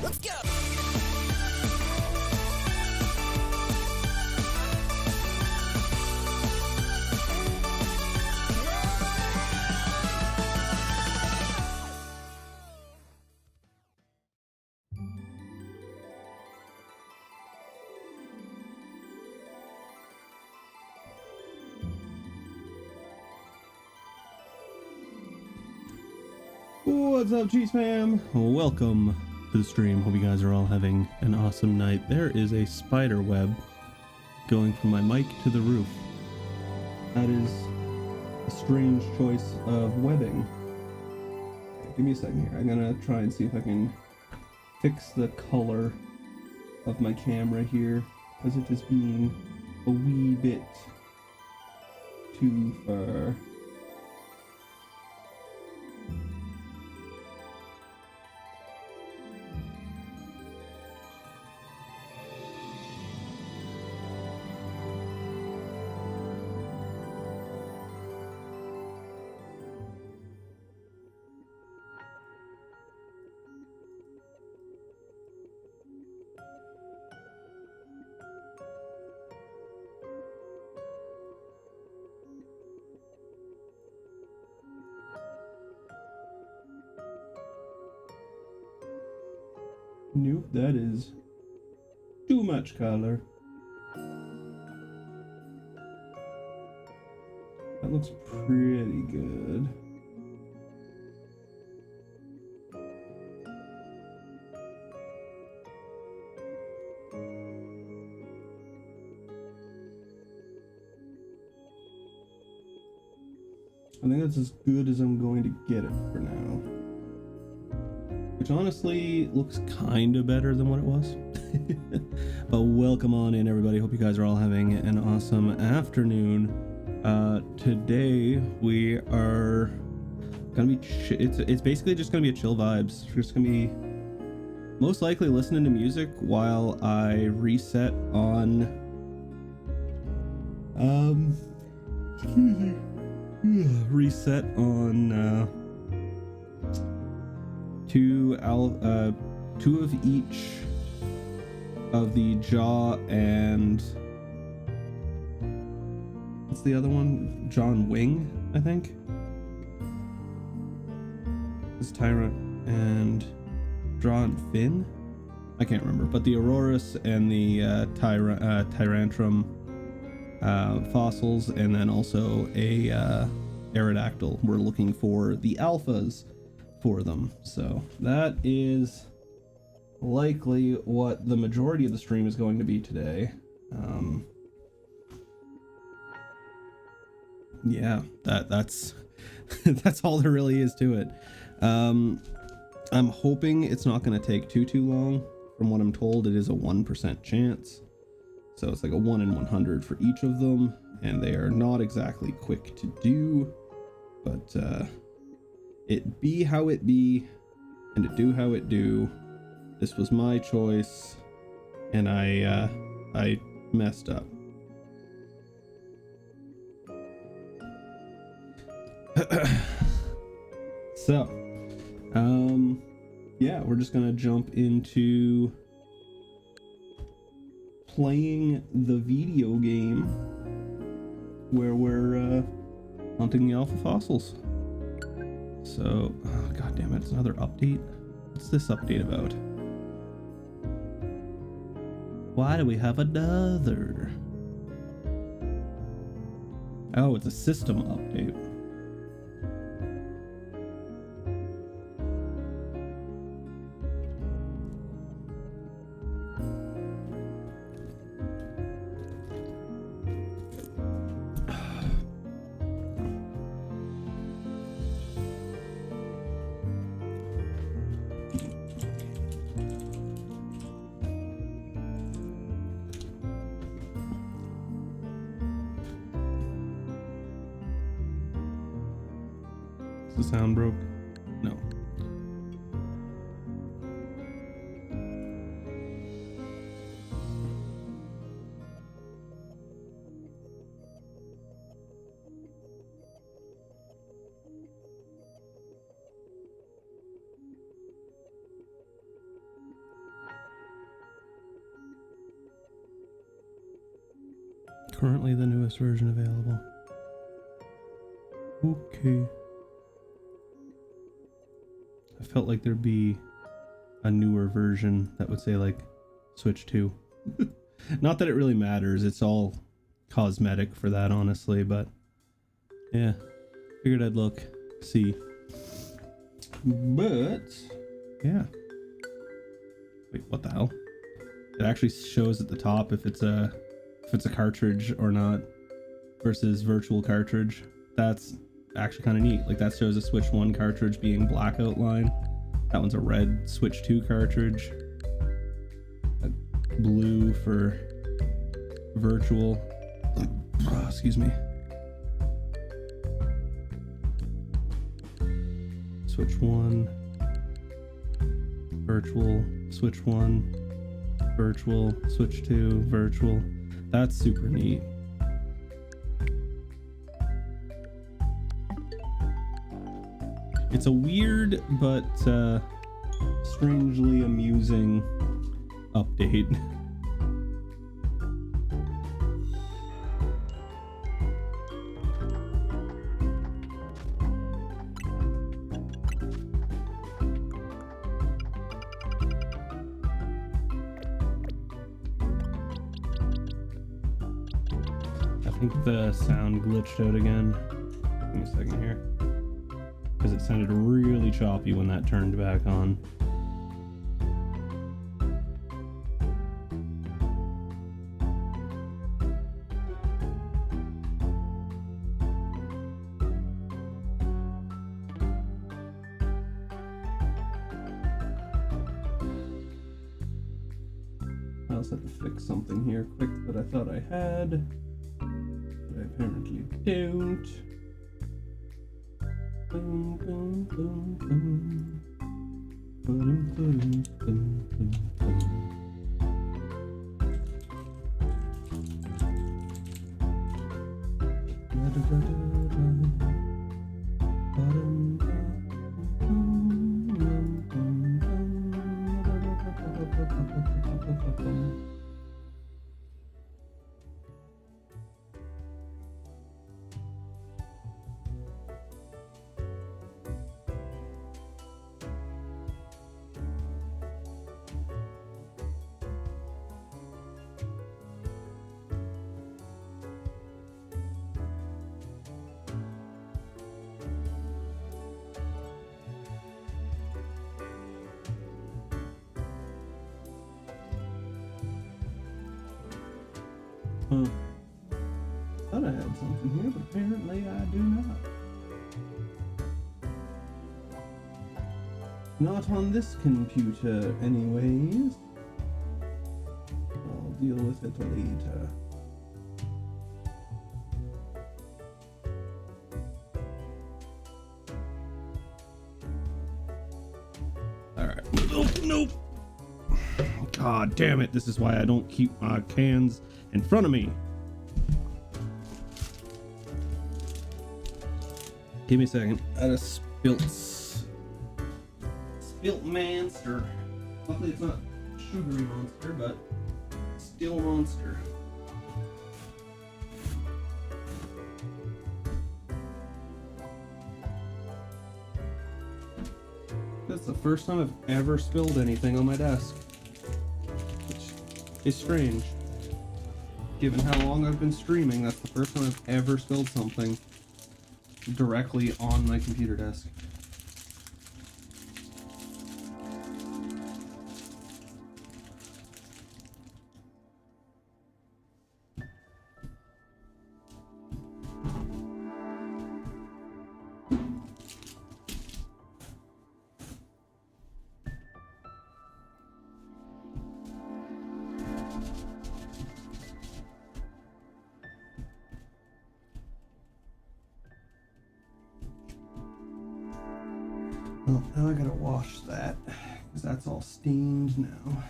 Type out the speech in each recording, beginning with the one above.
Let's go! What's up, Cheese Fam? Welcome to the stream. Hope you guys are all having an awesome night. There is a spider web going from my mic to the roof. That is a strange choice of webbing. Give me a second here. I'm gonna try and see if I can fix the color of my camera here, because it is being a wee bit too far. Nope, that is too much color. That looks pretty good. I think that's as good as I'm going to get it for now. Which honestly looks kind of better than what it was. But welcome on in, everybody. Hope you guys are all having an awesome afternoon. Today we are gonna be it's basically just gonna be a chill vibes. We're just gonna be most likely listening to music while I reset on two of each of the jaw and what's the other one? John Wing, I think. This Tyrant and Draw and Fin? I can't remember, but the Aurorus and the Tyrantrum fossils, and then also a Aerodactyl. We're looking for the alphas for them, so that is likely what the majority of the stream is going to be today. Yeah, that's that's all there really is to it. I'm hoping it's not going to take too long. From what I'm told, it is a 1% chance, so it's like a 1 in 100 for each of them, and they are not exactly quick to do, but it be how it be, and it do how it do. This was my choice, and I messed up. So, yeah, we're just gonna jump into playing the video game where we're hunting the alpha fossils. So, oh, god damn it, it's another update. What's this update about? Why do we have another? Oh, it's a system update. The sound broke? No. Currently the newest version available. Okay. I felt like there'd be a newer version that would say like Switch 2. Not that it really matters, it's all cosmetic for that, honestly, but yeah, figured I'd look, see. But yeah. Wait, what the hell? It actually shows at the top if it's a cartridge or not versus virtual cartridge. That's actually kind of neat. Like that shows a Switch 1 cartridge being black outline. That one's a red Switch 2 cartridge. A blue for virtual. Oh, excuse me. Switch 1, virtual, Switch 1, virtual, Switch 2, virtual. That's super neat. It's a weird but strangely amusing update. I think the sound glitched out again. Give me a second here. Because it sounded really choppy when that turned back on. I also have to fix something here quick that I thought I had, but I apparently don't. Boom, boom, boom, boom. Boom, boom, boom, boom, boom. Huh. Thought I had something here, but apparently I do not. Not on this computer, anyways. I'll deal with it later. Alright. Nope, nope. God damn it. This is why I don't keep my cans in front of me. Give me a second. I just spilt monster. Luckily it's not sugary monster, but still monster. That's the first time I've ever spilled anything on my desk, which is strange. Given how long I've been streaming, that's the first time I've ever spilled something directly on my computer desk. Well, now I gotta wash that, because that's all stained now.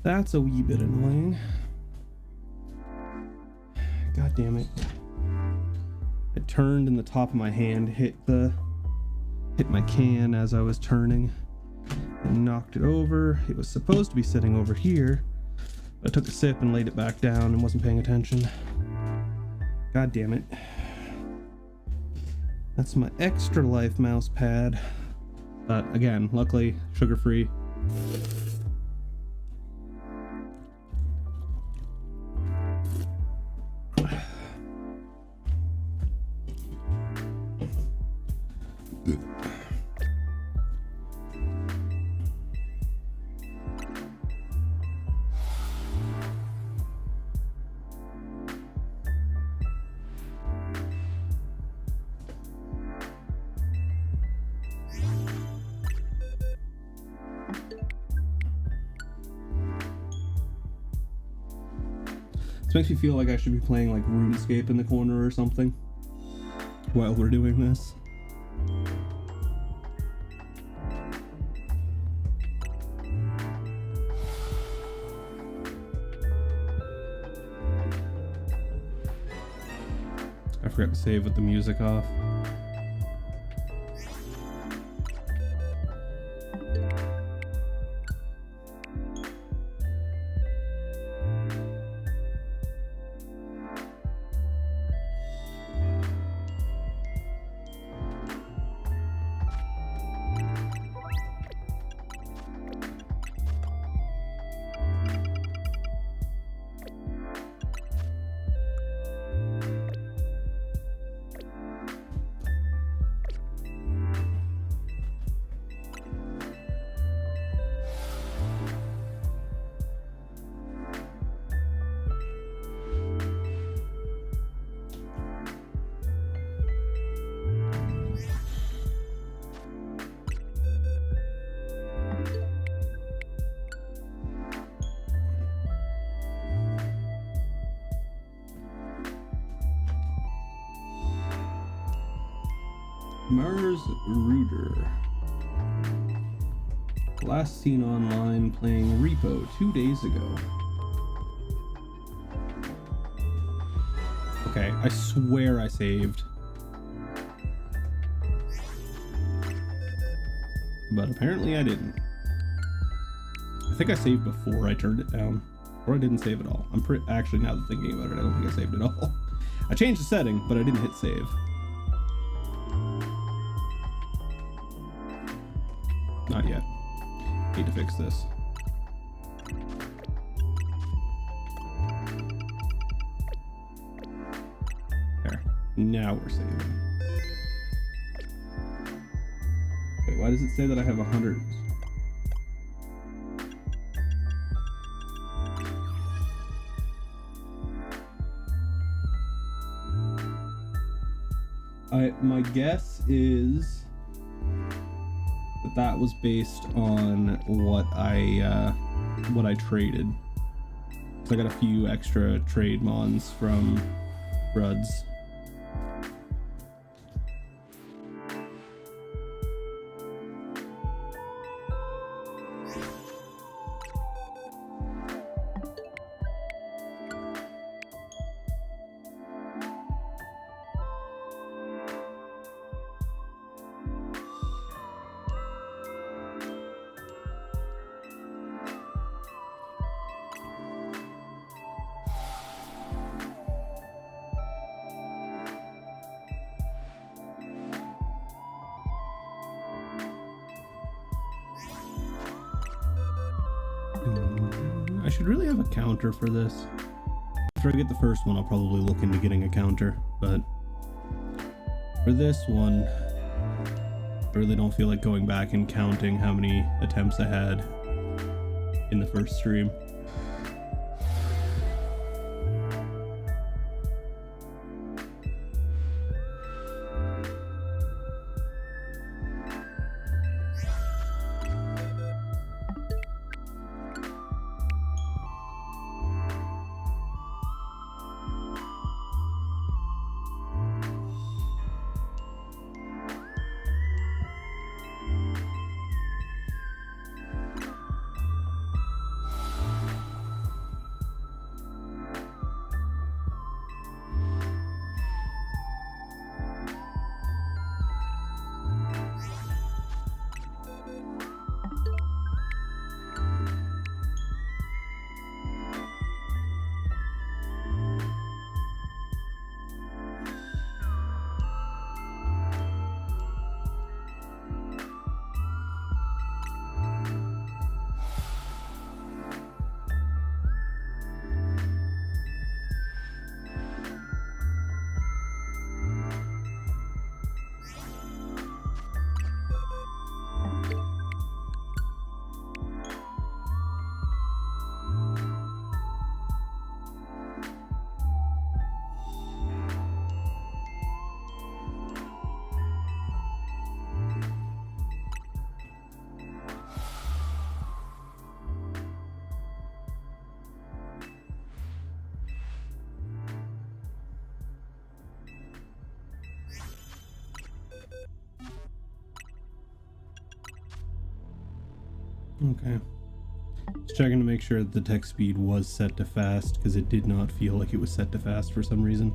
That's a wee bit annoying. God damn it. It turned and the top of my hand hit the Hit my can as I was turning and knocked it over. It was supposed to be sitting over here. I took a sip and laid it back down and wasn't paying attention. God damn it. That's my Extra Life mouse pad. But again, luckily, sugar-free. This makes me feel like I should be playing like RuneScape in the corner or something while we're doing this. I forgot to save with the music off. Mars Rooter. Last seen online playing Repo 2 days ago. Okay, I swear I saved. But apparently I didn't. I think I saved before I turned it down. Or I didn't save at all. Actually, now that thinking about it, I don't think I saved at all. I changed the setting, but I didn't hit save. Not yet. Need to fix this. There. Now we're saving. Wait, why does it say that I have 100? My guess is that was based on what I traded. So I got a few extra trade mons from Ruds. I should really have a counter for this. After I get the first one, I'll probably look into getting a counter, but for this one, I really don't feel like going back and counting how many attempts I had in the first stream. Okay. Just checking to make sure that the text speed was set to fast, because it did not feel like it was set to fast for some reason.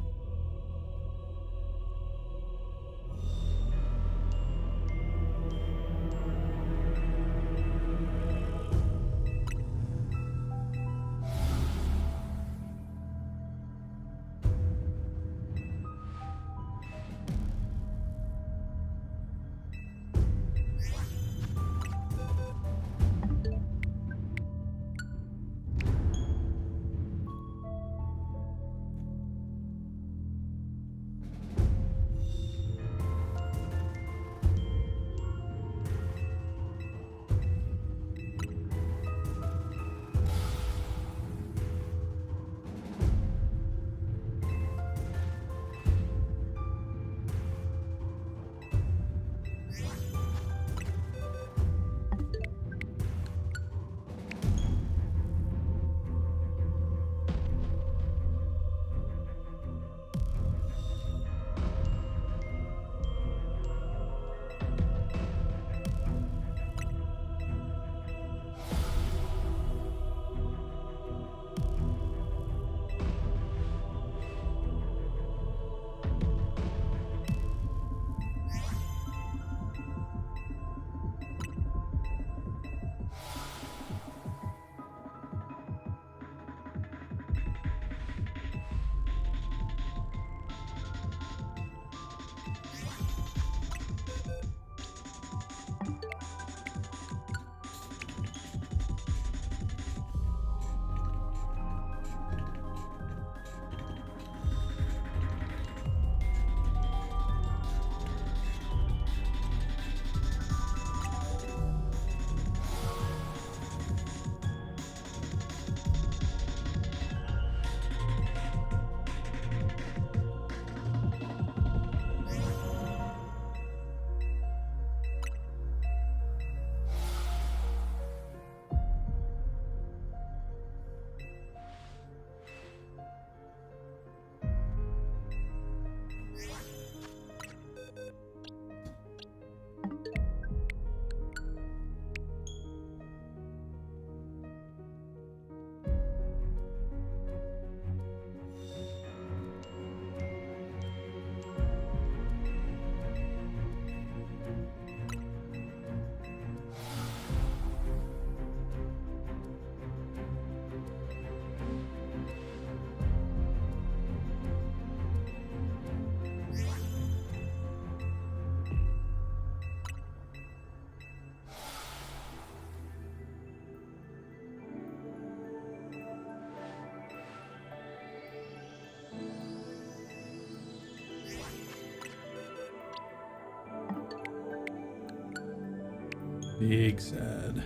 Big sad.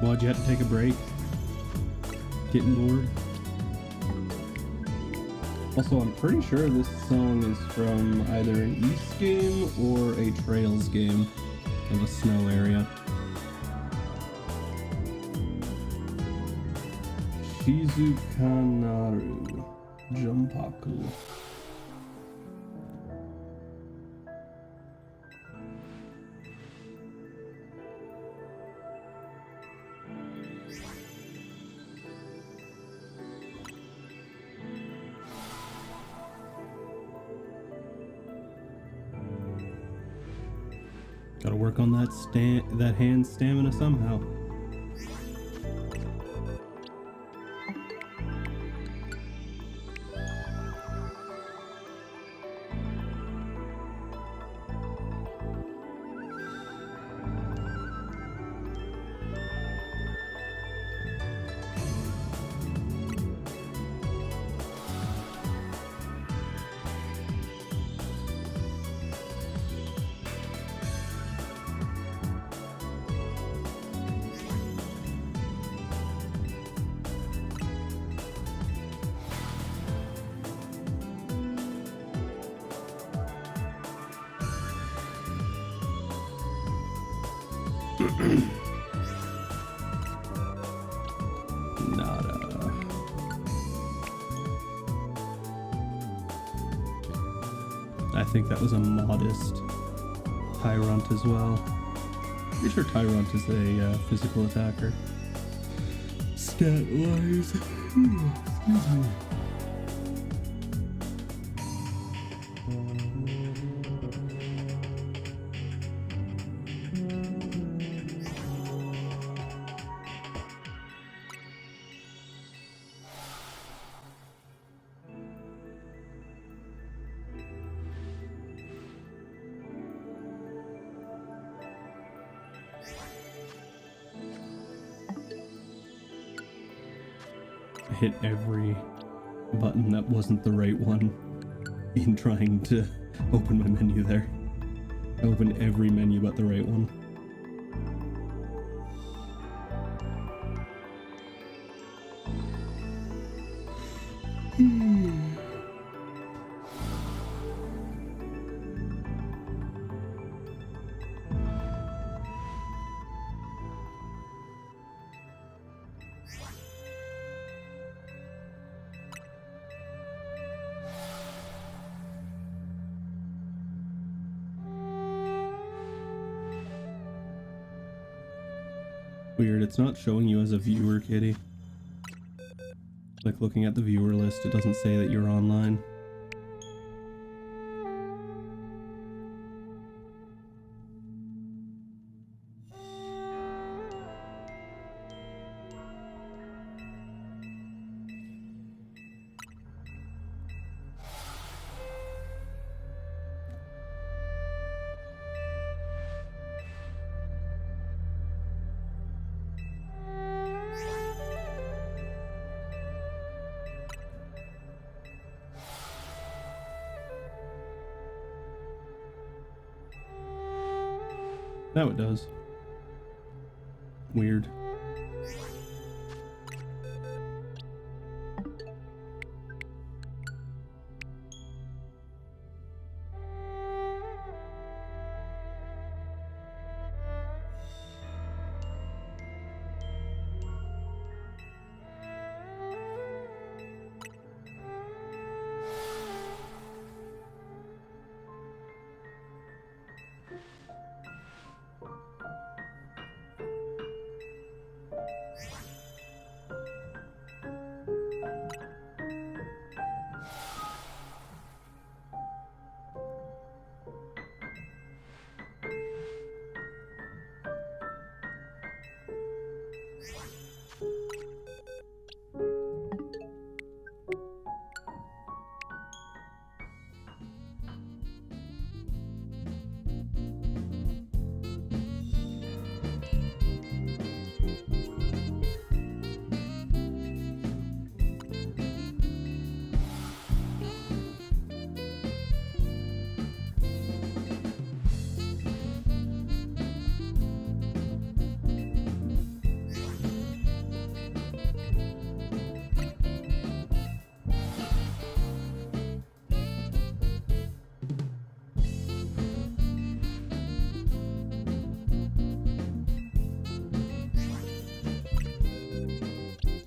Why'd you have to take a break? Getting bored? Also, I'm pretty sure this song is from either an East game or a Trails game of a snow area. Shizukanaru Jumpaku. Gotta work on that hand stamina somehow. Nada. I think that was a modest Tyrant as well. Pretty sure Tyrant is a physical attacker. Stat-wise. Excuse me. I hit every button that wasn't the right one in trying to open my menu there. I opened every menu but the right one. Weird, it's not showing you as a viewer, Kitty. Like looking at the viewer list, it doesn't say that you're online. Now it does. Weird.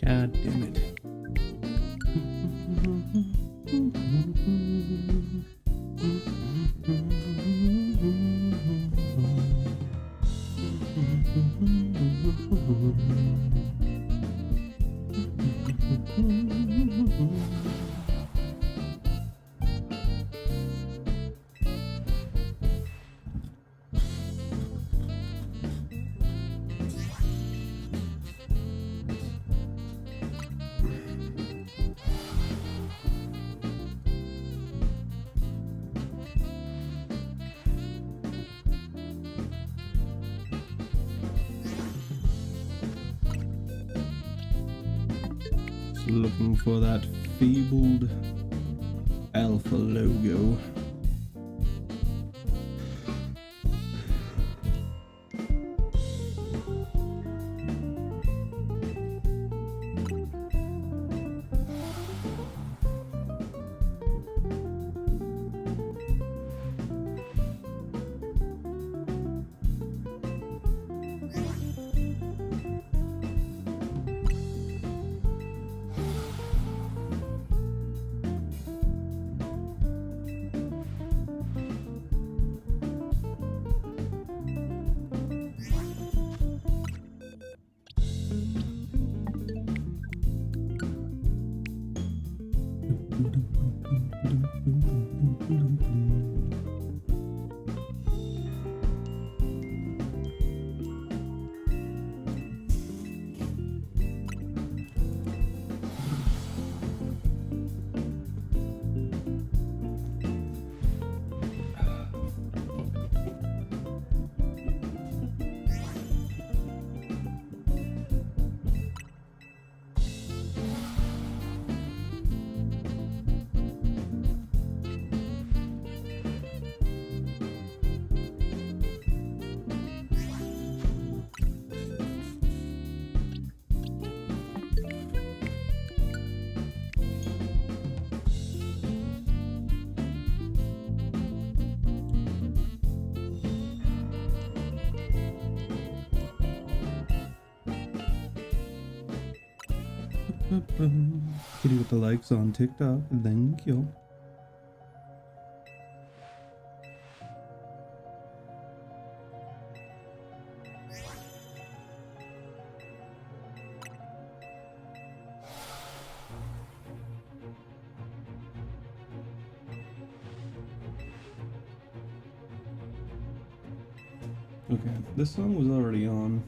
God damn it. Looking for that fabled alpha logo. Kitty with the likes on TikTok. Thank you. Okay, this song was already on.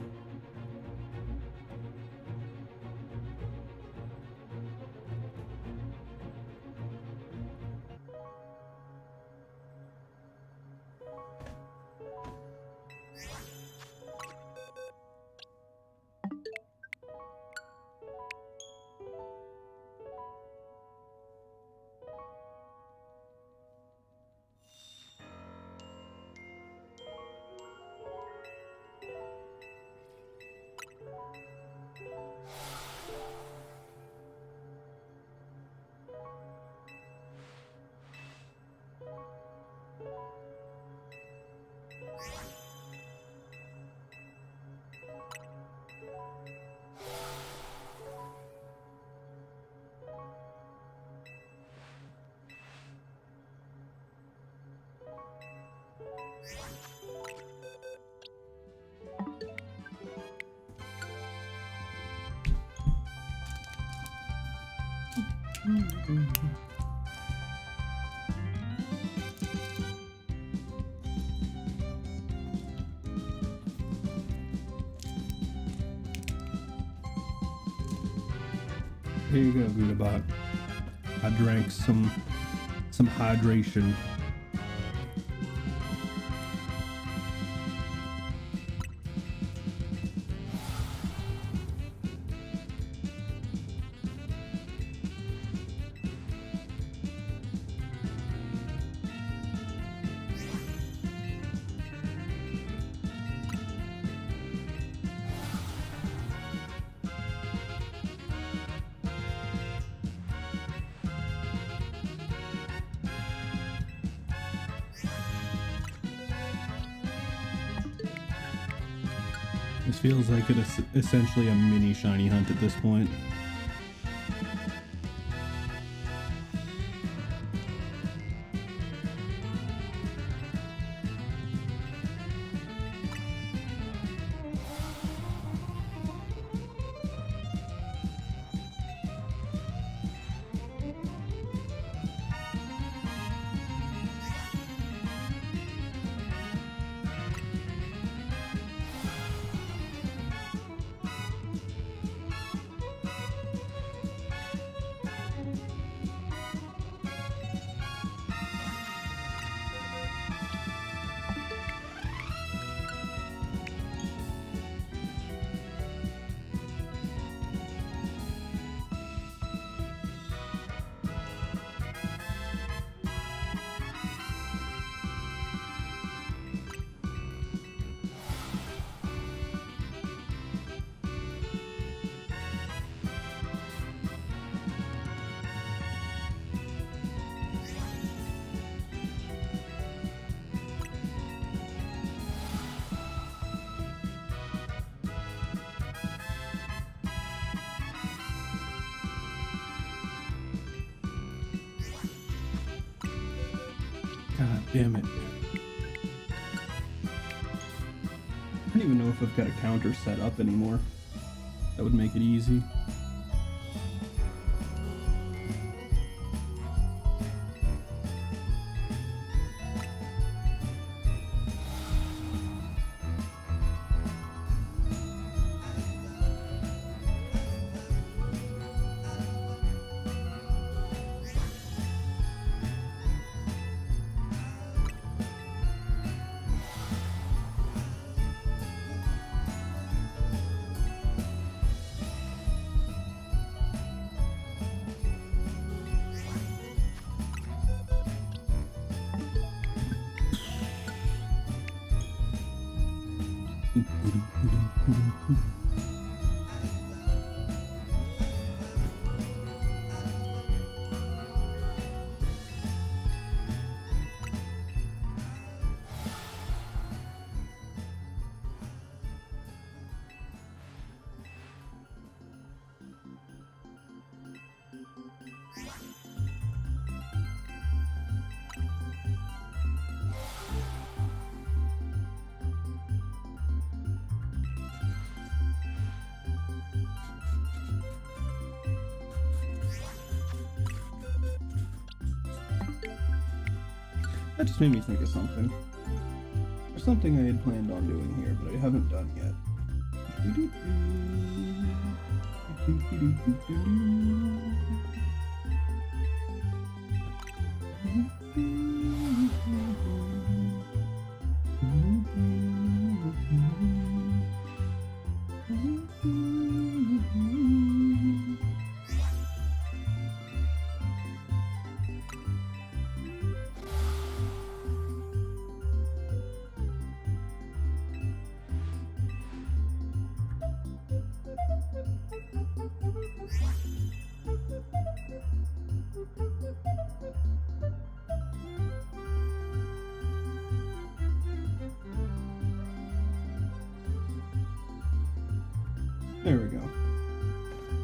Here you go, Gudabot. I drank some hydration. This feels like it is essentially a mini shiny hunt at this point. God damn it. I don't even know if I've got a counter set up anymore. That would make it easy. That just made me think of something. There's something I had planned on doing here, but I haven't done yet. There we go.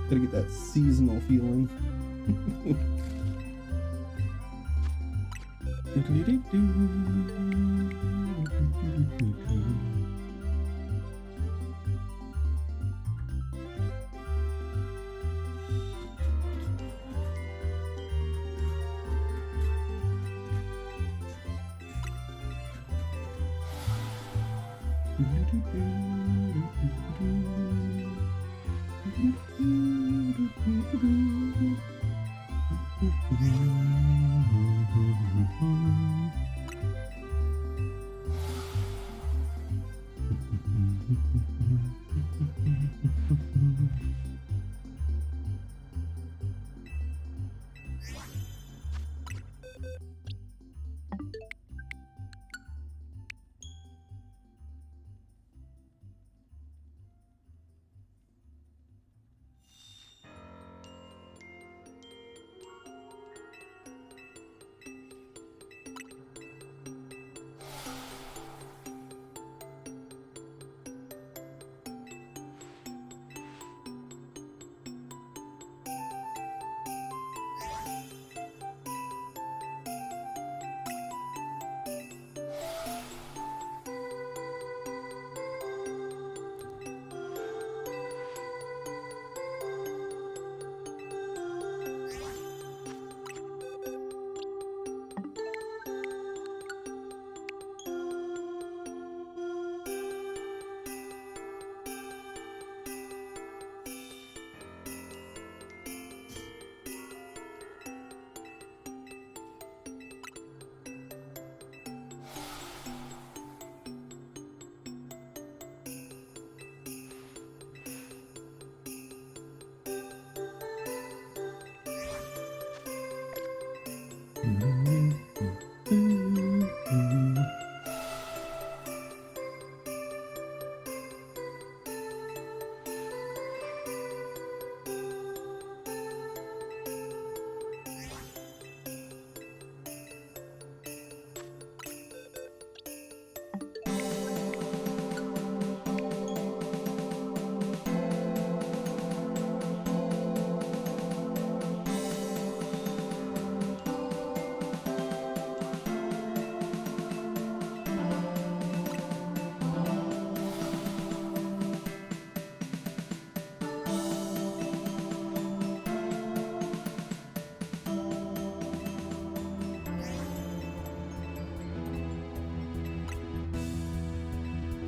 Gotta get that seasonal feeling.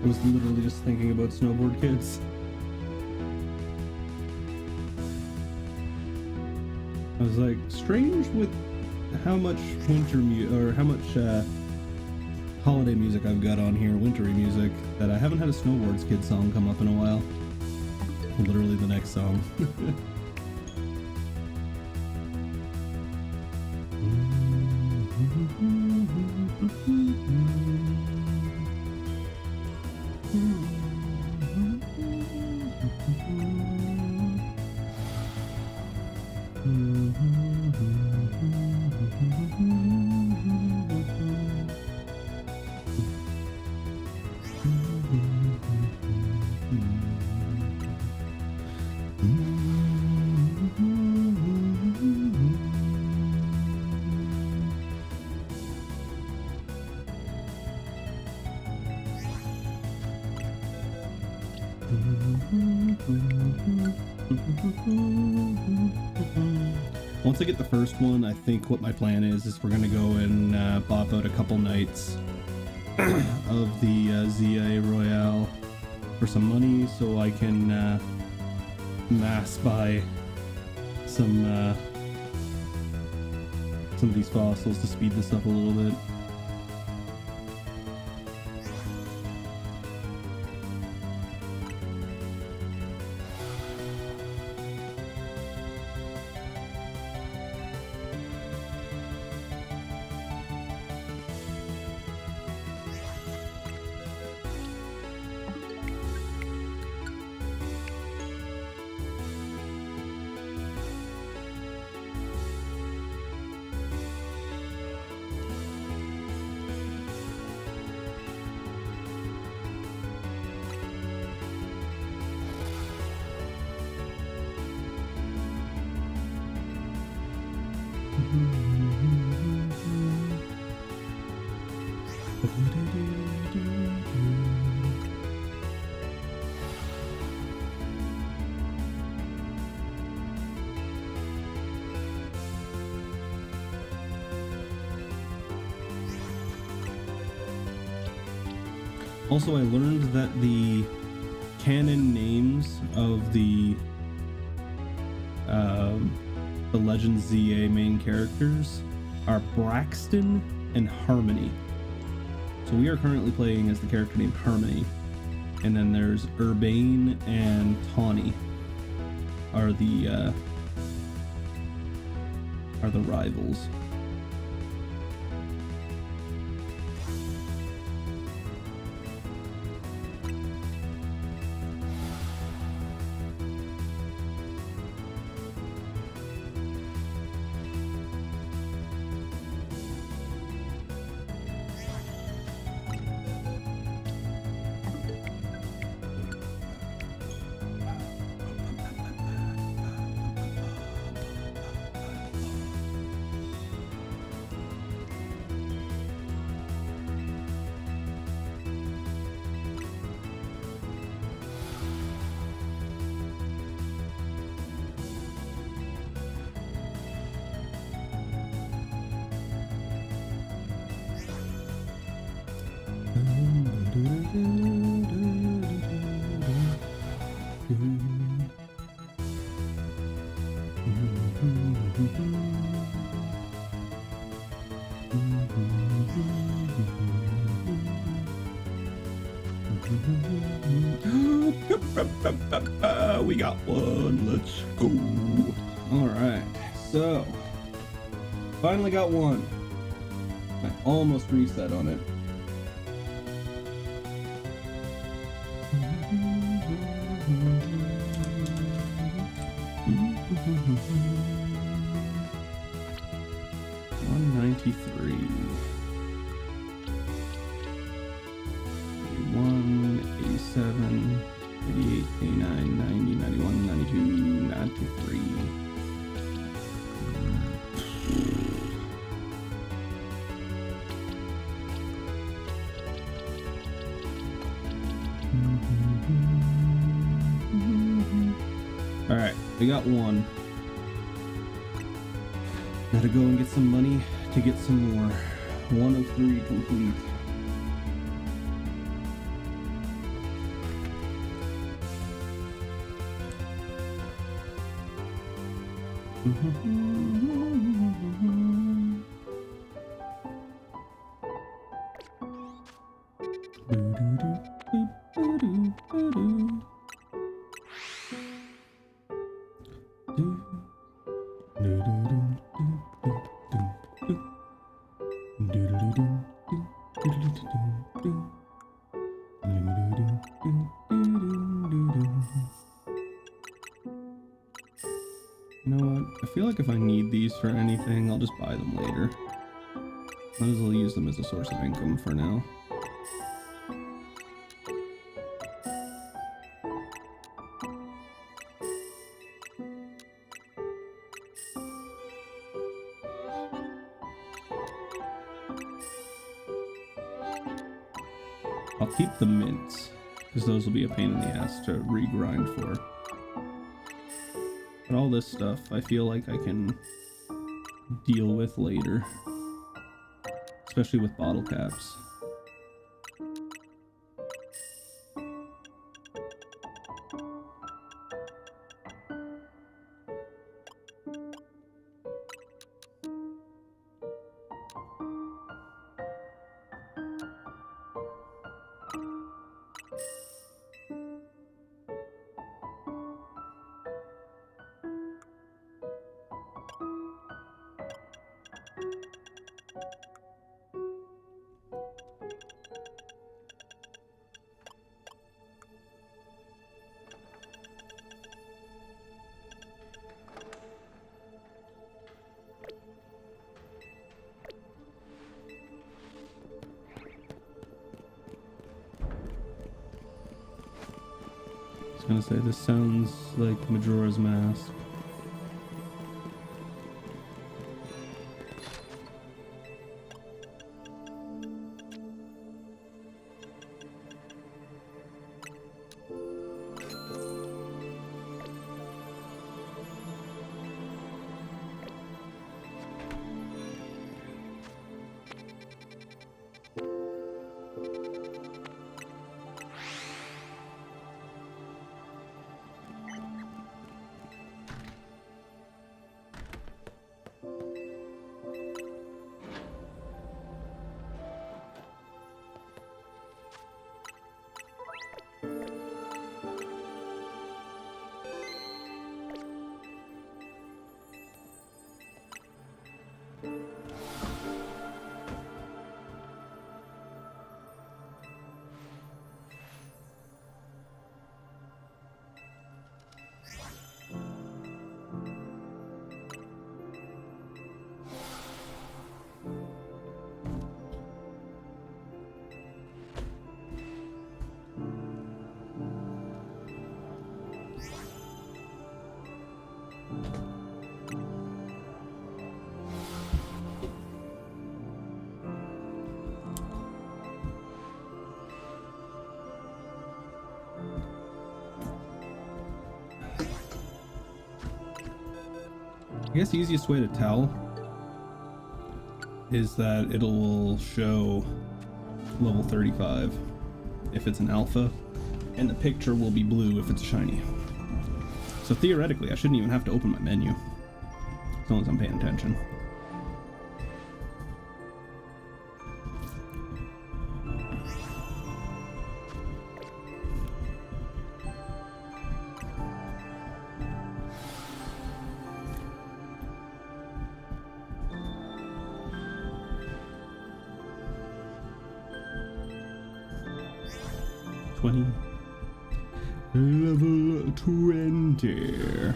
I was literally just thinking about snowboard kids. I was like, strange with how much how much holiday music I've got on here, wintry music, that I haven't had a snowboards kid song come up in a while. Literally the next song. Once I get the first one, I think what my plan is we're gonna go and bop out a couple nights of the ZA Royale for some money, so I can mass buy some of these fossils to speed this up a little bit. Also, I learned that the canon names of the Legend ZA main characters are Braxton and Harmony. So we are currently playing as the character named Harmony, and then there's Urbane and Tawny are the rivals. We got one. Let's go. All right. So, finally got one. I almost reset on it. $193. 87, 88, 89, 90, 91, 92, 93. All right, we got one. Gotta go and get some money to get some more. 1 of 3 complete. You know what? I feel like if I need these for anything, I'll just buy them later. Might as well use them as a source of income for now. I'll keep the mints, because those will be a pain in the ass to regrind for. But all this stuff, I feel like I can deal with later, especially with bottle caps. I was gonna say, this sounds like Majora's Mask. I guess the easiest way to tell is that it'll show level 35 if it's an alpha, and the picture will be blue if it's shiny. So theoretically, I shouldn't even have to open my menu, as long as I'm paying attention. Level 20.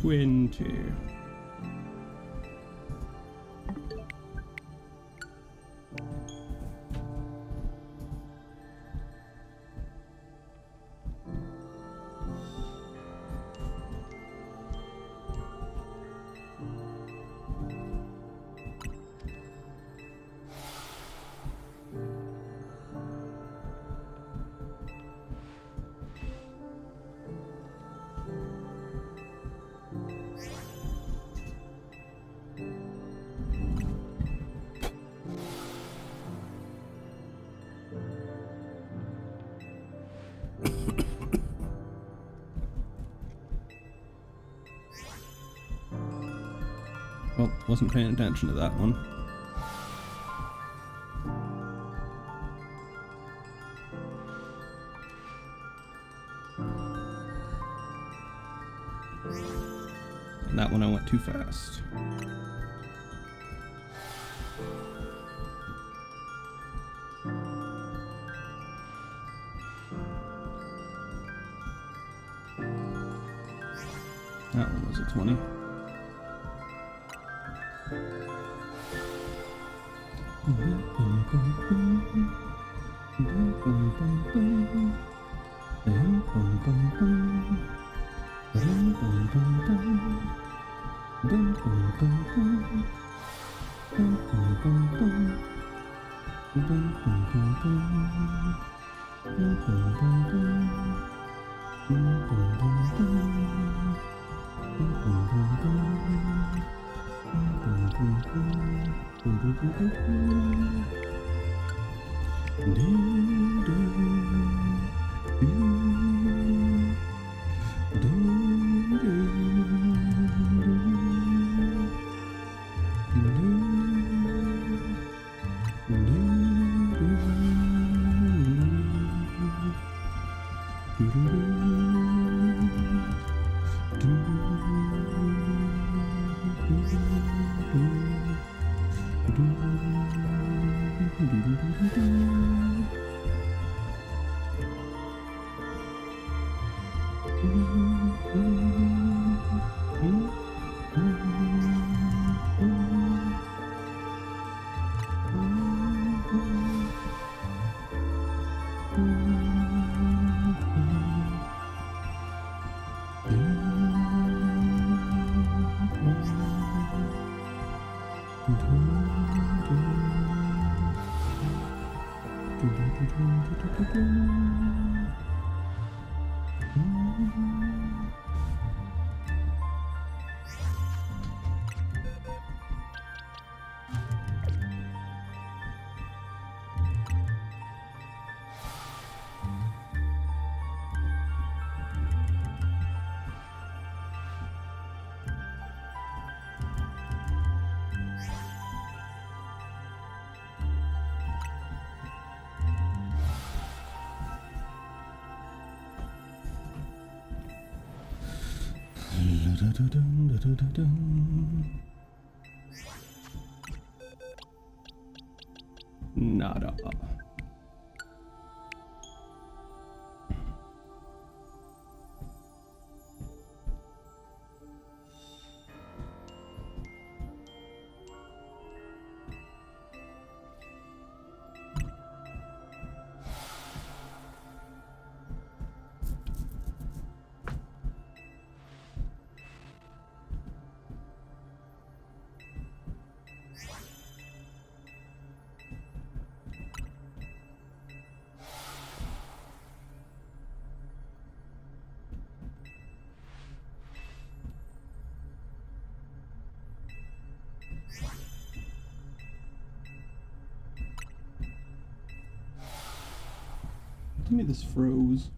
20. Well, wasn't paying attention to that one. And that one I went too fast. That one was a 20. Nada. Tell me this froze.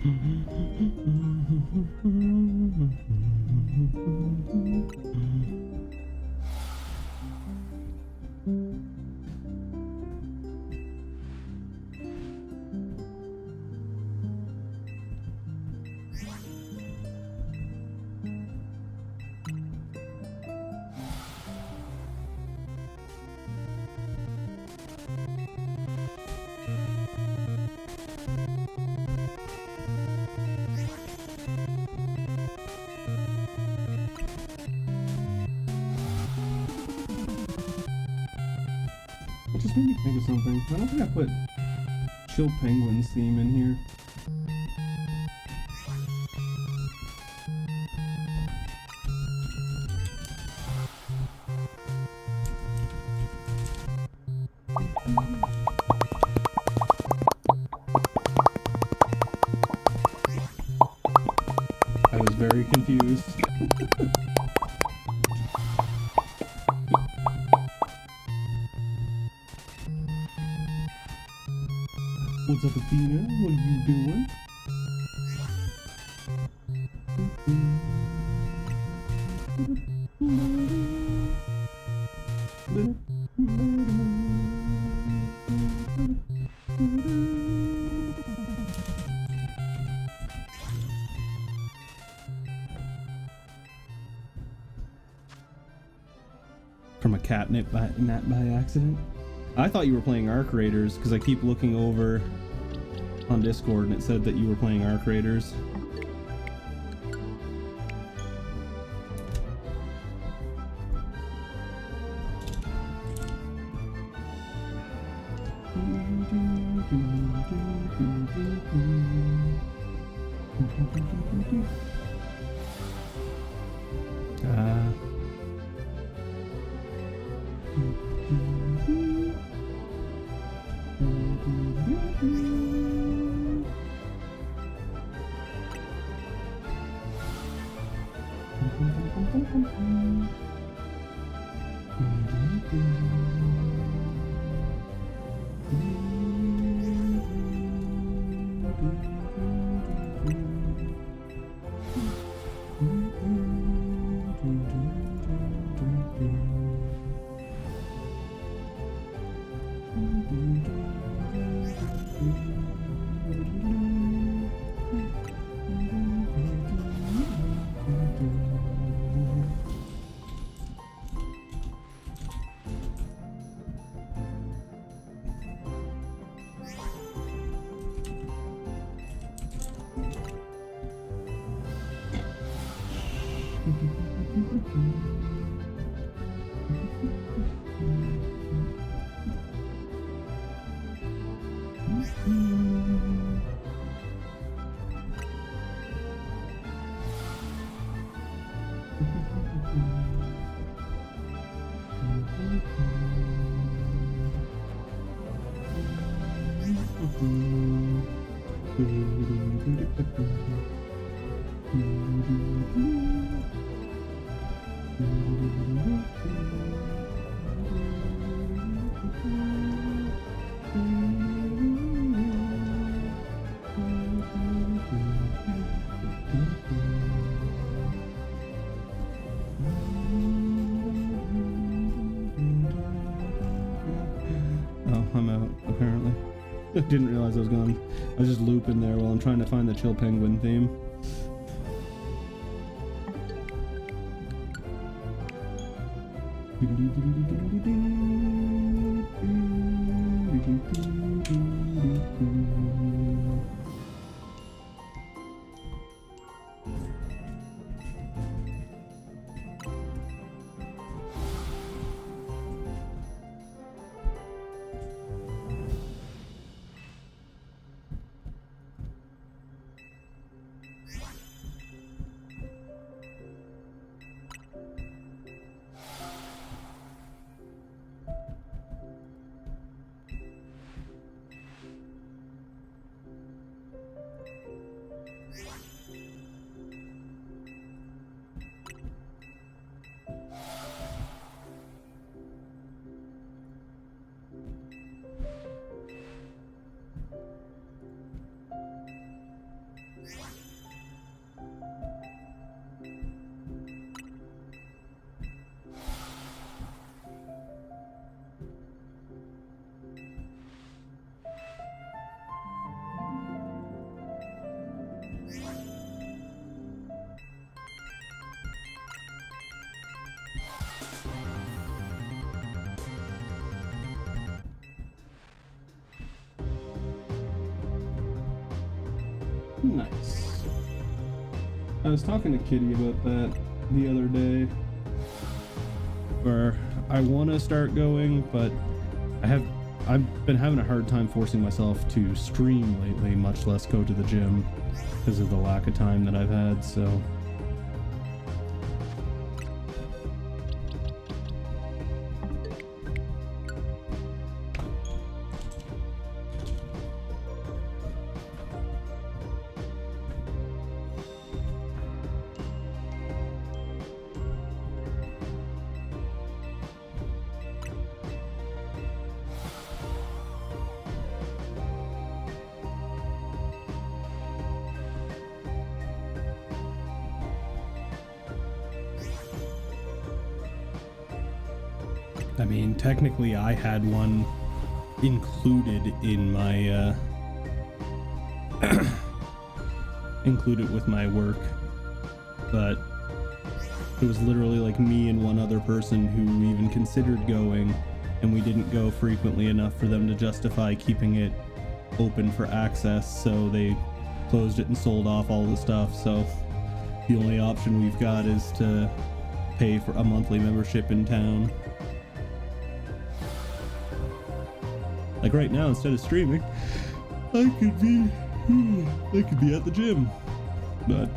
It just made me think of something. I don't think I put Chill Penguin's theme in here. I was very confused. What's up, Athena? What are you doing? From a catnip by accident? I thought you were playing Arc Raiders because I keep looking over on Discord and it said that you were playing Arc Raiders. Didn't realize I was gone. I was just looping there while I'm trying to find the Chill Penguin theme. Nice. I was talking to Kitty about that the other day, where I want to start going, but I've been having a hard time forcing myself to stream lately, much less go to the gym because of the lack of time that I've had, so. I mean, technically I had one included in my, included with my work, but it was literally like me and one other person who even considered going, and we didn't go frequently enough for them to justify keeping it open for access, so they closed it and sold off all the stuff. So the only option we've got is to pay for a monthly membership in town. Like right now, instead of streaming, I could be at the gym, but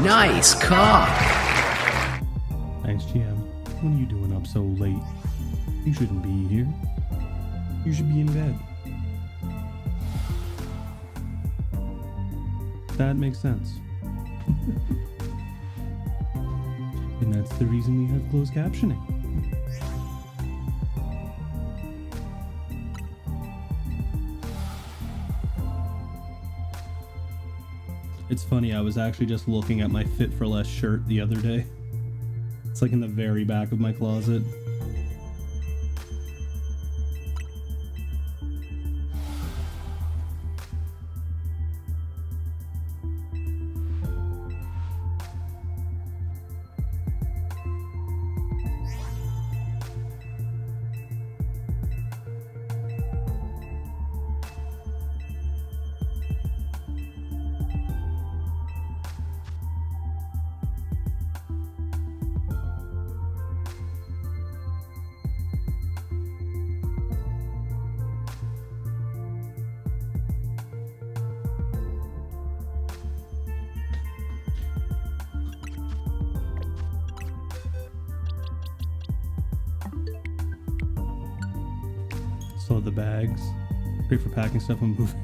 Nice cock. Thanks, GM. What are you doing up so late? You shouldn't be here. You should be in bed. That makes sense. And that's the reason we have closed captioning. It's funny, I was actually just looking at my Fit for Less shirt the other day. It's like in the very back of my closet. So the bags, great for packing stuff and moving.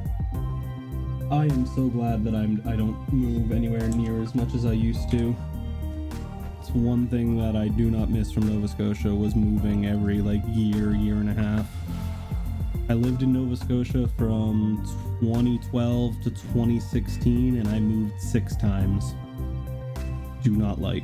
I am so glad that I don't move anywhere near as much as I used to. It's one thing that I do not miss from Nova Scotia was moving every like year and a half. I lived in Nova Scotia from 2012 to 2016, and I moved 6 times. Do not like.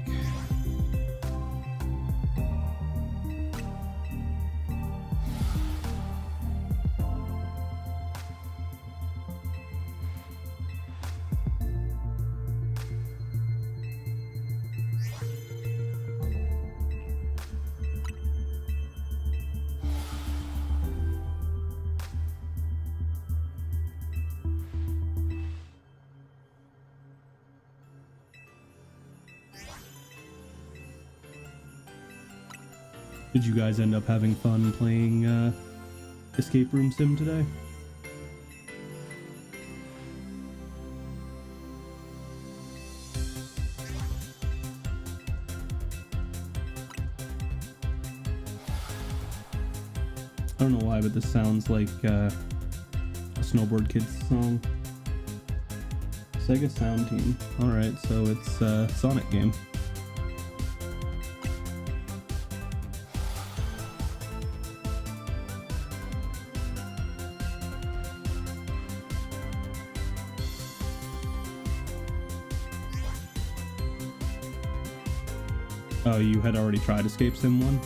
Did you guys end up having fun playing Escape Room Sim today? I don't know why, but this sounds like a Snowboard Kids song. Sega Sound Team. Alright, so it's a Sonic game. Oh, you had already tried Escape Sim 1?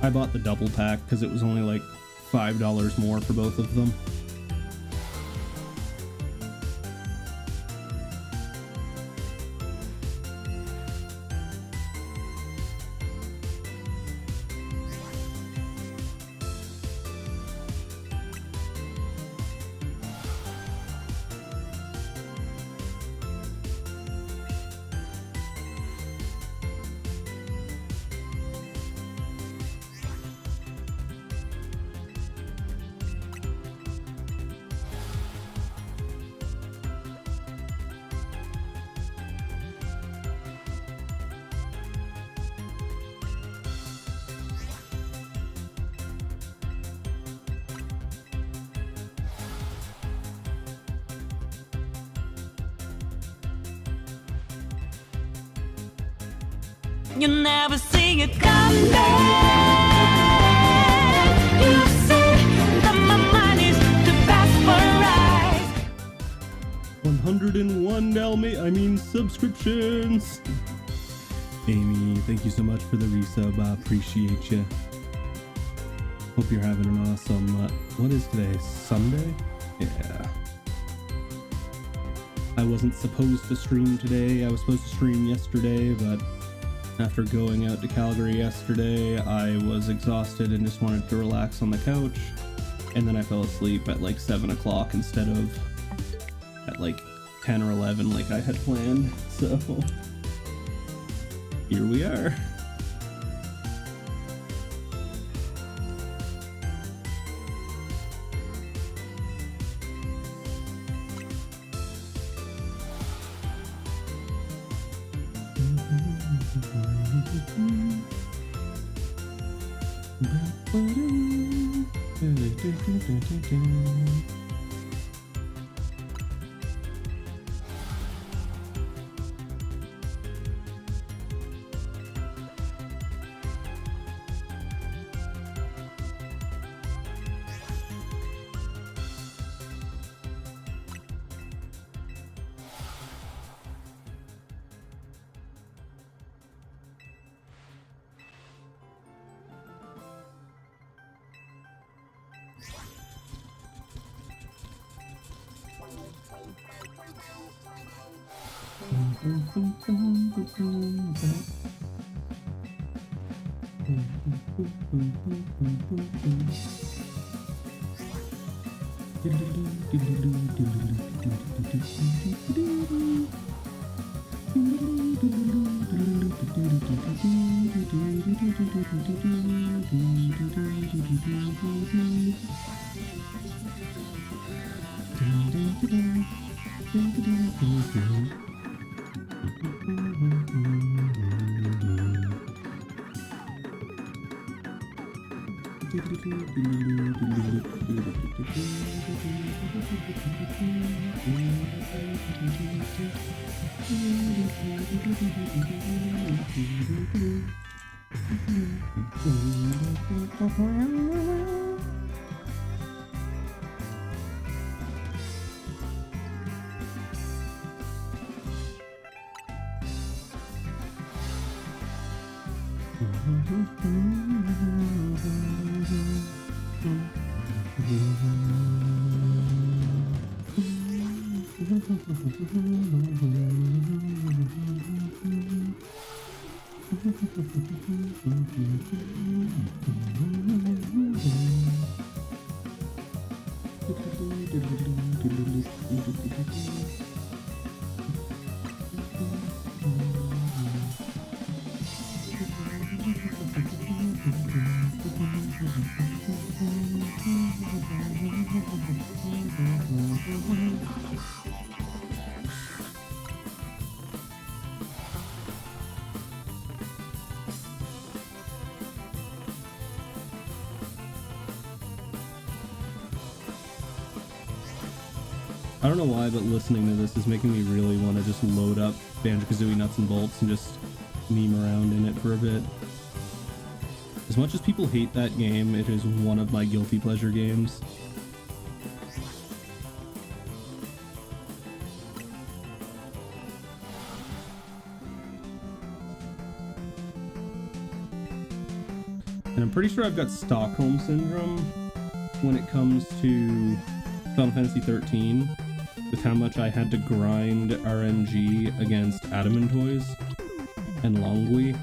I bought the double pack because it was only like $5 more for both of them. You never see it coming. You say that my mind is too fast for eyes. 101 subscriptions. Amy, thank you so much for the resub. I appreciate you. Hope you're having an awesome, what is today? Sunday? Yeah. I wasn't supposed to stream today. I was supposed to stream yesterday, but after going out to Calgary yesterday, I was exhausted and just wanted to relax on the couch. And then I fell asleep at like 7 o'clock instead of at like 10 or 11 like I had planned. So here we are. I don't know why, but listening to this is making me really want to just load up Banjo-Kazooie Nuts and Bolts and just meme around in it for a bit. As much as people hate that game, it is one of my guilty pleasure games. And I'm pretty sure I've got Stockholm Syndrome when it comes to Final Fantasy 13, with how much I had to grind RNG against Adamant Toys and Longwy.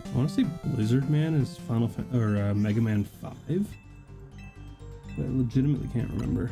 I want to say Blizzard Man is Mega Man 5, but I legitimately can't remember.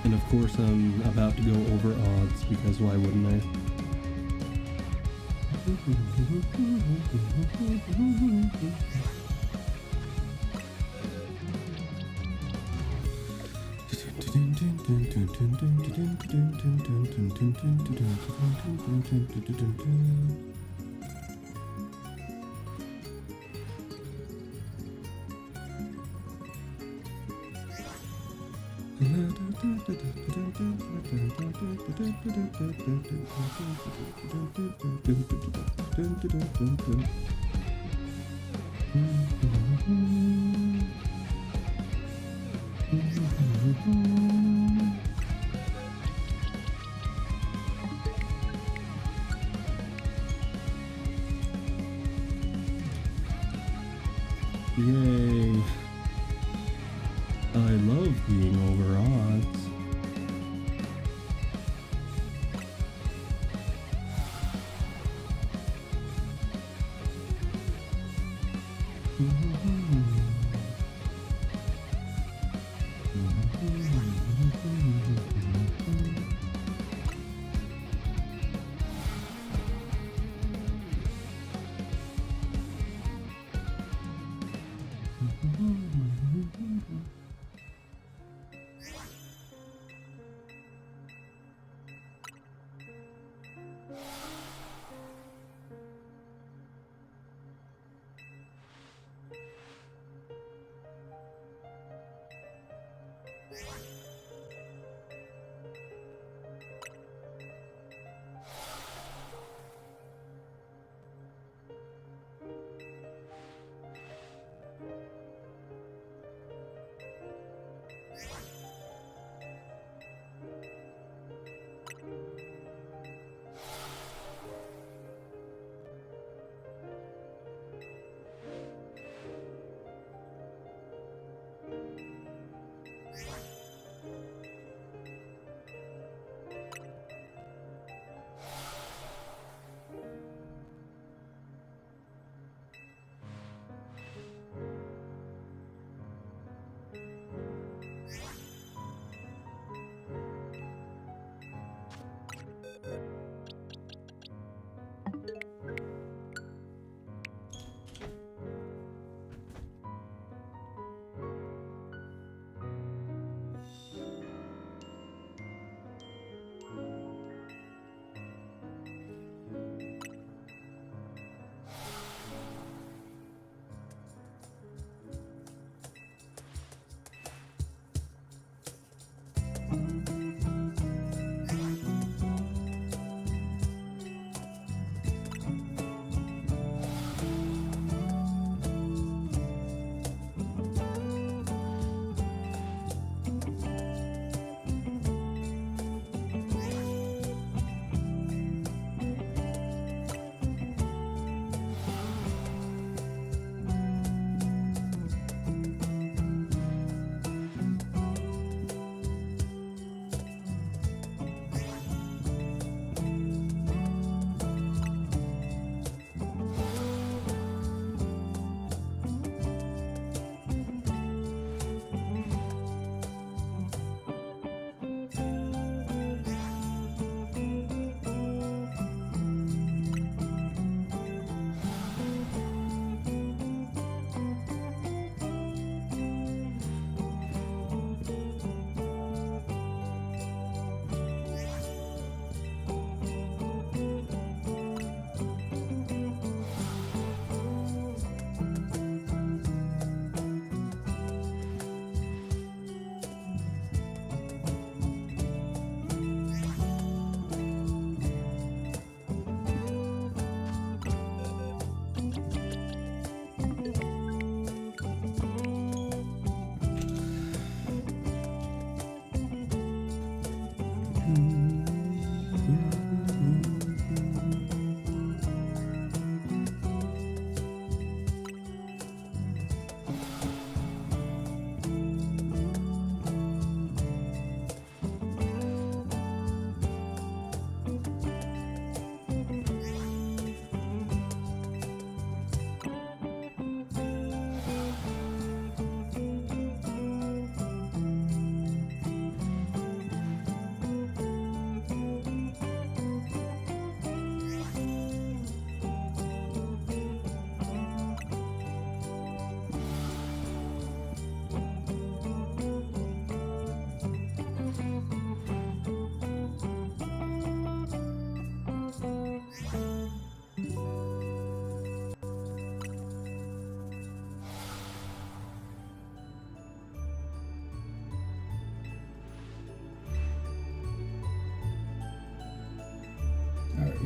And of course I'm about to go over odds, because why wouldn't I? Yay. I love being over odds.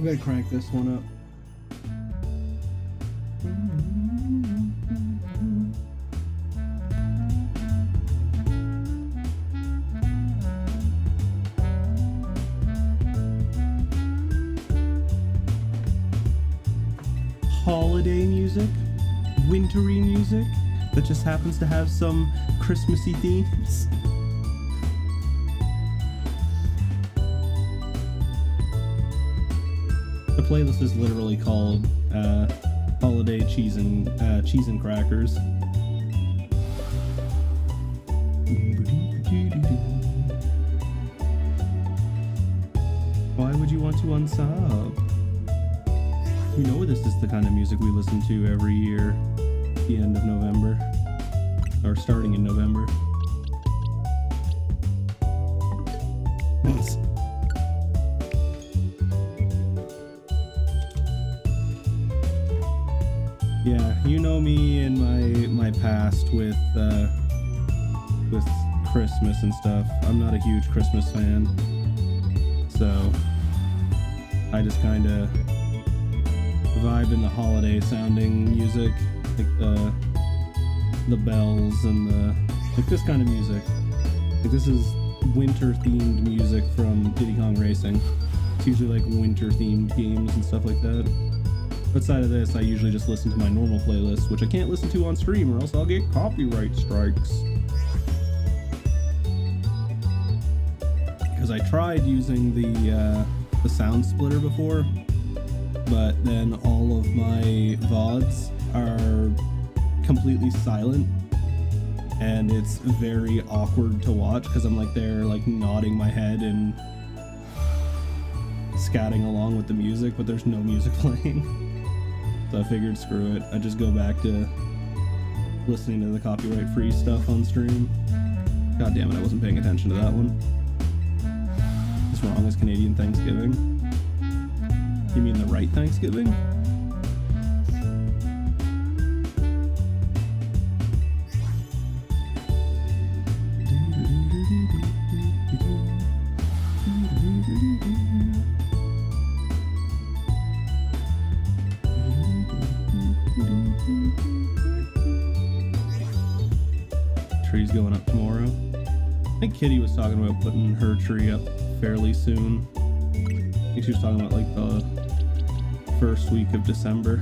I'm gonna crank this one up. Holiday music, wintry music that just happens to have some Christmassy themes. The playlist is literally called Holiday Cheese and Crackers. Why would you want to unsub? You know this is the kind of music we listen to every year at the end of November. Or starting in November. Yeah, you know me and my past with Christmas and stuff. I'm not a huge Christmas fan. So I just kinda vibe in the holiday sounding music, like the bells and like this kind of music. Like this is winter themed music from Diddy Kong Racing. It's usually like winter themed games and stuff like that. Outside of this, I usually just listen to my normal playlist, which I can't listen to on stream or else I'll get copyright strikes. Because I tried using the sound splitter before, but then all of my VODs are completely silent and it's very awkward to watch because I'm like there like nodding my head and scatting along with the music, but there's no music playing. So I figured screw it, I'd just go back to listening to the copyright free stuff on stream. God damn it, I wasn't paying attention to that one. What's wrong is Canadian Thanksgiving? You mean the right Thanksgiving? Tree's going up tomorrow. I think Kitty was talking about putting her tree up fairly soon. I think she was talking about like the first week of December.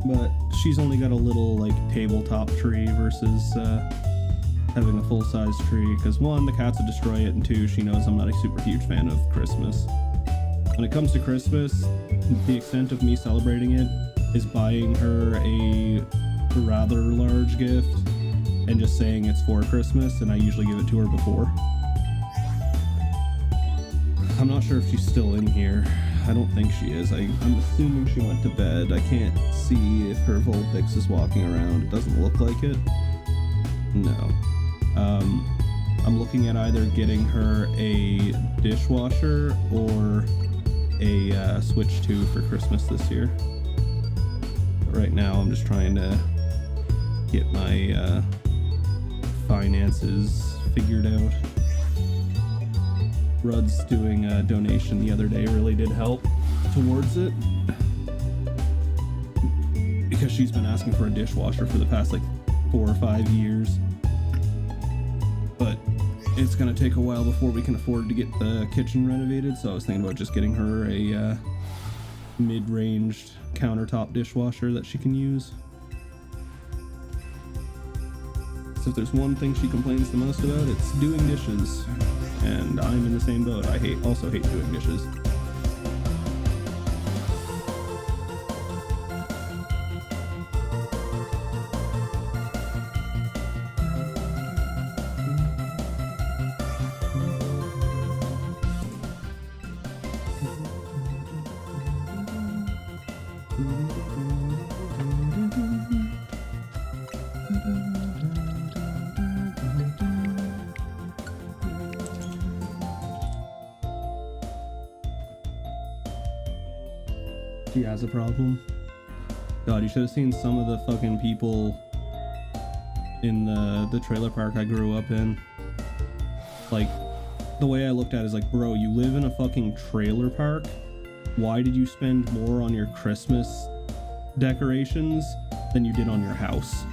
But she's only got a little like tabletop tree versus having a full-size tree because one, the cats would destroy it, and two, she knows I'm not a super huge fan of Christmas. When it comes to Christmas, the extent of me celebrating it is buying her a rather large gift and just saying it's for Christmas, and I usually give it to her before. I'm not sure if she's still in here. I don't think she is. I'm assuming she went to bed. I can't see if her Vulpix is walking around. It doesn't look like it. No. I'm looking at either getting her a dishwasher or a Switch 2 for Christmas this year. But right now I'm just trying to get my finances figured out. Rudd's doing a donation the other day really did help towards it, because she's been asking for a dishwasher for the past like 4 or 5 years, but it's gonna take a while before we can afford to get the kitchen renovated. So I was thinking about just getting her a mid-ranged countertop dishwasher that she can use. So if there's one thing she complains the most about, it's doing dishes. And I'm in the same boat. I also hate doing dishes. She has a problem. God, you should have seen some of the fucking people in the trailer park I grew up in. Like, the way I looked at it is like, bro, you live in a fucking trailer park. Why did you spend more on your Christmas decorations than you did on your house?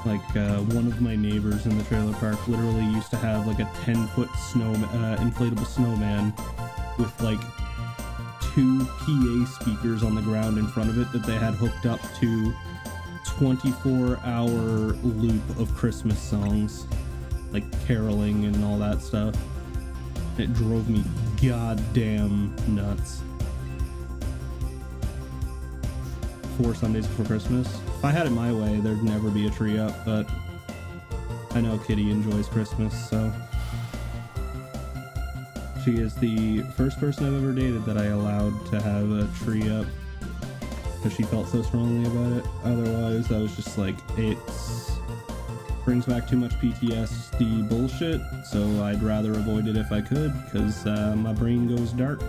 Like one of my neighbors in the trailer park literally used to have like a 10-foot inflatable snowman with like 2 PA speakers on the ground in front of it that they had hooked up to 24-hour loop of Christmas songs, like caroling and all that stuff. It drove me goddamn nuts. 4 Sundays before Christmas. If I had it my way, there'd never be a tree up, but I know Kitty enjoys Christmas, so she is the first person I've ever dated that I allowed to have a tree up because she felt so strongly about it. Otherwise, I was just like, it brings back too much PTSD bullshit, so I'd rather avoid it if I could, because my brain goes dark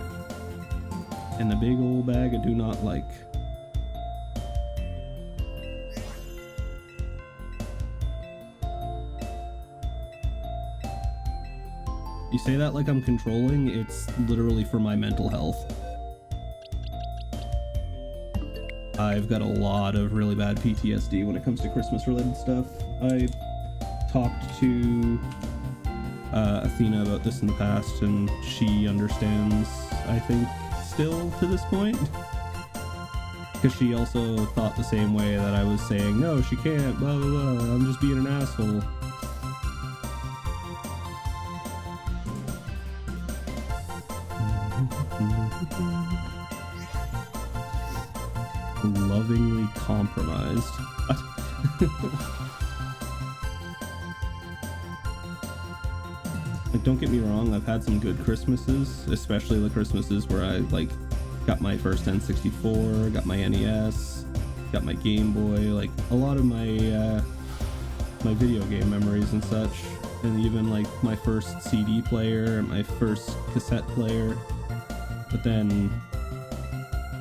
in the big old bag I do not like. You say that like I'm controlling, it's literally for my mental health. I've got a lot of really bad PTSD when it comes to Christmas related stuff. I talked to Athena about this in the past, and she understands, I think, still to this point. Because she also thought the same way that I was saying, no, she can't, blah, blah, blah, I'm just being an asshole. Lovingly compromised. Like, don't get me wrong, I've had some good Christmases, especially the Christmases where I like got my first N64, got my NES, got my Game Boy, like a lot of my my video game memories and such, and even like my first CD player, my first cassette player. But then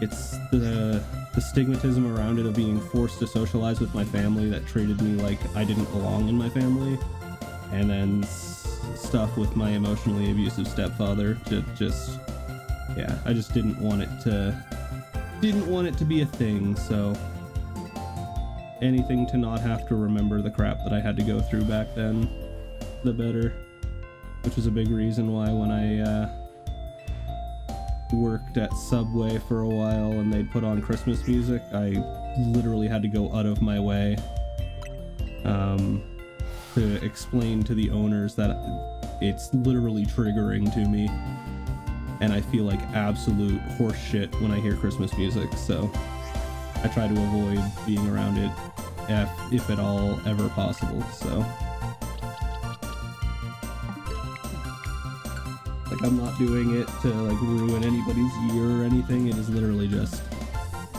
it's the stigmatism around it of being forced to socialize with my family that treated me like I didn't belong in my family, and then stuff with my emotionally abusive stepfather. Just yeah, I just didn't want it to be a thing. So anything to not have to remember the crap that I had to go through back then, the better. Which is a big reason why when I worked at Subway for a while and they'd put on Christmas music, I literally had to go out of my way to explain to the owners that it's literally triggering to me and I feel like absolute horse shit when I hear Christmas music. So I try to avoid being around it if at all ever possible. So like, I'm not doing it to like ruin anybody's year or anything. It is literally just,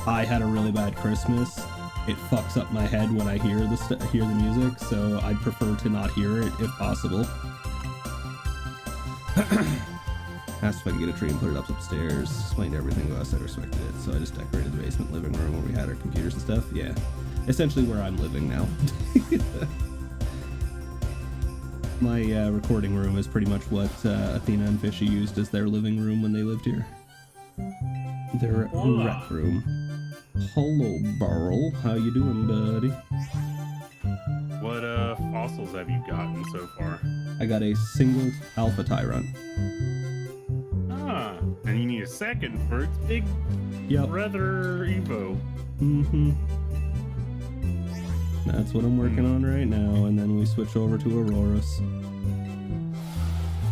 I had a really bad Christmas. It fucks up my head when I hear the music, so I'd prefer to not hear it if possible. Asked if I could get a tree and put it up upstairs. Explained everything to us. I respected it, so I just decorated the basement living room where we had our computers and stuff. Yeah, essentially where I'm living now. My recording room is pretty much what Athena and Fishy used as their living room when they lived here. Their rec room. Hello, Burl. How you doing, buddy? What fossils have you gotten so far? I got a single Alpha Tyrant. Ah, and you need a second for its big brother Evo. Mm-hmm. That's what I'm working on right now, and then we switch over to Aurorus.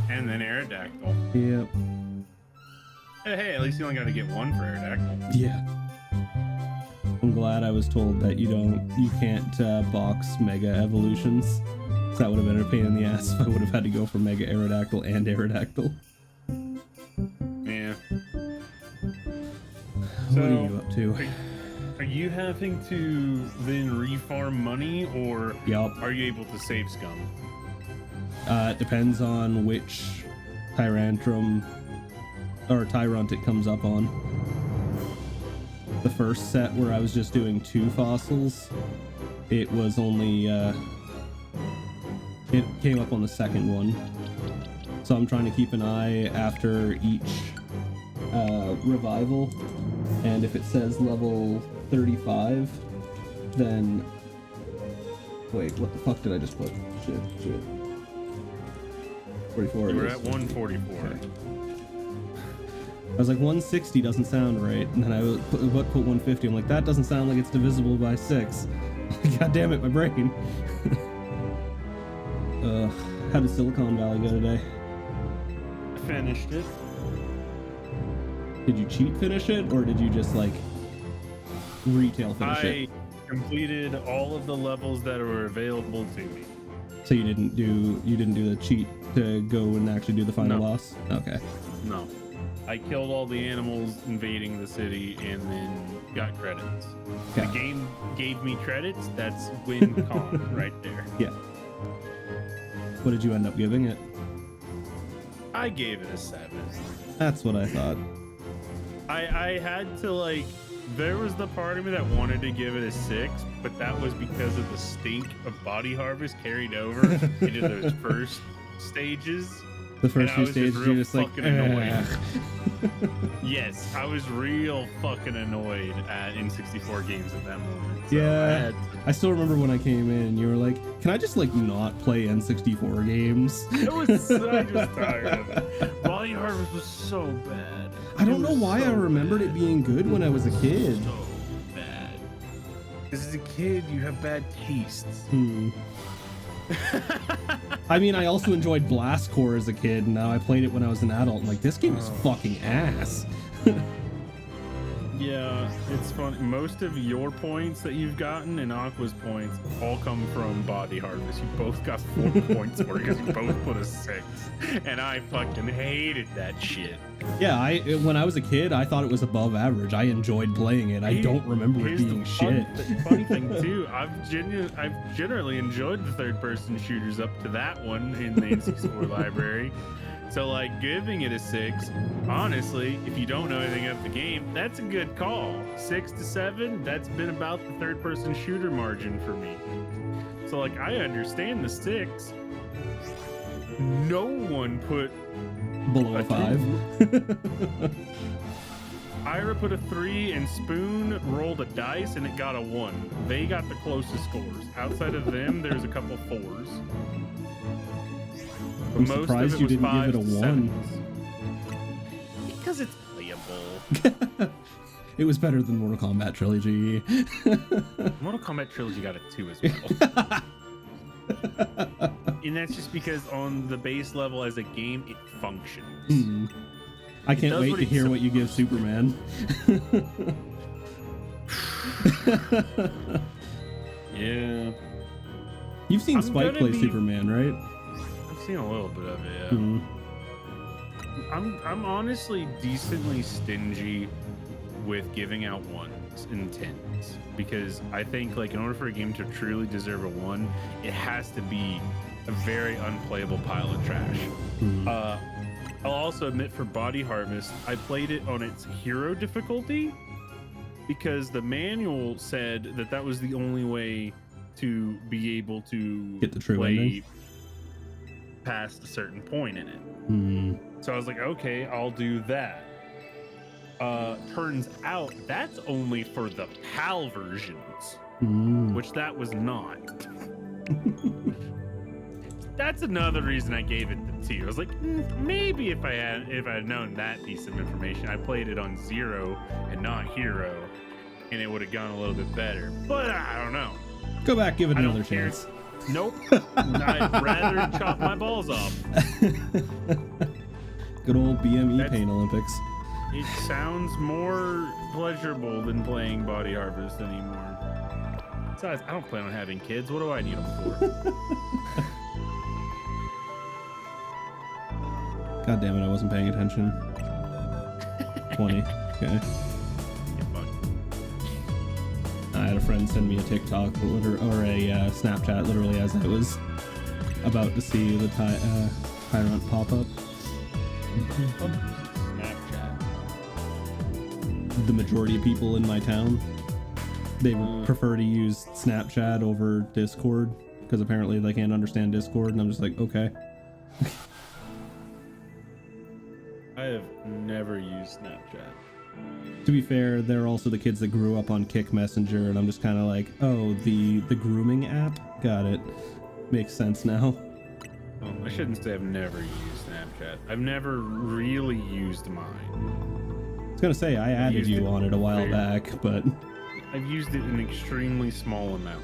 And then Aerodactyl. Yep. Hey, at least you only got to get one for Aerodactyl. Yeah. I'm glad I was told that you can't box Mega Evolutions. So that would have been a pain in the ass if I would have had to go for Mega Aerodactyl and Aerodactyl. Yeah. What are you up to? Are you having to then refarm money, or Yup. are you able to save scum? It depends on which Tyrantrum or Tyrunt it comes up on. The first set where I was just doing 2 fossils, it was only it came up on the second one. So I'm trying to keep an eye after each revival, and if it says level 35, then wait, what the fuck did I just put? Shit. 44. We're at 144. Okay. I was like, 160 doesn't sound right, and then I put 150. I'm like, that doesn't sound like it's divisible by 6. God damn it, my brain. How did Silicon Valley go today? I finished it. Did you cheat finish it, or did you just like retail finish it? I completed all of the levels that were available to me. So you didn't do the cheat to go and actually do the final boss? Okay. No. I killed all the animals invading the city and then got credits. Okay. The game gave me credits. That's win con right there. Yeah. What did you end up giving it? I gave it a 7. That's what I thought. I had to like, there was the part of me that wanted to give it a 6, but that was because of the stink of Body Harvest carried over into those first stages. The first few stages, you're just like, annoyed. Yes, I was real fucking annoyed at N64 games at that moment. So yeah, I still remember when I came in and you were like, can I just like not play N64 games? I was tired of it. Body Harvest was so bad. I don't know why I remembered it being good when I was a kid. So bad. Because as a kid, you have bad tastes. I mean, I also enjoyed Blast Corps as a kid, and now I played it when I was an adult. I'm like, this game is fucking ass. Yeah, it's funny. Most of your points that you've gotten and Aqua's points all come from Body Harvest. You both got 4 points for it because you both put a 6. And I fucking hated that shit. Yeah, when I was a kid, I thought it was above average. I enjoyed playing it. I don't remember it being shit. The funny thing too, I've generally enjoyed the third-person shooters up to that one in the N64 library. So like giving it a 6, honestly, if you don't know anything about the game, that's a good call. 6 to 7, that's been about the third-person shooter margin for me. So like I understand the 6. No one put below a 5. Ira put a 3 and Spoon rolled a dice and it got a 1. They got the closest scores. Outside of them, there's a couple 4s. I'm surprised you didn't give it a 1. Because it's playable. It was better than Mortal Kombat Trilogy. Mortal Kombat Trilogy got a 2 as well. And that's just because on the base level as a game, it functions. I can't wait to hear what you give Superman. Yeah. You've seen Spike play Superman, right? I've seen a little bit of it, yeah. I'm honestly decently stingy with giving out 1s and 10s because I think like in order for a game to truly deserve a 1, it has to be a very unplayable pile of trash. I'll also admit for Body Harvest, I played it on its hero difficulty because the manual said that that was the only way to be able to get the true ending past a certain point in it. So I was like, okay, I'll do that. Turns out that's only for the PAL versions, which that was not. That's another reason I gave it the 2. I was like, maybe if I had known that piece of information, I played it on 0 and not Hero, and it would have gone a little bit better. But I don't know. Go back, give it another chance. Nope. I'd rather chop my balls off. Good old BME Pain Olympics. It sounds more pleasurable than playing Body Harvest anymore. Besides, I don't plan on having kids. What do I need them for? God damn it, I wasn't paying attention. 20. Okay. I had a friend send me a TikTok or a Snapchat literally as I was about to see the Tyrant pop up. Snapchat. The majority of people in my town, they would prefer to use Snapchat over Discord because apparently they can't understand Discord, and I'm just like, okay. I have never used Snapchat. To be fair, they're also the kids that grew up on Kick Messenger, and I'm just kind of like, oh, the grooming app? Got it. Makes sense now. I shouldn't say I've never used Snapchat. I've never really used mine. I was gonna say, I added you on it a while back, but... I've used it in an extremely small amount.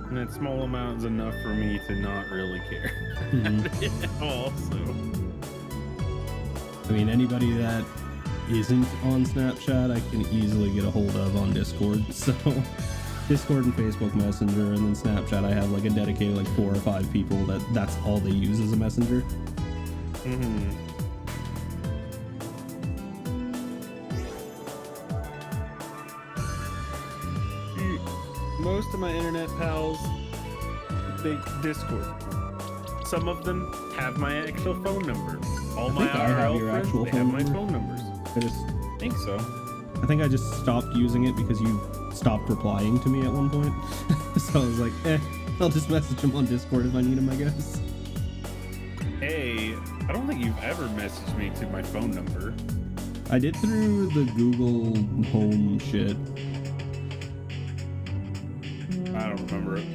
And that small amount is enough for me to not really care. Also. I mean, anybody that isn't on Snapchat, I can easily get a hold of on Discord. So, Discord and Facebook Messenger, and then Snapchat, I have like a dedicated like 4 or 5 people that's all they use as a messenger. Most of my internet pals, they Discord. Some of them have my actual phone number. All my think I have IRL your friends, actual they phone have my number. phone numbers. I think so. think I just stopped using it because you stopped replying to me at one point. So I was like, I'll just message him on Discord if I need him, I guess. Hey, I don't think you've ever messaged me to my phone number. I did through the Google Home shit. I don't remember it.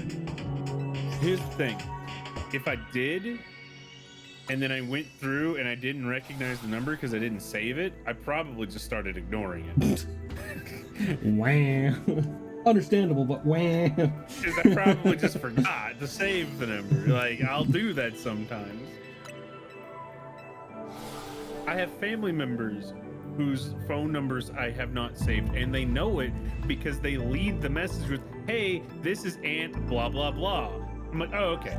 Here's the thing. If I did, and then I went through and I didn't recognize the number because I didn't save it, I probably just started ignoring it. Wah. Understandable, but wah. Because I probably just forgot to save the number. Like, I'll do that sometimes. I have family members whose phone numbers I have not saved, and they know it because they lead the message with, hey, this is Aunt blah blah blah. I'm like, oh, okay.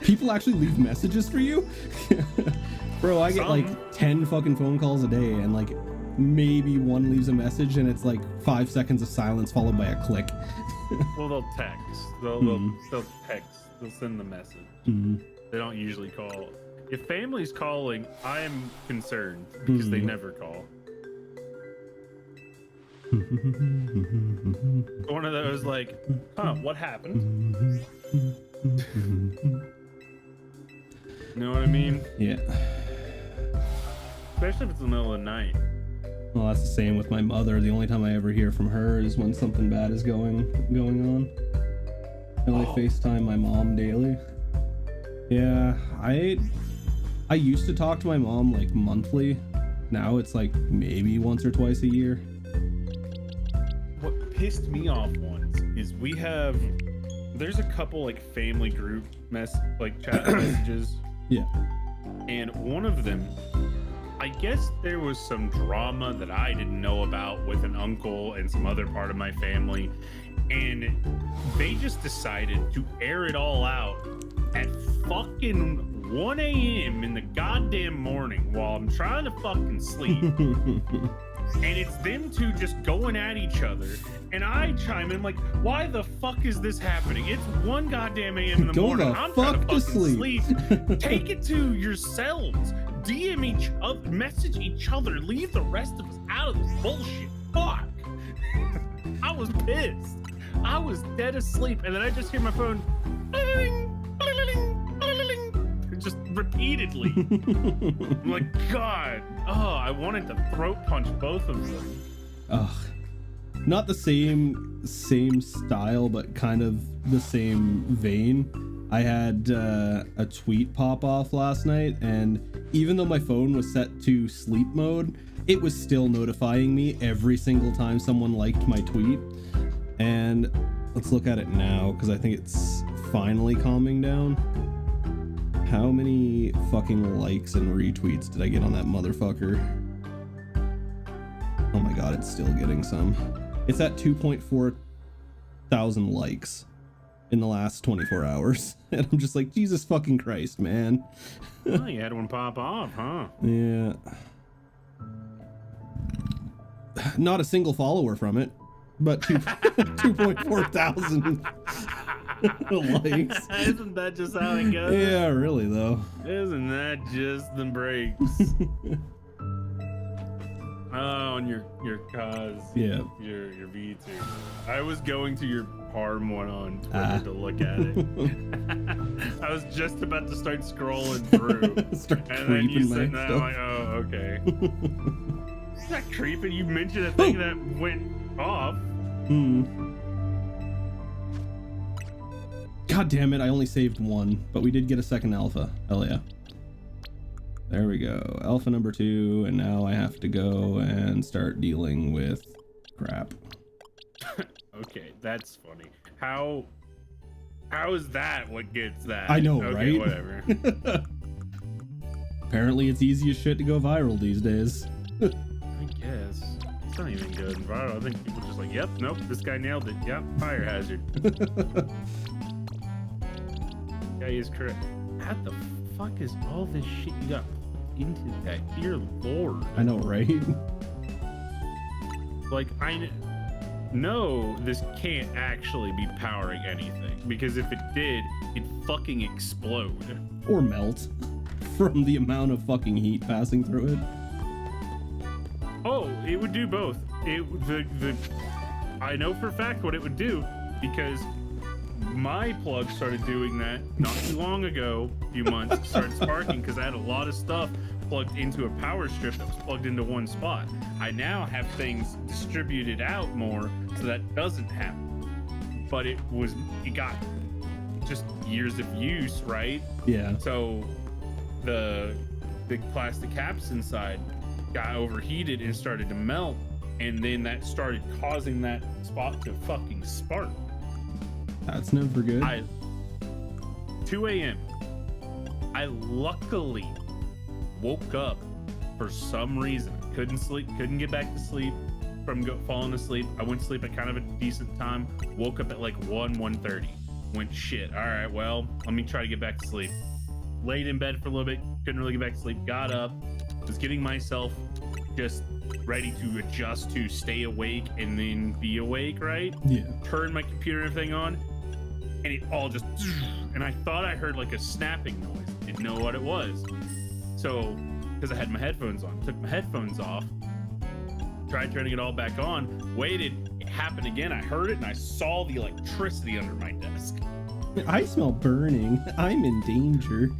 People actually leave messages for you? Bro, I get like 10 fucking phone calls a day, and like maybe one leaves a message and it's like 5 seconds of silence followed by a click. Well, they'll text. They'll text. They'll send the message. They don't usually call. If family's calling, I am concerned because they never call. One of those like, what happened? You know what I mean? Yeah. Especially if it's the middle of the night. Well, that's the same with my mother. The only time I ever hear from her is when something bad is going on. I only FaceTime my mom daily. Yeah, I used to talk to my mom like monthly. Now it's like maybe once or twice a year. What pissed me off once is there's a couple like family group chat messages. Yeah. And one of them, I guess there was some drama that I didn't know about with an uncle and some other part of my family. And they just decided to air it all out at fucking 1 a.m. in the goddamn morning while I'm trying to fucking sleep. And it's them two just going at each other. And I chime in like, why the fuck is this happening? It's 1 goddamn a.m. in the morning. I'm trying to fucking sleep. Take it to yourselves. DM each other, message each other, leave the rest of us out of this bullshit. Fuck. I was pissed. I was dead asleep, and then I just hear my phone just repeatedly. I'm like, God. Oh, I wanted to throat punch both of them. Ugh. Not the same style, but kind of the same vein. I had a tweet pop off last night, and even though my phone was set to sleep mode, it was still notifying me every single time someone liked my tweet. And let's look at it now, because I think it's finally calming down. How many fucking likes and retweets did I get on that motherfucker? Oh my god, it's still getting some. It's at 2.4 thousand likes in the last 24 hours. And I'm just like, Jesus fucking Christ, man. Oh, you had one pop off, huh? Yeah. not a single follower from it, but 2.4 thousand likes. Isn't that just how it goes? Yeah, really though. Isn't that just the breaks? Oh, and your cause. Yeah. Your V2. I was going to your Parm one on Twitter to look at it. I was just about to start scrolling through. Start And then you creeping said my that, stuff. I'm like, oh, okay. It's not creeping. You mentioned a thing that went off. God damn it, I only saved one, but we did get a second alpha. Hell yeah. There we go. Alpha number 2, and now I have to go and start dealing with crap. Okay, that's funny. How is that what gets that? I know, okay, right? Whatever. Apparently it's easy as shit to go viral these days. I guess. It's not even good viral. I think people are just like, yep, nope, this guy nailed it. Yep, fire hazard. Yeah, he's correct. How the fuck is all this shit you got put into that? Dear Lord. I know, right? Like, no, this can't actually be powering anything, because if it did, it'd fucking explode. Or melt from the amount of fucking heat passing through it. Oh, it would do both. I know for a fact what it would do, because my plug started doing that not too long ago, a few months, started sparking because I had a lot of stuff plugged into a power strip that was plugged into one spot. I now have things distributed out more so that doesn't happen. But it got just years of use, right? Yeah. So the big plastic caps inside got overheated and started to melt, and then that started causing that spot to fucking spark. That's never good. 2 a.m. I luckily woke up for some reason. Couldn't sleep, couldn't get back to sleep from falling asleep. I went to sleep at kind of a decent time. Woke up at like 1:30. Went, shit, all right, well, let me try to get back to sleep. Laid in bed for a little bit, couldn't really get back to sleep. Got up, was getting myself just ready to adjust to stay awake and then be awake, right? Yeah. Turned my computer and everything on, and it all just, and I thought I heard like a snapping noise. Didn't know what it was. So, because I had my headphones on, took my headphones off, tried turning it all back on, waited, it happened again. I heard it and I saw the electricity under my desk. I smell burning. I'm in danger.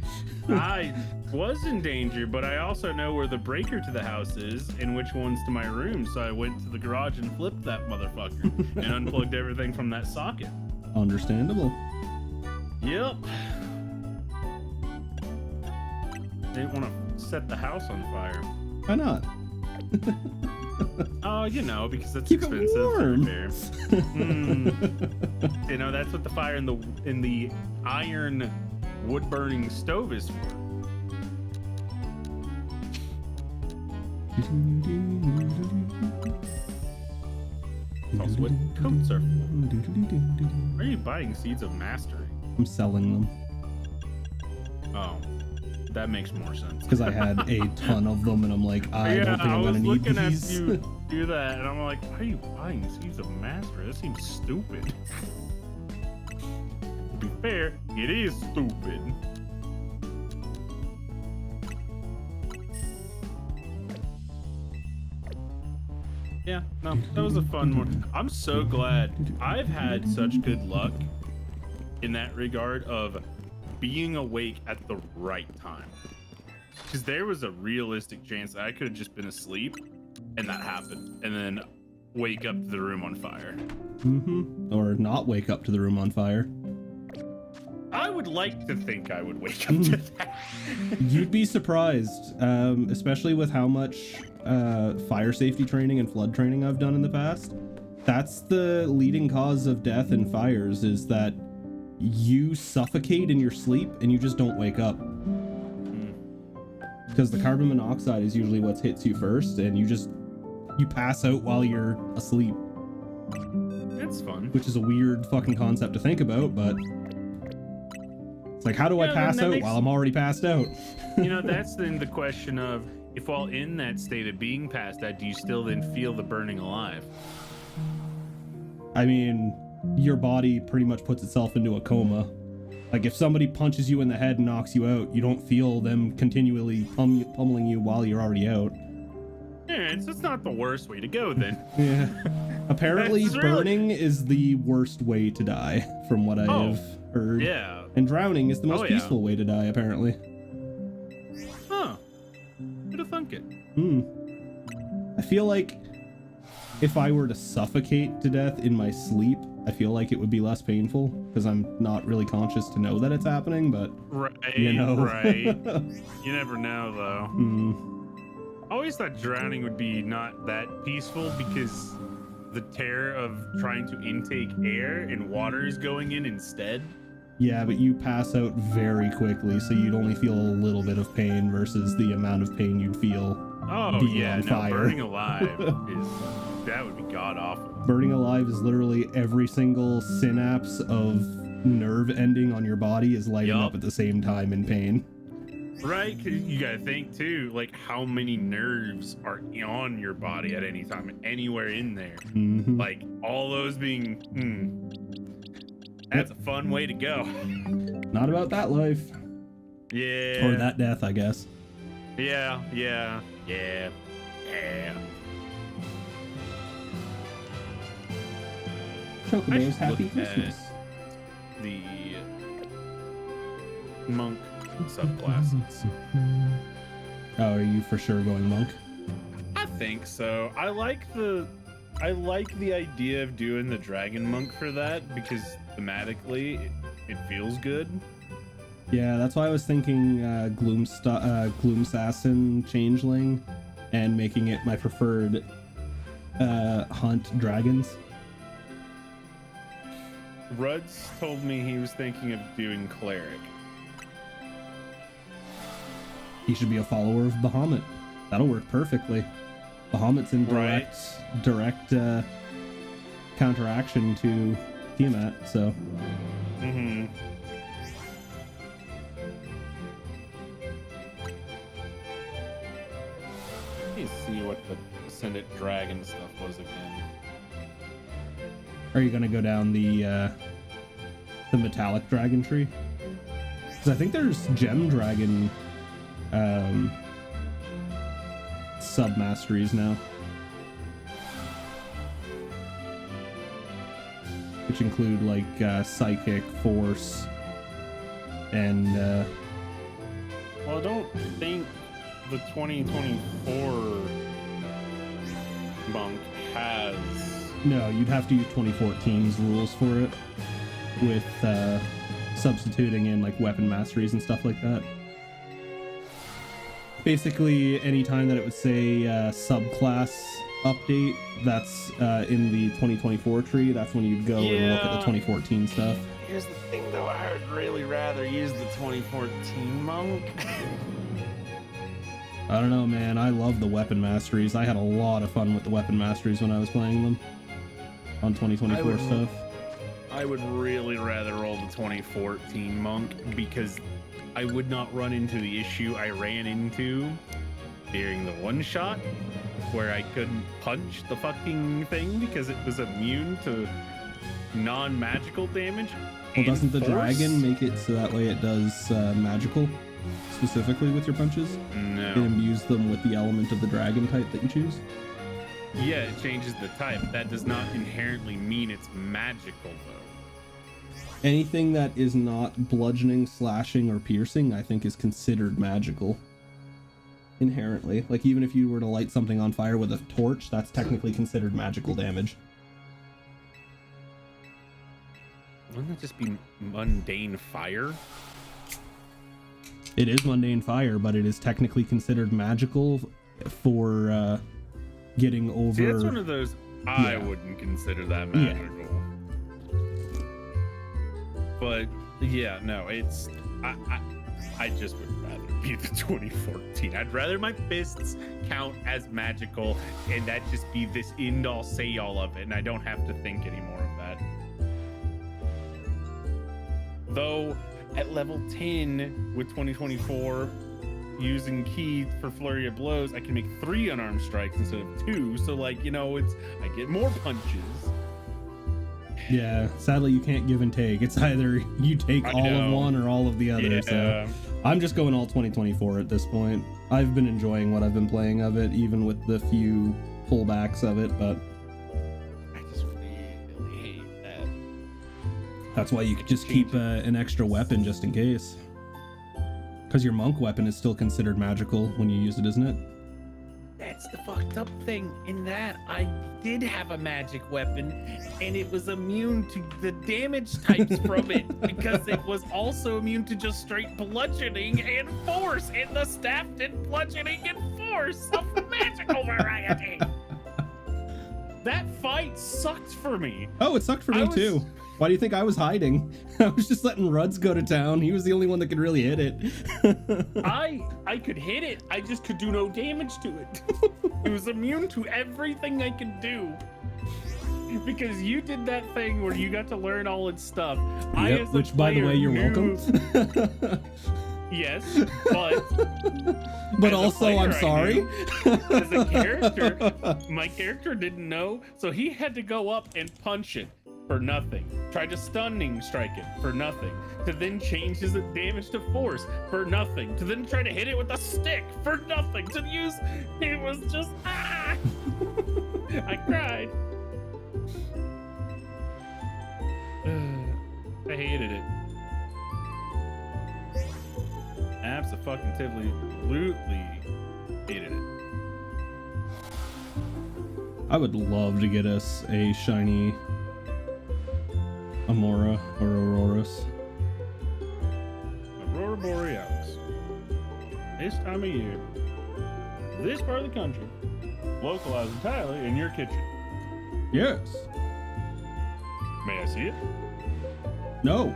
I was in danger, but I also know where the breaker to the house is and which one's to my room. So I went to the garage and flipped that motherfucker and unplugged everything from that socket. Understandable. Yep. Didn't want to set the house on fire. Why not? Oh, you know, because it's Keep it expensive to warm. repair. You know, that's what the fire in the iron wood burning stove is for. That's what coats are for. Are you buying Seeds of Mastery? I'm selling them Oh, that makes more sense. because I had a ton of them, and I'm like, I don't think I I'm was gonna need looking these. at you do that, and I'm like, why are you buying Seeds of Mastery? That seems stupid. To be fair, it is stupid. Yeah, no, that was a fun one. I'm so glad I've had such good luck in that regard of being awake at the right time. Because there was a realistic chance that I could have just been asleep and that happened, and then wake up to the room on fire. Or not wake up to the room on fire. I would like to think I would wake up to that. You'd be surprised, especially with how much fire safety training and flood training I've done in the past. That's the leading cause of death in fires, is that you suffocate in your sleep and you just don't wake up. Because the carbon monoxide is usually what hits you first, and you pass out while you're asleep. That's fun. Which is a weird fucking concept to think about, but it's like, how do I Yeah, pass that out makes- while I'm already passed out? You know, that's then the question of, if while in that state of being past that, do you still then feel the burning alive? I mean, your body pretty much puts itself into a coma. Like, if somebody punches you in the head and knocks you out, you don't feel them continually pummeling you while you're already out. Yeah, it's not the worst way to go then. Yeah. Apparently, That's really- burning is the worst way to die, from what I have heard. Yeah. And drowning is the most Oh, yeah. peaceful way to die, apparently. Huh. Who'd have thunk it? I feel like if I were to suffocate to death in my sleep, I feel like it would be less painful because I'm not really conscious to know that it's happening, but Right. you know. Right. You never know, though. Mm. I always thought drowning would be not that peaceful because the terror of trying to intake air and water is going in instead. Yeah, but you pass out very quickly, so you'd only feel a little bit of pain versus the amount of pain you'd feel. Oh, Being yeah. on No, fire. burning alive that would be god awful. Burning alive is literally every single synapse of nerve ending on your body is lighting Yup. up at the same time in pain. Right? 'Cause you gotta think too, like how many nerves are on your body at any time, anywhere in there. Mhm. Like all those being, that's a fun way to go. Not about that life. Yeah. Or that death, I guess. Yeah. I Chocobos, should happy look Christmas. The monk subclasses. Oh, are you for sure going monk? I think so. I like the idea of doing the dragon monk for that because thematically it feels good. Yeah, that's why I was thinking Gloomsassin Changeling and making it my preferred hunt dragons. Ruds told me he was thinking of doing cleric. He should be a follower of Bahamut. That'll work perfectly. Bahamut's in direct counteraction to Tiamat, so Mm-hmm. Let me see what the Ascendant Dragon stuff was again. are you gonna go down the metallic dragon tree? Because I think there's gem dragon sub masteries now, which include like psychic, force, and Well, I don't think the 2024 monk has. no, you'd have to use 2014's rules for it, with substituting in like weapon masteries and stuff like that. Basically, anytime that it would say subclass update, that's in the 2024 tree, that's when you'd go and look at the Yeah. 2014 stuff. Here's the thing, though. I would really rather use the 2014 monk. I don't know, man. I love the weapon masteries. I had a lot of fun with the weapon masteries when I was playing them on 2024 stuff. I would really rather roll the 2014 monk because I would not run into the issue I ran into during the one shot where I couldn't punch the fucking thing because it was immune to non-magical damage. Well, and doesn't the force. dragon make it so that way it does magical, specifically with your punches? It No. imbues them with the element of the dragon type that you choose? Yeah, it changes the type. That does not inherently mean it's magical, though. Anything that is not bludgeoning, slashing, or piercing, I think is considered magical. Inherently. Like, even if you were to light something on fire with a torch, that's technically considered magical damage. Wouldn't that just be mundane fire? It is mundane fire, but it is technically considered magical for getting over... See, that's one of those I Yeah. wouldn't consider that Yeah. magical. But yeah, no, it's I just would rather be the 2014. I'd rather my fists count as magical and that just be this end all say all of it, and I don't have to think anymore of that. Though at level 10 with 2024, using key for flurry of blows, I can make 3 unarmed strikes instead of 2. So like, you know, I get more punches. Yeah, sadly you can't give and take. It's either you take all of one or all of the other. Yeah. So I'm just going all 2024 at this point. I've been enjoying what I've been playing of it, even with the few pullbacks of it, but I just really hate that. that's why you could just keep an extra weapon just in case. Because your monk weapon is still considered magical when you use it, isn't it? That's the fucked up thing in that I did have a magic weapon and it was immune to the damage types from it because it was also immune to just straight bludgeoning and force, and the staff did bludgeoning and force of magical variety. That fight sucked for me. Oh, it sucked for me too. Why do you think I was hiding? I was just letting Ruds go to town. He was the only one that could really hit it. I could hit it. I just could do no damage to it. It was immune to everything I could do. Because you did that thing where you got to learn all its stuff. Yep, which, by the way, you're welcome. Yes, but also, I'm sorry. As a character, my character didn't know, so he had to go up and punch it for nothing. Tried to stunning strike it for nothing. To then change his damage to force for nothing. To then try to hit it with a stick for nothing. To use, it was just I cried. I hated it. Absolutely hated it. I would love to get us a shiny Amora or Auroras. Aurora Borealis. This time of year, this part of the country, localized entirely in your kitchen. Yes. May I see it? No.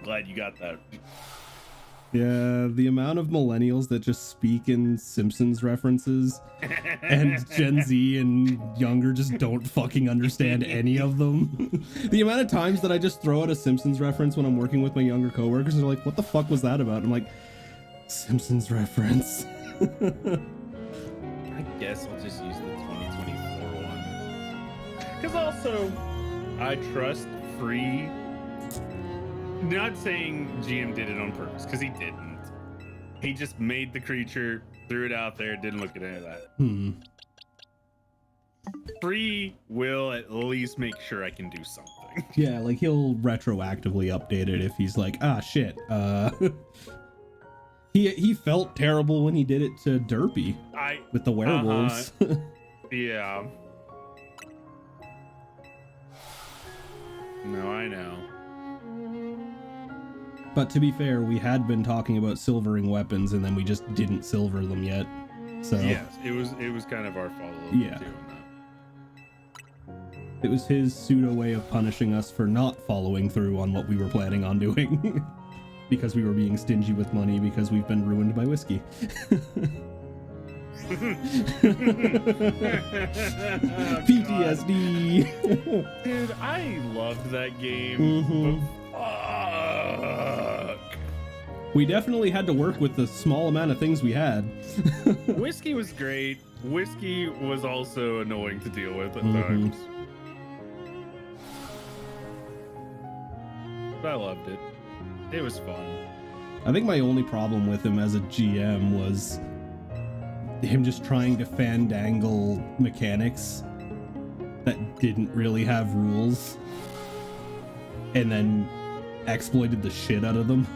Glad you got that. Yeah, the amount of millennials that just speak in Simpsons references and Gen Z and younger just don't fucking understand any of them. The amount of times that I just throw out a Simpsons reference when I'm working with my younger coworkers and they're like, what the fuck was that about? I'm like, Simpsons reference. I guess I'll just use the 2024 one. Because also, I trust free. Not saying GM did it on purpose, because he didn't. He just made the creature, threw it out there, didn't look at any of that. Free will at least make sure I can do something. Yeah, like he'll retroactively update it if he's like, ah, shit. He felt terrible when he did it to Derpy with the werewolves. Yeah. No, I know. But to be fair, we had been talking about silvering weapons and then we just didn't silver them yet. So yes, it was kind of our follow-up Yeah. too on that. It was his pseudo way of punishing us for not following through on what we were planning on doing. Because we were being stingy with money because we've been ruined by whiskey. PTSD. Dude, I loved that game. But fuck. We definitely had to work with the small amount of things we had. Whiskey was great. Whiskey was also annoying to deal with at times. But I loved it. It was fun. I think my only problem with him as a GM was him just trying to fandangle mechanics that didn't really have rules and then exploited the shit out of them.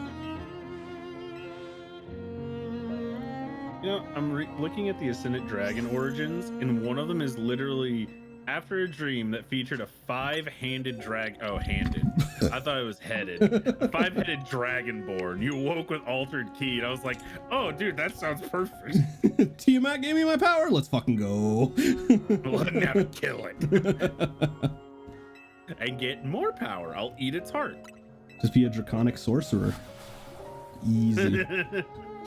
You know, I'm looking at the Ascendant Dragon Origins, and one of them is literally after a dream that featured a 5-handed handed. I thought it was headed. A 5-headed dragonborn. You awoke with altered key, and I was like, oh, dude, that sounds perfect. Tiamat gave me my power. Let's fucking go. Well, now kill it. And get more power. I'll eat its heart. Just be a draconic sorcerer. Easy.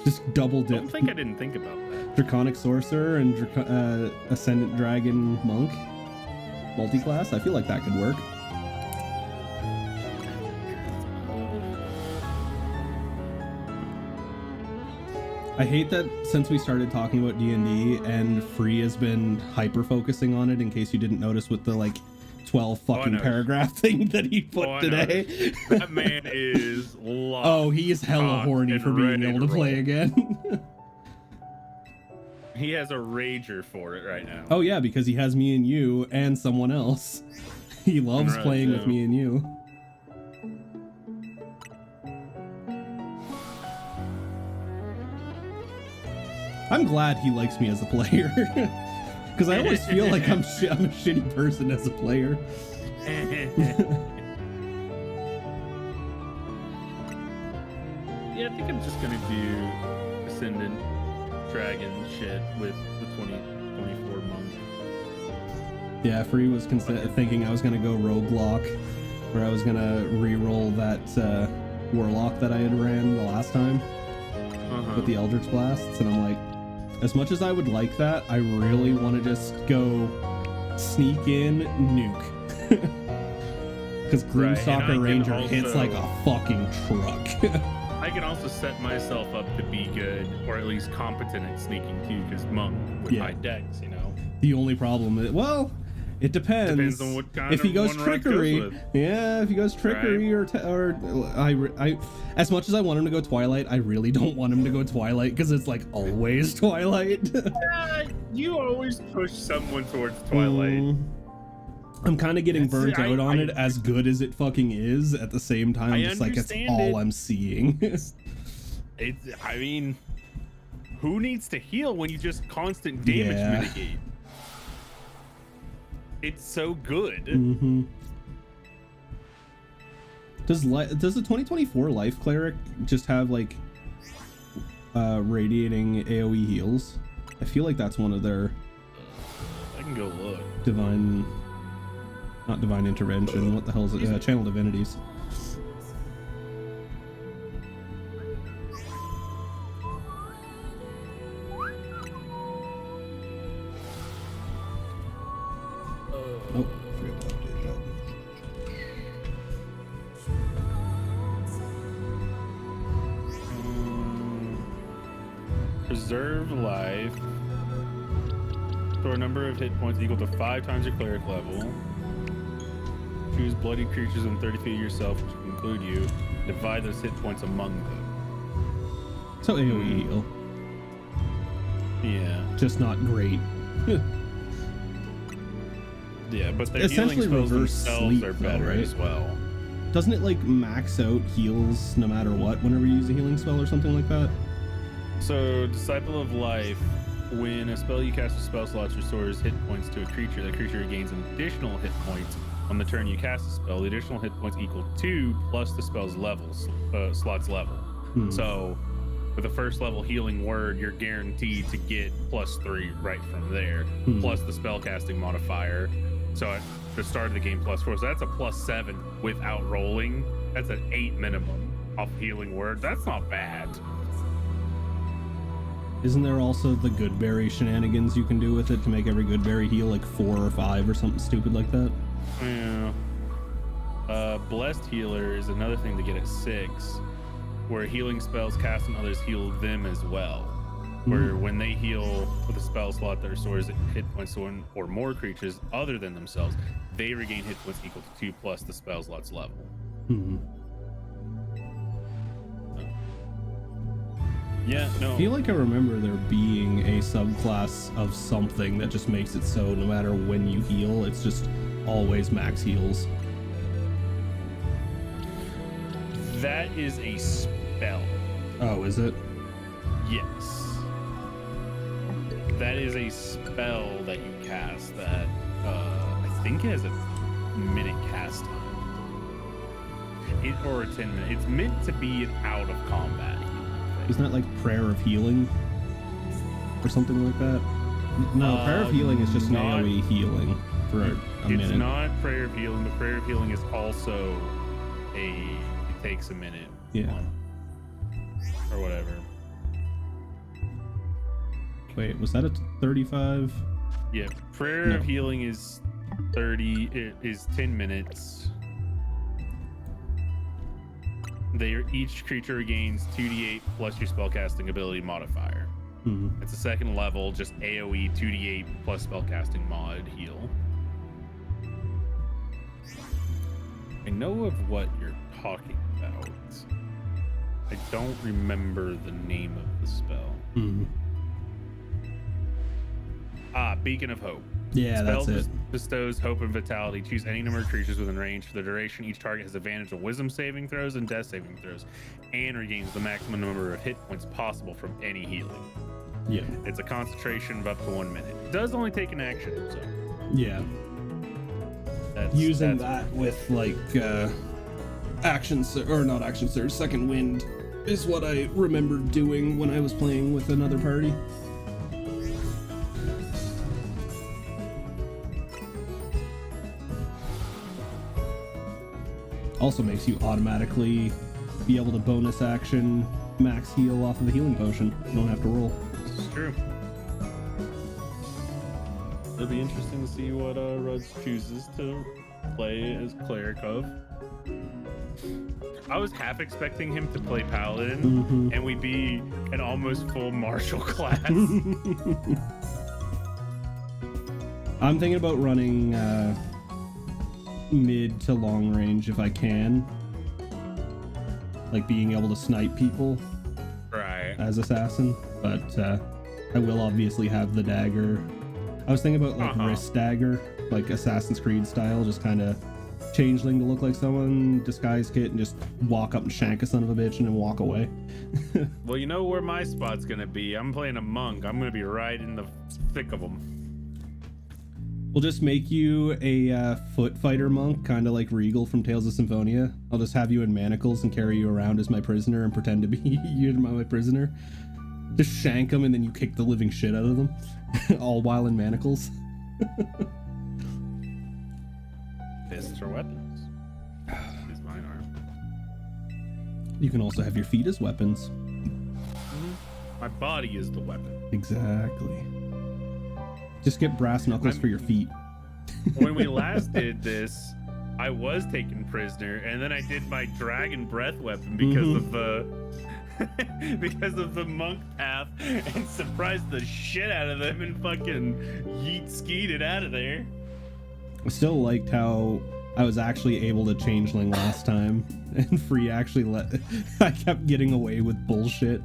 Just double dip. I don't think I didn't think about that. Draconic sorcerer and ascendant dragon monk multi-class. I feel like that could work. I hate that since we started talking about D&D and Free has been hyper focusing on it, in case you didn't notice with the like 12 fucking paragraph thing that he put today. That man is locked. Oh, he is hella horny for being able to play again. He has a rager for it right now. Oh yeah, because he has me and you and someone else. He loves playing with me and you. I'm glad he likes me as a player. Because I always feel like I'm a shitty person as a player. Yeah, I think I'm just gonna do Ascendant Dragon shit with the 2024 monk. Yeah, Free was thinking I was gonna go Roguelock, where I was gonna re-roll that Warlock that I had ran the last time with the Eldritch Blasts, and I'm like, as much as I would like that, I really want to just go sneak in, nuke. Because Gloomstalker Ranger hits like a fucking truck. I can also set myself up to be good, or at least competent at sneaking too, because monk with high dex, you know. The only problem is, well, it depends. Depends on what kind if he goes trickery, if he goes trickery, right. or I, as much as I want him to go Twilight, I really don't want him to go Twilight because it's like always Twilight. You always push someone towards Twilight. I'm kind of getting burnt out on it, as good as it fucking is. At the same time, just like it's all I'm seeing. I mean, who needs to heal when you just constant damage mitigate? It's so good. Does the 2024 Life Cleric just have like radiating AoE heals? I feel like that's one of their I can go look. Not divine intervention. What the hell is it? Channel divinities. Oh, forgot to update that. Preserve life. Store a number of hit points equal to 5 times your cleric level. Choose bloody creatures within 30 feet of yourself, which will include you. Divide those hit points among them. So AoE heal. Yeah. Just not great. Yeah, but their essentially healing spells reverse themselves sleep, are better right? as well. Doesn't it like max out heals no matter what whenever you use a healing spell or something like that? So, Disciple of Life, when a spell you cast with spell slots restores hit points to a creature, the creature gains an additional hit points on the turn you cast a spell. The additional hit points equal 2 plus the spell's slot's level. So, with the first level healing word, you're guaranteed to get +3 right from there, plus the spellcasting modifier. So at the start of the game +4, so that's a +7 without rolling. That's an 8 minimum off healing word. That's not bad. Isn't there also the good berry shenanigans you can do with it to make every good berry heal like 4 or 5 or something stupid like that? Yeah. Blessed Healer is another thing to get at 6, where healing spells cast on others heal them as well. Where when they heal with a spell slot that restores hit points to one or more creatures other than themselves, they regain hit points equal to 2 plus the spell slot's level. Yeah, no. I feel like I remember there being a subclass of something that just makes it so no matter when you heal, it's just always max heals. That is a spell. Oh, is it? Yes. That is a spell that you cast that I think it has a minute cast time. Or a 10 minute. It's meant to be an out of combat. Isn't that like Prayer of Healing? Or something like that? No, Prayer of Healing is just an AoE healing for a minute. It's not Prayer of Healing, but Prayer of Healing is also it takes a minute. Yeah. Or whatever. Wait, was that a 35? Yeah, Prayer of Healing is 30, it is 10 minutes. Each creature regains 2d8 plus your spellcasting ability modifier. It's a second level, just AoE 2d8 plus spellcasting mod heal. I know of what you're talking about. I don't remember the name of the spell. Beacon of Hope. Yeah, Spell that's it. bestows hope and vitality. Choose any number of creatures within range. For the duration, each target has advantage of wisdom saving throws and death saving throws, and regains the maximum number of hit points possible from any healing. Yeah. It's a concentration of up to 1 minute. It does only take an action, so Yeah. Using that with like not action surge, second wind is what I remembered doing when I was playing with another party. Also makes you automatically be able to bonus action max heal off of the healing potion. You don't have to roll. It's true. It'll be interesting to see what Ruds chooses to play as cleric of. I was half expecting him to play paladin, and we'd be an almost full martial class. I'm thinking about running mid to long range if I can, like being able to snipe people Right. as assassin, but I will obviously have the dagger. I was thinking about like wrist dagger, like Assassin's Creed style, just kind of changeling to look like someone, disguise kit, and just walk up and shank a son of a bitch and then walk away. Well, you know where my spot's gonna be. I'm playing a monk. I'm gonna be right in the thick of them. We'll just make you a foot fighter monk, kind of like Regal from Tales of Symphonia. I'll just have you in manacles and carry you around as my prisoner and pretend to be you're my prisoner. Just shank them and then you kick the living shit out of them, all while in manacles. Fists or weapons. Is mine arm. You can also have your feet as weapons. My body is the weapon. Exactly. Just get brass knuckles for your feet. When we last did this, I was taken prisoner, and then I did my dragon breath weapon because of the because of the monk path, and surprised the shit out of them and fucking yeet skeed it out of there. I still liked how I was actually able to changeling last time, and Free actually I kept getting away with bullshit.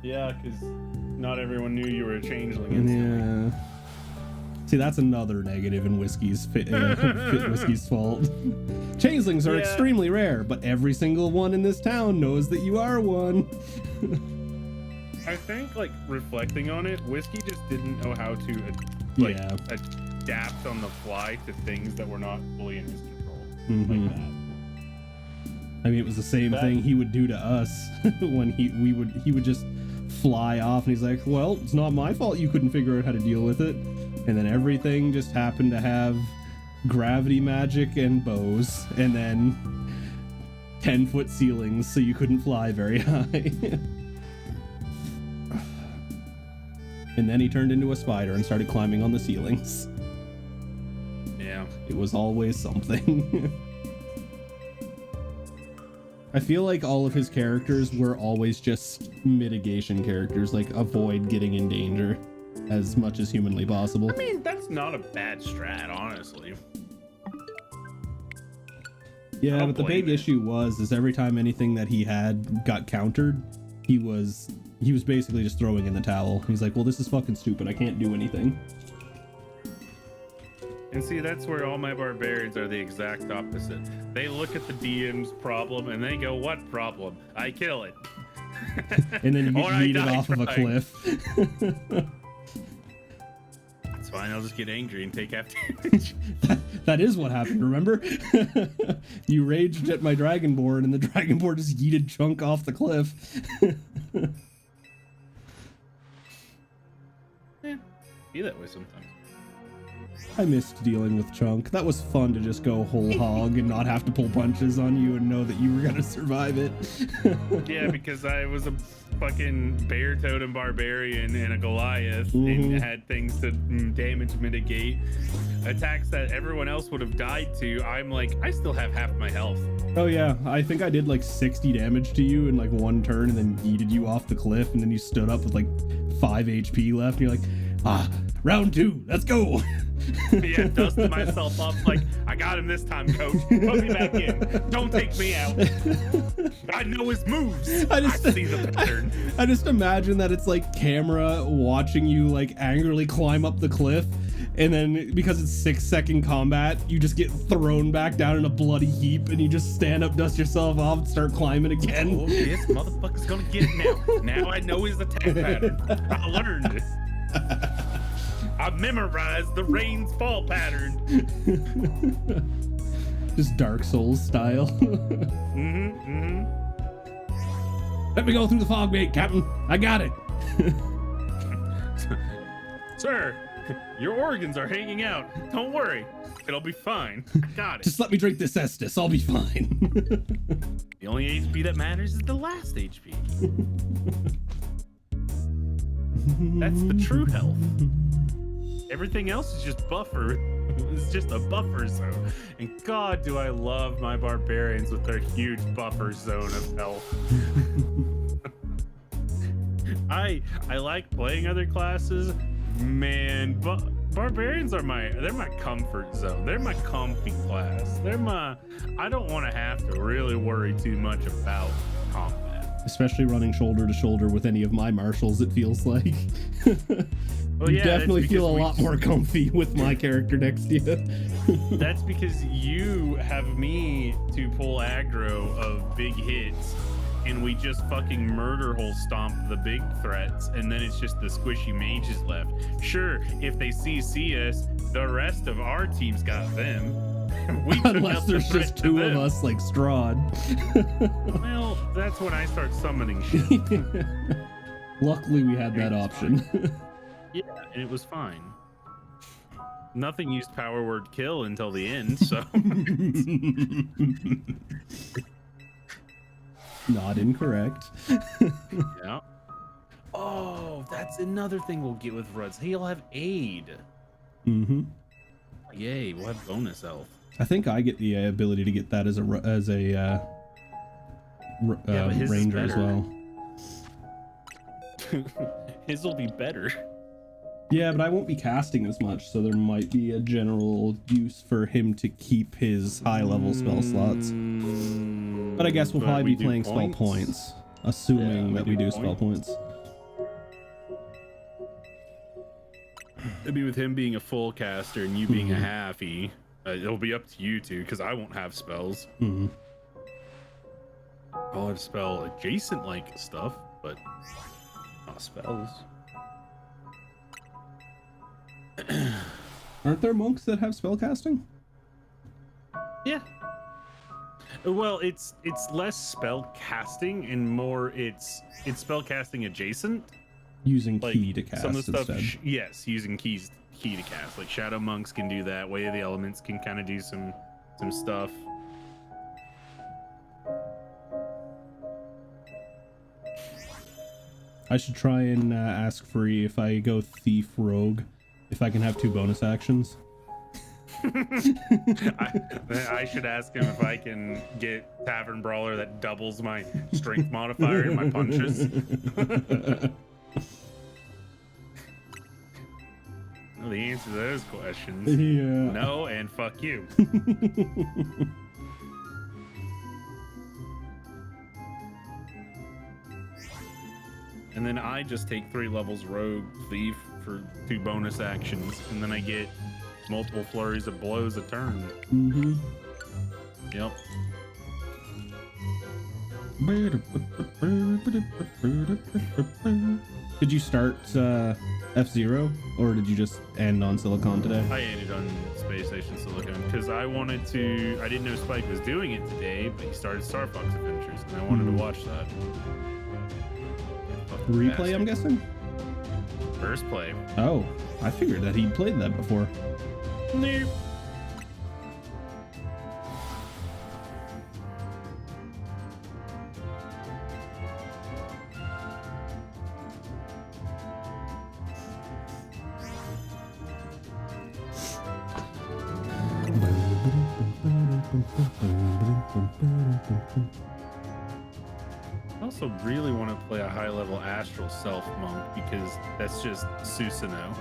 Yeah, because not everyone knew you were a changeling instantly. Yeah. See, that's another negative in Whiskey's Whiskey's fault. Changelings are extremely rare, but every single one in this town knows that you are one. I think, like, reflecting on it, Whiskey just didn't know how to adapt on the fly to things that were not fully in his control. Like that. I mean, it was the same thing he would do to us when he would just fly off, and he's like, well, it's not my fault you couldn't figure out how to deal with it. And then everything just happened to have gravity magic and bows, and then 10-foot ceilings, so you couldn't fly very high. And then he turned into a spider and started climbing on the ceilings. Yeah. It was always something. I feel like all of his characters were always just mitigation characters, like avoid getting in danger as much as humanly possible. I mean, that's not a bad strat, honestly. Yeah, but the big issue was every time anything that he had got countered, he was basically just throwing in the towel. He's like, well, this is fucking stupid. I can't do anything. And see, that's where all my barbarians are the exact opposite. They look at the DM's problem and they go, what problem? I kill it. And then you get yeeted off of a cliff. It's fine, I'll just get angry and take half damage. That is what happened, remember? You raged at my dragonborn and the dragonborn just yeeted Chunk off the cliff. Yeah, be that way sometimes. I missed dealing with Chunk. That was fun to just go whole hog and not have to pull punches on you and know that you were gonna survive it. Yeah, because I was a fucking bear totem barbarian and a Goliath and had things to damage mitigate attacks that everyone else would have died to. I'm like, I still have half my health. Oh yeah, I think I did like 60 damage to you in like one turn and then yeeted you off the cliff, and then you stood up with like 5 HP left and you're like, round 2, let's go. Yeah, dusted myself up like, I got him this time, coach. Put me back in. Don't take me out. I know his moves. I see the pattern. I just imagine that it's like camera watching you like angrily climb up the cliff, and then because it's 6-second combat, you just get thrown back down in a bloody heap, and you just stand up, dust yourself off, and start climbing again. Oh, this motherfucker's gonna get it now. Now I know his attack pattern. I learned it. I memorized the rain's fall pattern. Just Dark Souls style. Let me go through the fog gate, Captain. I got it. Sir, your organs are hanging out. Don't worry. It'll be fine. I got it. Just let me drink this Estus. I'll be fine. The only HP that matters is the last HP. That's the true health. Everything else is just buffer. It's just a buffer zone. And God, do I love my barbarians with their huge buffer zone of health. I like playing other classes, man, but barbarians are they're my comfort zone. They're my comfy class. I don't want to have to really worry too much about combat. Especially running shoulder to shoulder with any of my marshals, it feels like. Well, you yeah, definitely feel a lot more comfy with my character next to you. That's because you have me to pull aggro of big hits, and we just fucking murder hole stomp the big threats, and then it's just the squishy mages left. Sure, if they CC us, the rest of our team's got them. We Unless there's just 2 of us like Strahd. Well, that's when I start summoning shit. Luckily we had that option. Yeah, and it was fine. Nothing used power word kill until the end, so. Not incorrect. Yeah. Oh, that's another thing we'll get with Ruds. He'll have aid. Yay, we'll have bonus health. I think I get the ability to get that as a but his is ranger as better. well. His will be better. Yeah, but I won't be casting as much, so there might be a general use for him to keep his high-level spell slots. But I guess we'll probably be playing spell points, assuming that we do spell points. It'd be with him being a full caster and you being a halfie. It'll be up to you two, because I won't have spells. I'll have spell adjacent like stuff, but not spells. Aren't there monks that have spell casting? Yeah. Well, it's less spell casting and more it's spell casting adjacent. Using Like key to cast some of the stuff. instead. Yes, using key to cast. Like shadow monks can do that. Way of the Elements can kind of do some stuff. I should try and ask Free if I go thief rogue, if I can have 2 bonus actions. I should ask him if I can get Tavern Brawler that doubles my strength modifier in my punches. Well, the answer to those questions, Yeah. no and fuck you. And then I just take 3 levels Rogue Thief for 2 bonus actions, and then I get multiple flurries of blows a turn. Yep. Did you start F-Zero, or did you just end on Silicon today? I ended on Space Station Silicon because I didn't know Spike was doing it today, but he started Star Fox Adventures, and I wanted to watch that. Replay, I'm guessing? First play. Oh, I figured that he'd played that before. Nope. I also really want to play a high-level Astral Self Monk because that's just Susanoo.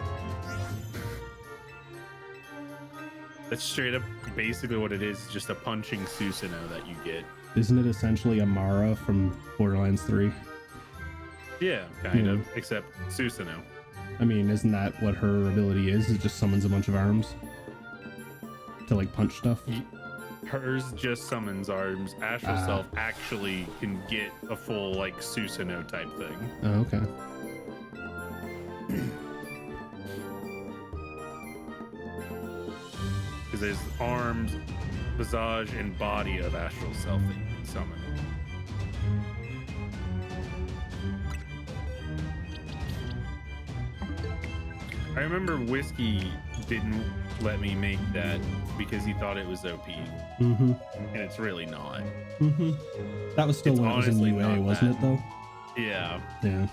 That's straight up basically what it is, just a punching Susanoo that you get. Isn't it essentially Amara from Borderlands 3? Yeah, kind of, except Susanoo. I mean, isn't that what her ability is? It just summons a bunch of arms to like punch stuff? Hers just summons arms. Astral Self actually can get a full like Susanoo type thing. Oh, okay. Because there's arms, visage, and body of Astral Self that you can summon. I remember Whiskey didn't let me make that because he thought it was OP. Mm-hmm. And it's really not. Mm-hmm. That was still It's when it was in honestly UA, not wasn't it, though? Yeah. Yeah.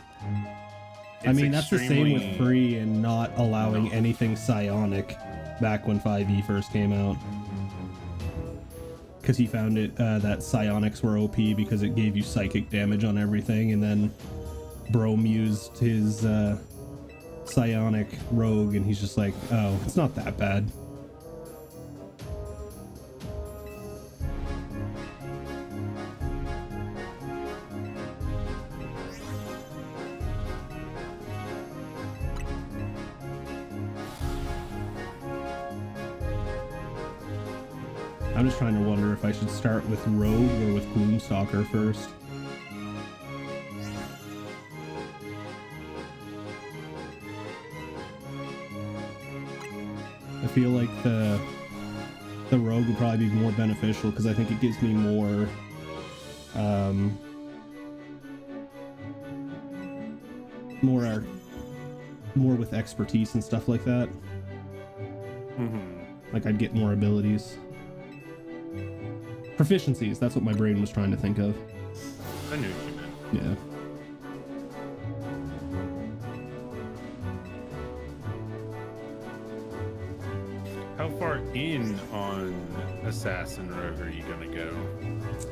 I It's mean, that's the same with extremely- free and not allowing anything psionic back when 5e first came out. Because he found it that psionics were OP because it gave you psychic damage on everything, and then Brome used his psionic rogue, and he's just like, oh, it's not that bad. I'm just trying to wonder if I should start with Rogue or with Gloomstalker first. I feel like the Rogue would probably be more beneficial because I think it gives me more more with expertise and stuff like that. Like I'd get more abilities. Proficiencies, that's what my brain was trying to think of. I knew what you meant. Yeah. How far in on Assassin Rogue are you gonna go?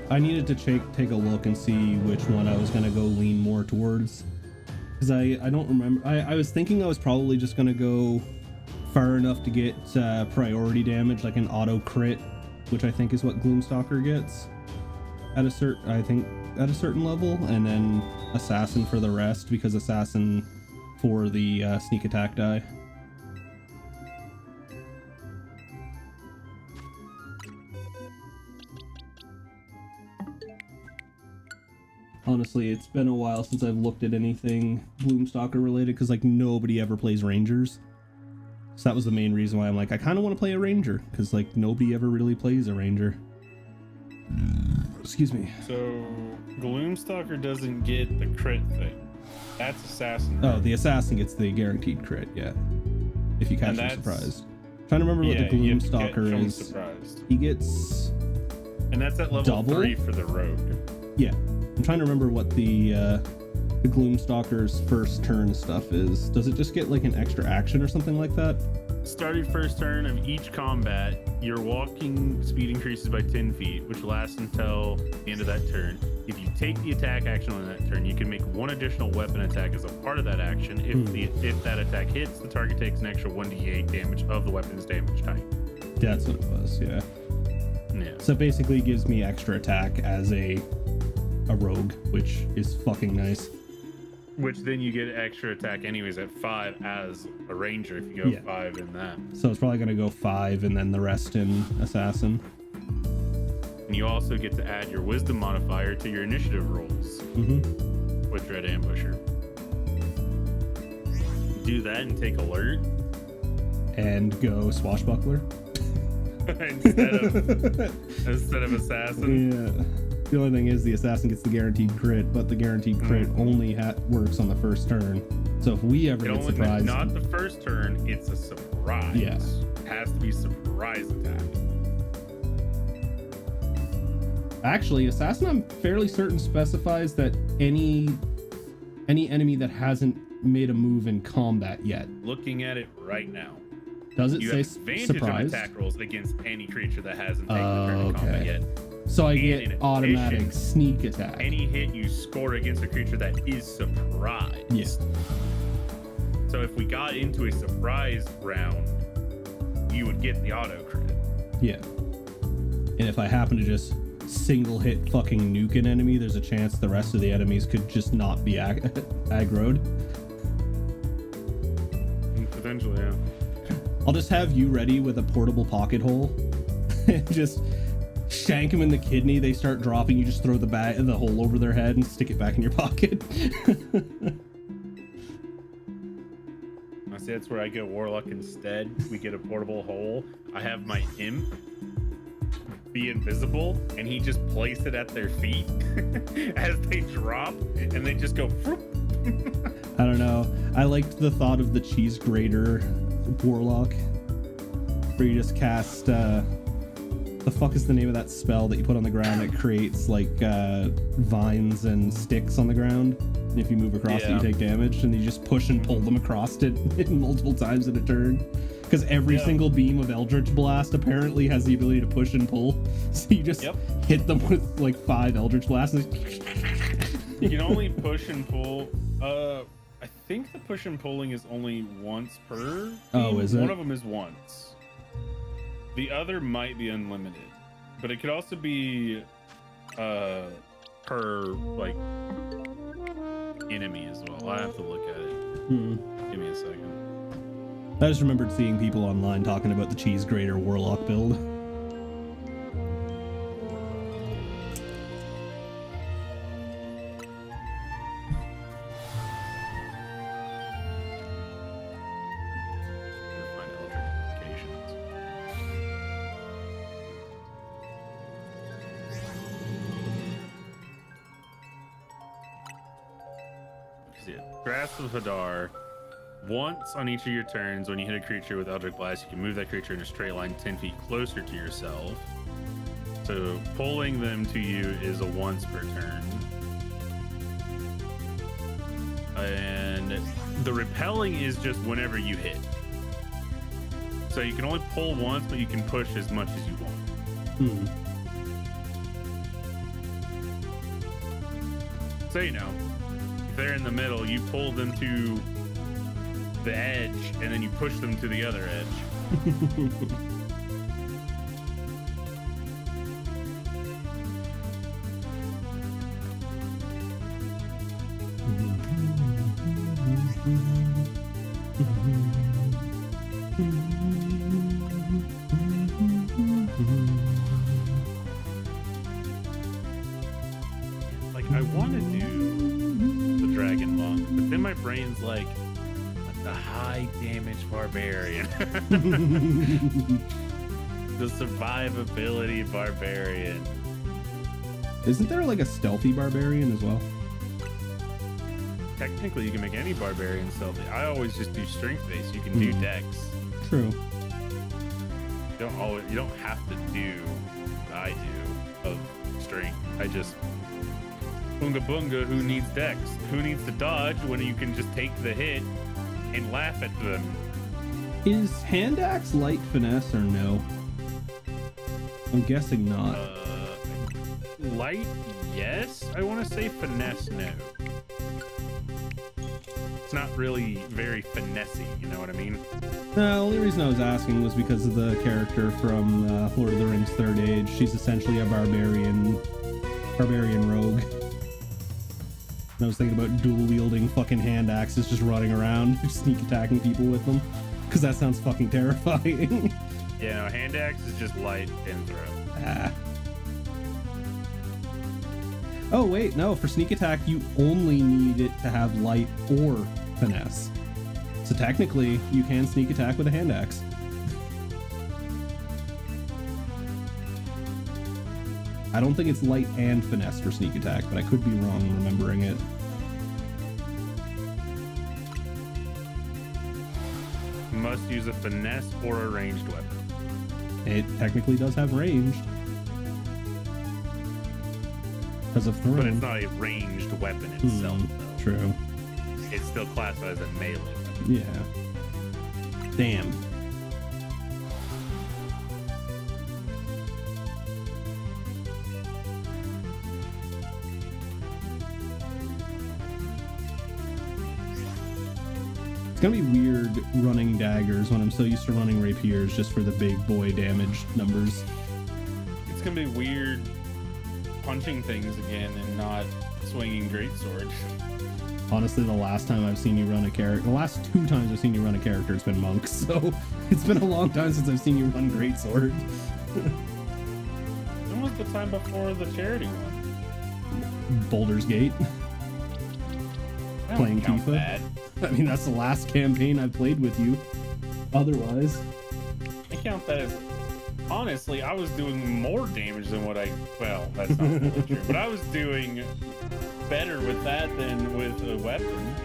I needed to take a look and see which one I was going to go lean more towards. Because I don't remember. I was thinking I was probably just going to go far enough to get priority damage, like an auto crit, which I think is what Gloomstalker gets at a certain level, and then Assassin for the rest, because Assassin for the sneak attack die. Honestly, it's been a while since I've looked at anything Gloomstalker related, because like nobody ever plays Rangers. So that was the main reason why I'm like, I kind of want to play a Ranger, because like nobody ever really plays a Ranger. Excuse me. So Gloomstalker doesn't get the crit thing. That's Assassin Oh, Rogue. the Assassin gets the guaranteed crit, yeah. If you catch And him that's- surprised. Trying to remember what the you have to Gloomstalker catch 'em is. surprised. He gets... And that's at level double? 3 for the Rogue. Yeah. I'm trying to remember what the Gloomstalker's first turn stuff is. Does it just get like an extra action or something like that? Starting first turn of each combat, your walking speed increases by 10 feet, which lasts until the end of that turn. If you take the attack action on that turn, you can make one additional weapon attack as a part of that action. If that attack hits, the target takes an extra 1d8 damage of the weapon's damage type. That's what it was, yeah. Yeah. So it basically gives me extra attack as a rogue, which is fucking nice. Which then you get extra attack anyways at 5 as a ranger if you go Yeah. 5 in that. So it's probably going to go 5 and then the rest in Assassin. And you also get to add your wisdom modifier to your initiative rolls Mm-hmm. with Dread Ambusher. Do that and take alert And go Swashbuckler. instead of assassin. Yeah. The only thing is the Assassin gets the guaranteed crit, but the guaranteed crit only works on the first turn. So if we ever It get only surprised... not the first turn, it's a surprise. Yeah. It has to be surprise attack. Actually, Assassin, I'm fairly certain, specifies that any enemy that hasn't made a move in combat yet. Looking at it right now. Does it You say have advantage surprise? on attack rolls against any creature that hasn't taken a turn in combat Okay. yet. So I And get in automatic addition, sneak attack. Any hit you score against a creature that is surprised. Yeah. So if we got into a surprise round, you would get the auto crit. Yeah. And if I happen to just single hit fucking nuke an enemy, there's a chance the rest of the enemies could just not be aggroed. Potentially, yeah. I'll just have you ready with a portable pocket hole and just shank them in the kidney. They start dropping. You just throw the hole over their head and stick it back in your pocket. I see that's where I get Warlock instead. We get a portable hole. I have my imp be invisible, and he just place it at their feet as they drop, and they just go. I don't know. I liked the thought of the cheese grater Warlock, where you just cast. The fuck is the name of that spell that you put on the ground that creates like vines and sticks on the ground? And if you move across it, you take damage, and you just push and pull them across it multiple times in a turn. Because every single beam of Eldritch Blast apparently has the ability to push and pull. So you just hit them with like 5 Eldritch Blasts. You can only push and pull. I think the push and pulling is only once per. Oh, is it? One of them is once. The other might be unlimited, but it could also be per like enemy as well. I have to look at it. Give me a second. I just remembered seeing people online talking about the cheese grater Warlock build. Find Eldritch applications. See it. Grasp of Hadar. Once on each of your turns, when you hit a creature with Eldritch Blast, you can move that creature in a straight line 10 feet closer to yourself. So pulling them to you is a once per turn. And the repelling is just whenever you hit. So you can only pull once, but you can push as much as you want. So you know, if they're in the middle, you pull them to the edge, and then you push them to the other edge. Like, I want to do the Dragon Monk, but then my brain's like, the high damage barbarian. The survivability barbarian. Isn't there like a stealthy barbarian as well? Technically, you can make any barbarian stealthy. I always just do strength based. You can do dex. True. You don't have to do what I do of strength. I just boonga boonga. Who needs dex? Who needs to dodge when you can just take the hit and laugh at them? Is hand axe light finesse or no? I'm guessing not. Light, yes. I want to say finesse, no. It's not really very finessey, you know what I mean? The only reason I was asking was because of the character from Lord of the Rings Third Age. She's essentially a barbarian rogue. And I was thinking about dual wielding fucking hand axes, just running around, sneak attacking people with them, because that sounds fucking terrifying. Yeah, no, hand axe is just light and throw. Ah. Oh wait, no, for sneak attack you only need it to have light or finesse. So technically you can sneak attack with a hand axe. I don't think it's light and finesse for sneak attack, but I could be wrong remembering it. Must use a finesse or a ranged weapon. It technically does have ranged. Because of thrown. But it's not a ranged weapon itself, though. True. It's still classified as a melee weapon. Yeah. Damn. It's gonna be weird running daggers when I'm so used to running rapiers just for the big boy damage numbers. It's gonna be weird punching things again and not swinging greatsword. Honestly, the last time I've seen you run a character, the last 2 times I've seen you run a character, it's been monks. So it's been a long time since I've seen you run greatsword. When was the time before the charity one? Baldur's Gate. I don't Playing count Tifa. that. I mean, that's the last campaign I've played with you. Otherwise, I count that as, honestly, I was doing more damage than what well, that's not fully true, but I was doing better with that than with a weapon.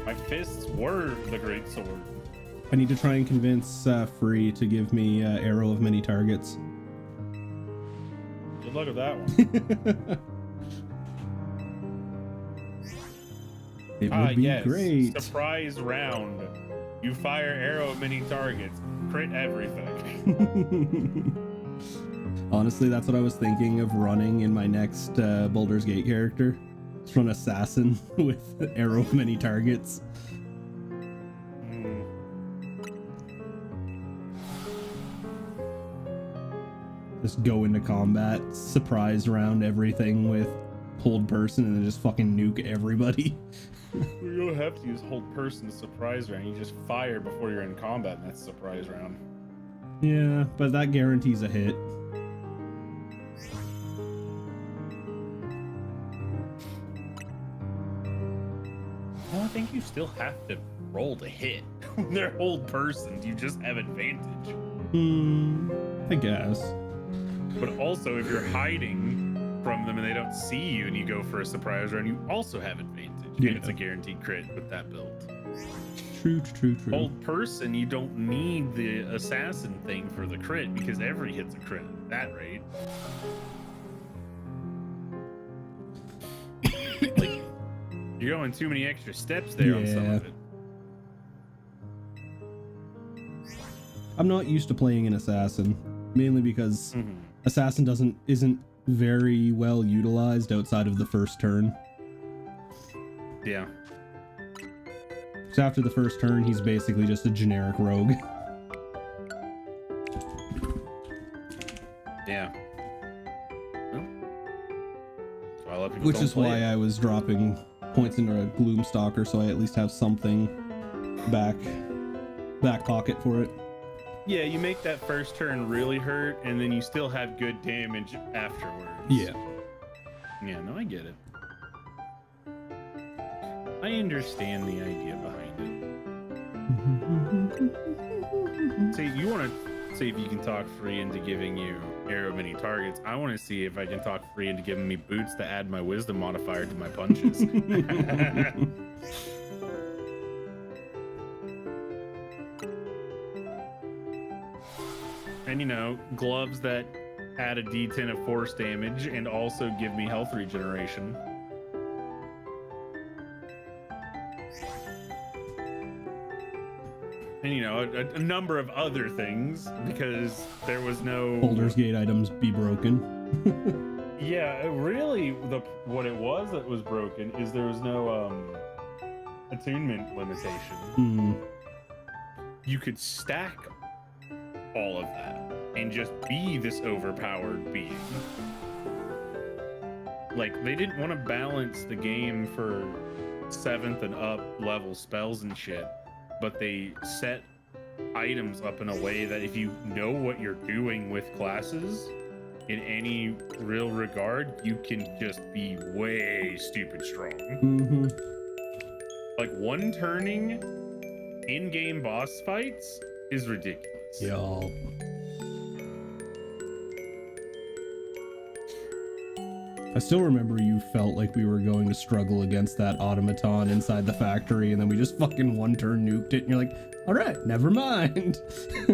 My fists were the great sword. I need to try and convince Free to give me Arrow of Many Targets. Good luck with that one. It would be yes. great. Surprise round. You fire arrow at many targets. Crit everything. Honestly, that's what I was thinking of running in my next Baldur's Gate character. Just run Assassin with Arrow of Many Targets. Just go into combat, surprise round everything with hold person, and then just fucking nuke everybody. You don't have to use hold person surprise round. You just fire before you're in combat, and that's surprise round. Yeah, but that guarantees a hit. Well, I think you still have to roll to hit. When they're hold persons, you just have advantage. I guess. But also, if you're hiding from them and they don't see you and you go for a surprise round, you also have advantage. Yeah. And it's a guaranteed crit with that build. True. Hold person, you don't need the assassin thing for the crit because every hit's a crit at that rate. Like, you're going too many extra steps there on some of it. I'm not used to playing an assassin, mainly because assassin isn't very well utilized outside of the first turn. Yeah. So after the first turn, he's basically just a generic rogue. Yeah. Well, that's why a lot of people Which don't is play why it. I was dropping points into a Gloomstalker, so I at least have something back pocket for it. Yeah, you make that first turn really hurt, and then you still have good damage afterwards. Yeah. Yeah, no, I get it. I understand the idea behind it. See, you want to see if you can talk Free into giving you arrow many targets. I want to see if I can talk Free into giving me boots to add my wisdom modifier to my punches. And, you know, gloves that add a d10 of force damage and also give me health regeneration. And, you know, a number of other things, because there was no... Baldur's Gate items be broken. Yeah, really, what it was that was broken is there was no attunement limitation. You could stack all of that and just be this overpowered being. Like, they didn't want to balance the game for 7th and up level spells and shit, but they set items up in a way that if you know what you're doing with classes in any real regard, you can just be way stupid strong. Like, one turning in-game boss fights is ridiculous. Yo. I still remember you felt like we were going to struggle against that automaton inside the factory, and then we just fucking one turn nuked it, and you're like, all right, never mind. I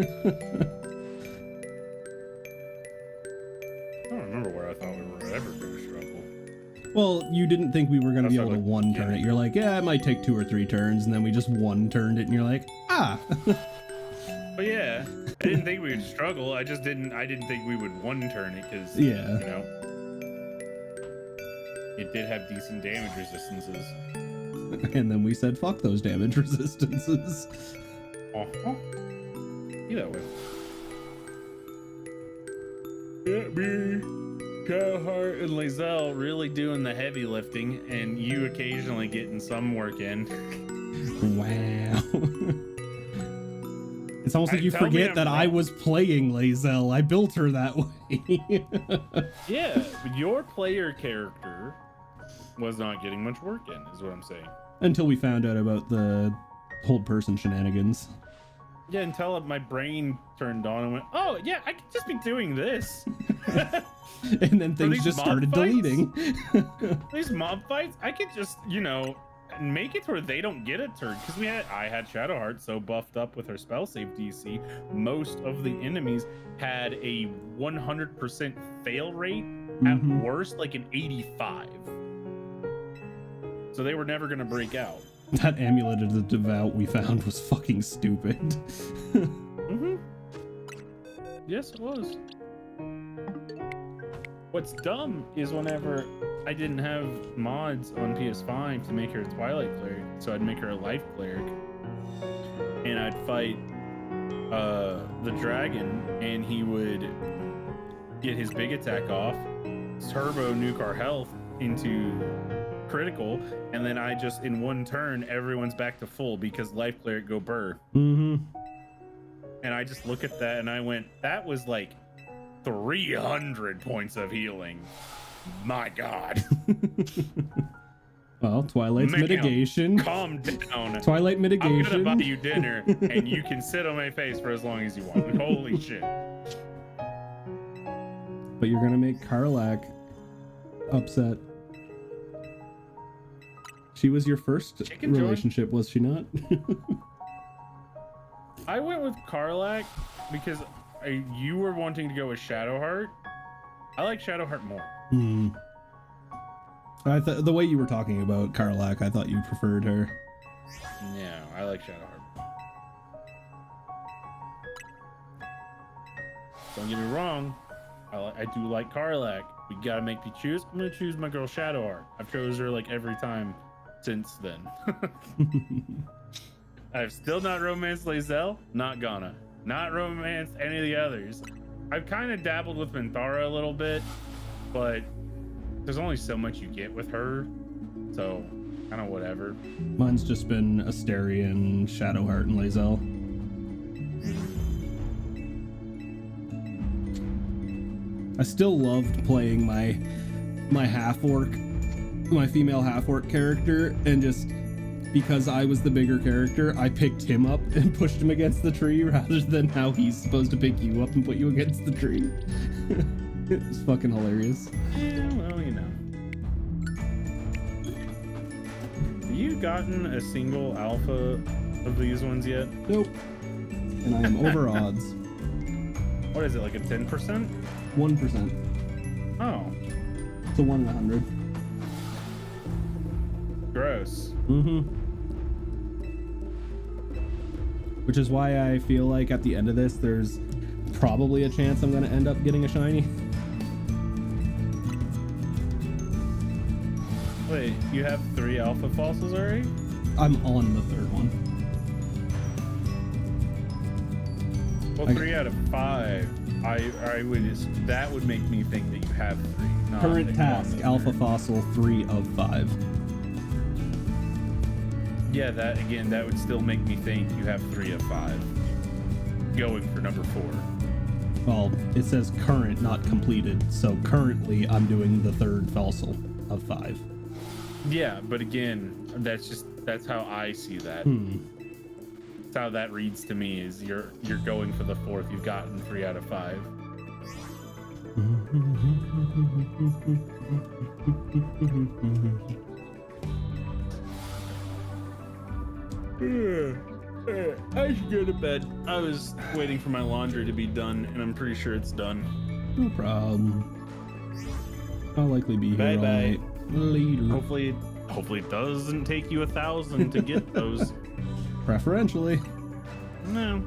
don't remember where I thought we were ever going to struggle. Well, you didn't think we were going to be That's able to like- one turn it. You're like, yeah, it might take 2 or 3 turns, and then we just one turned it, and you're like, ah. But yeah, I didn't think we would struggle. I didn't think we would one turn it because, Yeah. you know, it did have decent damage resistances. And then we said, fuck those damage resistances. Be that way. Yeah, me, Shadowheart, and Lazelle really doing the heavy lifting, and you occasionally getting some work in. Wow. It's almost like you Tell me forget I'm that I wrong. was playing Lazelle. I built her that way. Yeah, but your player character was not getting much work in, is what I'm saying. Until we found out about the hold person shenanigans. Yeah, until my brain turned on and went, oh, yeah, I could just be doing this. And then things these just mob started fights? deleting. These mob fights, I could just, make it where they don't get a turn. Because I had Shadowheart so buffed up with her spell save DC, most of the enemies had a 100% fail rate, at Mhm. worst, like an 85. So they were never going to break out. That amulet of the devout we found was fucking stupid. Mm-hmm. Yes, it was. What's dumb is whenever I didn't have mods on PS5 to make her a Twilight Cleric, so I'd make her a Life Cleric, and I'd fight the dragon, and he would get his big attack off, turbo nuke our health into critical, and then I just, in one turn, everyone's back to full because Life Cleric go burr. Mm-hmm. And I just look at that and I went, that was like 300 points of healing. My God. Well, Twilight's Ma'am, mitigation. Calm down. Twilight I'm mitigation. gonna buy you dinner and you can sit on my face for as long as you want. Holy shit. But you're gonna make Karlak upset. She was your first Chicken joint? relationship, was she not? I went with Karlak because you were wanting to go with Shadowheart. I like Shadowheart more. Hmm. The way you were talking about Karlak, I thought you preferred her. Yeah, I like Shadowheart. Don't get me wrong, I do like Karlak. We gotta make me choose. I'm gonna choose my girl Shadowheart. I've chose her like every time since then. I've still not romanced Lazelle. Not gonna. Not romanced any of the others. I've kind of dabbled with Minthara a little bit, but there's only so much you get with her, so kind of whatever. Mine's just been Asterion, Shadowheart, and Lazelle. I still loved playing my half-orc, my female half-orc character, and just because I was the bigger character, I picked him up and pushed him against the tree rather than how he's supposed to pick you up and put you against the tree. It was fucking hilarious. Yeah, well, Have you gotten a single alpha of these ones yet? Nope. And I am over odds. What is it, like a 10%? 1%. Oh, It's a 1 in 100. gross. Mm-hmm. Which is why I feel like at the end of this, there's probably a chance I'm going to end up getting a shiny. Wait, you have 3 alpha fossils already? I'm on the third one. Well, 3 out of 5. I would, that would make me think that you have 3. not Current that task, you're on the Alpha third. Fossil 3 of 5. Yeah, that again, that would still make me think you have 3 of 5. Going for number 4. Well, it says current, not completed. So currently, I'm doing the third fossil of 5. Yeah, but again, that's how I see that. That's how that reads to me, is you're going for the 4th. You've gotten 3 out of 5. I should go to bed. I was waiting for my laundry to be done, and I'm pretty sure it's done. No problem. I'll likely be here all Bye-bye. night. Later. Hopefully it doesn't take you 1,000 to get those. Preferentially. No,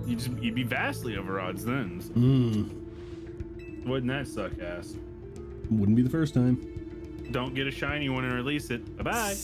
you'd be vastly over odds then. Wouldn't that suck ass? Wouldn't be the first time. Don't get a shiny one and release it. Bye-bye.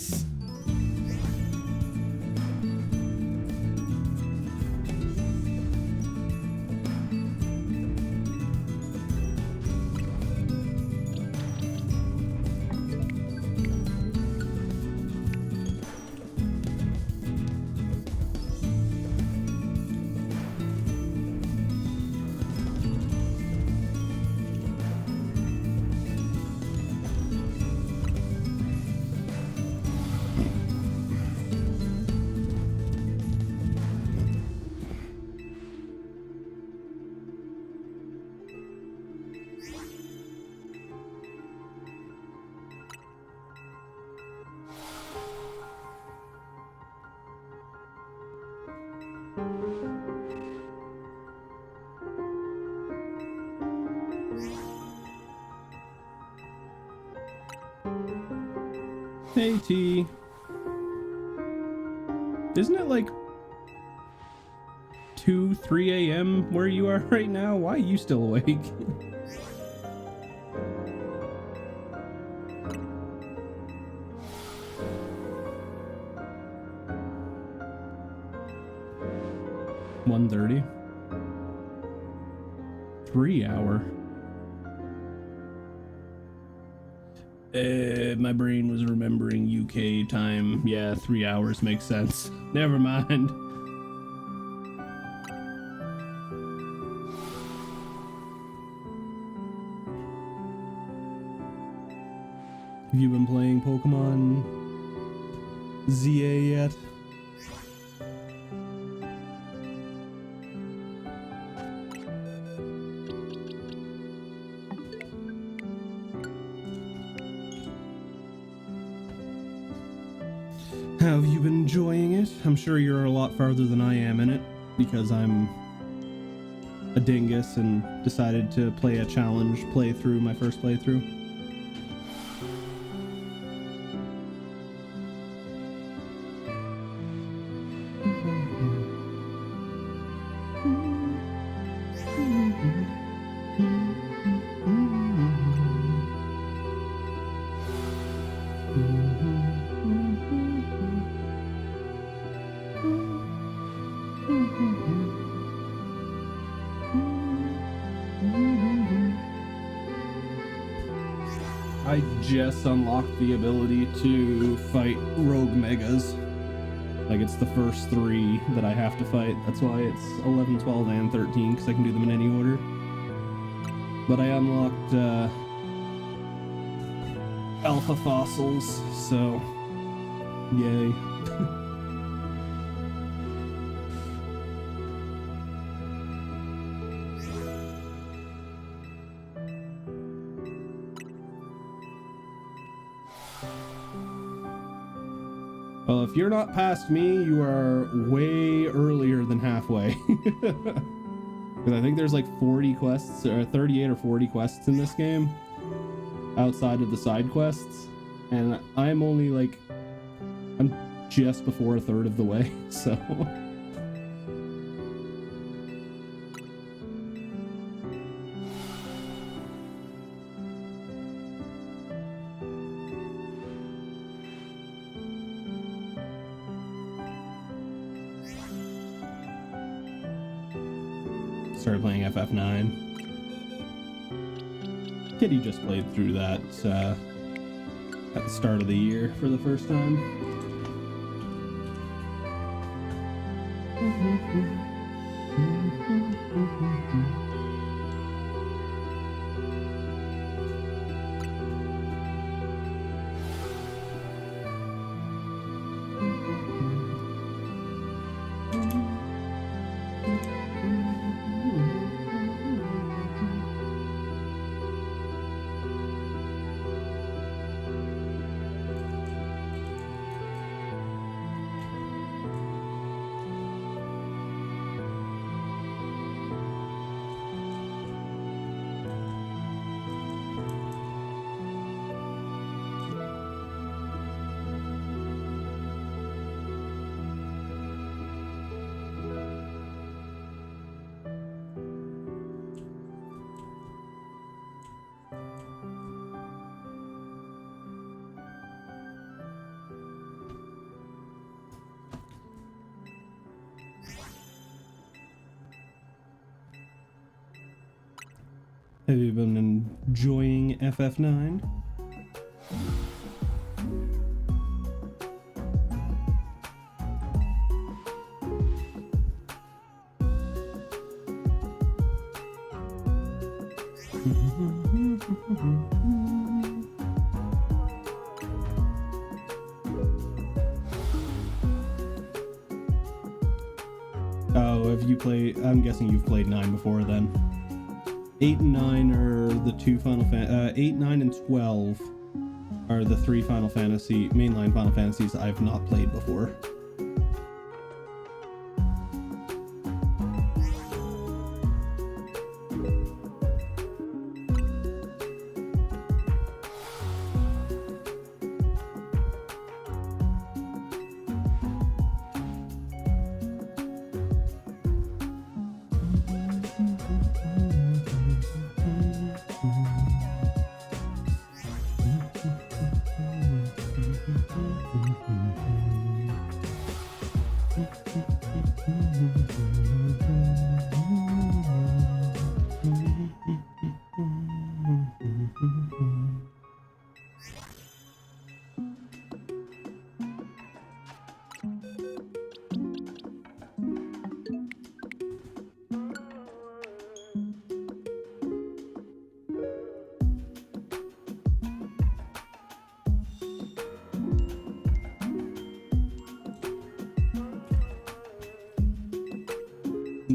Hey T. Isn't it like 2-3 a.m. where you are right now? Why are you still awake? (1:30) 3 hour. My brain was remembering UK time. Yeah, 3 hours makes sense. Never mind. Have you been playing Pokemon ZA yet? How have you been enjoying it? I'm sure you're a lot farther than I am in it, because I'm a dingus and decided to play a challenge playthrough, my first playthrough. I just unlocked the ability to fight rogue megas. Like, it's the first 3 that I have to fight. That's why it's 11, 12, and 13, because I can do them in any order. But I unlocked alpha fossils, so yay. Well, if you're not past me, you are way earlier than halfway. Because I think there's like 40 quests, or 38 or 40 quests in this game, outside of the side quests. And I'm only like, I'm just before a third of the way, so. Started playing FF9. Kitty just played through that at the start of the year for the first time. Have you been enjoying FF9? Oh, have you played? I'm guessing you've played 9 before then. 8 and 9 are the two Final 8, 9, and 12 are the three Final Fantasy mainline Final Fantasies I've not played before.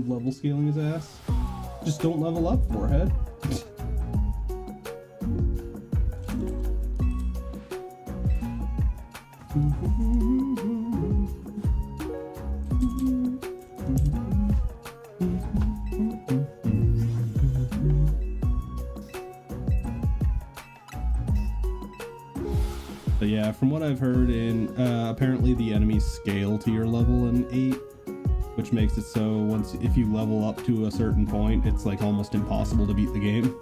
Level scaling his ass. Just don't level up, forehead. But yeah, from what I've heard, apparently the enemies scale to your level in 8. Which makes it so if you level up to a certain point, it's like almost impossible to beat the game.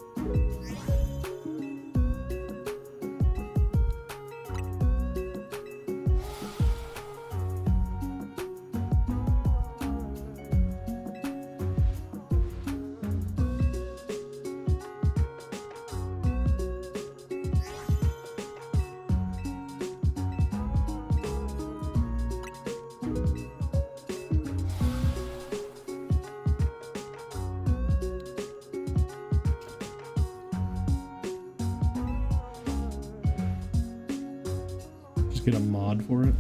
Get a mod for it.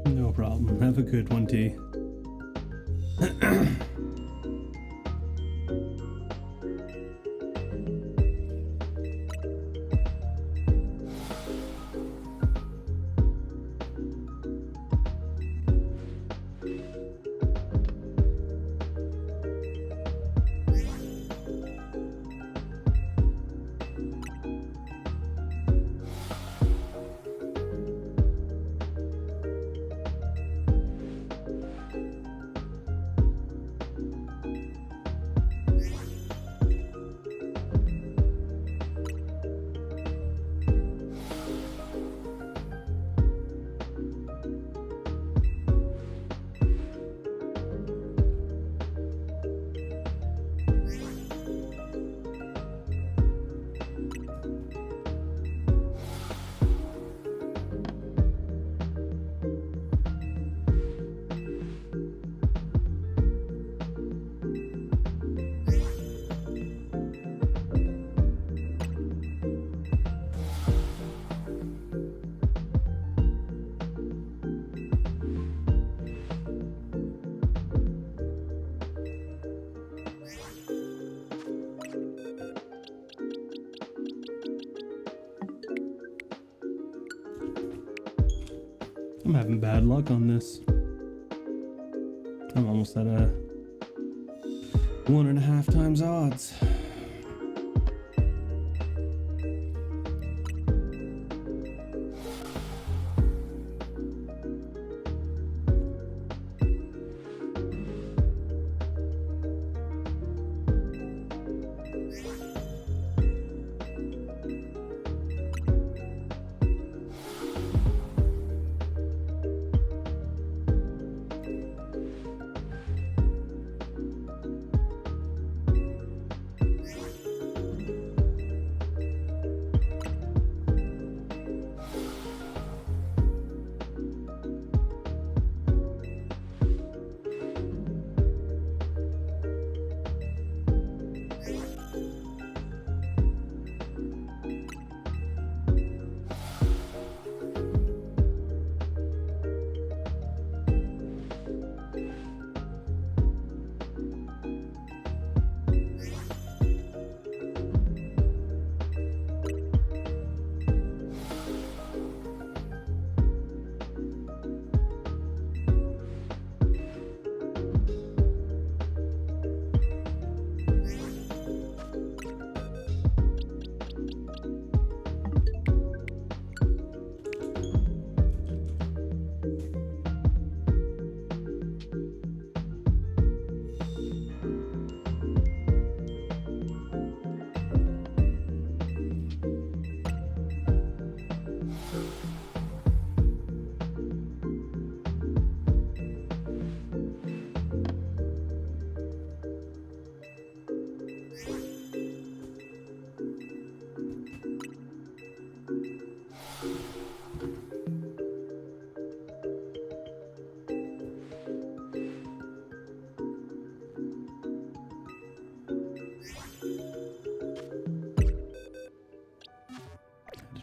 No problem. Have a good one, T. I'm having bad luck on this. I'm almost at a 1.5 times odds.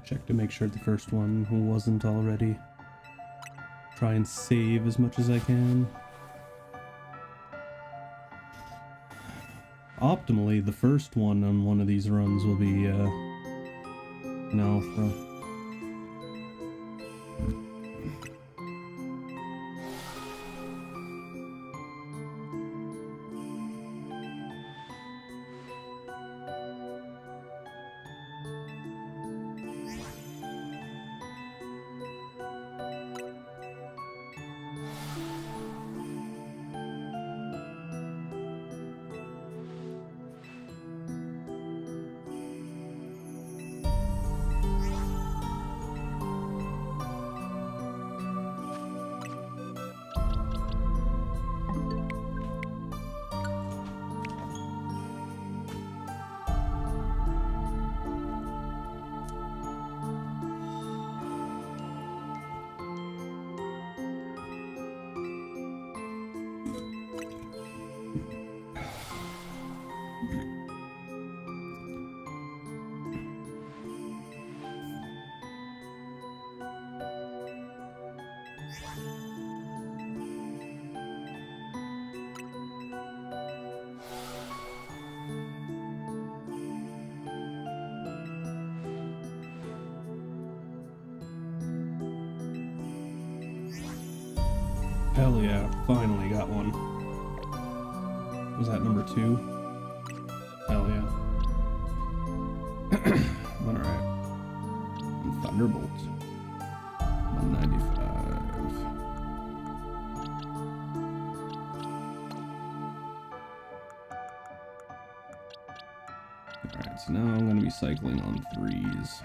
Check to make sure the first one wasn't already. Try and save as much as I can. Optimally, the first one on one of these runs will be an alpha. Hell yeah, finally got one. Was that number 2? Hell yeah. Alright. And Thunderbolt. 195. Alright, so now I'm going to be cycling on 3s.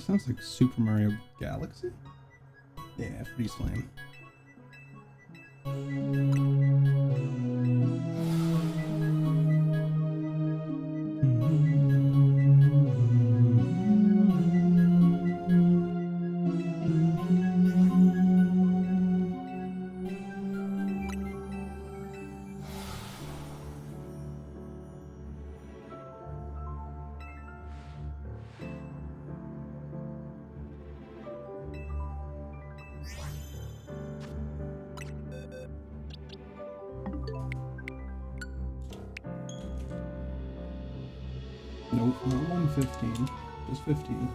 It sounds like Super Mario Galaxy? Yeah, Freeze Flame. Nope, not 115, just 15.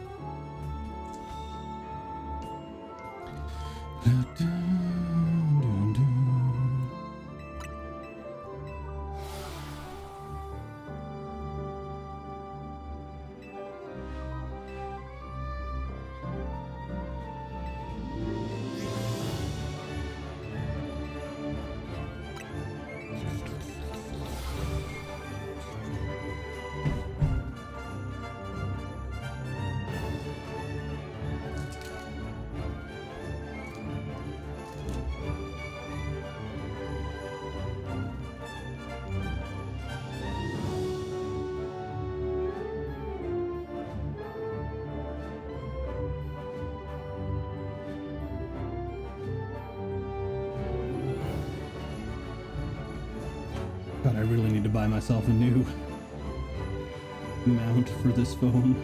God, I really need to buy myself a new mount for this phone.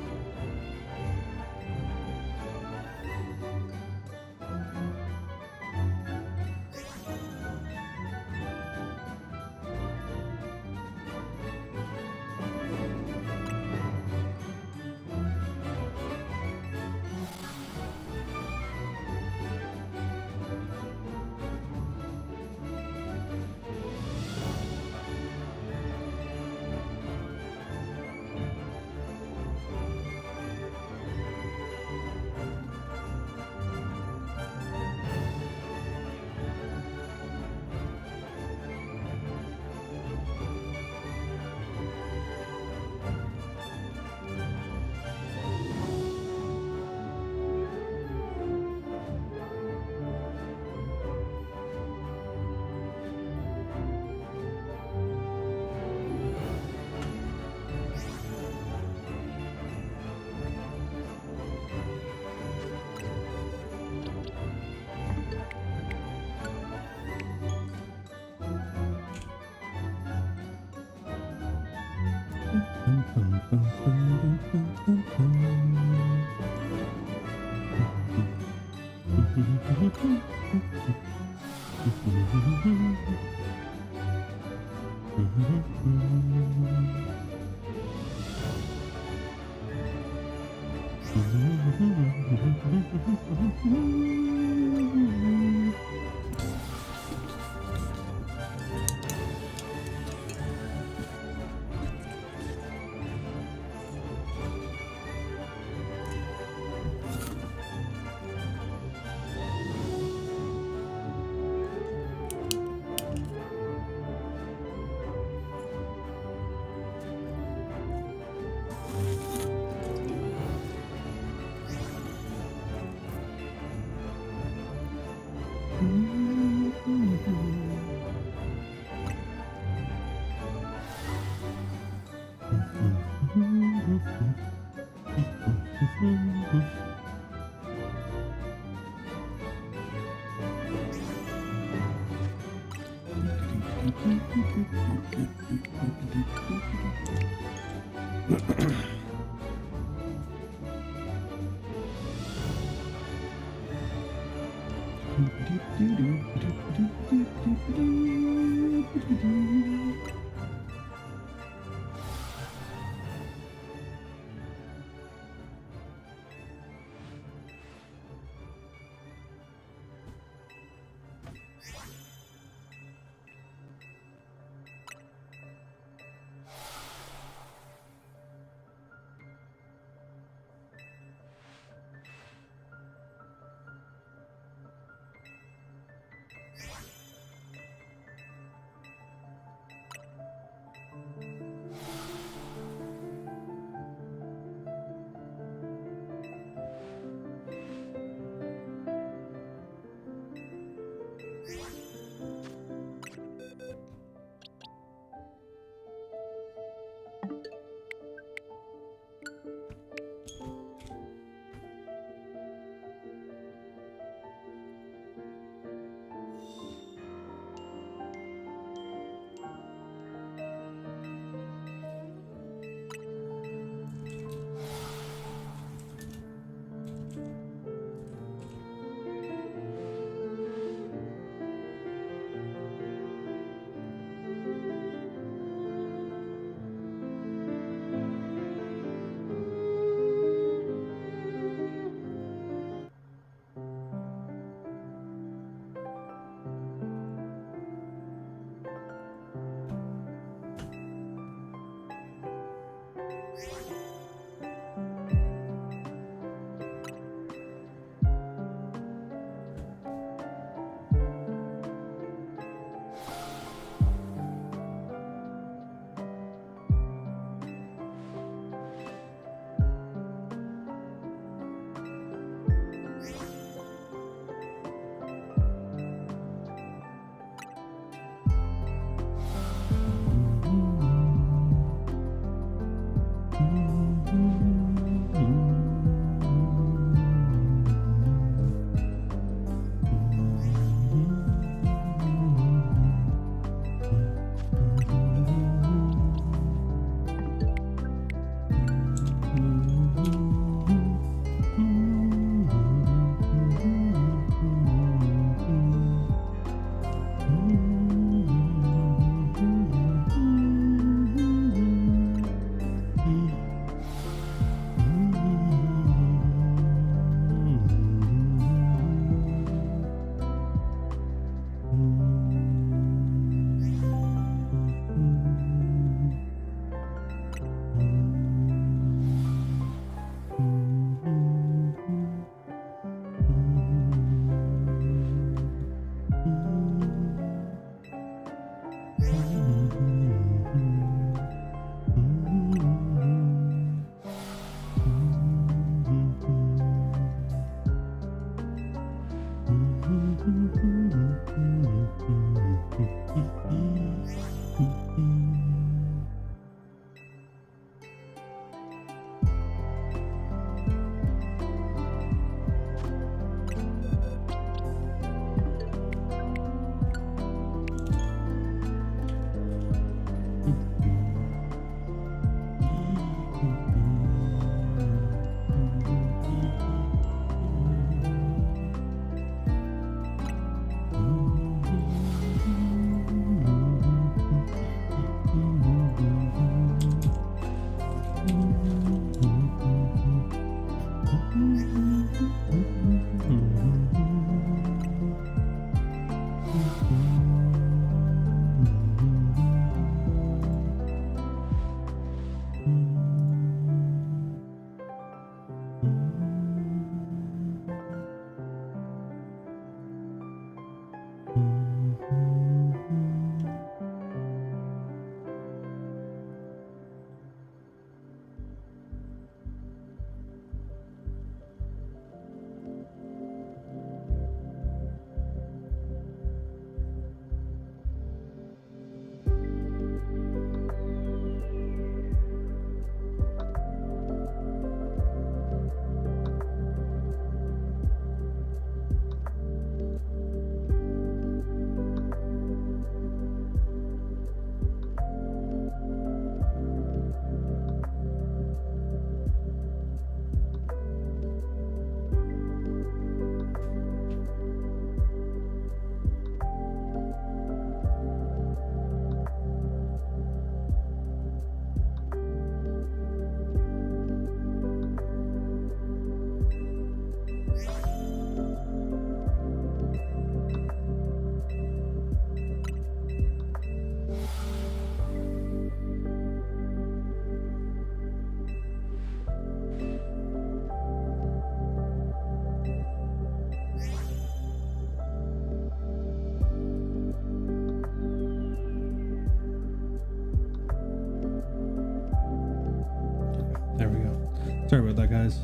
There we go. Sorry about that, guys.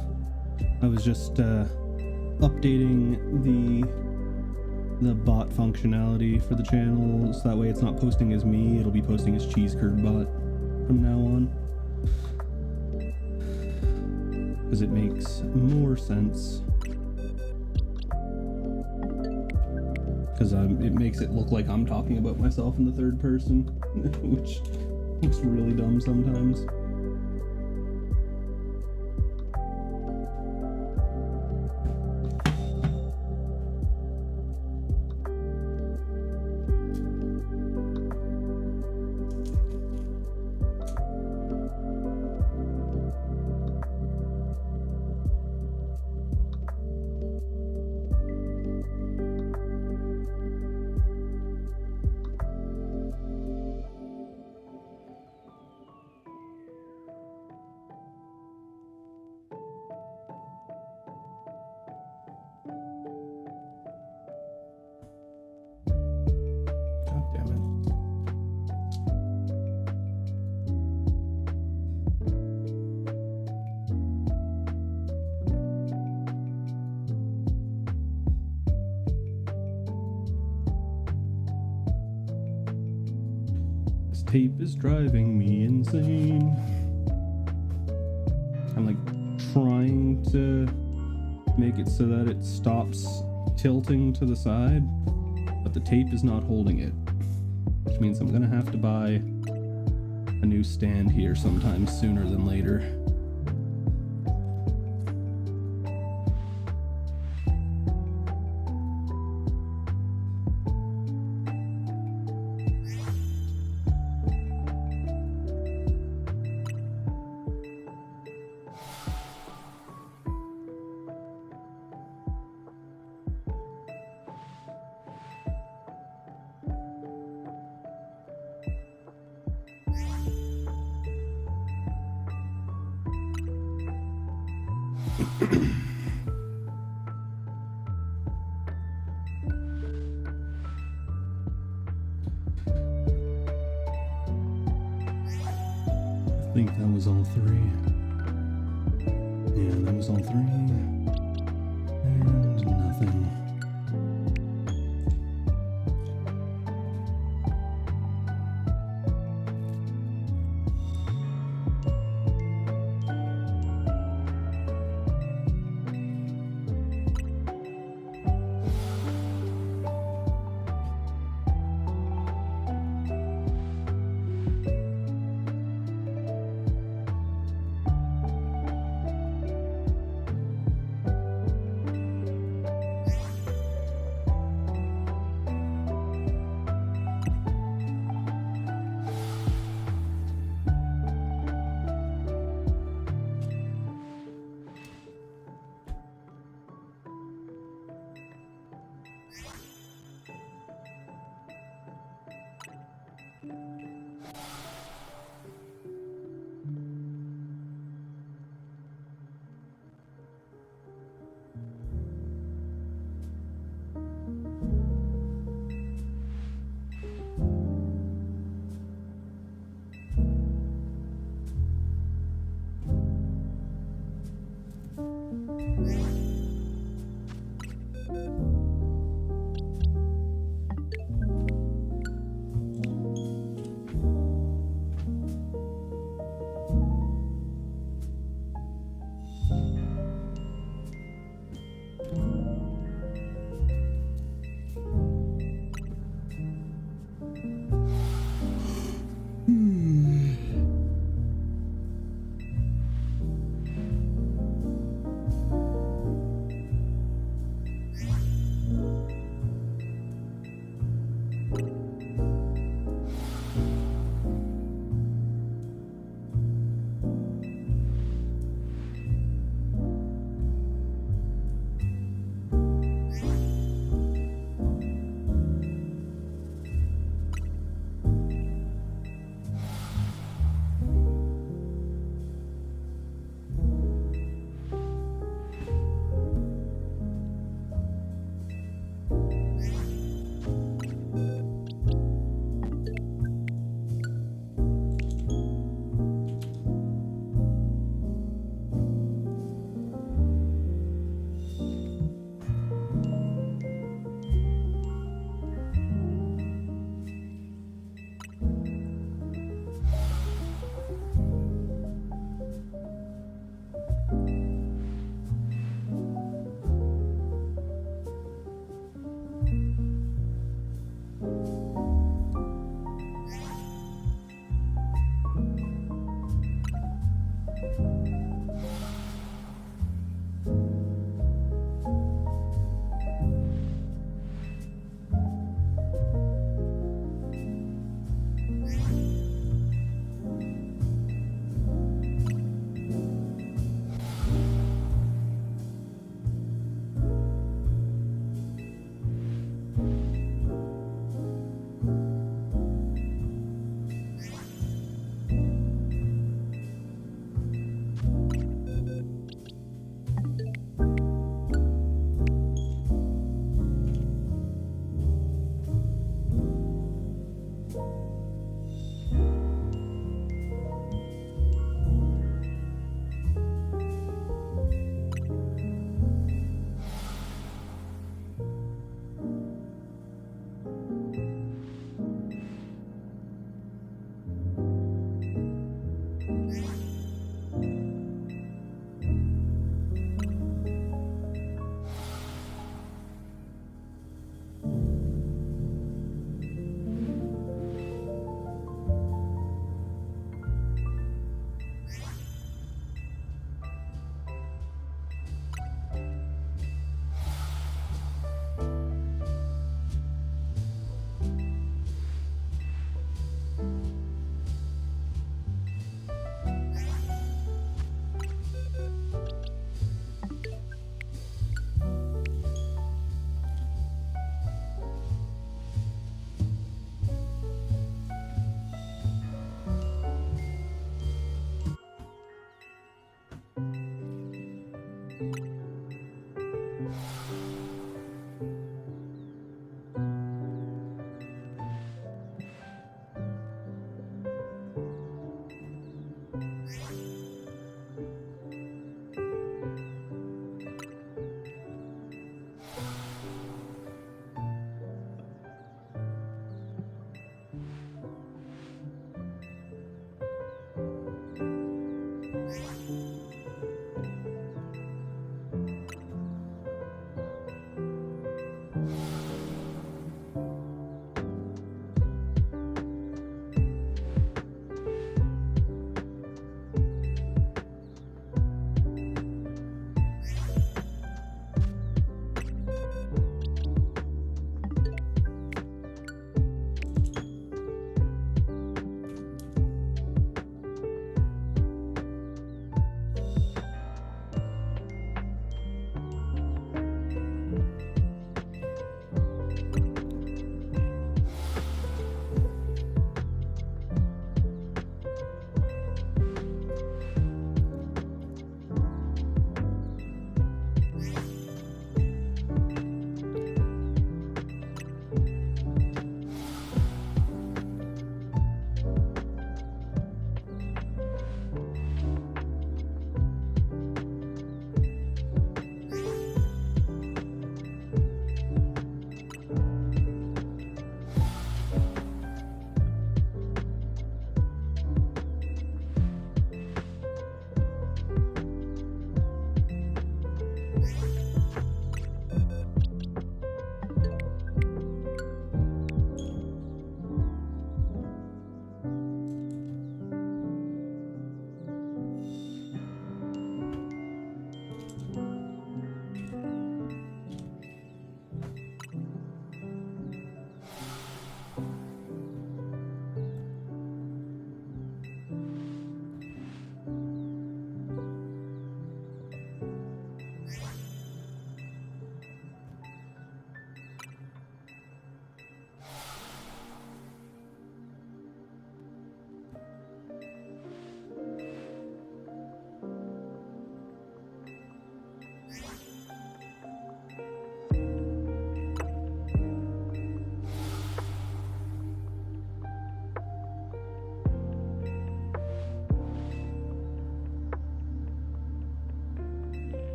I was just updating the bot functionality for the channel, so that way it's not posting as me, it'll be posting as Cheese Curd Bot from now on. Because it makes more sense. Because it makes it look like I'm talking about myself in the third person, which looks really dumb sometimes. God damn it. This tape is driving me insane. I'm like trying to make it so that it stops tilting to the side, but the tape is not holding it, which means I'm gonna have to buy a new stand here sometime sooner than later. I think that was all three. Yeah, that was all three. And nothing.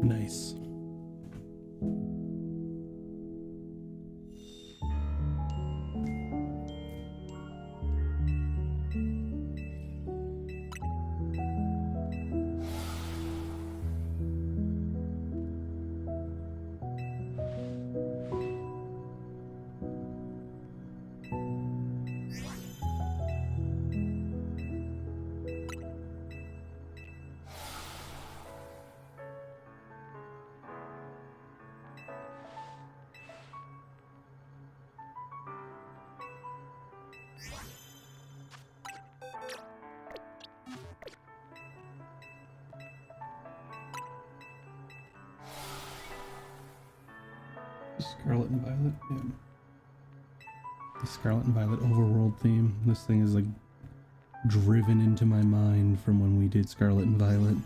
Nice. Scarlet and Violet, yeah. The Scarlet and Violet overworld theme. This thing is like driven into my mind from when we did Scarlet and Violet.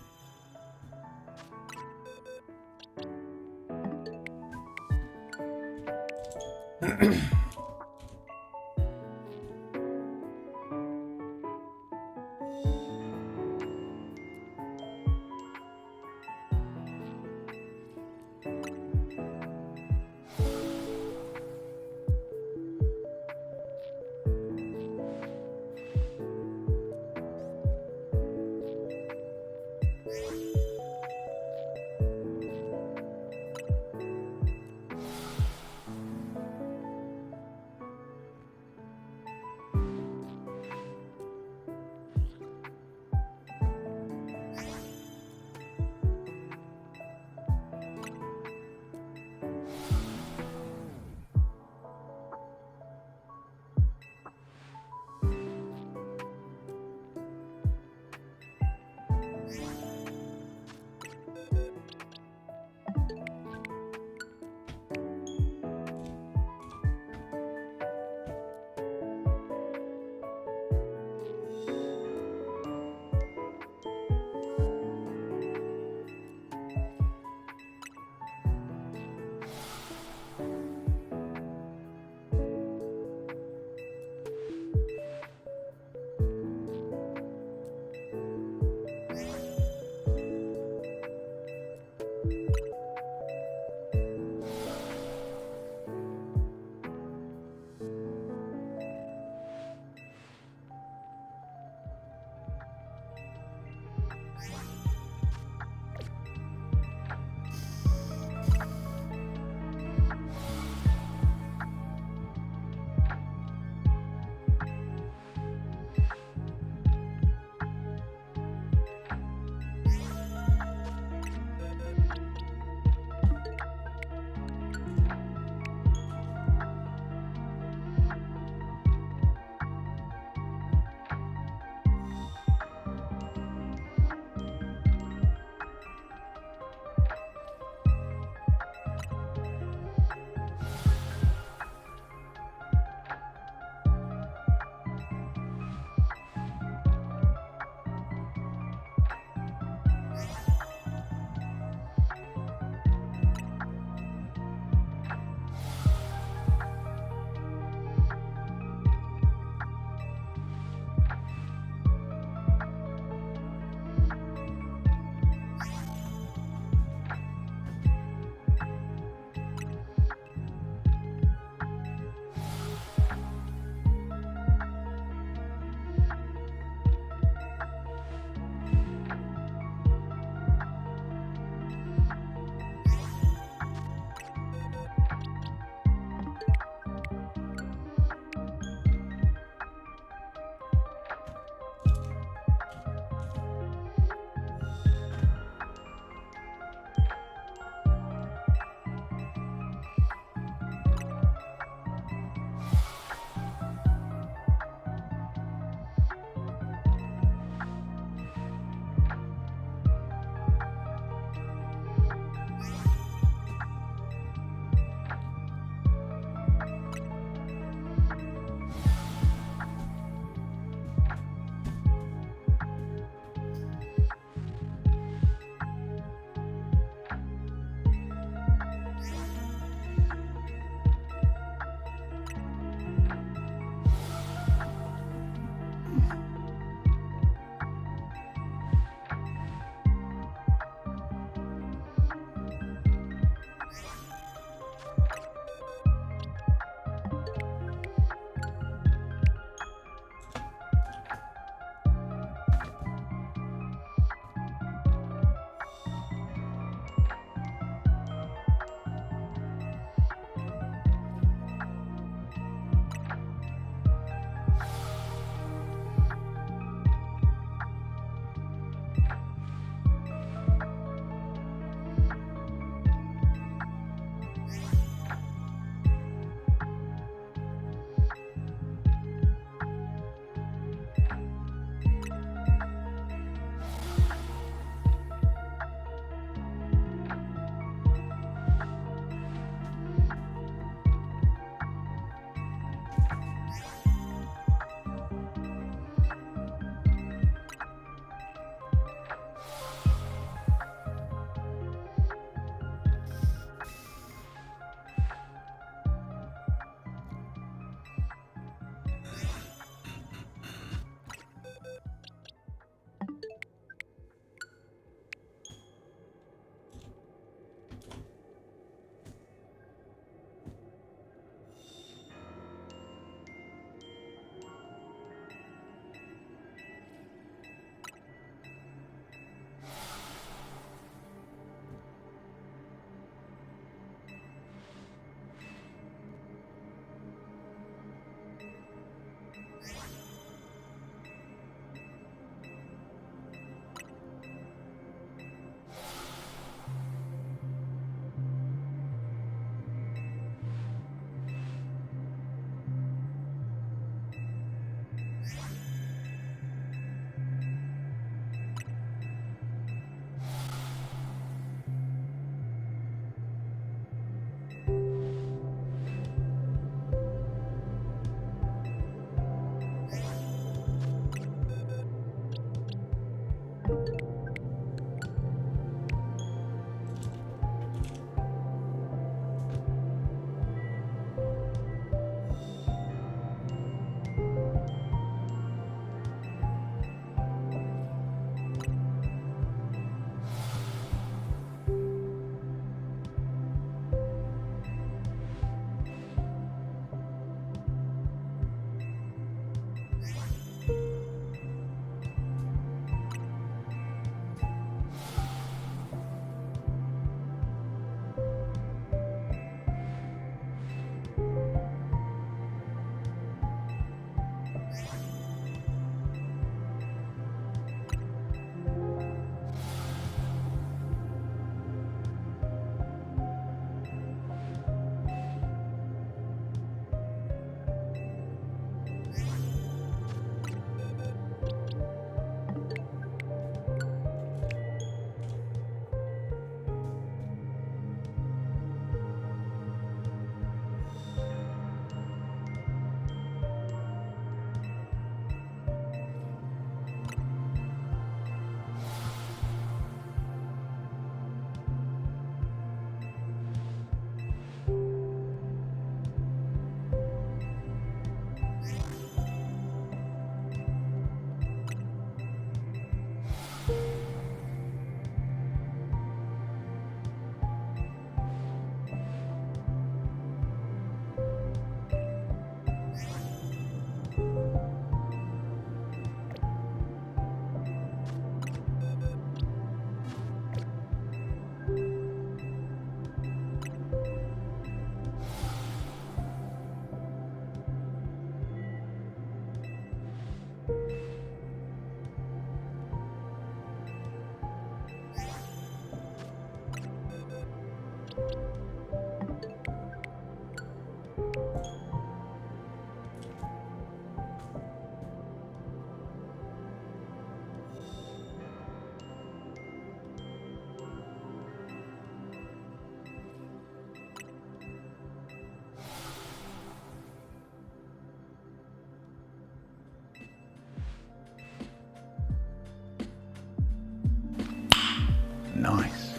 Nice.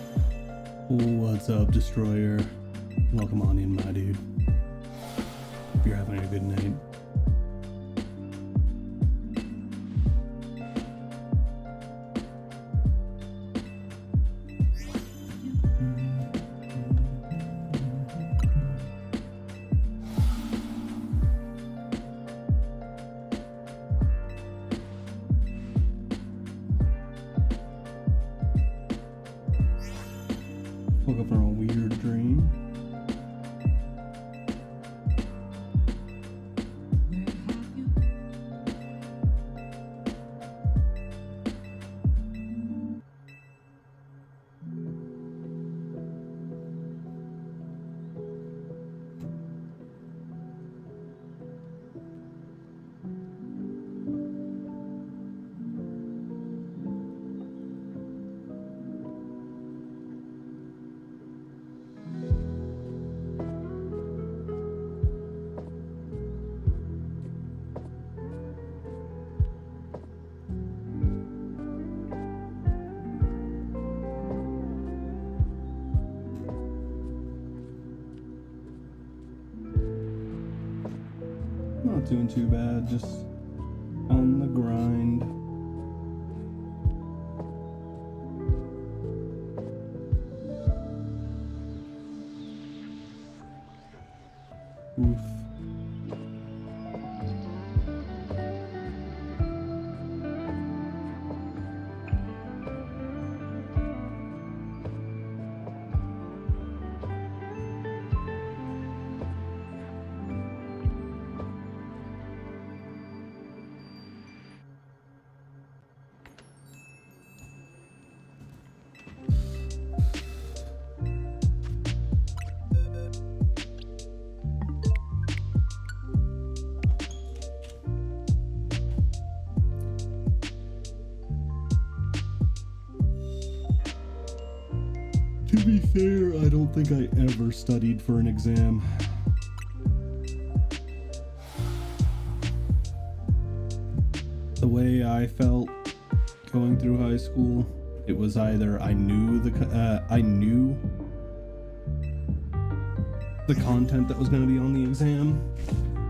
What's up, Destroyer? Welcome on in, my dude. Hope you're having a good night. Woke up from a weird dream. Not doing too bad, just on the grind. Oof. To be fair, I don't think I ever studied for an exam. The way I felt going through high school, it was either I knew the content that was going to be on the exam,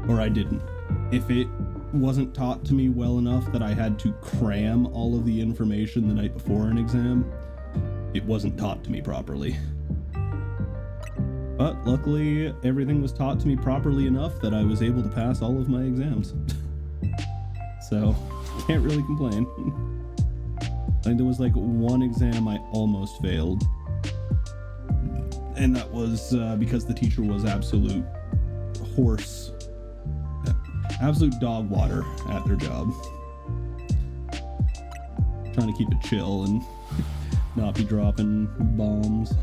or I didn't. If it wasn't taught to me well enough that I had to cram all of the information the night before an exam, it wasn't taught to me properly. But luckily, everything was taught to me properly enough that I was able to pass all of my exams. So, can't really complain. I think there was like one exam I almost failed. And that was because the teacher was absolute dog water at their job. Trying to keep it chill and not be dropping bombs.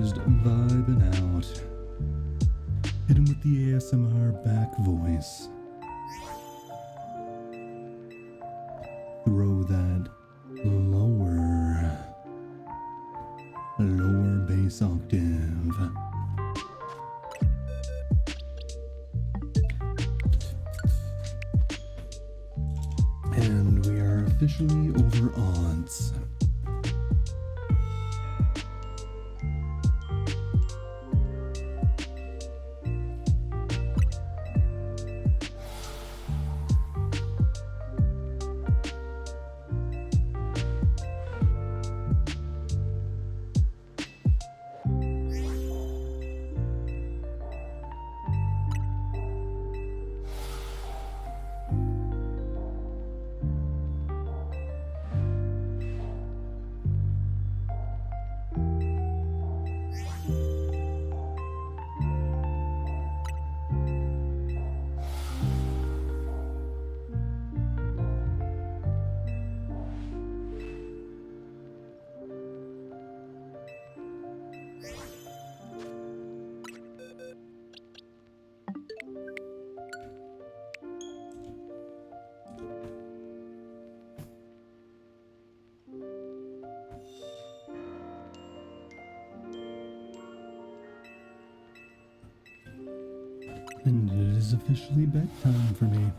Just vibing out. Hit him with the ASMR back voice. Throw that lower bass octave. And we are officially over odds. And it is officially bedtime for me.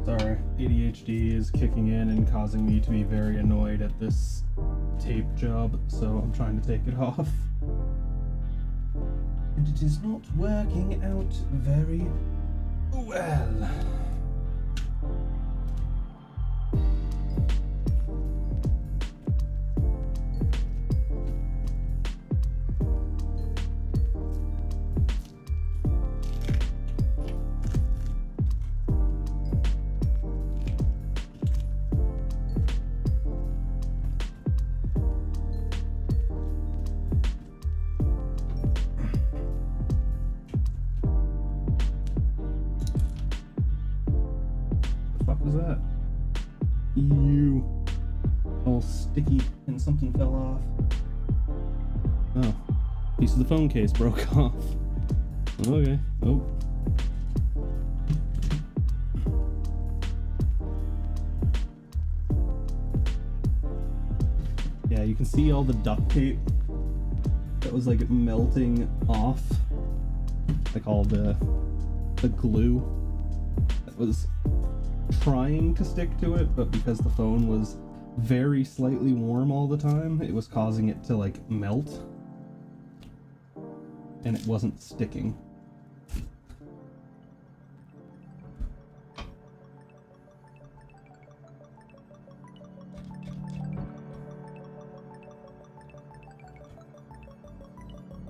Sorry, ADHD is kicking in and causing me to be very annoyed at this tape job, so I'm trying to take it off. And it is not working out very well. Ew. All sticky and something fell off. Oh. Piece of the phone case broke off. Okay. Oh. Yeah, you can see all the duct tape that was like melting off. Like all the glue that was trying to stick to it, but because the phone was very slightly warm all the time, it was causing it to like melt. And it wasn't sticking.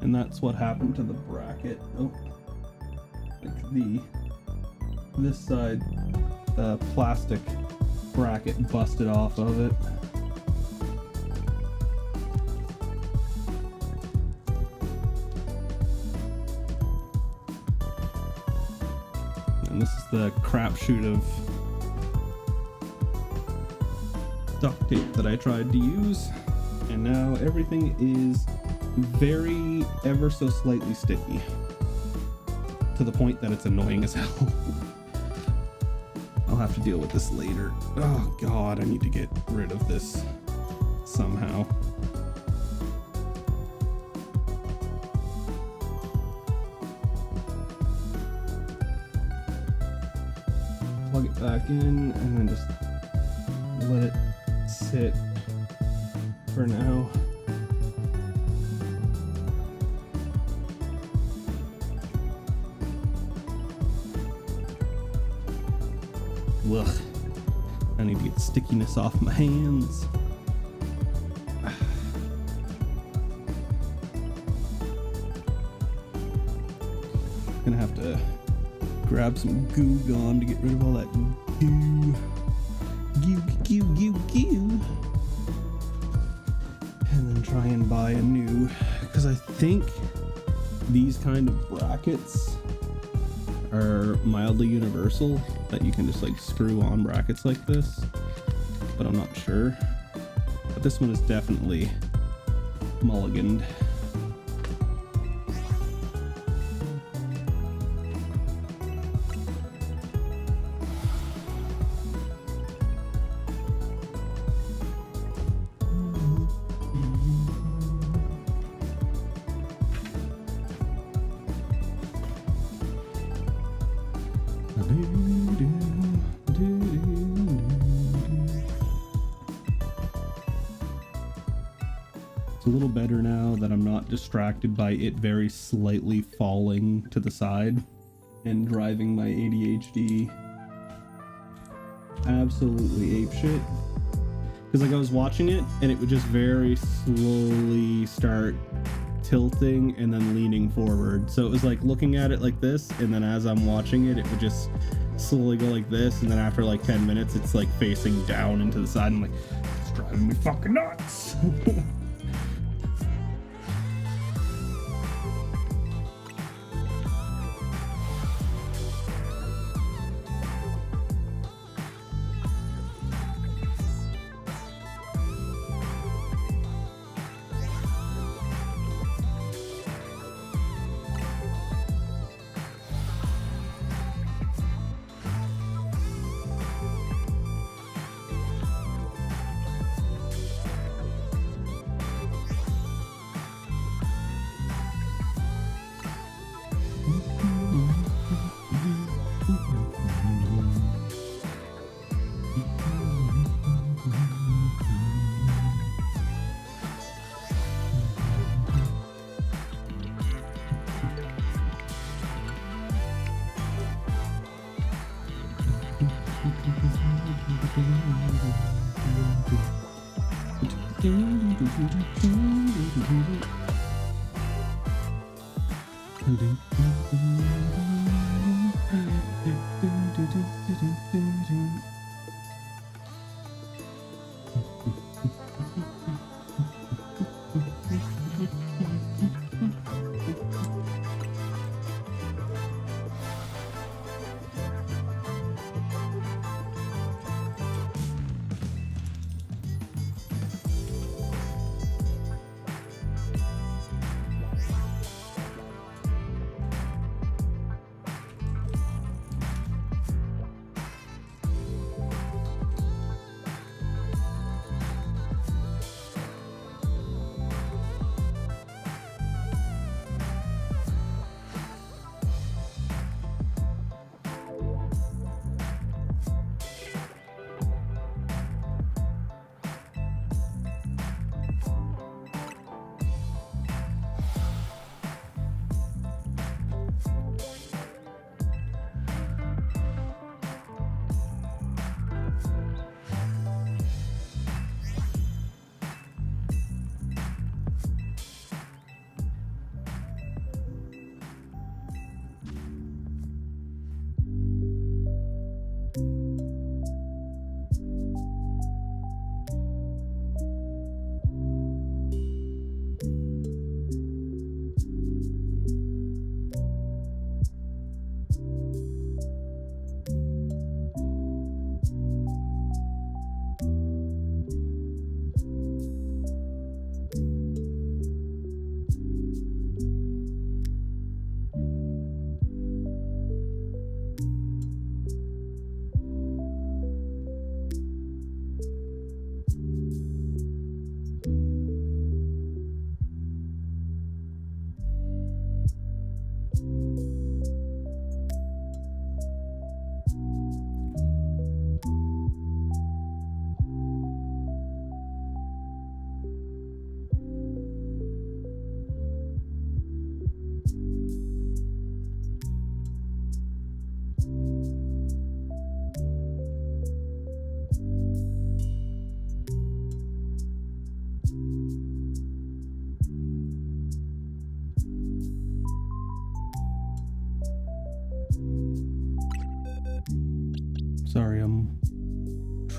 And that's what happened to the bracket. Oh, like this side, the plastic bracket busted off of it. And this is the crapshoot of duct tape that I tried to use. And now everything is very ever so slightly sticky. To the point that it's annoying as hell. I'll have to deal with this later. Oh god, I need to get rid of this somehow. Plug it back in and then just let it sit for now. Ugh. I need to get stickiness off my hands. Gonna have to grab some goo gone to get rid of all that goo. Goo. And then try and buy a new, because I think these kind of brackets are mildly universal, that you can just like screw on brackets like this, but I'm not sure. But this one is definitely mulliganed. It's a little better now that I'm not distracted by it very slightly falling to the side and driving my ADHD absolutely apeshit. Because like I was watching it and it would just very slowly start tilting and then leaning forward. So it was like looking at it like this, and then as I'm watching it, it would just slowly go like this, and then after like 10 minutes it's like facing down into the side. I'm like, it's driving me fucking nuts.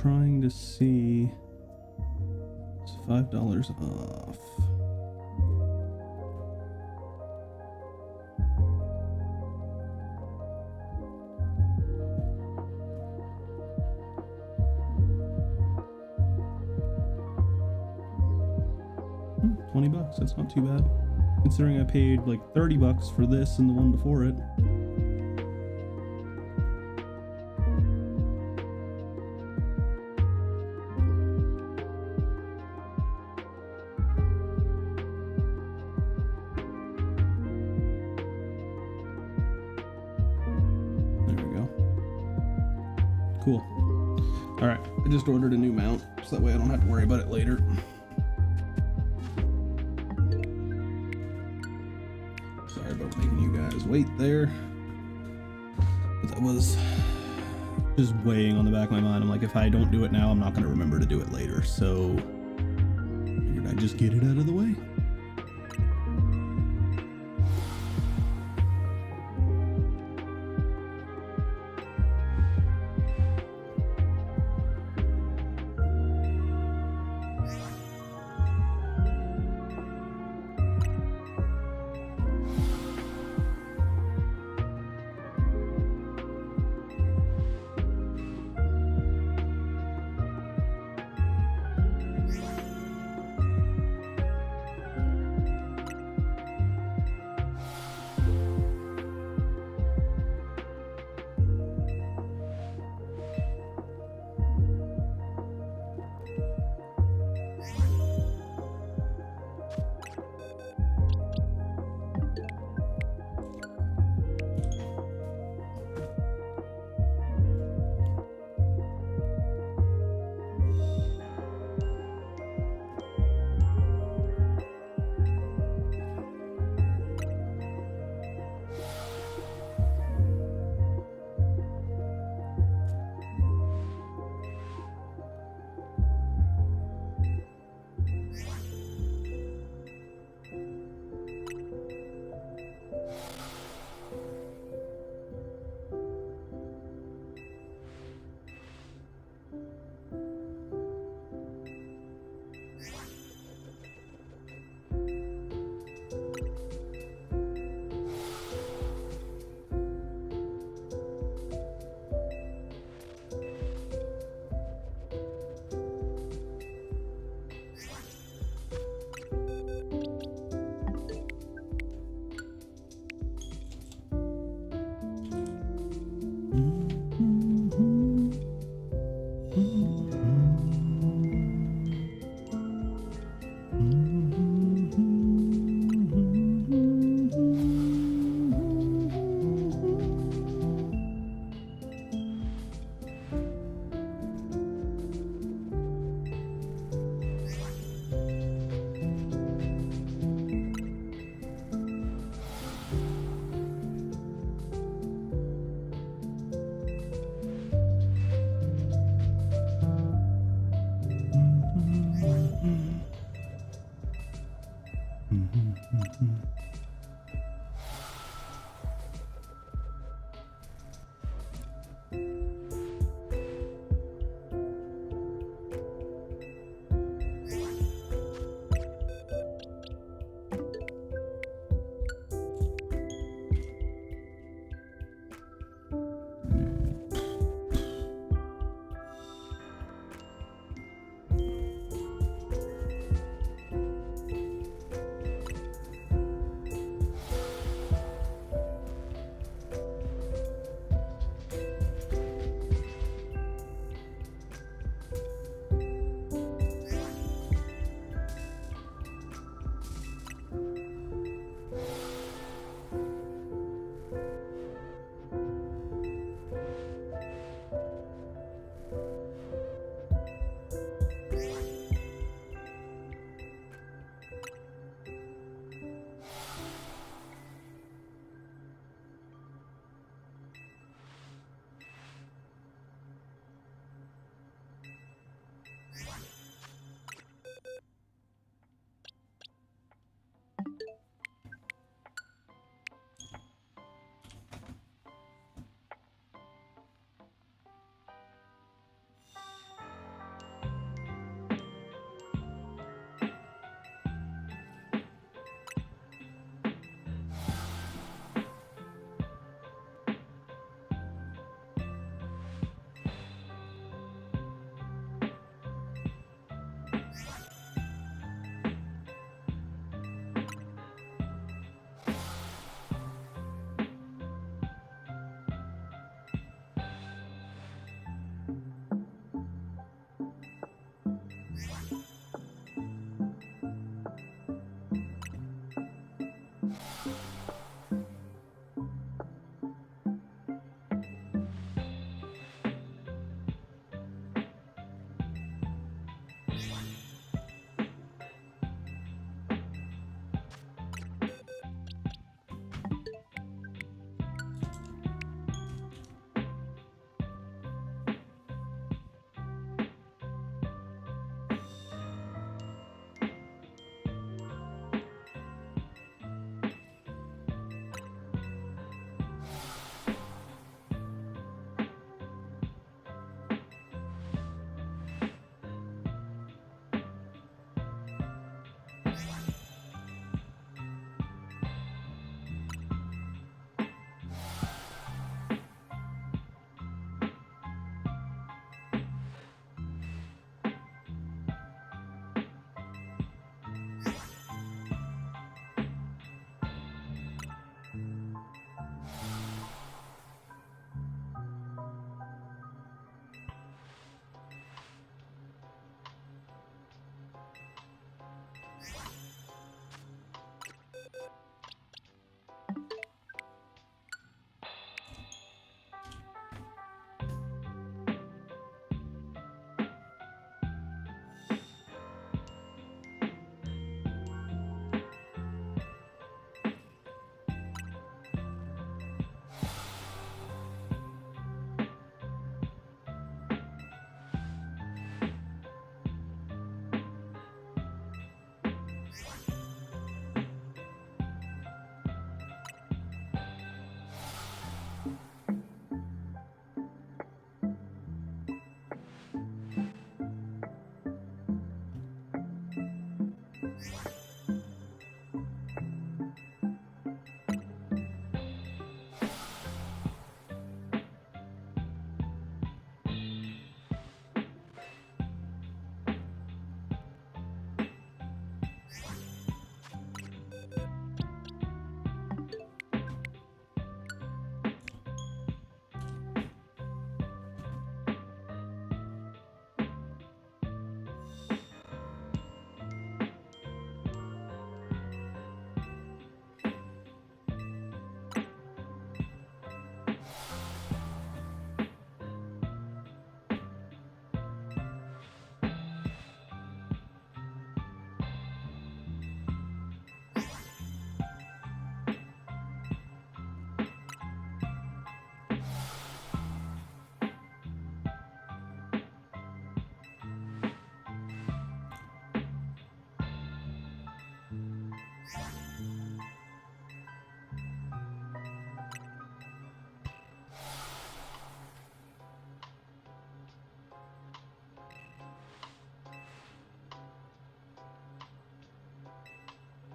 trying to see. It's $5 off. $20. That's not too bad, considering I paid like $30 for this and the one before it. There we go. Cool. All right, I just ordered a new mount, so that way I don't have to worry about it later. Sorry about making you guys wait there. But that was just weighing on the back of my mind. I'm like, if I don't do it now, I'm not going to remember to do it later. So figured I'd just get it out of the way.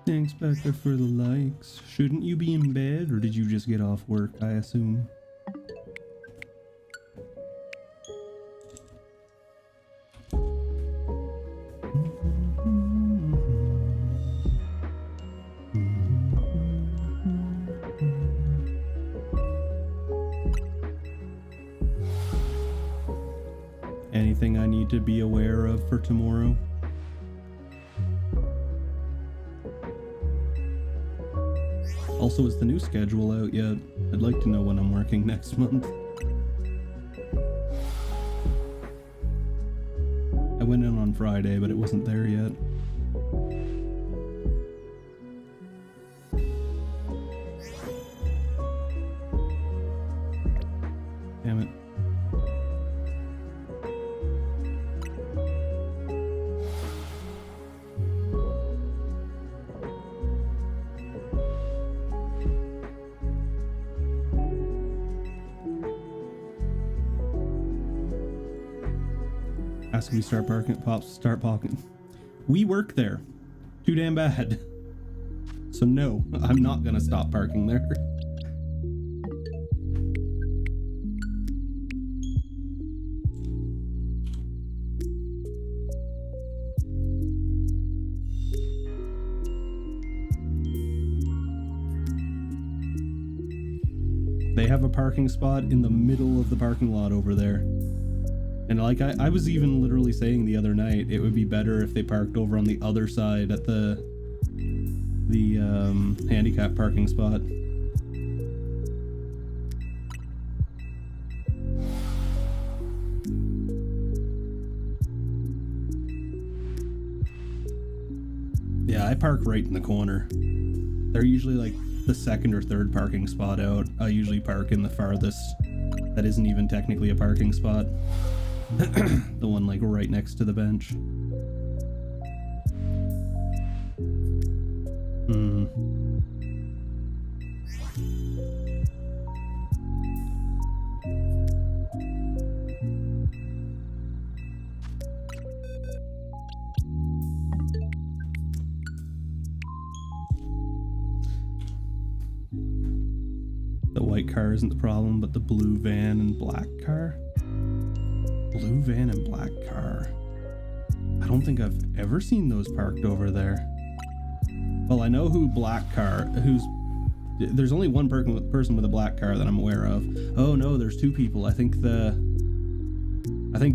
Thanks, Becca, for the likes. Shouldn't you be in bed, or did you just get off work, I assume? Anything I need to be aware of for tomorrow? Also, is the new schedule out yet? I'd like to know when I'm working next month. I went in on Friday, but it wasn't there yet. Damn it. Asking me start parking, pops start parking. We work there. Too damn bad. So no, I'm not gonna stop parking there. They have a parking spot in the middle of the parking lot over there. And like I was even literally saying the other night, it would be better if they parked over on the other side at the handicap parking spot. Yeah, I park right in the corner. They're usually like the second or third parking spot out. I usually park in the farthest that isn't even technically a parking spot. The one like right next to the bench. The white car isn't the problem, but the blue van and black car? Blue van and black car. I don't think I've ever seen those parked over there. Well, I know who black car, there's only one person with a black car that I'm aware of. Oh no, there's two people. I think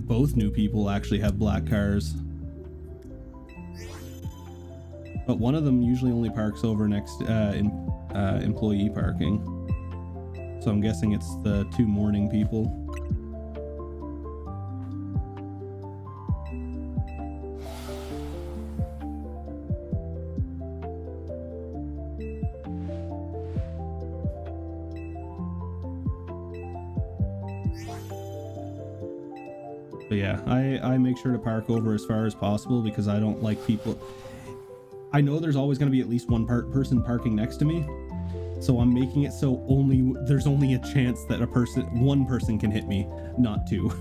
both new people actually have black cars. But one of them usually only parks over next employee parking. So I'm guessing it's the two morning people. But yeah, I make sure to park over as far as possible because I don't like people. I know there's always going to be at least one person parking next to me, so I'm making it so there's only a chance that one person can hit me, not two.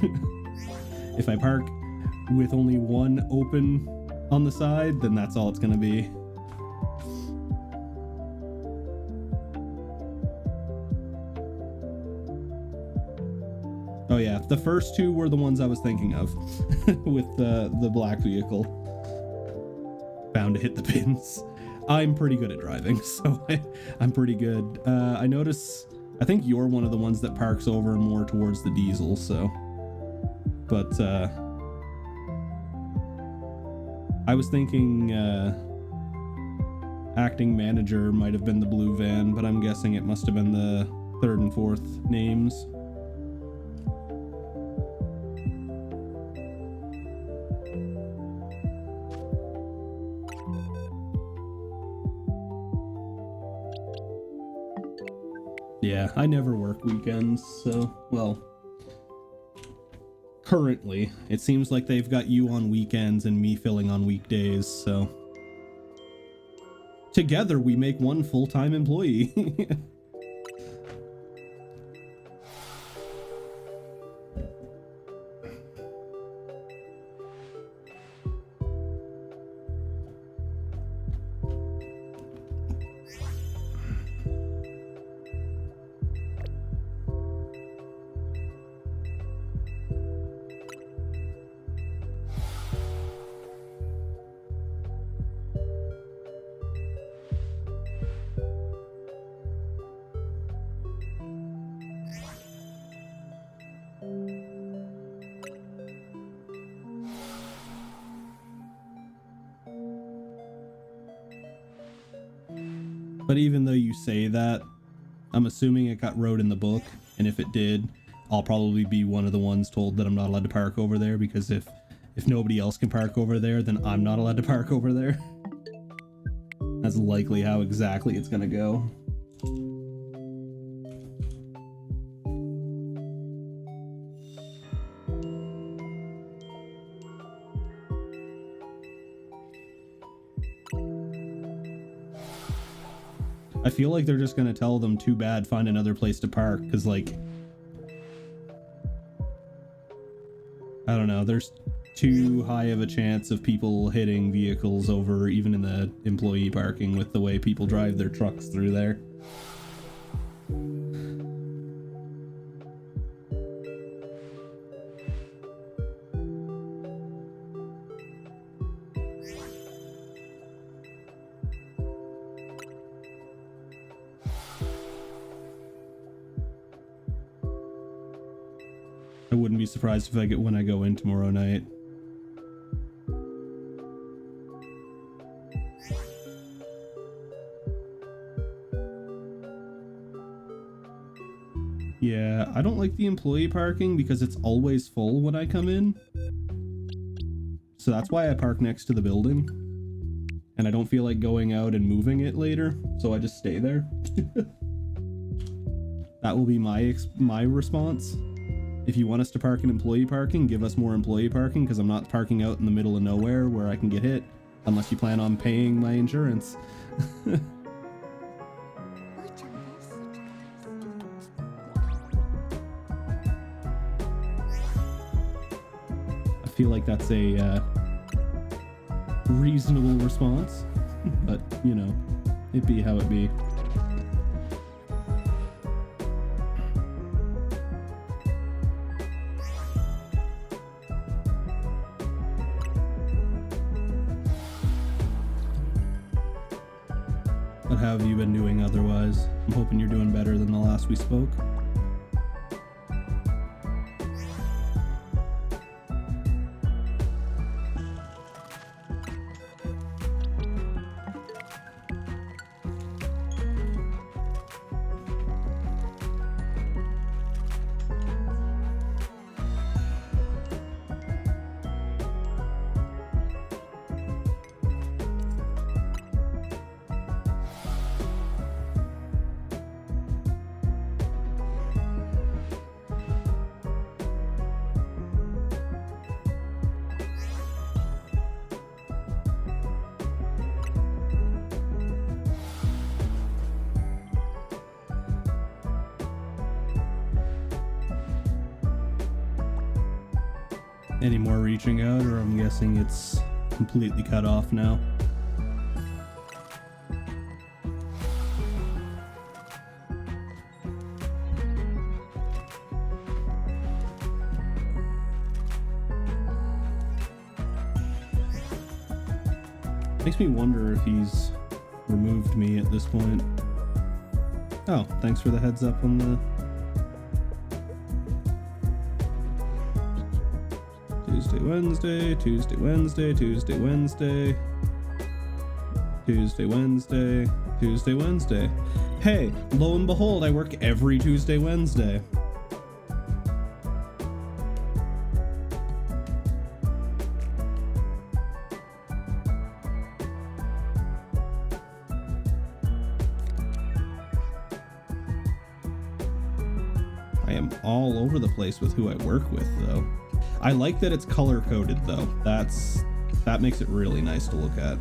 If I park with only one open on the side, then that's all it's going to be. Oh yeah, the first two were the ones I was thinking of with the black vehicle. Bound to hit the pins. I'm pretty good at driving, so I'm pretty good. I think you're one of the ones that parks over more towards the diesel, so. But I was thinking acting manager might have been the blue van, but I'm guessing it must have been the third and fourth names. Yeah, I never work weekends, so, well, currently, it seems like they've got you on weekends and me filling on weekdays, so. Together, we make one full-time employee. But even though you say that, I'm assuming it got wrote in the book, and if it did, I'll probably be one of the ones told that I'm not allowed to park over there, because if nobody else can park over there, then I'm not allowed to park over there. That's likely how exactly it's gonna go. I feel like they're just gonna tell them, too bad, find another place to park, because, like, I don't know, there's too high of a chance of people hitting vehicles over even in the employee parking with the way people drive their trucks through there. I wouldn't be surprised if I get when I go in tomorrow night. Yeah, I don't like the employee parking because it's always full when I come in. So that's why I park next to the building. And I don't feel like going out and moving it later, so I just stay there. That will be my response. If you want us to park in employee parking, give us more employee parking, because I'm not parking out in the middle of nowhere where I can get hit, unless you plan on paying my insurance. I feel like that's a reasonable response, but, you know, it be how it be. What have you been doing otherwise? I'm hoping you're doing better than the last we spoke. Any more reaching out, or I'm guessing it's completely cut off now? Makes me wonder if he's removed me at this point. Oh, thanks for the heads up on the Tuesday, Wednesday, Tuesday, Wednesday, Tuesday, Wednesday, Tuesday, Wednesday, Tuesday, Wednesday. Hey, lo and behold, I work every Tuesday, Wednesday. I am all over the place with who I work with, though. I like that it's color coded, though. That makes it really nice to look at.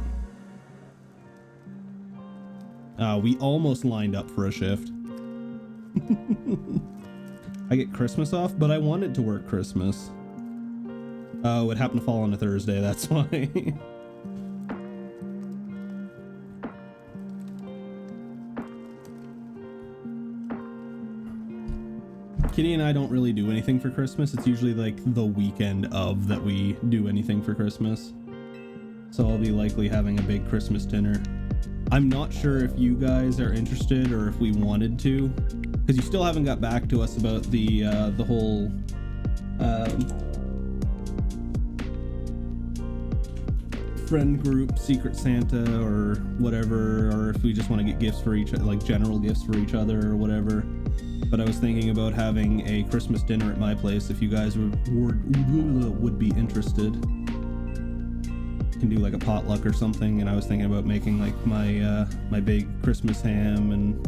We almost lined up for a shift. I get Christmas off, but I wanted to work Christmas. Oh, it happened to fall on a Thursday, that's why. Kitty and I don't really do anything for Christmas. It's usually like the weekend of that we do anything for Christmas. So I'll be likely having a big Christmas dinner. I'm not sure if you guys are interested or if we wanted to, because you still haven't got back to us about the whole friend group Secret Santa or whatever, or if we just want to get gifts for each, like general gifts for each other or whatever. But I was thinking about having a Christmas dinner at my place if you guys would be interested. Can do like a potluck or something, and I was thinking about making like my big Christmas ham and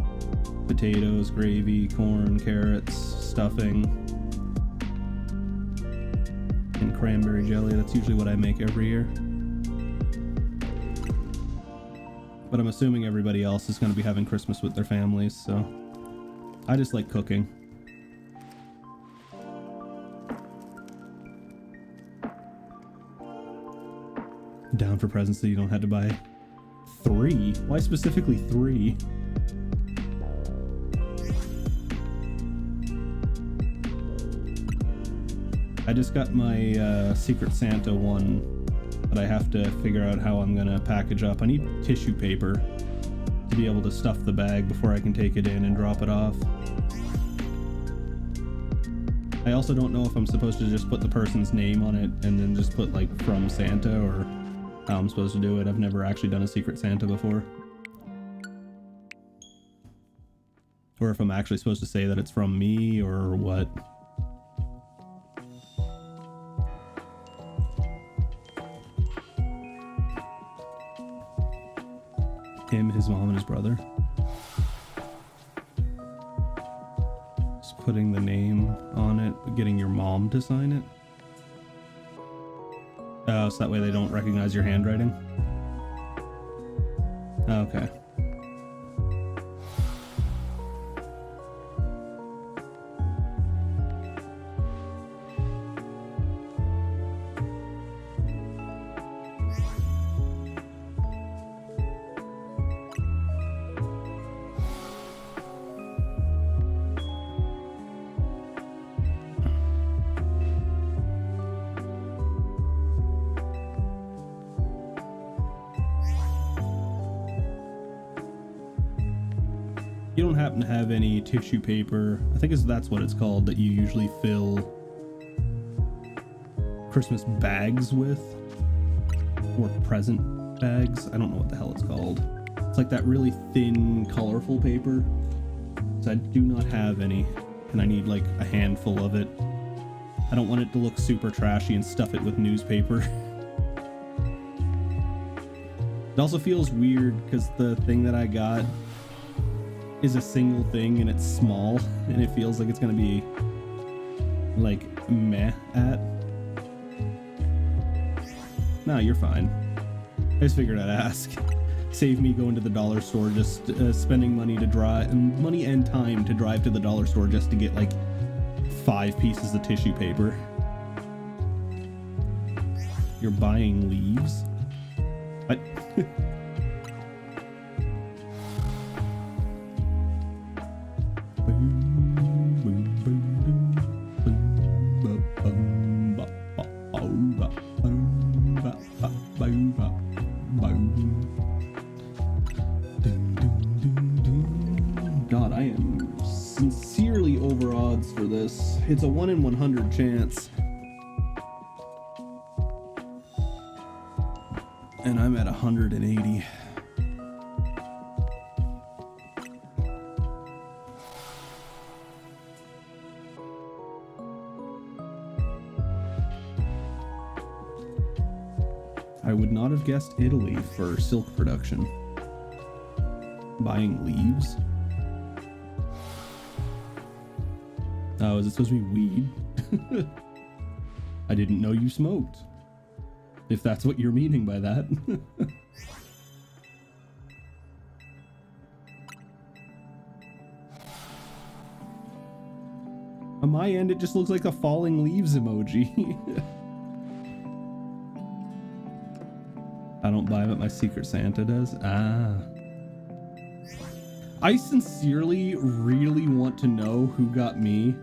potatoes, gravy, corn, carrots, stuffing, and cranberry jelly. That's usually what I make every year. But I'm assuming everybody else is going to be having Christmas with their families, so I just like cooking. Down for presents that you don't have to buy 3. Why specifically 3? I just got my Secret Santa one, but I have to figure out how I'm gonna package up. I need tissue paper to be able to stuff the bag before I can take it in and drop it off. I also don't know if I'm supposed to just put the person's name on it and then just put like from Santa, or how I'm supposed to do it. I've never actually done a Secret Santa before. Or if I'm actually supposed to say that it's from me or what. Him, his mom, and his brother. Just putting the name on it, but getting your mom to sign it. Oh, so that way they don't recognize your handwriting? Okay. You don't happen to have any tissue paper, I think that's what it's called, that you usually fill Christmas bags with? Or present bags? I don't know what the hell it's called. It's like that really thin, colorful paper. So I do not have any, and I need like a handful of it. I don't want it to look super trashy and stuff it with newspaper. It also feels weird because the thing that I got is a single thing and it's small, and it feels like it's gonna be like meh at. No, you're fine. I just figured I'd ask. Save me going to the dollar store, just spending money to drive, money and time to drive to the dollar store just to get like 5 pieces of tissue paper. You're buying leaves? What? God, I am sincerely over odds for this. It's a 1 in 100 chance. And I'm at 180. I would not have guessed Italy for silk production. Buying leaves? Oh, is it supposed to be weed? I didn't know you smoked. If that's what you're meaning by that. On my end, it just looks like a falling leaves emoji. I don't buy what my Secret Santa does. Ah. I sincerely really want to know who got me.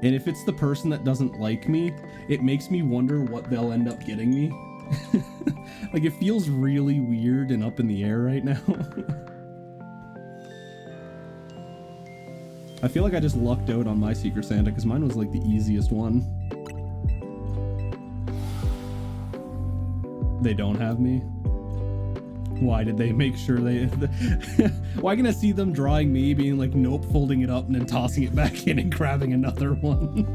And if it's the person that doesn't like me, it makes me wonder what they'll end up getting me. Like, it feels really weird and up in the air right now. I feel like I just lucked out on my Secret Santa because mine was like the easiest one. They don't have me? Why did they make sure they... Why can I see them drawing me being like, nope, folding it up and then tossing it back in and grabbing another one?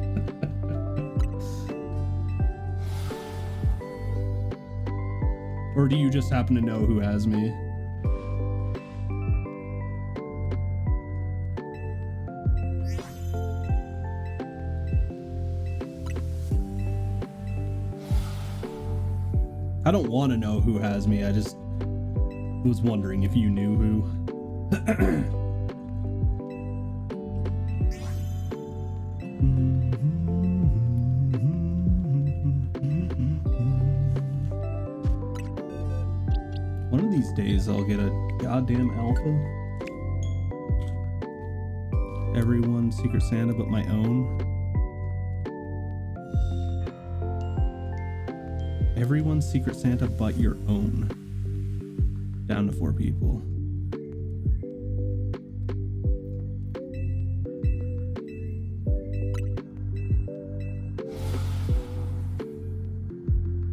Or do you just happen to know who has me? I don't want to know who has me. I just was wondering if you knew who. One of these days I'll get a goddamn alpha. Everyone's Secret Santa but my own. Everyone's Secret Santa but your own. Down to 4 people.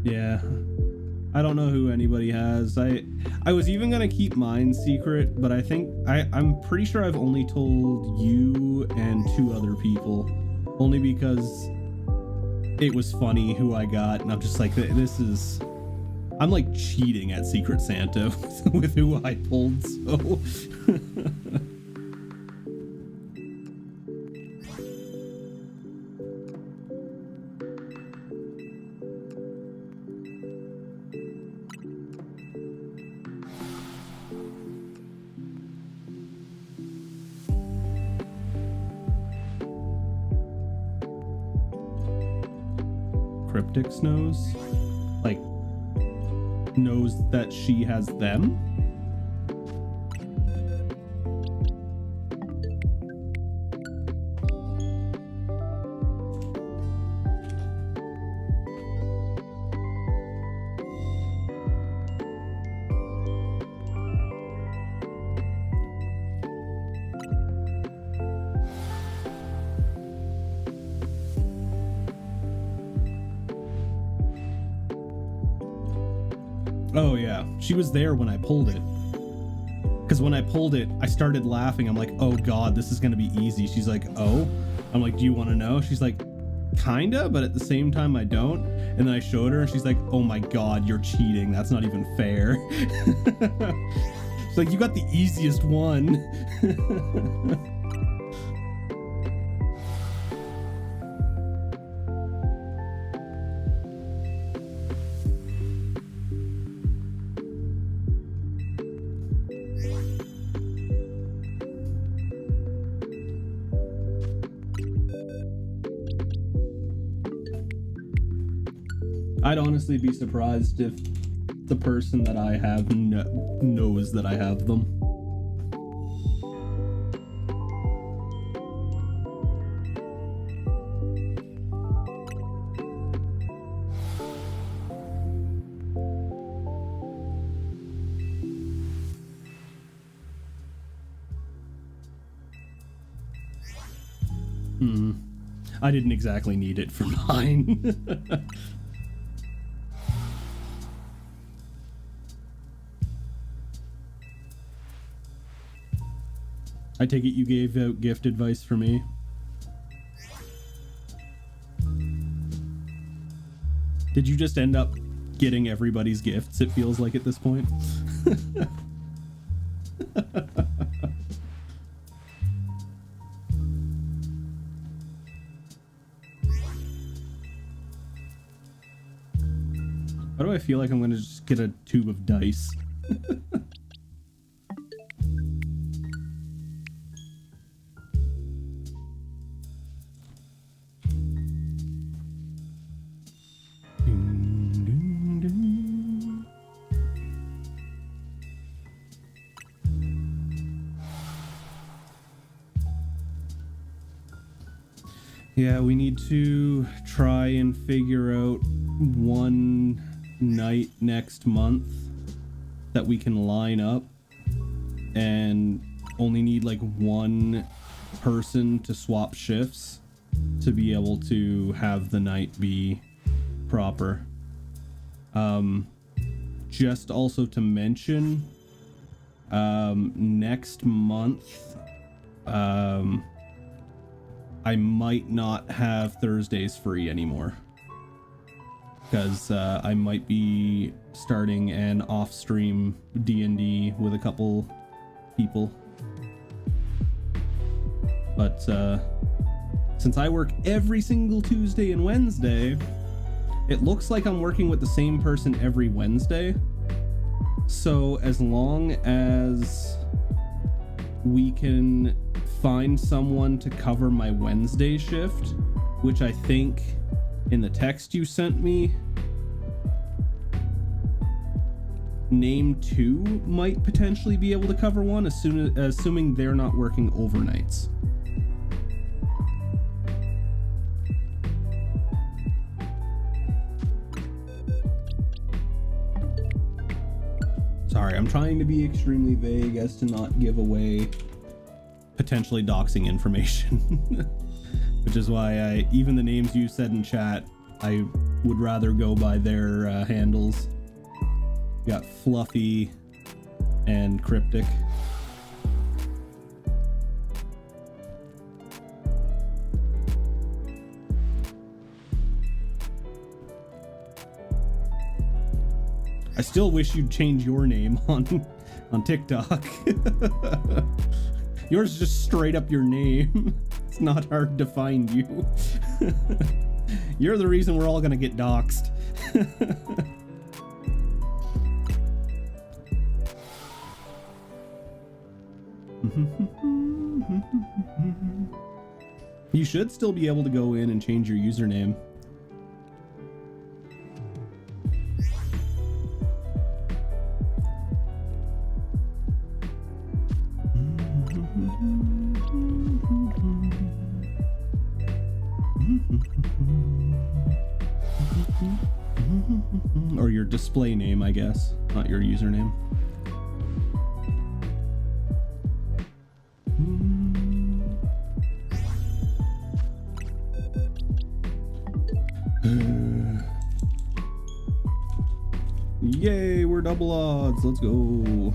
Yeah. I don't know who anybody has. I was even gonna keep mine secret, but I think I'm pretty sure I've only told you and 2 other people. Only because it was funny who I got, and I'm just like, this is... I'm like cheating at Secret Santa with who I pulled, so... Cryptics knows? Like, knows that she has them? Oh yeah, she was there when I pulled it. Because when I pulled it, I started laughing. I'm like, oh god, this is gonna be easy. She's like, oh? I'm like, do you want to know? She's like, kinda, but at the same time I don't. And then I showed her and she's like, oh my god, you're cheating. That's not even fair. She's like, you got the easiest one. I'd honestly be surprised if the person that I have knows that I have them. I didn't exactly need it for mine. I take it you gave out gift advice for me. Did you just end up getting everybody's gifts, it feels like at this point? Why do I feel like I'm gonna just get a tube of dice? Yeah, we need to try and figure out one night next month that we can line up and only need like one person to swap shifts to be able to have the night be proper. just also to mention, next month, I might not have Thursdays free anymore. Because I might be starting an off-stream D&D with a couple people. But since I work every single Tuesday and Wednesday, it looks like I'm working with the same person every Wednesday. So as long as we can find someone to cover my Wednesday shift, which I think in the text you sent me, name 2 might potentially be able to cover one, assuming they're not working overnights. Sorry, I'm trying to be extremely vague as to not give away potentially doxing information. Which is why even the names you said in chat, I would rather go by their handles. You got Fluffy and Cryptic. I still wish you'd change your name on TikTok. Yours is just straight up your name. It's not hard to find you. You're the reason we're all gonna get doxxed. You should still be able to go in and change your username. Or your display name, I guess, not your username. Yay, we're double odds. Let's go.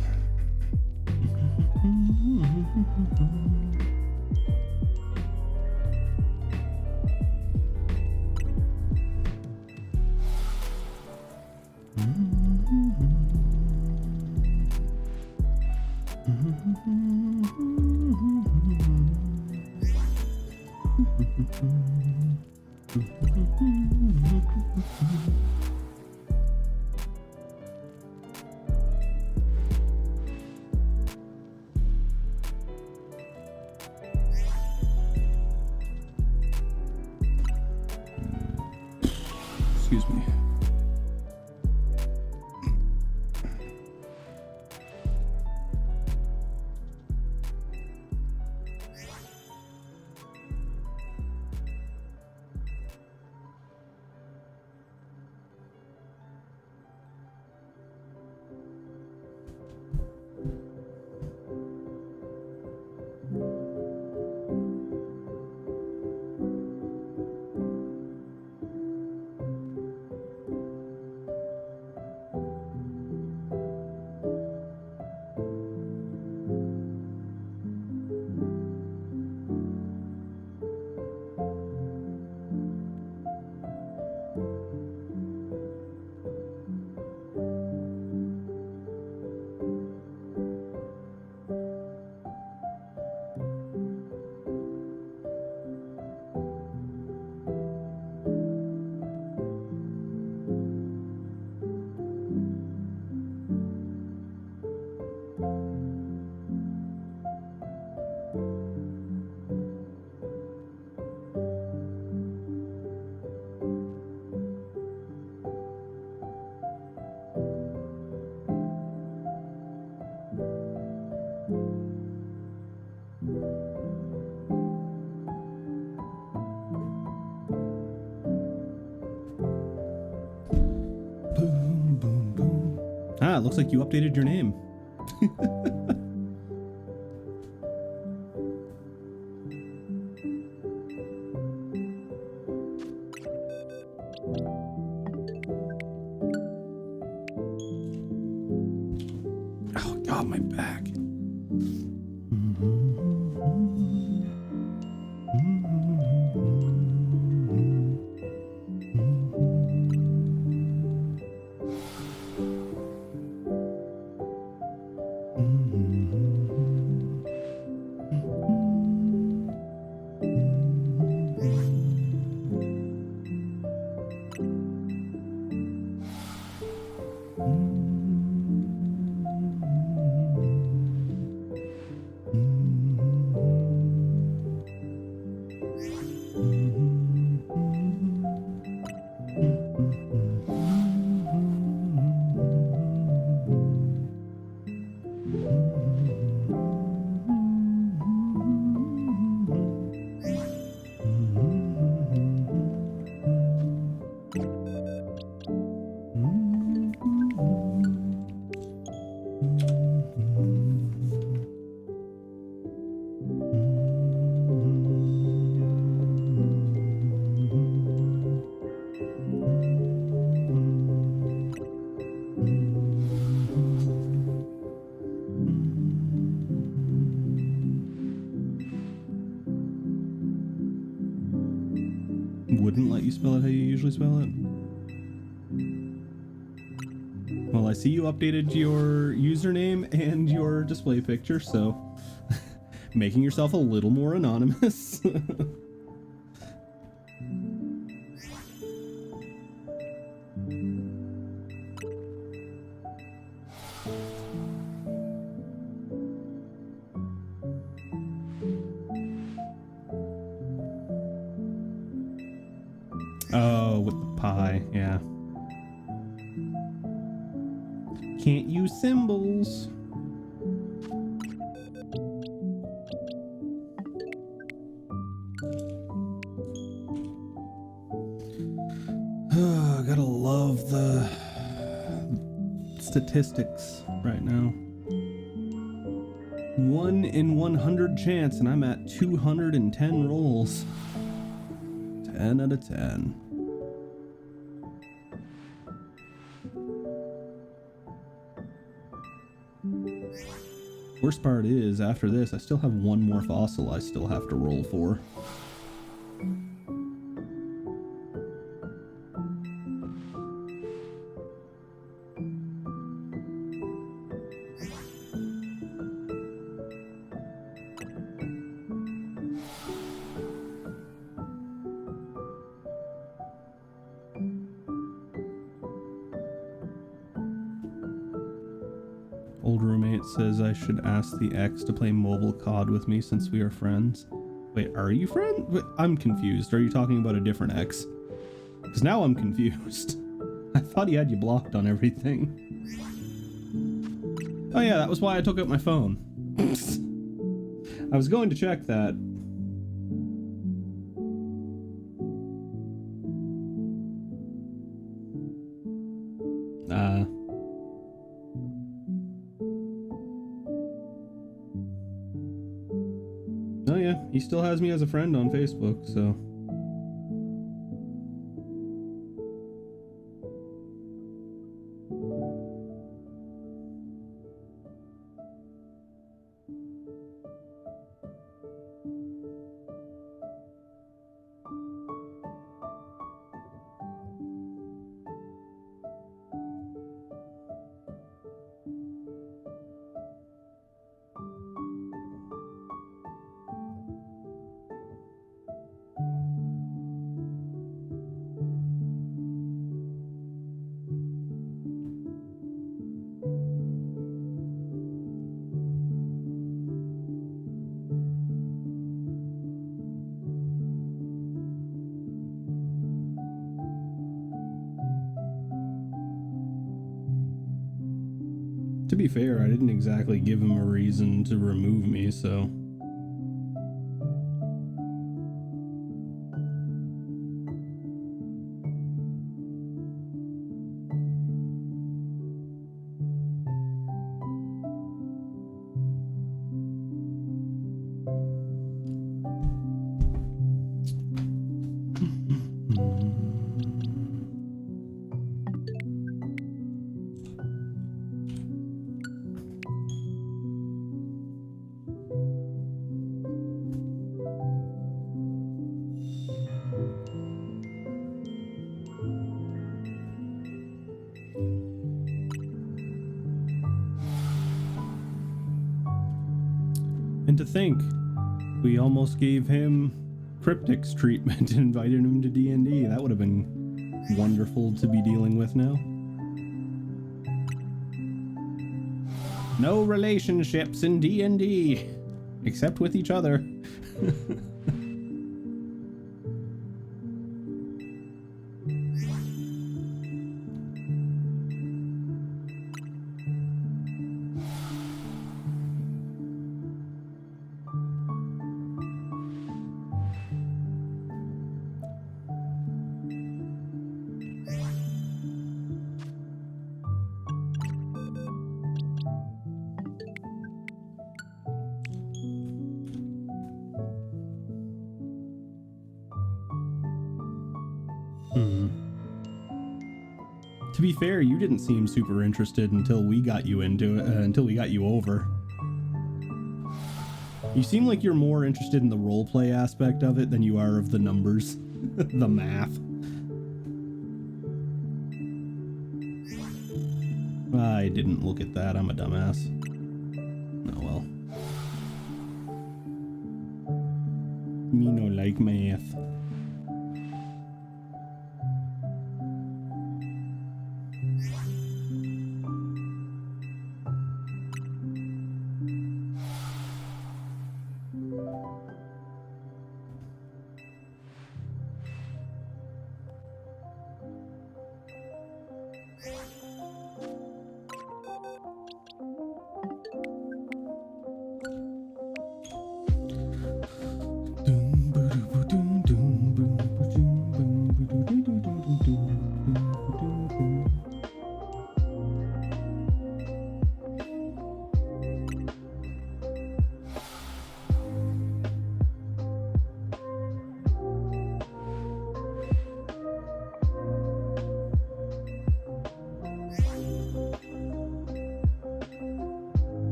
Excuse me. Ah, it looks like you updated your name. my back. Wouldn't let you spell it how you usually spell it? Well, I see you updated your username and your display picture, so making yourself a little more anonymous. Oh, with the pie, yeah. Can't use symbols. Gotta love the statistics right now. 1 in 100 chance, and I'm at 210 rolls. 10 out of 10. Worst part is, after this, I still have one more fossil I still have to roll for. Old roommate says I should ask the ex to play mobile COD with me since we are friends. Wait, are you friends? Wait, I'm confused. Are you talking about a different ex? Because now I'm confused. I thought he had you blocked on everything. Oh yeah, that was why I took out my phone. I was going to check that. Oh yeah, he still has me as a friend on Facebook, so. To be fair, I didn't exactly give him a reason to remove me, so. And to think, we almost gave him cryptics treatment and invited him to D&D. That would have been wonderful to be dealing with now. No relationships in D&D, except with each other. To be fair, you didn't seem super interested until we got you into it, until we got you over. You seem like you're more interested in the roleplay aspect of it than you are of the numbers, the math. I didn't look at that, I'm a dumbass. Oh well. Me no like math.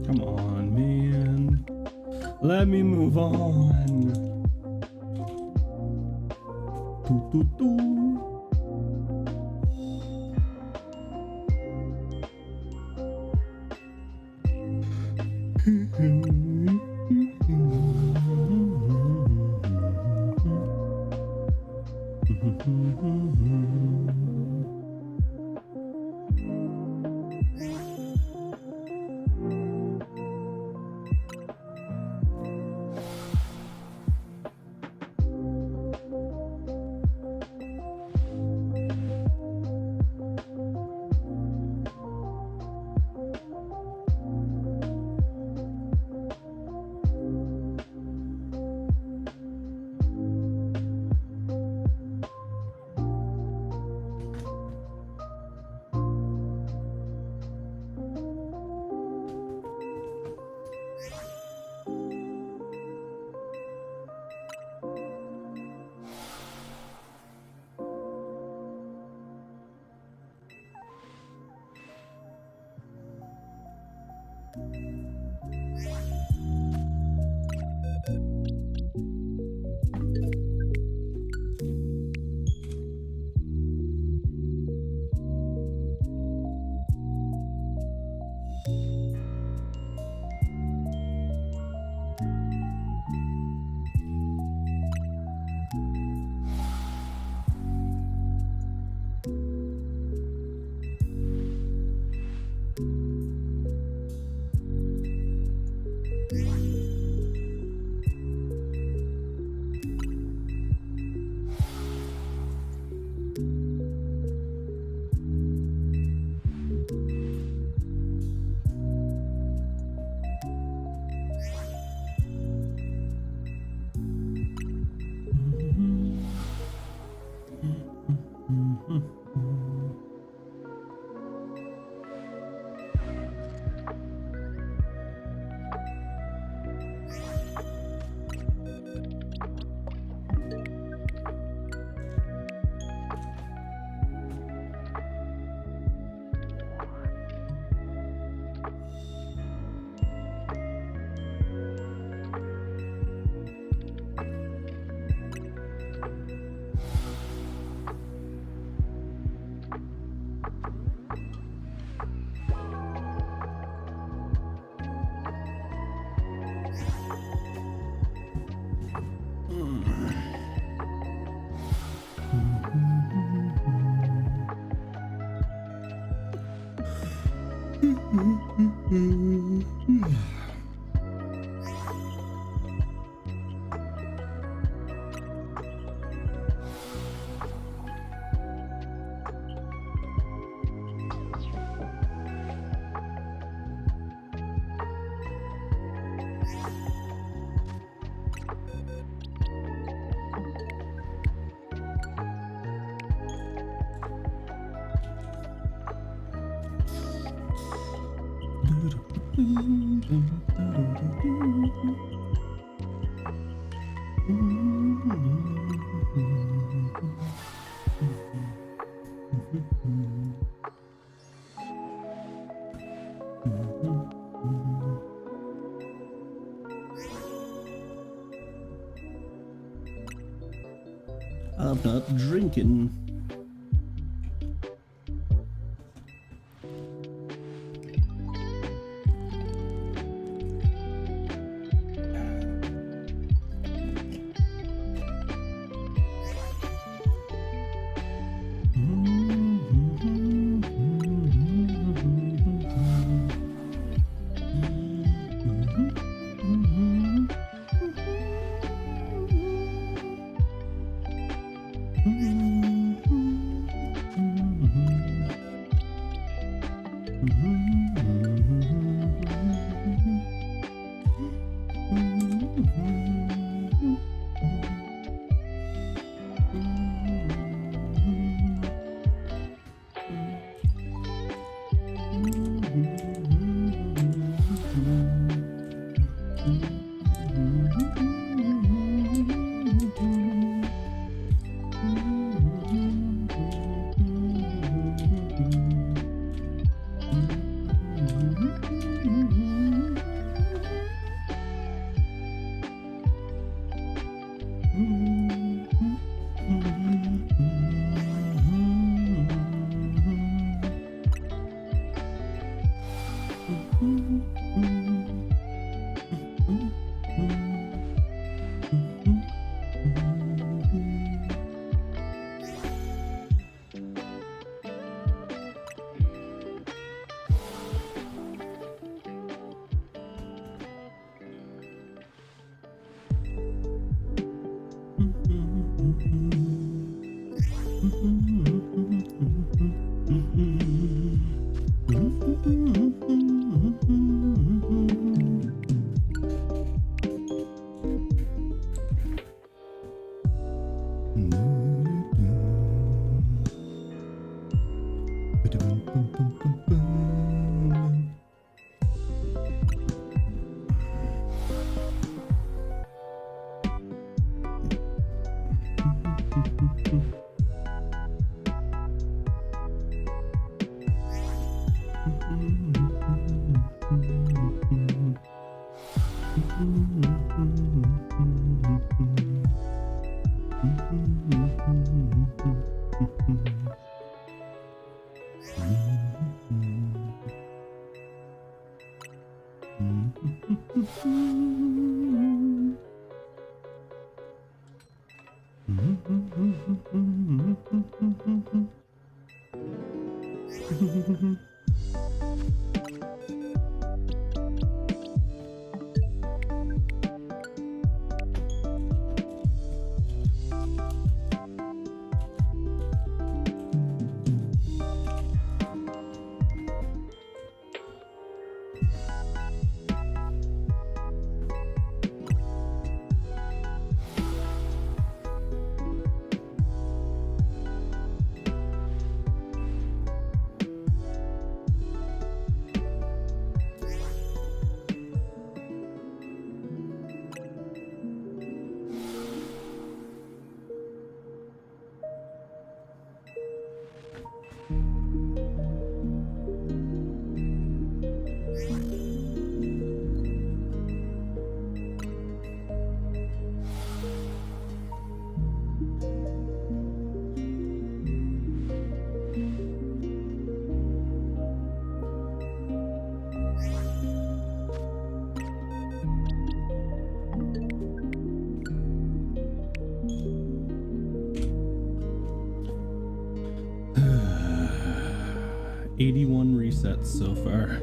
Come on, man. Let me move on. Doo, doo, doo. I'm not drinking. Resets so far.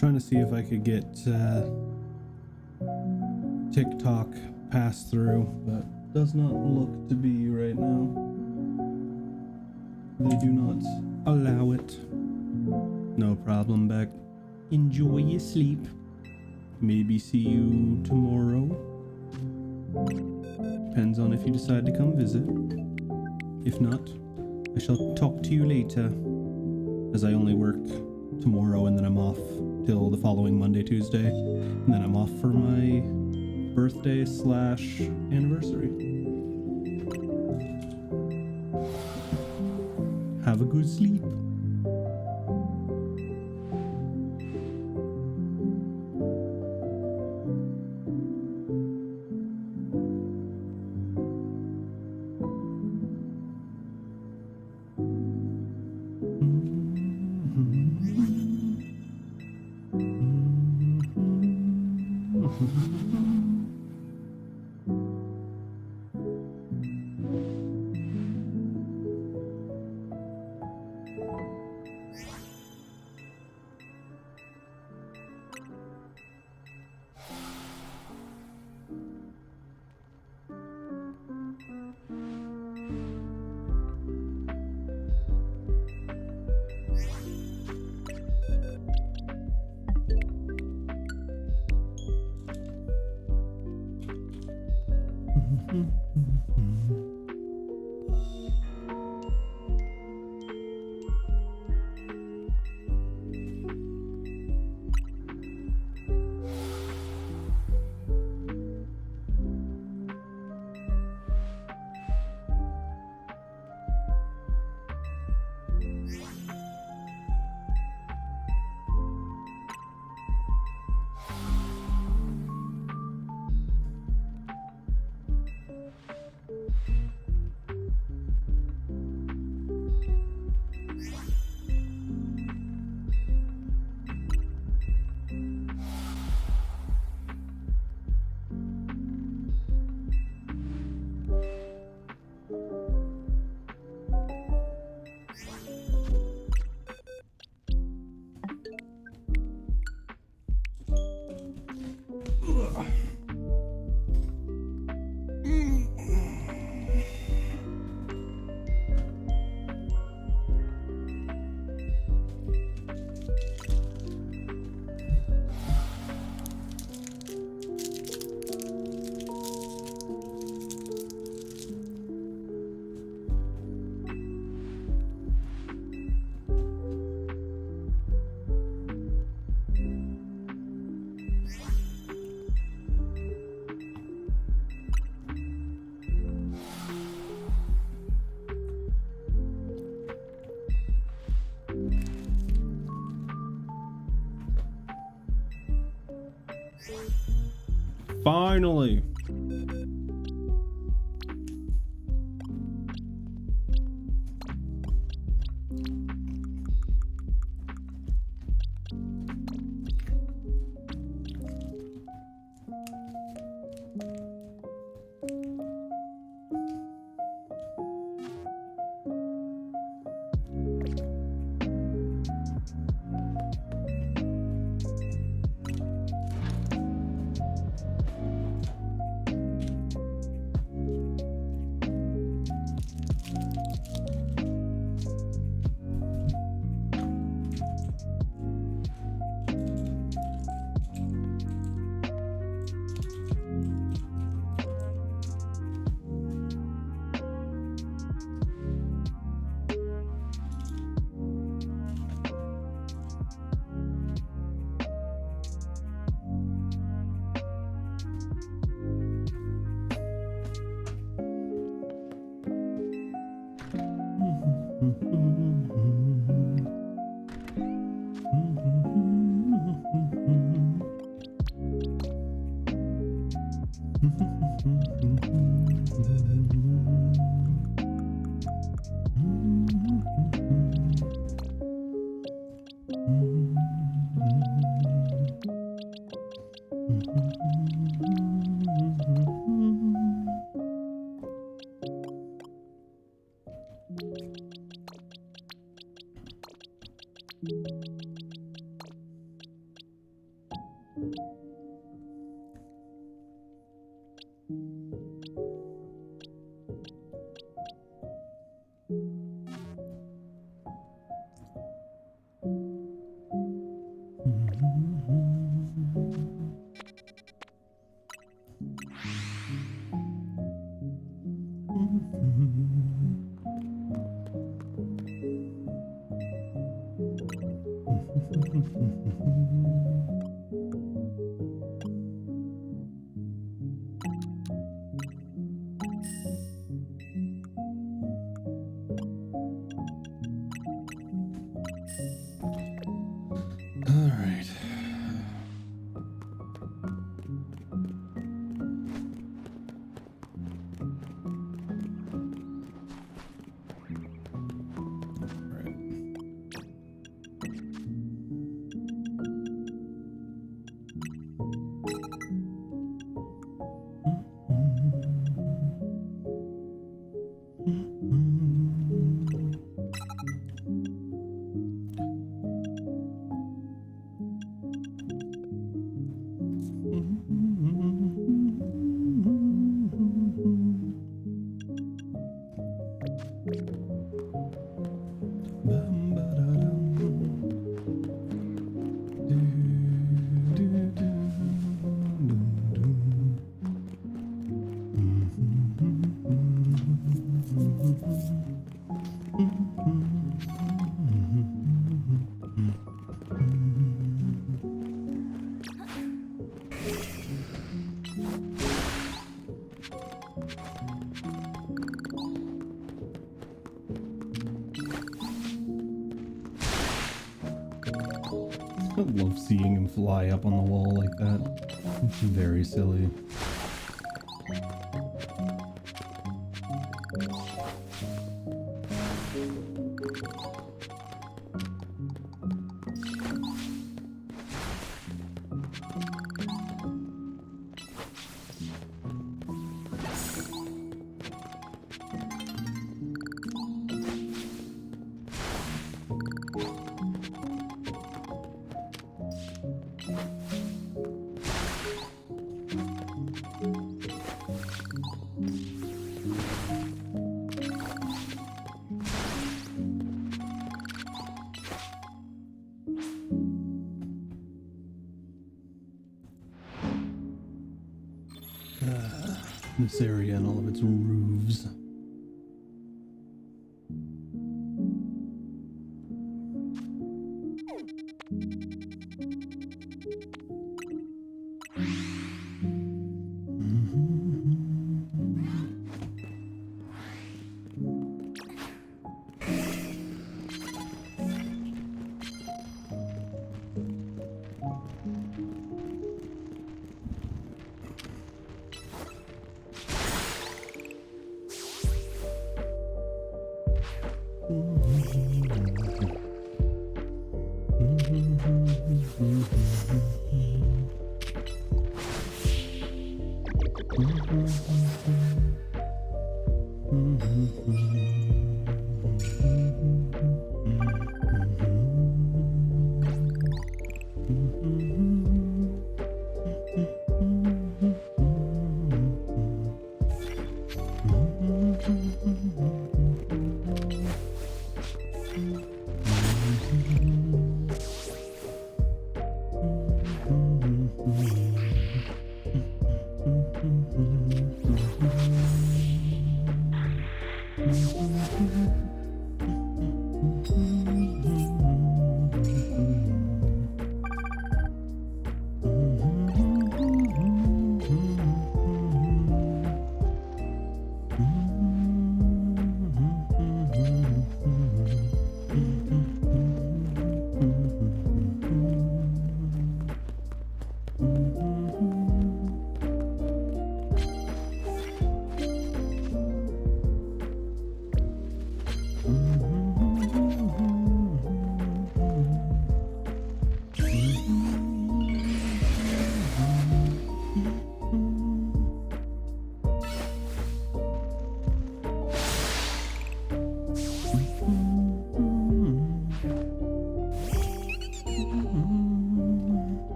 trying to see if I could get TikTok passed through, but does not look to be right now. They do not allow it. No problem, Beck. Enjoy your sleep. Maybe see you tomorrow. Depends on if you decide to come visit. If not, I shall talk to you later, as I only work tomorrow and then I'm off till the following Monday, Tuesday, and then I'm off for my birthday / anniversary. Have a good sleep. Finally. All right. I love seeing him fly up on the wall like that. It's very silly. This area and all of its roofs.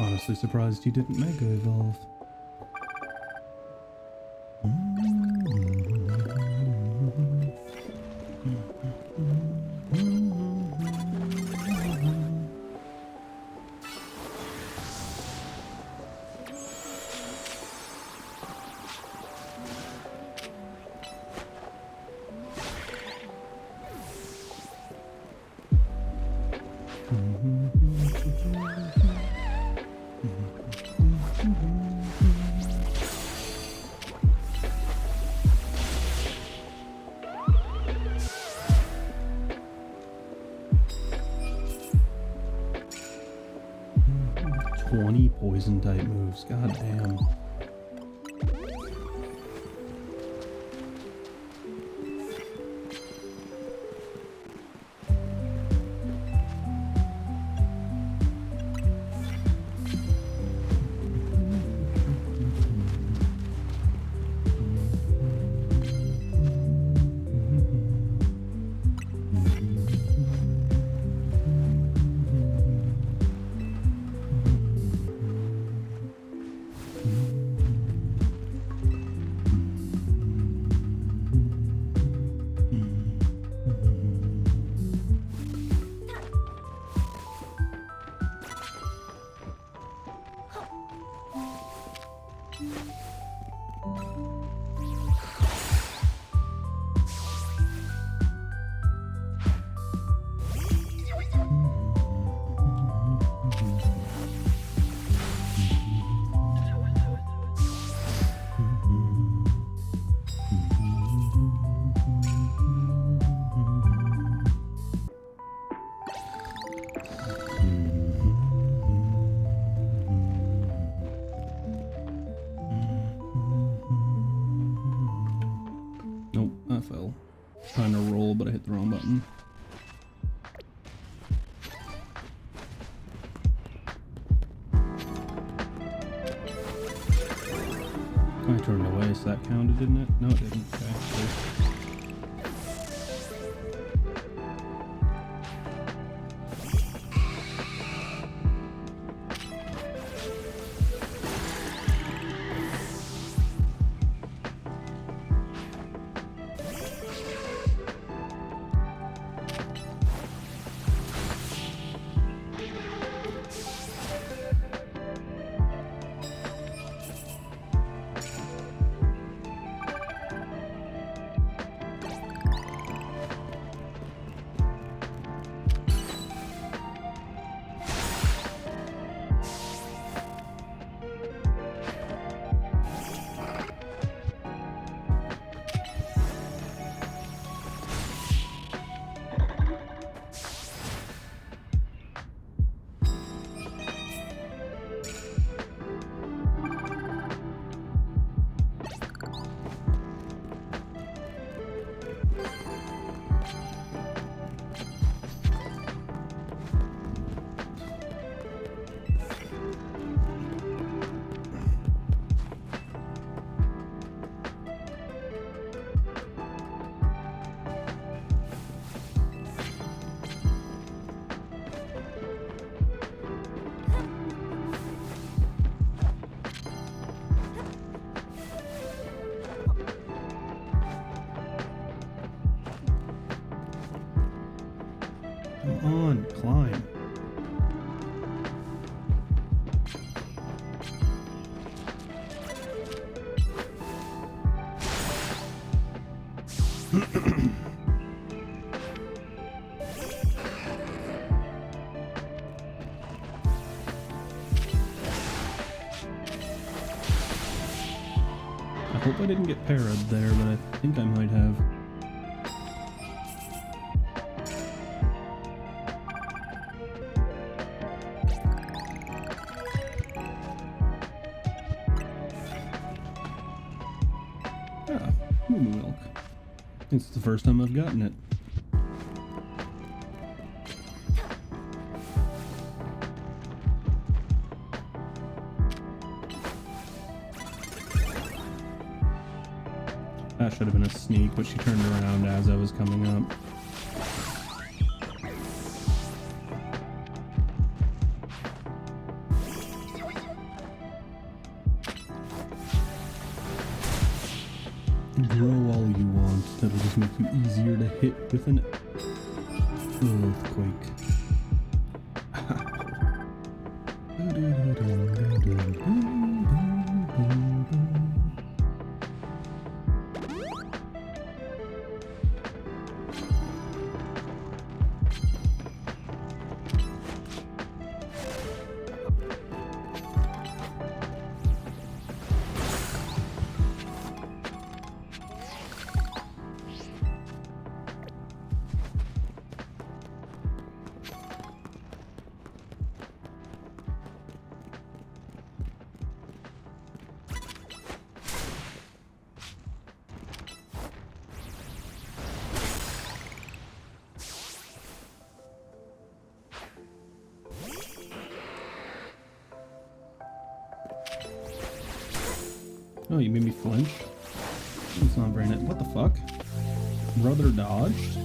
Honestly surprised he didn't Mega Evolve. Poison type moves, god damn. Nope, I fell. Trying to roll, but I hit the wrong button. I turned away, so that counted, didn't it? No, it didn't. Okay, cool. Come on, climb. I hope I didn't get parried there, but I think I might have. Ah, moo milk. It's the first time I've gotten it. That should have been a sneak, but she turned around as I was coming up. grow all you want. That'll just make you easier to hit with an earthquake. Oh, you made me flinch? It's not very nice. What the fuck? Brother dodged?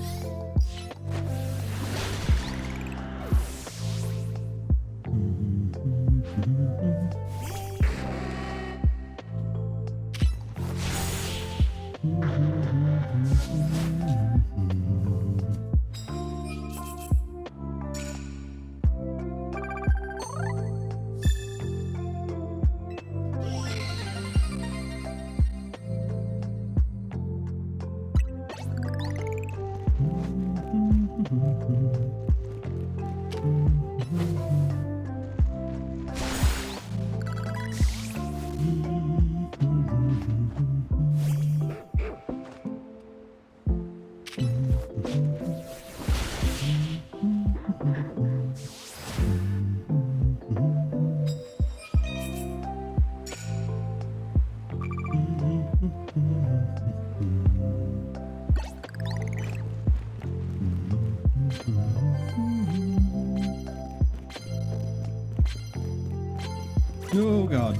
Oh god.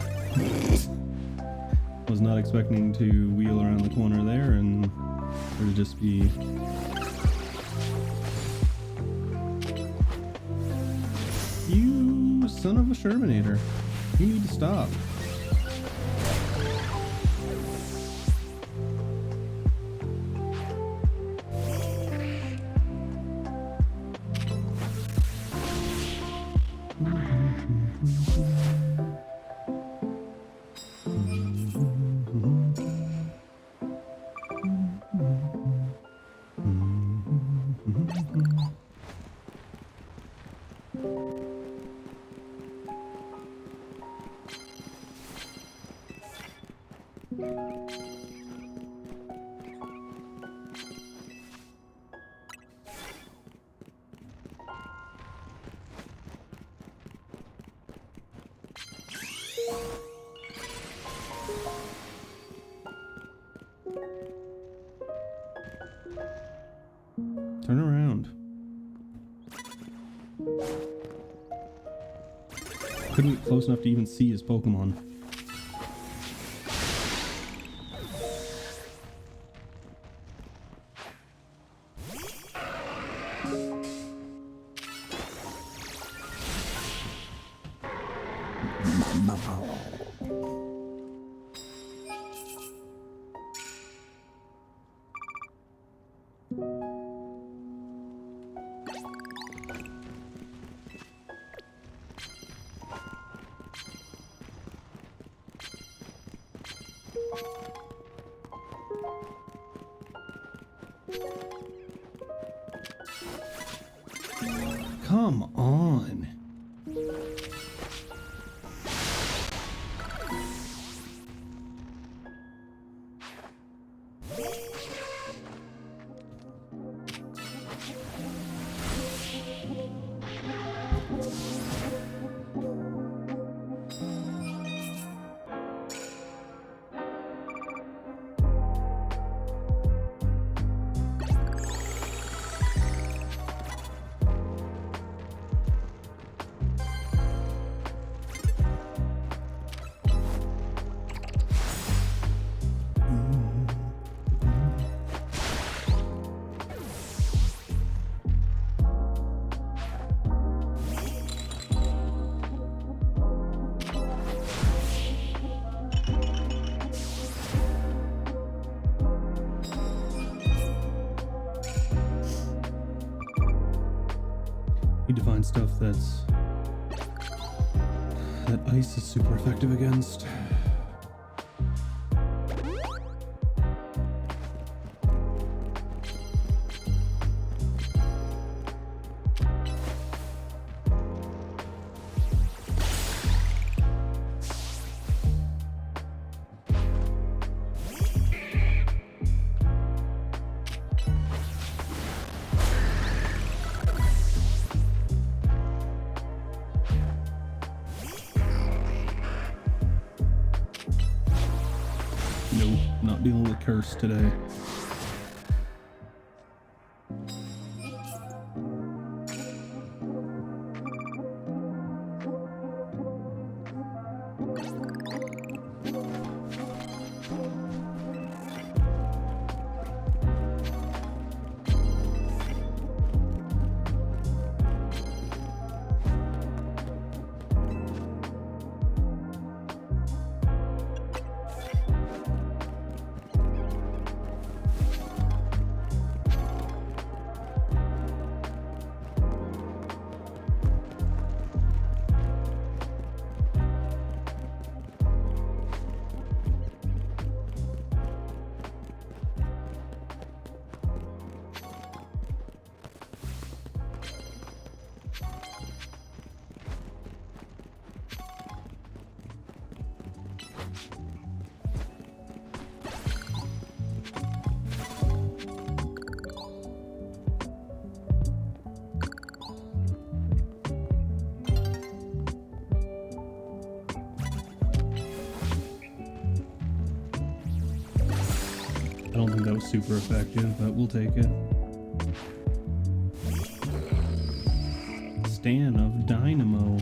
Was not expecting to wheel around the corner there and there to just be you son of a Shermanator. You need to stop. Turn around. Couldn't get close enough to even see his Pokemon. Come on. need to find stuff that ice is super effective against. Nope, not dealing with curse today. I don't think that was super effective, but we'll take it. Stan of Dynamo.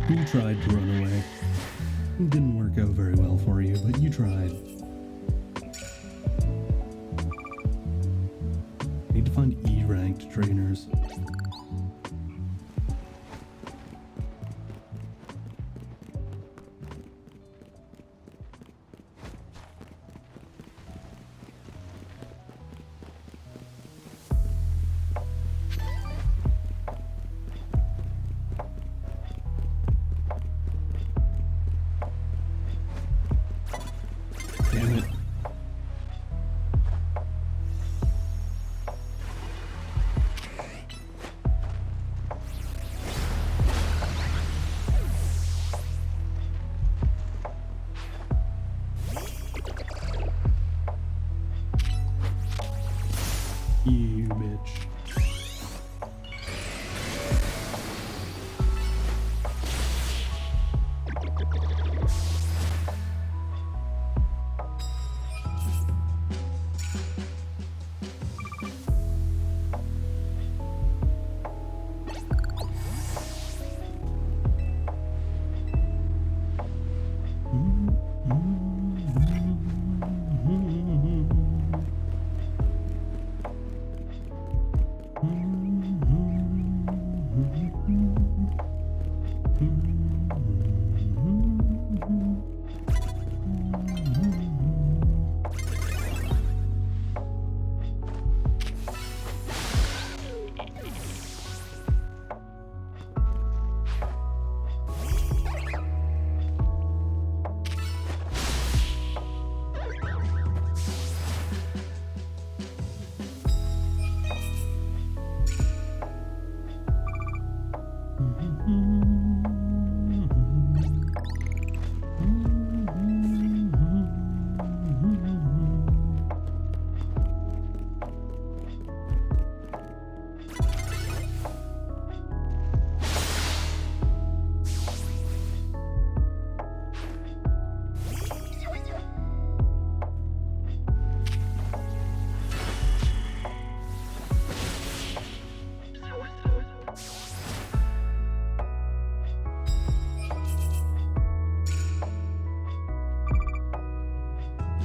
You tried to run away. It didn't work out very well for you, but you tried. Need to find E-ranked trainers.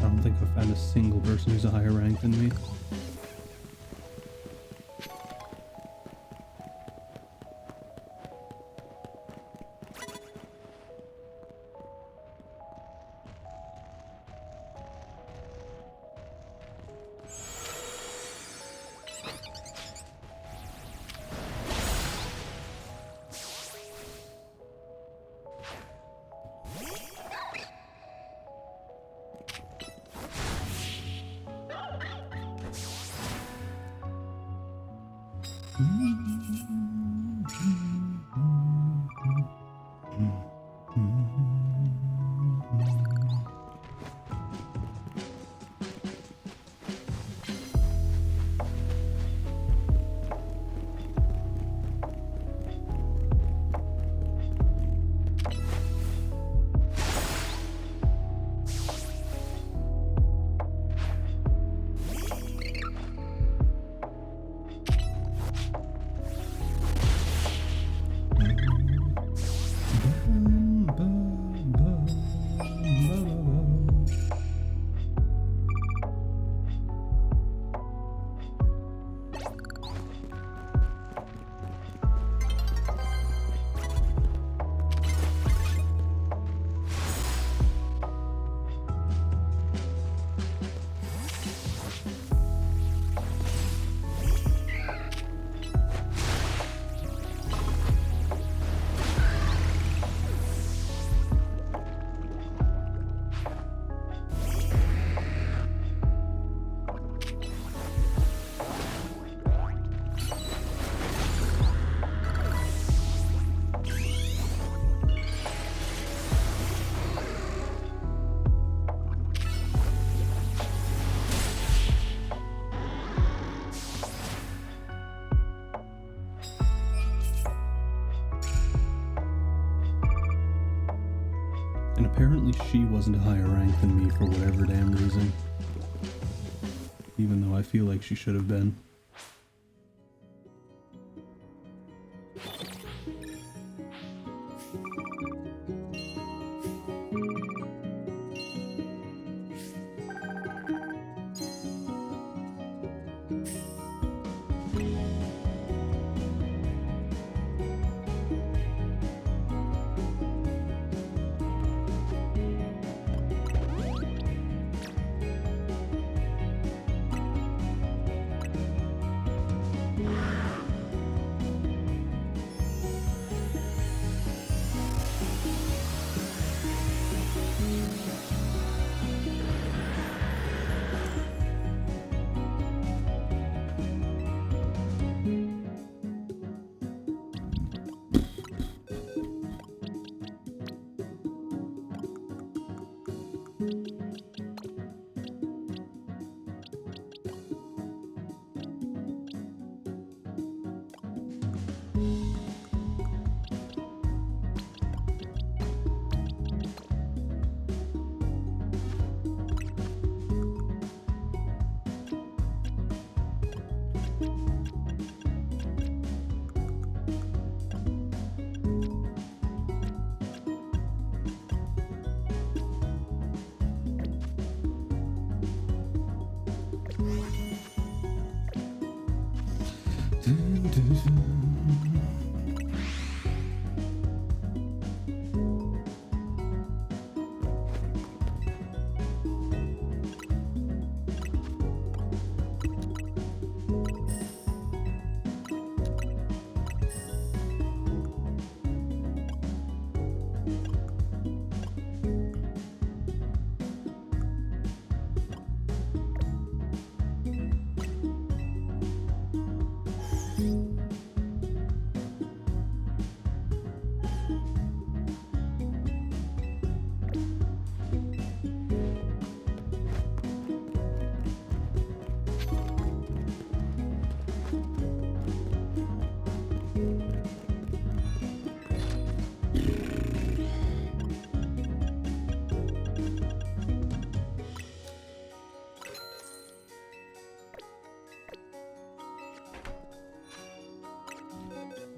I don't think I've found a single person who's a higher rank than me. And apparently she wasn't a higher rank than me for whatever damn reason. Even though I feel like she should have been.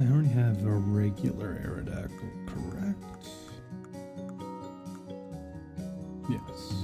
I already have a regular Aerodactyl, correct? Yes.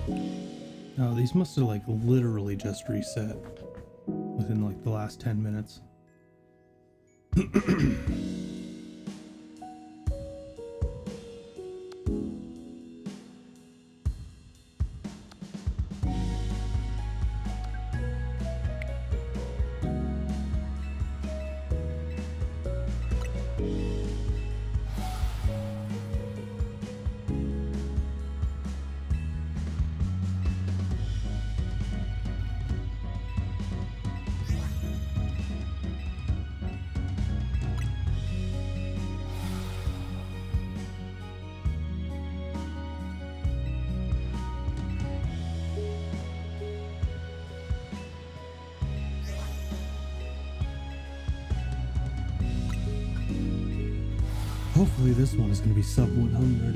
Oh, these must have like literally just reset within like the last 10 minutes. Hopefully this one is going to be sub 100.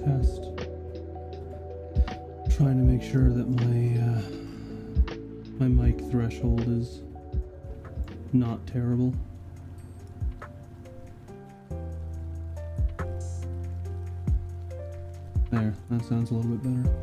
Test. Trying to make sure that my mic threshold is not terrible. There, that sounds a little bit better.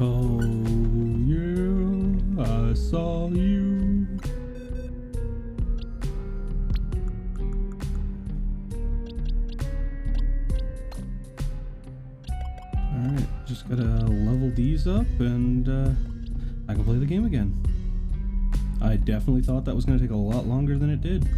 Oh yeah, I saw you. Alright, just gotta level these up and I can play the game again. I definitely thought that was gonna take a lot longer than it did.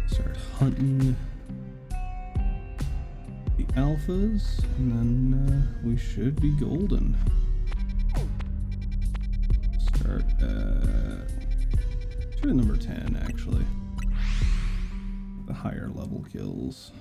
Start hunting the alphas, and then we should be golden. Start at number 10, actually. The higher level kills.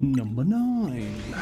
Number 9.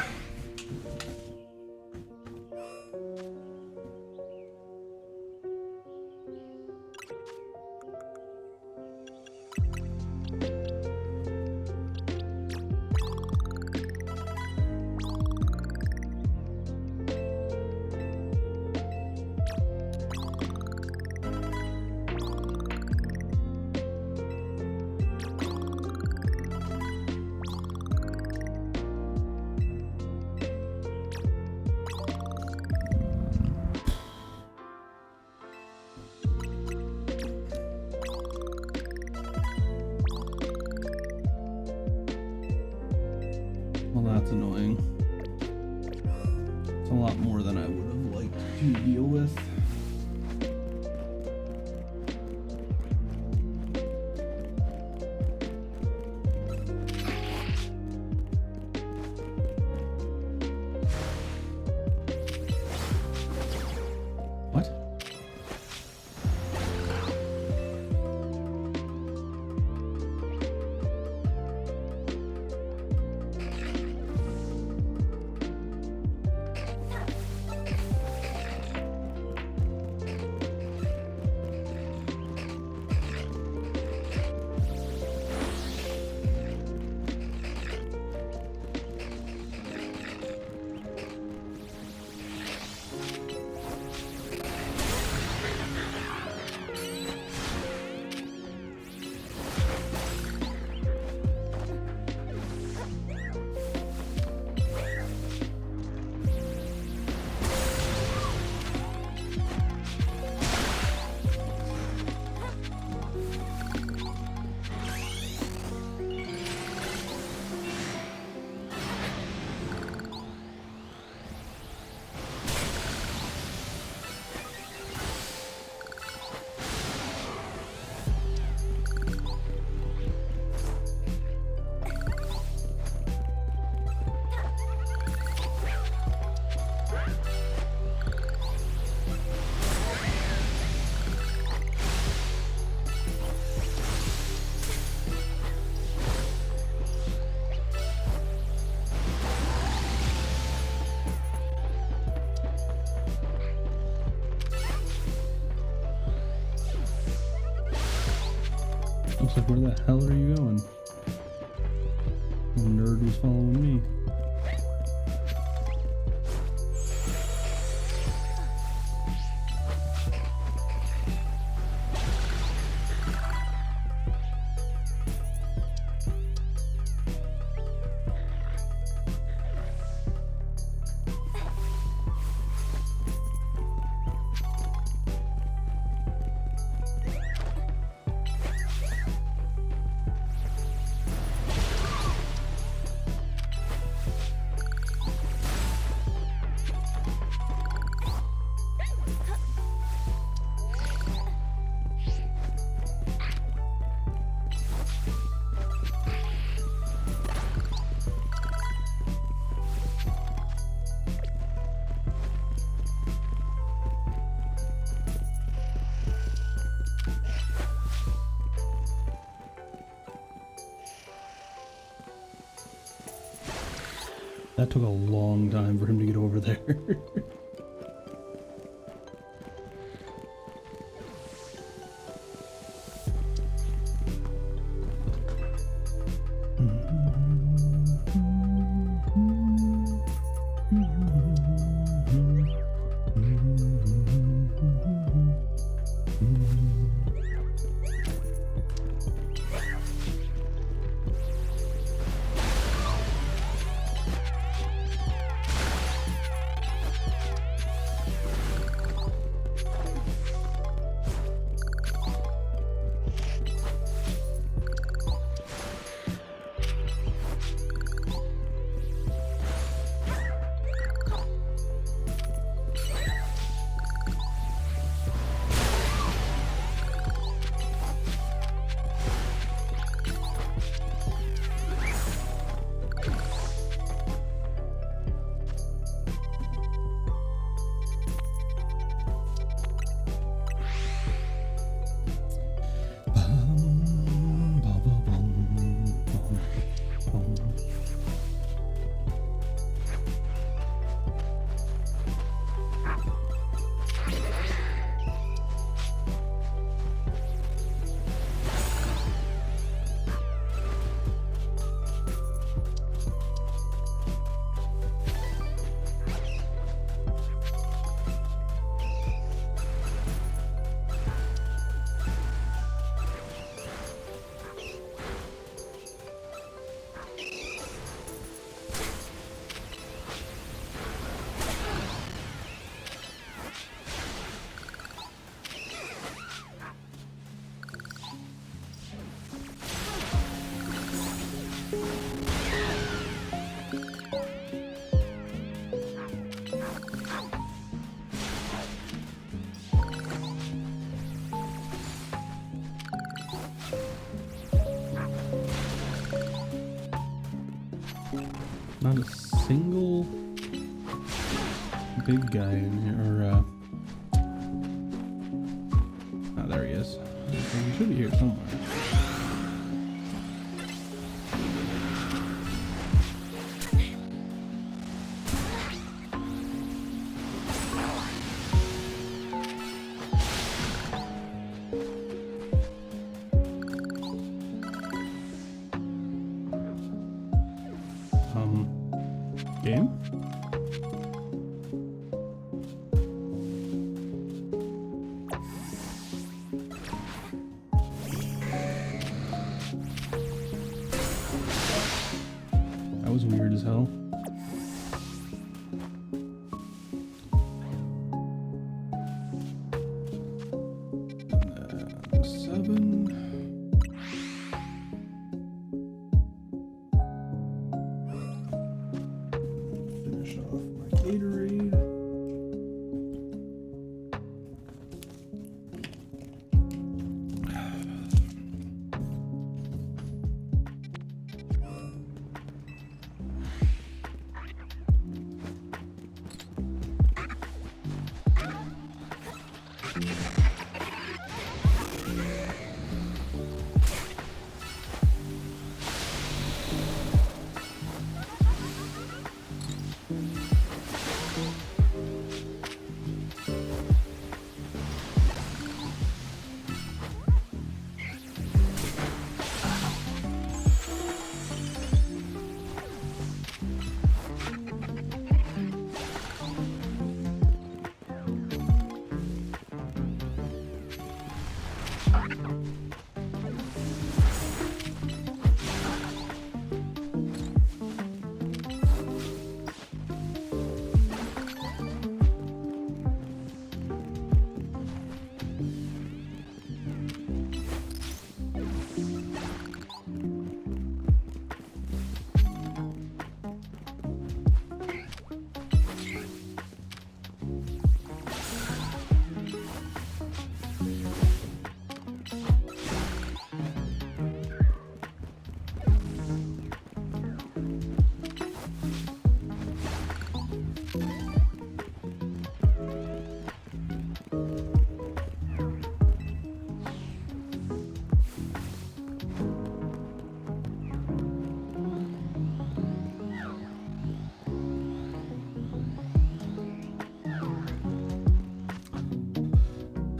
Well, that's annoying. It's a lot more than I would have liked to deal with. What? Looks like, where the hell are you going? The nerd was following me. That took a long time for him to get over there. Not a single big guy in here. Or, oh, there he is. Okay, he should be here somewhere. Game? That was weird as hell. Seven. Finish off my Gatorade.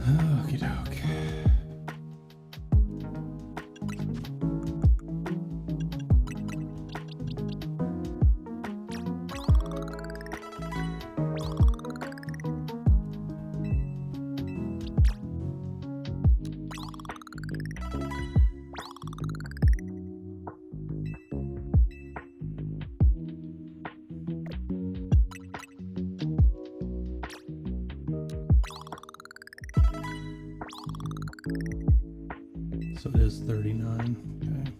Okie doke. So it is 39. Okay.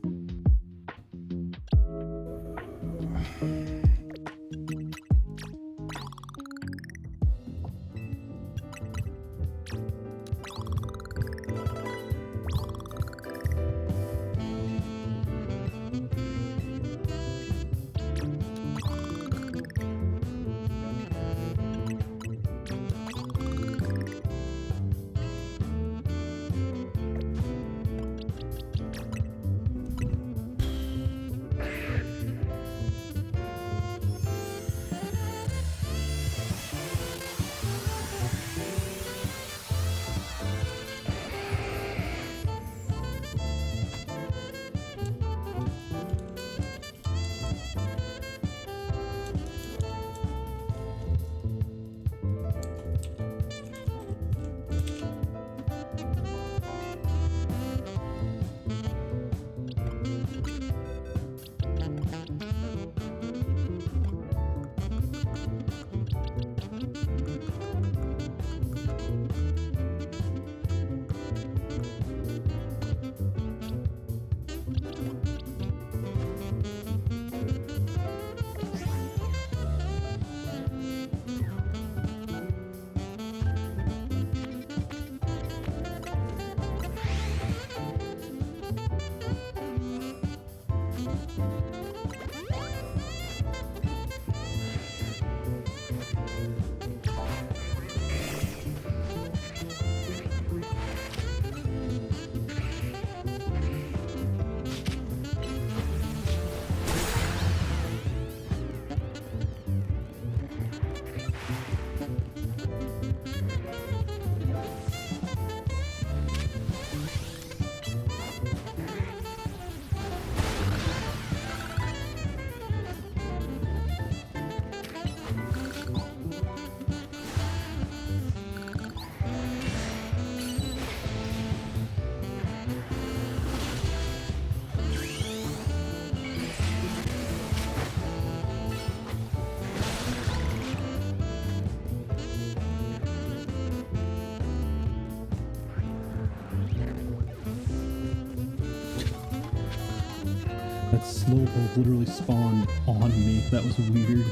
That slowpoke literally spawned on me. That was weird.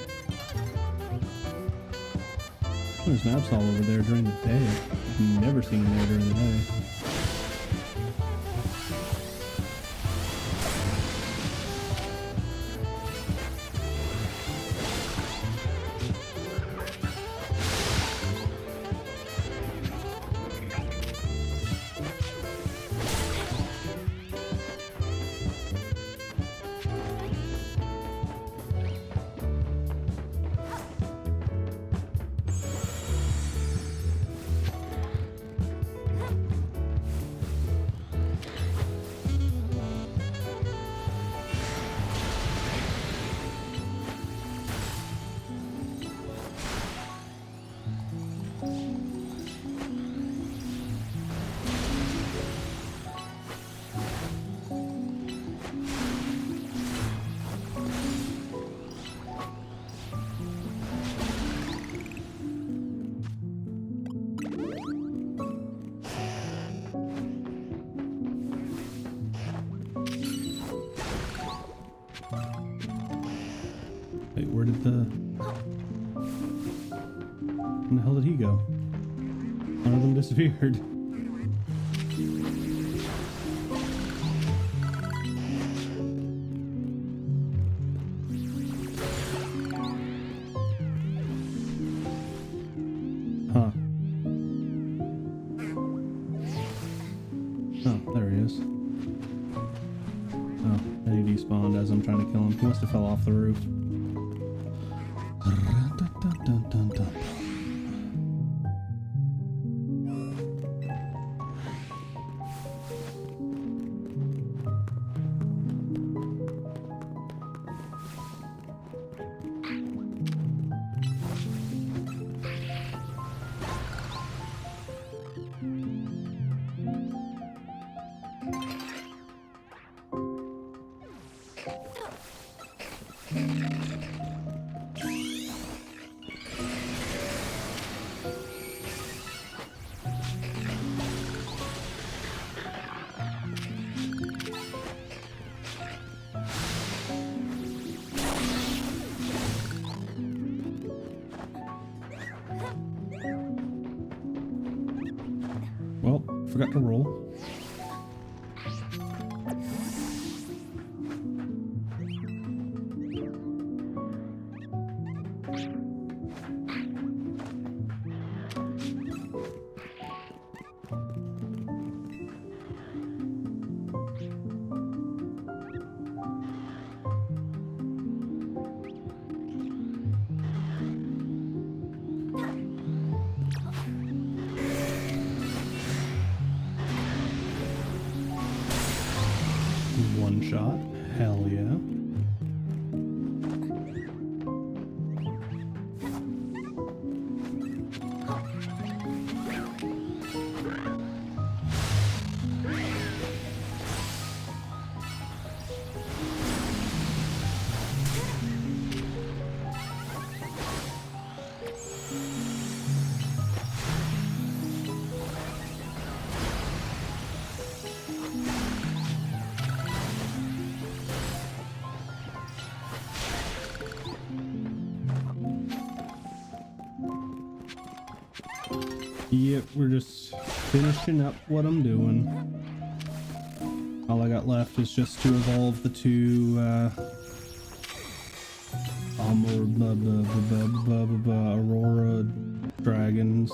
There's an Absol over there during the day. I've never seen him there during the day. Wait, where did the hell did he go? One of them disappeared. Huh. Oh, there he is. Oh, and he despawned as I'm trying to kill him. He must have fell off the roof. Well, forgot to roll. One shot. Hell yeah. Yep, we're just finishing up what I'm doing. All I got left is just to evolve the two Aurora dragons.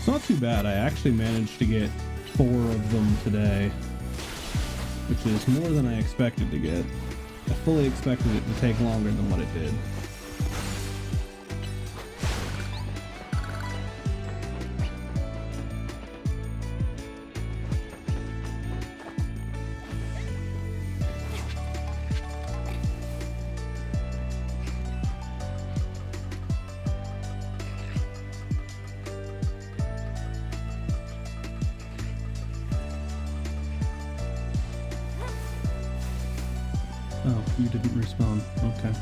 It's not too bad. I actually managed to get 4 of them today, which is more than I expected to get. I fully expected it to take longer than what it did. Oh, you didn't respawn. Okay.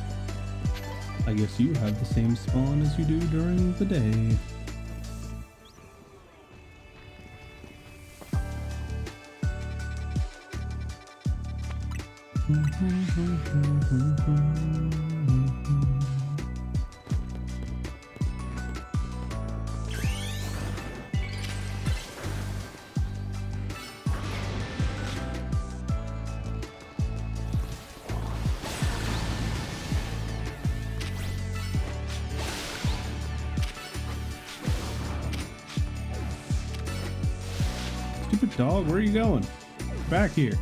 I guess you have the same spawn as you do during the day. Stupid dog, where are you going? Back here.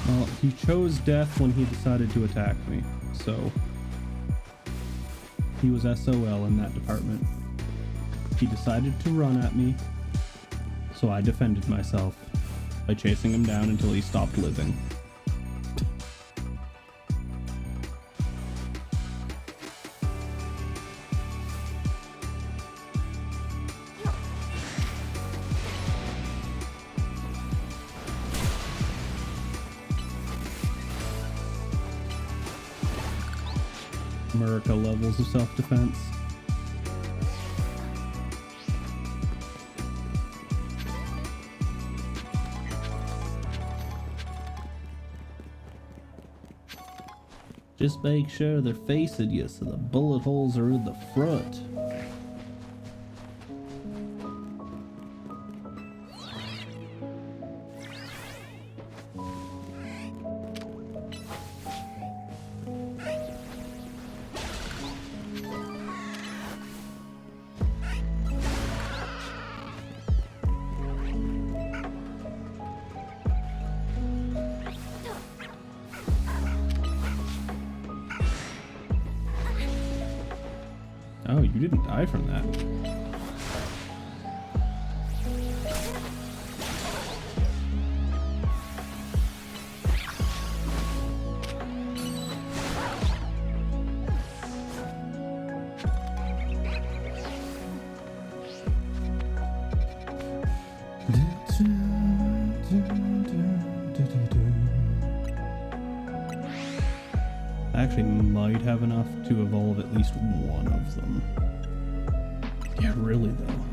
Well, he chose death when he decided to attack me, so he was SOL in that department. He decided to run at me, so I defended myself by chasing him down until he stopped living. America levels of self-defense. Just make sure they're facing you so the bullet holes are in the front. Oh, you didn't die from that. I actually might have enough to evolve at least one of them. Yeah, really though.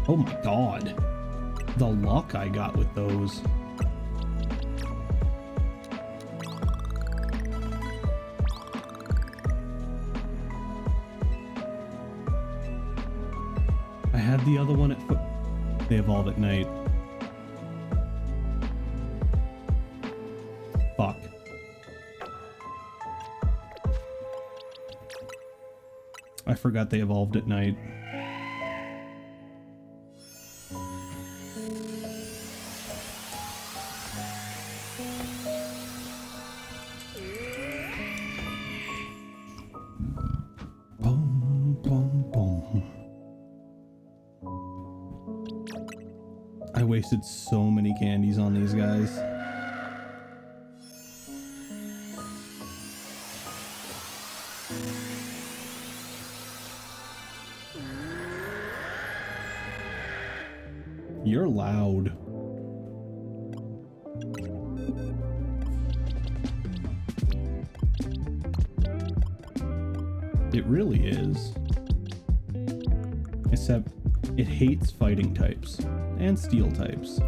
Oh my god. The luck I got with those. I had the other one at foot. They evolve at night. Fuck. I forgot they evolved at night. Boom, boom, boom. I wasted so many candies on these guys. You're loud. It really is. Except it hates fighting types and steel types.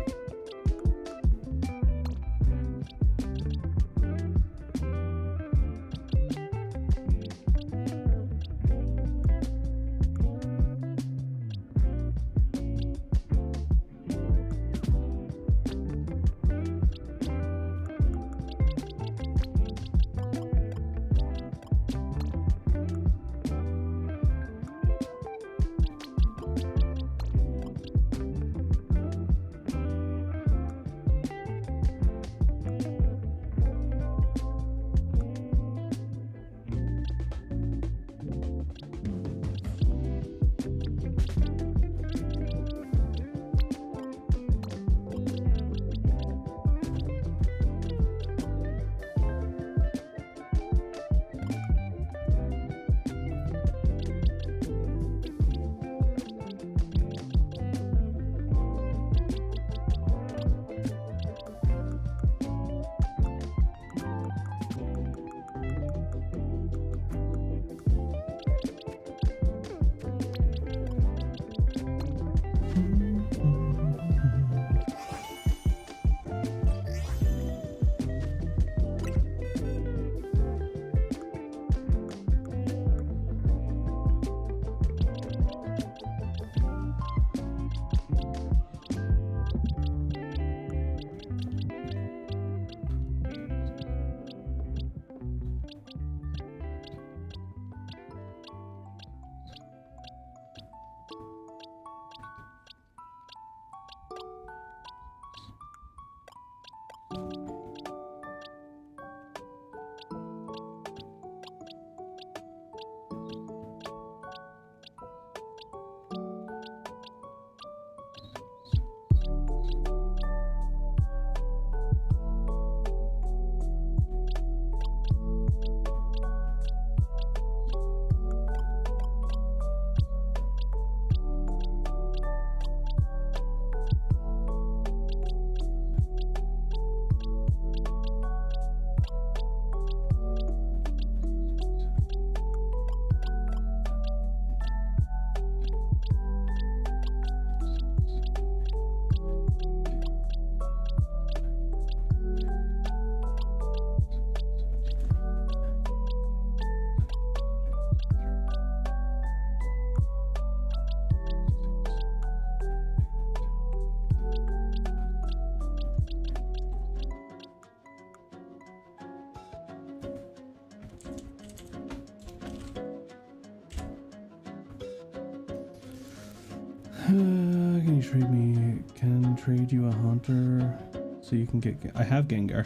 Can you trade me? Can trade you a hunter so you can get. I have Gengar.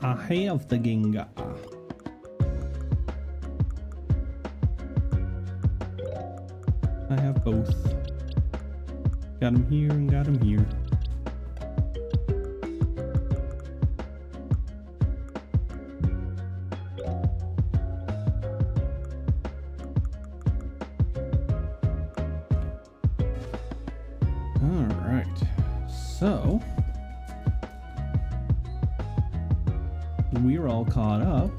I have the Gengar. I have both. Got him here and got him here. So, we're all caught up,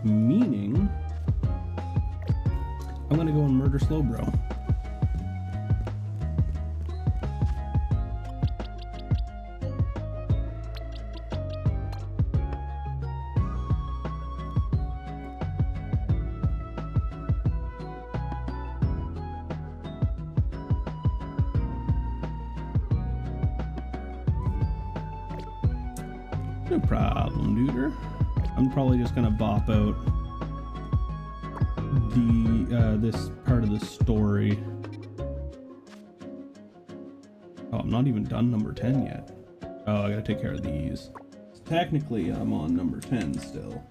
meaning I'm gonna go and murder Slowbro. No problem, duder. I'm probably just gonna bop out the this part of the story. Oh, I'm not even done number 10 yet. Oh, I gotta take care of these. Technically, I'm on number 10 still.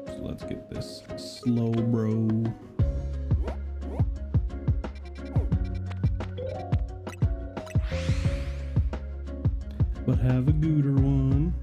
So let's get this Slowbro. But have a gooder one.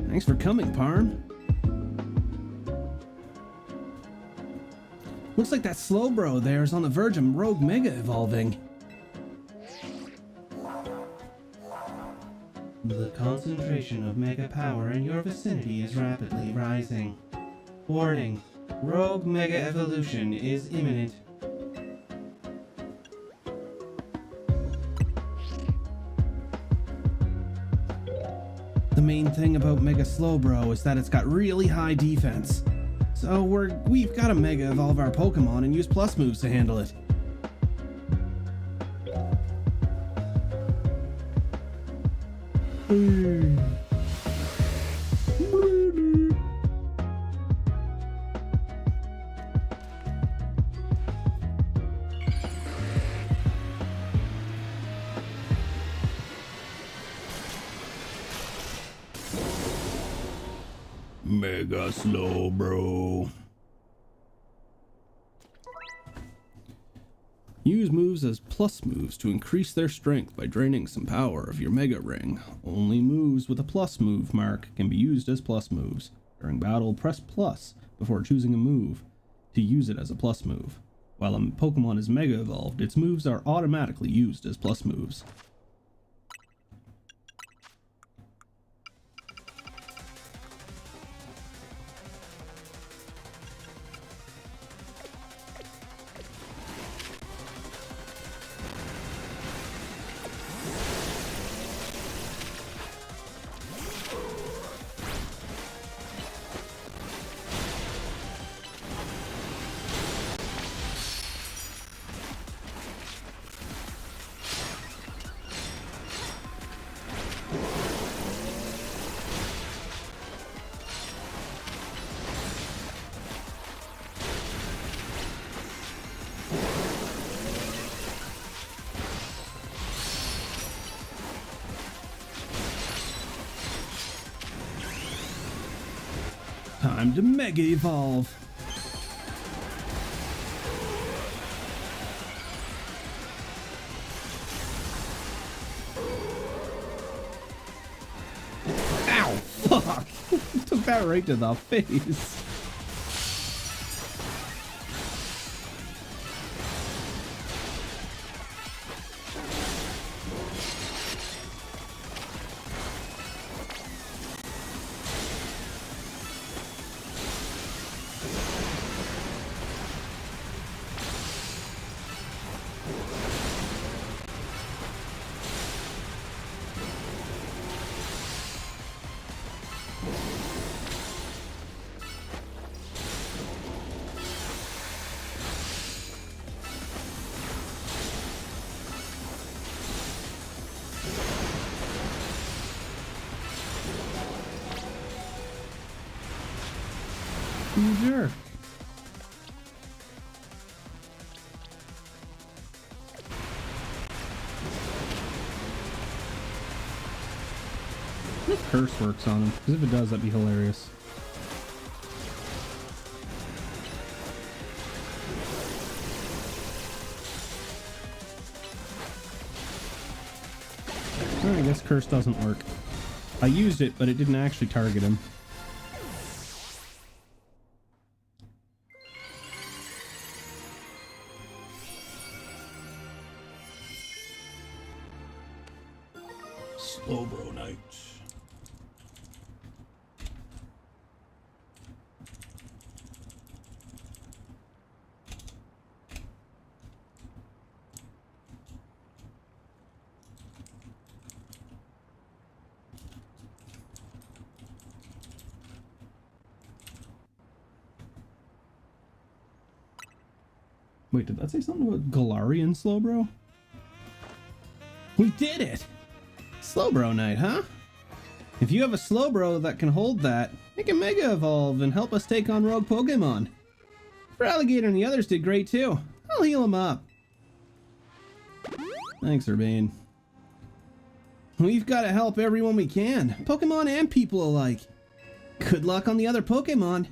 Thanks for coming, Parn. Looks like that Slowbro there is on the verge of Rogue Mega evolving. The concentration of Mega power in your vicinity is rapidly rising. Warning, Rogue Mega evolution is imminent. The main thing about Mega Slowbro is that it's got really high defense. So we've got to Mega evolve our Pokemon and use plus moves to handle it. Mega Slowbro. Use moves as plus moves to increase their strength by draining some power of your Mega Ring. Only moves with a plus move mark can be used as plus moves. During battle, press plus before choosing a move to use it as a plus move. While a Pokemon is Mega Evolved, its moves are automatically used as plus moves. Time to Mega Evolve. took that right to the face. You jerk. What if curse works on him? Because if it does, that'd be hilarious. I guess curse doesn't work. I used it, but it didn't actually target him. Slowbro Knight. Wait, did that say something about Galarian Slowbro? We did it! Slowbro Knight, huh? If you have a Slowbro that can hold that, make a Mega Evolve and help us take on rogue Pokemon. Alligator and the others did great too. I'll heal them up. Thanks, Urbane. We've got to help everyone we can, Pokemon and people alike. Good luck on the other Pokemon.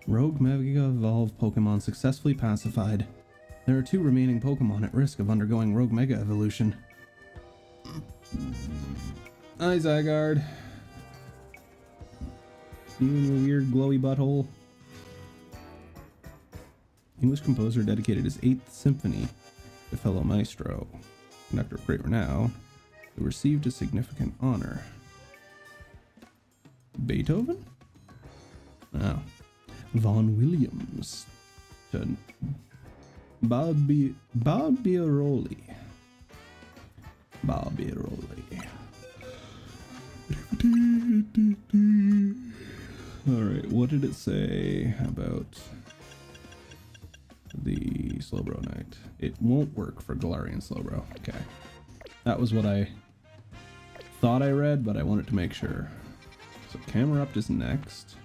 Rogue Mega Evolved Pokemon successfully pacified. There are 2 remaining Pokemon at risk of undergoing Rogue Mega Evolution. Hi, Zygarde. You and your weird glowy butthole. English composer dedicated his 8th symphony to fellow maestro, conductor of great renown, who received a significant honor. Beethoven? Oh. Vaughan Williams to Barbieri. Alright, what did it say about the Slowbro Knight? It won't work for Galarian Slowbro. Okay. That was what I thought I read, but I wanted to make sure. So Camerupt is next.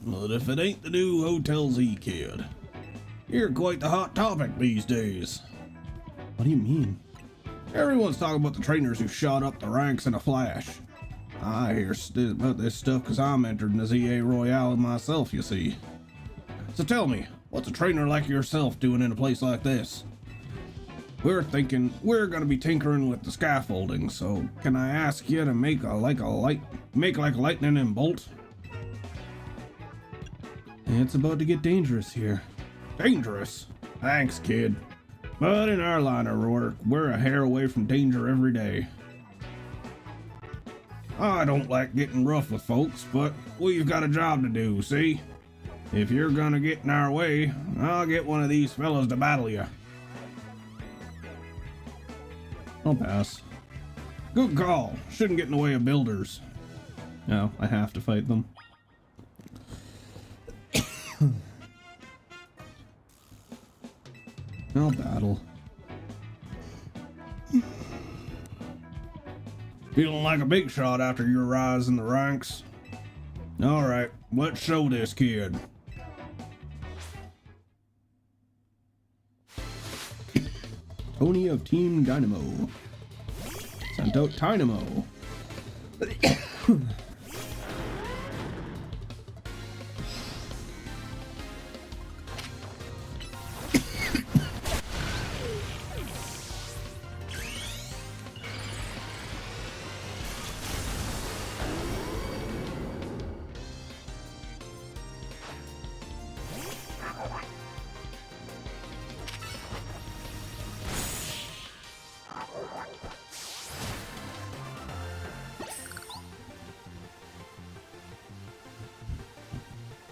But if it ain't the new Hotel Z kid, you're quite the hot topic these days. What do you mean? Everyone's talking about the trainers who shot up the ranks in a flash. I hear about this stuff because I'm entered in the ZA Royale myself, you see. So tell me, what's a trainer like yourself doing in a place like this? We're thinking we're gonna be tinkering with the scaffolding, so can I ask you to make like lightning and bolt? It's about to get dangerous here. Dangerous? Thanks, kid. But in our line of work, we're a hair away from danger every day. I don't like getting rough with folks, but we've got a job to do, see? If you're gonna get in our way, I'll get one of these fellas to battle you. I'll pass. Good call. Shouldn't get in the way of builders. No, I have to fight them. I'll battle. Feeling like a big shot after your rise in the ranks? Alright, let's show this kid. Tony of Team Dynamo. Sent out Dynamo.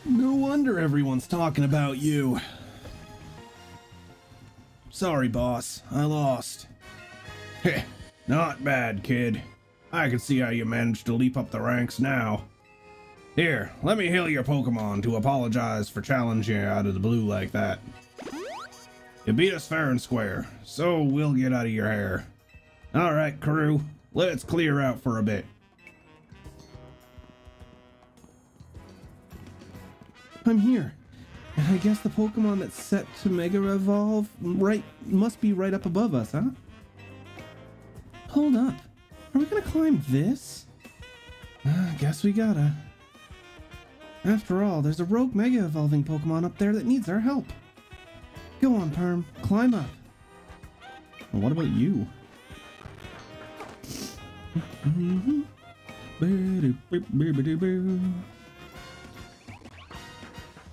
No wonder everyone's talking about you. Sorry, boss. I lost. Heh, not bad, kid. I can see how you managed to leap up the ranks now. Here, let me heal your Pokemon to apologize for challenging you out of the blue like that. You beat us fair and square, so we'll get out of your hair. Alright, crew, let's clear out for a bit. I'm here. And I guess the Pokemon that's set to Mega Evolve must be right up above us, huh? Hold up. Are we gonna climb this? Guess we gotta. After all, there's a rogue Mega Evolving Pokemon up there that needs our help. Go on, Perm. Climb up. Well, what about you?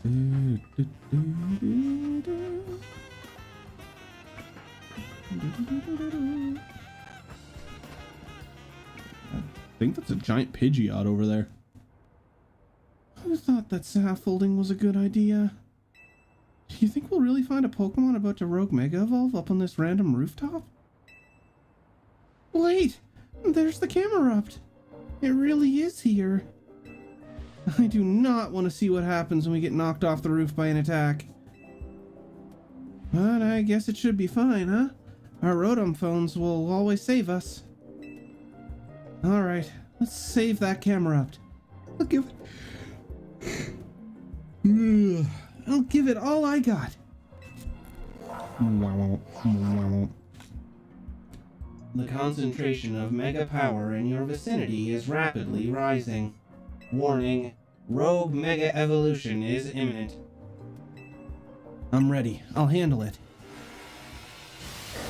I think that's a giant Pidgeot over there. Who thought that scaffolding was a good idea? Do you think we'll really find a Pokemon about to rogue Mega Evolve up on this random rooftop? Wait! There's the Camerupt! It really is here! I do not want to see what happens when we get knocked off the roof by an attack. But I guess it should be fine, huh? Our Rotom phones will always save us. Alright, let's save that Camerupt. I'll give it all I got. The concentration of Mega Power in your vicinity is rapidly rising. Warning, Rogue Mega Evolution is imminent. I'm ready. I'll handle it.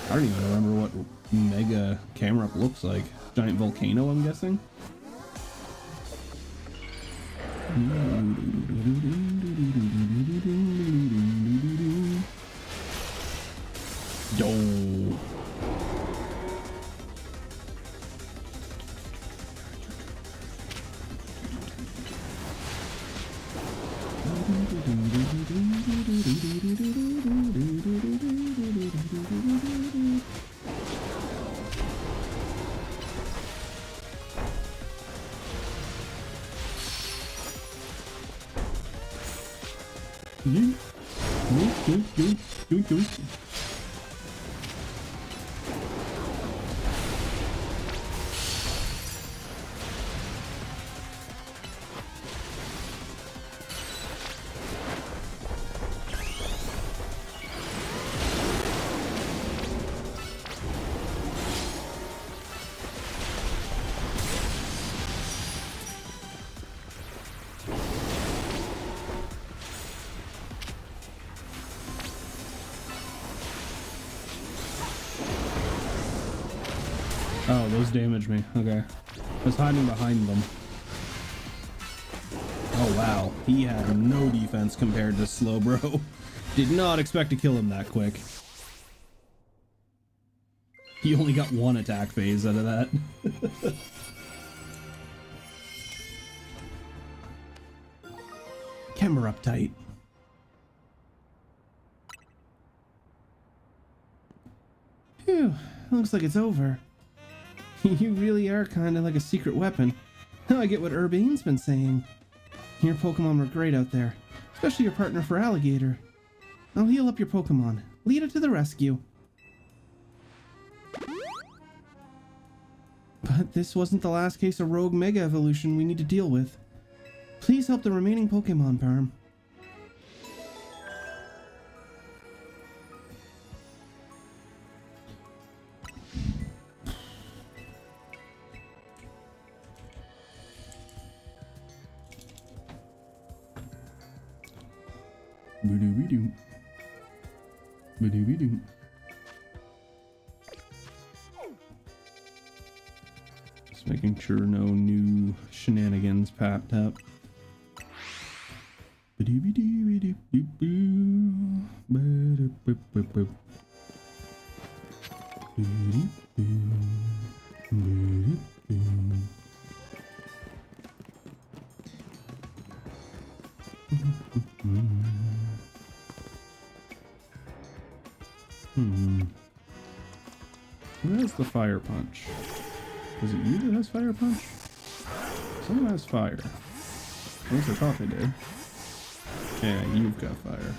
I don't even remember what Mega Camerupt looks like. Giant volcano, I'm guessing? Yo. Oh, those damage me. Okay. I was hiding behind them. Oh wow, he had no defense compared to Slowbro. Did not expect to kill him that quick. He only got one attack phase out of that. Cameruptite. Phew, looks like it's over. You really are kind of like a secret weapon. Now I get what Urbane's been saying. Your Pokemon were great out there, especially your partner for Alligator. I'll heal up your Pokemon. Lead it to the rescue. But this wasn't the last case of rogue Mega Evolution we need to deal with. Please help the remaining Pokemon, Parm. Ba-doo-be-doo. Ba-doo-be-doo. Just making sure no new shenanigans popped up. Ba-doo-be-doo-be-doo-boo-boo. Ba-doo-boo-boo-boo. Ba-doo-boo. Ba-doo-boo. Who has the fire punch? Is it you that has fire punch? Someone has fire. At least I thought they did. Yeah, you've got fire.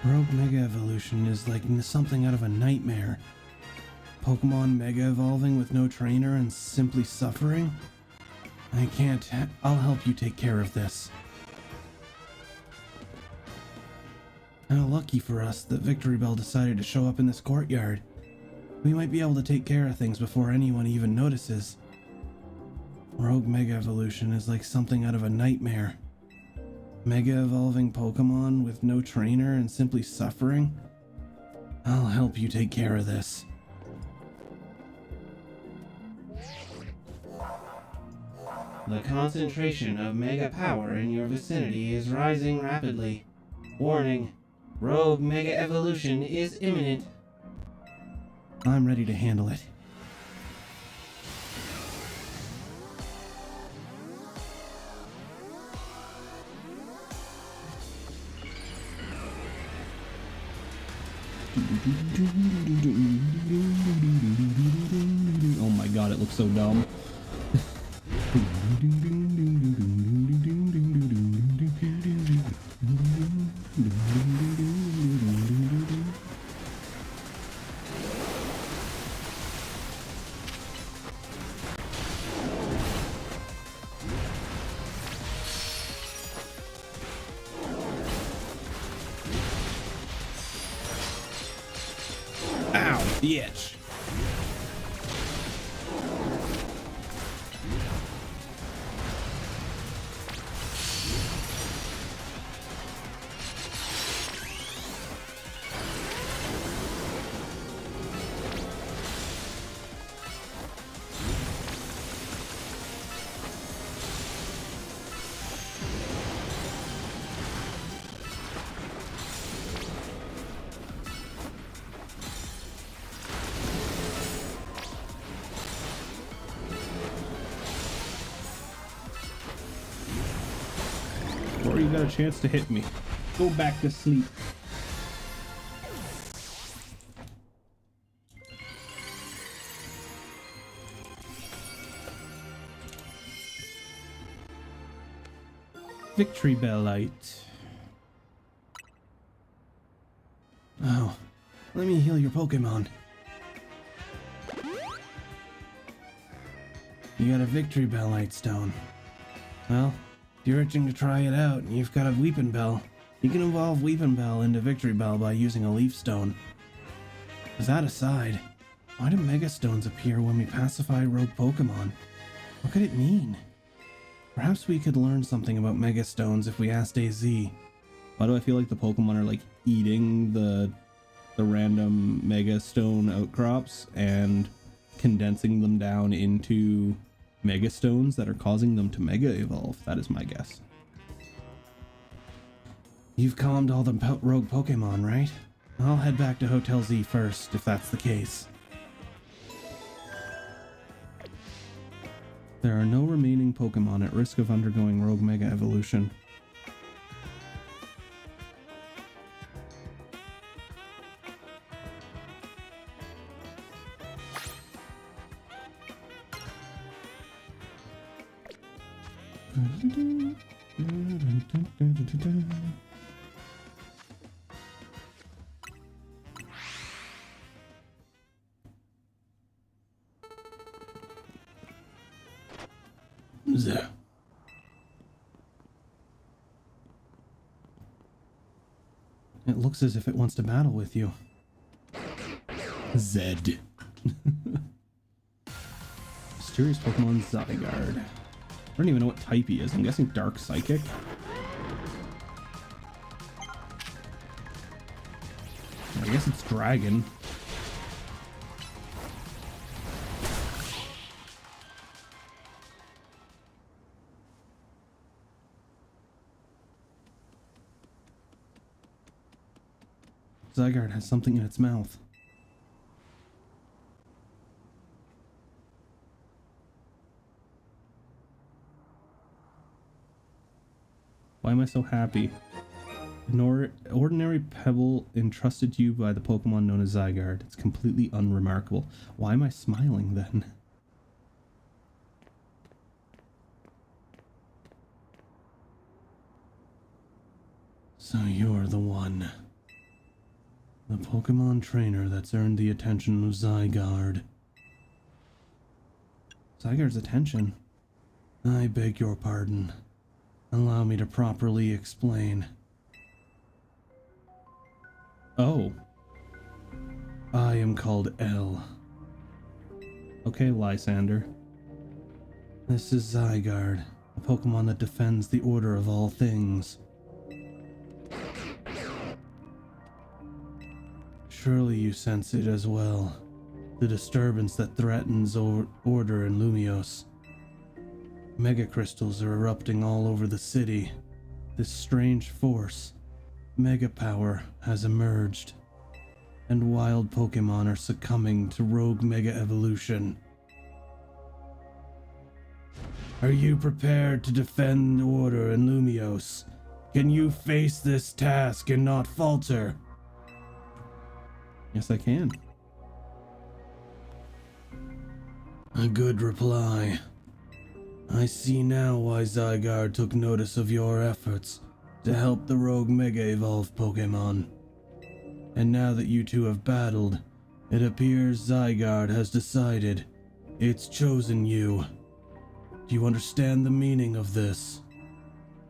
Rogue Mega Evolution is like something out of a nightmare. Pokemon Mega Evolving with no trainer and simply suffering? I can't. I'll help you take care of this. How lucky for us that Victory Bell decided to show up in this courtyard. We might be able to take care of things before anyone even notices. Rogue Mega Evolution is like something out of a nightmare. Mega Evolving Pokemon with no trainer and simply suffering? I'll help you take care of this. The concentration of Mega power in your vicinity is rising rapidly. Warning, Rogue Mega Evolution is imminent. I'm ready to handle it. Oh my god, it looks so dumb. Ow, the itch. Or you got a chance to hit me. Go back to sleep. Victory Bellite. Oh, let me heal your Pokemon. You got a Victory Bellite stone. Well, if you're itching to try it out and you've got a Weepin' Bell, you can evolve Weepin' Bell into Victory Bell by using a Leaf Stone. With that aside, why do Mega Stones appear when we pacify rogue Pokemon? What could it mean? Perhaps we could learn something about Mega Stones if we asked AZ. Why do I feel like the Pokemon are like eating the random Mega Stone outcrops and condensing them down into Mega Stones that are causing them to Mega Evolve? That is my guess. You've calmed all the rogue Pokemon, right? I'll head back to Hotel Z first, if that's the case. There are no remaining Pokemon at risk of undergoing Rogue Mega Evolution. There. It looks as if it wants to battle with you. Zed. Mysterious Pokemon Zygarde. I don't even know what type he is. I'm guessing Dark Psychic. I guess it's Dragon. Zygarde has something in its mouth. Why am I so happy? An ordinary pebble entrusted to you by the Pokemon known as Zygarde. It's completely unremarkable. Why am I smiling then? So you're the one. The Pokemon trainer that's earned the attention of Zygarde. Zygarde's attention? I beg your pardon. Allow me to properly explain. Oh. I am called L. Okay, Lysander. This is Zygarde, a Pokemon that defends the order of all things. Surely you sense it as well. The disturbance that threatens order in Lumios. Mega crystals are erupting all over the city. This strange force, Mega Power, has emerged. And wild Pokemon are succumbing to rogue Mega Evolution. Are you prepared to defend order in Lumios? Can you face this task and not falter? Yes, I can. A good reply. I see now why Zygarde took notice of your efforts to help the rogue Mega Evolve Pokemon. And now that you two have battled, it appears Zygarde has decided it's chosen you. Do you understand the meaning of this?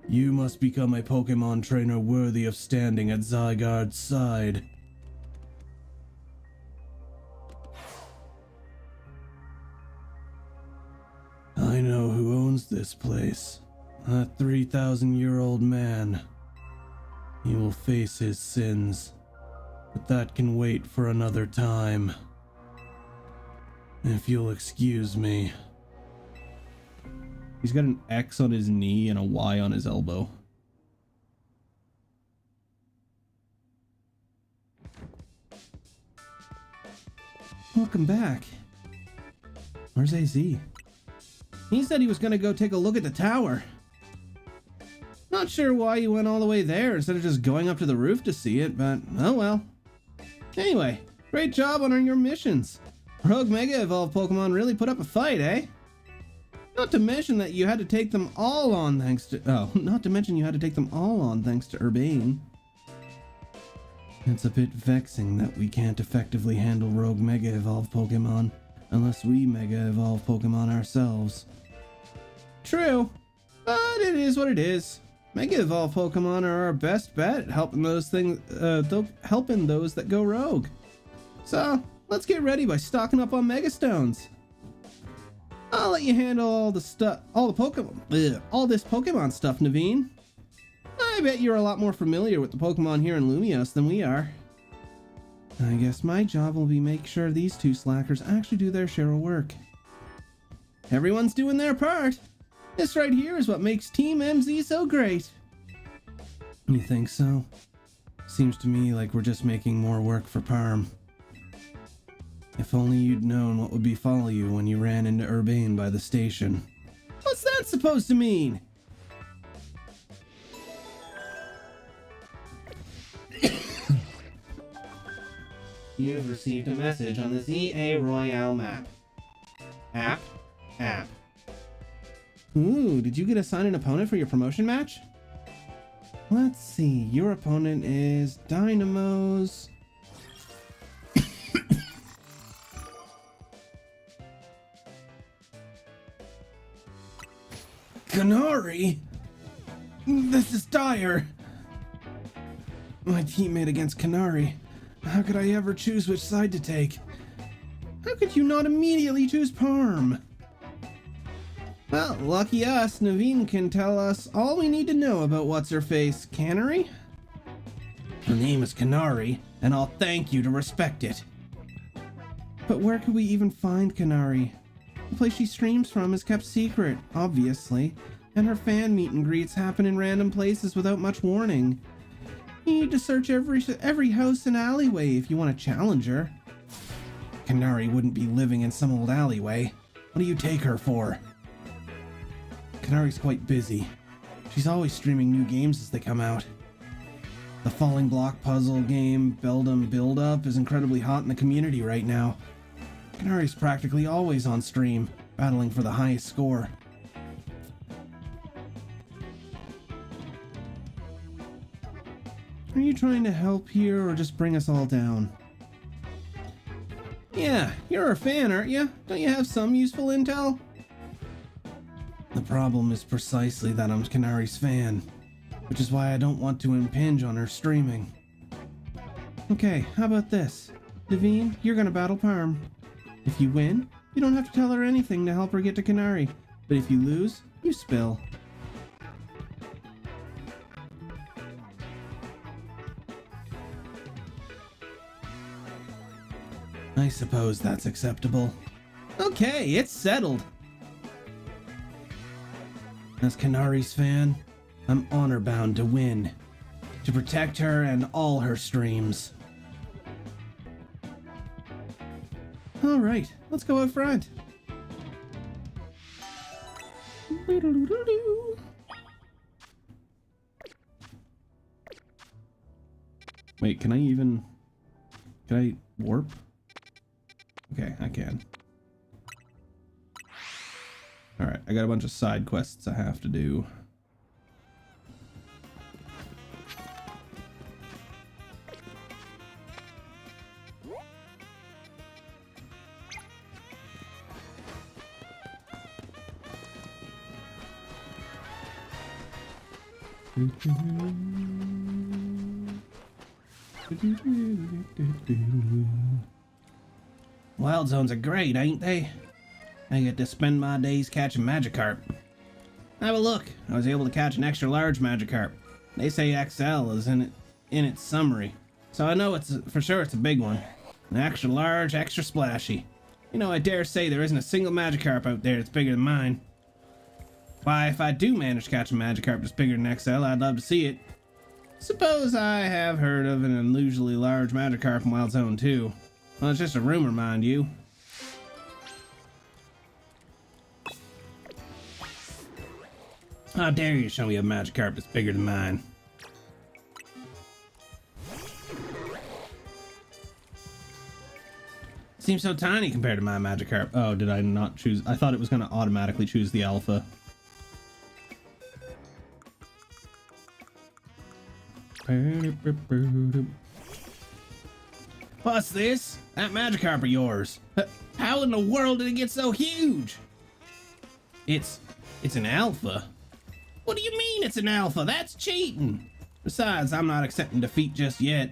You must become a Pokemon trainer worthy of standing at Zygarde's side. I know who owns this place. That 3,000-year-old man. He will face his sins, but that can wait for another time. If you'll excuse me. He's got an X on his knee and a Y on his elbow. Welcome back. Where's AZ? He said he was gonna go take a look at the tower. Not sure why you went all the way there instead of just going up to the roof to see it, but oh well. Anyway, great job on your missions. Rogue Mega Evolved Pokemon really put up a fight, eh? Not to mention you had to take them all on thanks to Urbane. It's a bit vexing that we can't effectively handle Rogue Mega Evolved Pokemon unless we Mega Evolve Pokemon ourselves. True, but it is what it is. Mega Evolve Pokemon are our best bet at helping those that go rogue. So let's get ready by stocking up on Mega Stones. I'll let you handle all this Pokemon stuff, Naveen. I bet you're a lot more familiar with the Pokemon here in Lumios than we are. I guess my job will be make sure these two slackers actually do their share of work. Everyone's doing their part. This right here is what makes Team MZ so great. You think so? Seems to me like we're just making more work for Parm. If only you'd known what would befall you when you ran into Urbane by the station. What's that supposed to mean? You've received a message on the ZA Royale map. App. Ooh, did you get assigned an opponent for your promotion match? Let's see. Your opponent is Dynamo's. Canary? This is dire. My teammate against Canary. How could I ever choose which side to take? How could you not immediately choose Parm? Well, lucky us, Naveen can tell us all we need to know about what's-her-face, Canary? Her name is Canary, and I'll thank you to respect it. But where could we even find Canary? The place she streams from is kept secret, obviously, and her fan meet and greets happen in random places without much warning. You need to search every house and alleyway if you want to challenge her. Canary wouldn't be living in some old alleyway. What do you take her for? Canary's quite busy. She's always streaming new games as they come out. The falling block puzzle game, Beldum Build Up, is incredibly hot in the community right now. Canary's practically always on stream, battling for the highest score. Are you trying to help here or just bring us all down? Yeah, you're a fan, aren't you? Don't you have some useful intel? The problem is precisely that I'm Canary's fan, which is why I don't want to impinge on her streaming. Okay, how about this? Naveen, you're gonna battle Parm. If you win, you don't have to tell her anything to help her get to Canary, but if you lose, you spill. I suppose that's acceptable. Okay, it's settled. As Canary's fan, I'm honor-bound to win, to protect her and all her streams. Alright, let's go out front. Wait, can I warp? Okay, I can. Alright, I got a bunch of side quests I have to do. Wild zones are great, ain't they? I get to spend my days catching Magikarp. Have a look. I was able to catch an extra large Magikarp. They say XL is in its summary, so I know for sure it's a big one. An extra large, extra splashy. You know, I dare say there isn't a single Magikarp out there that's bigger than mine. Why, if I do manage to catch a Magikarp that's bigger than XL, I'd love to see it. Suppose I have heard of an unusually large Magikarp in Wild Zone 2. Well, it's just a rumor, mind you. How dare you show me a Magikarp that's bigger than mine? Seems so tiny compared to my Magikarp. Oh, did I not choose? I thought it was going to automatically choose the alpha. What's this? That Magikarp of yours. How in the world did it get so huge? It's an alpha. What do you mean it's an alpha? That's cheating. Besides, I'm not accepting defeat just yet.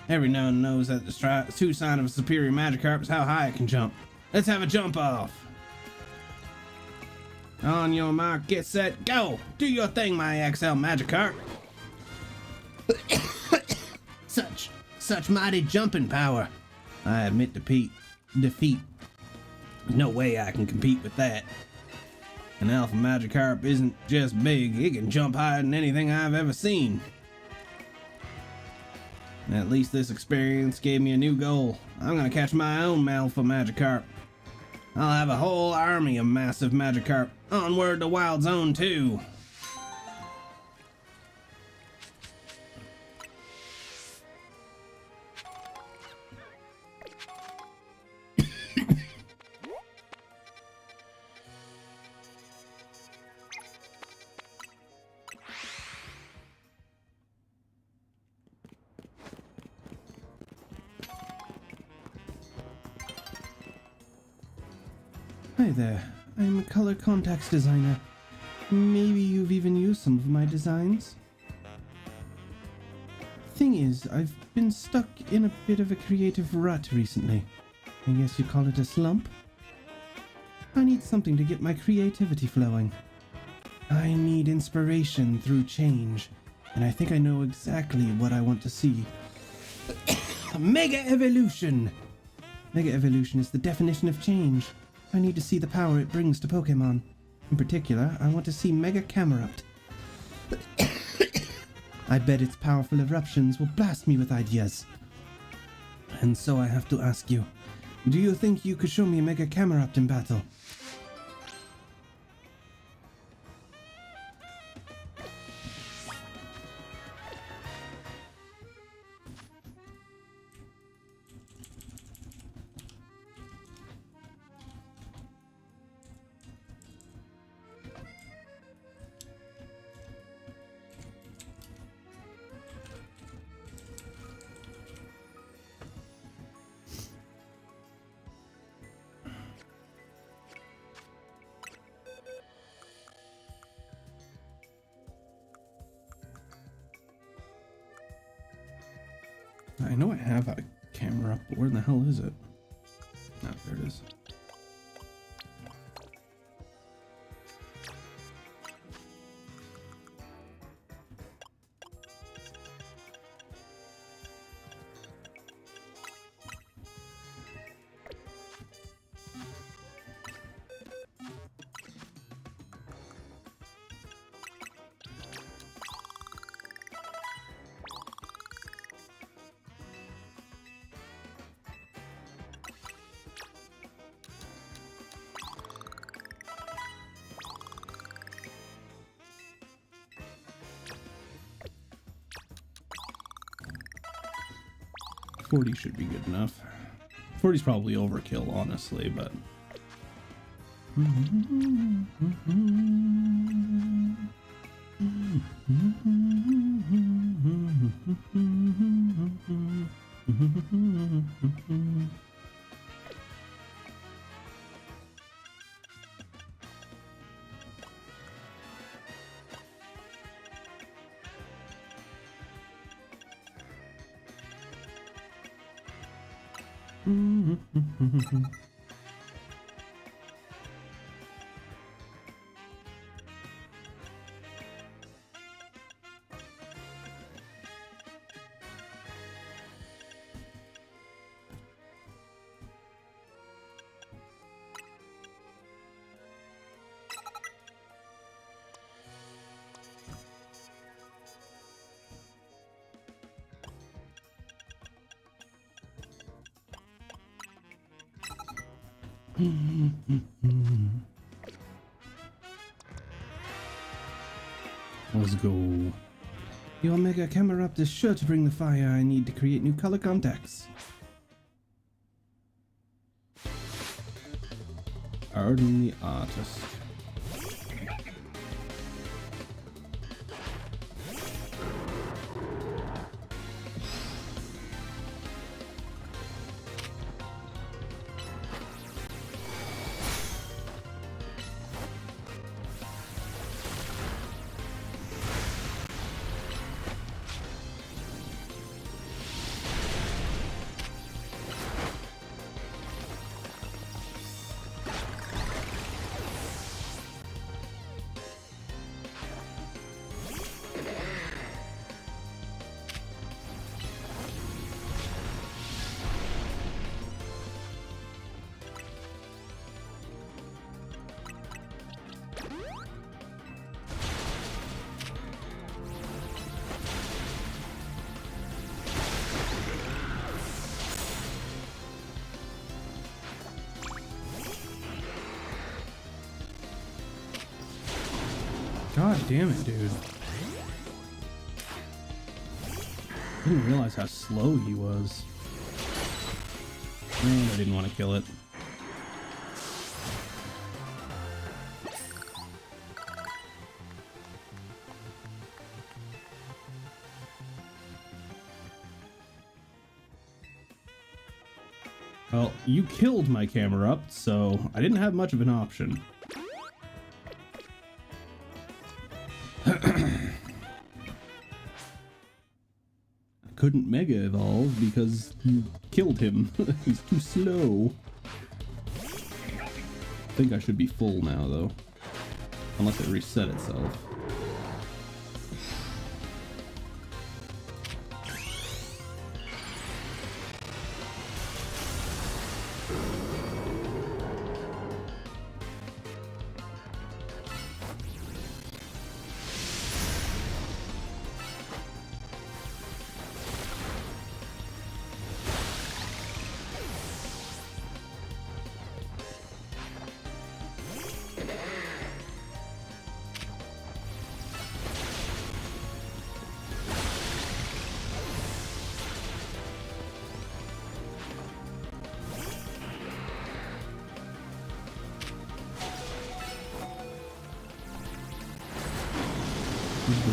Everyone knows that the true sign of a superior Magikarp is how high it can jump. Let's have a jump off. On your mark, get set, go! Do your thing, my XL Magikarp. Such mighty jumping power. I admit defeat. There's no way I can compete with that. An alpha Magikarp isn't just big, it can jump higher than anything I've ever seen. At least this experience gave me a new goal. I'm gonna catch my own alpha Magikarp. I'll have a whole army of massive Magikarp. Onward to Wild Zone 2. Hi there. I'm a color contacts designer. Maybe you've even used some of my designs? Thing is, I've been stuck in a bit of a creative rut recently. I guess you'd call it a slump. I need something to get my creativity flowing. I need inspiration through change, and I think I know exactly what I want to see. Mega Evolution! Mega Evolution is the definition of change. I need to see the power it brings to Pokemon. In particular, I want to see Mega Camerupt. I bet its powerful eruptions will blast me with ideas. And so I have to ask you, do you think you could show me Mega Camerupt in battle? I know I have a camera up, but where the hell is it? Ah, there it is. $40 should be good enough. $40's probably overkill, honestly, but... Let's go. Your Mega Camerupt is sure to bring the fire I need to create new color contacts. Arden the Artist. God damn it, dude. I didn't realize how slow he was. And I didn't want to kill it. Well, you killed my camera up, so I didn't have much of an option. I couldn't Mega Evolve because you killed him. He's too slow. I think I should be full now, though. Unless it reset itself.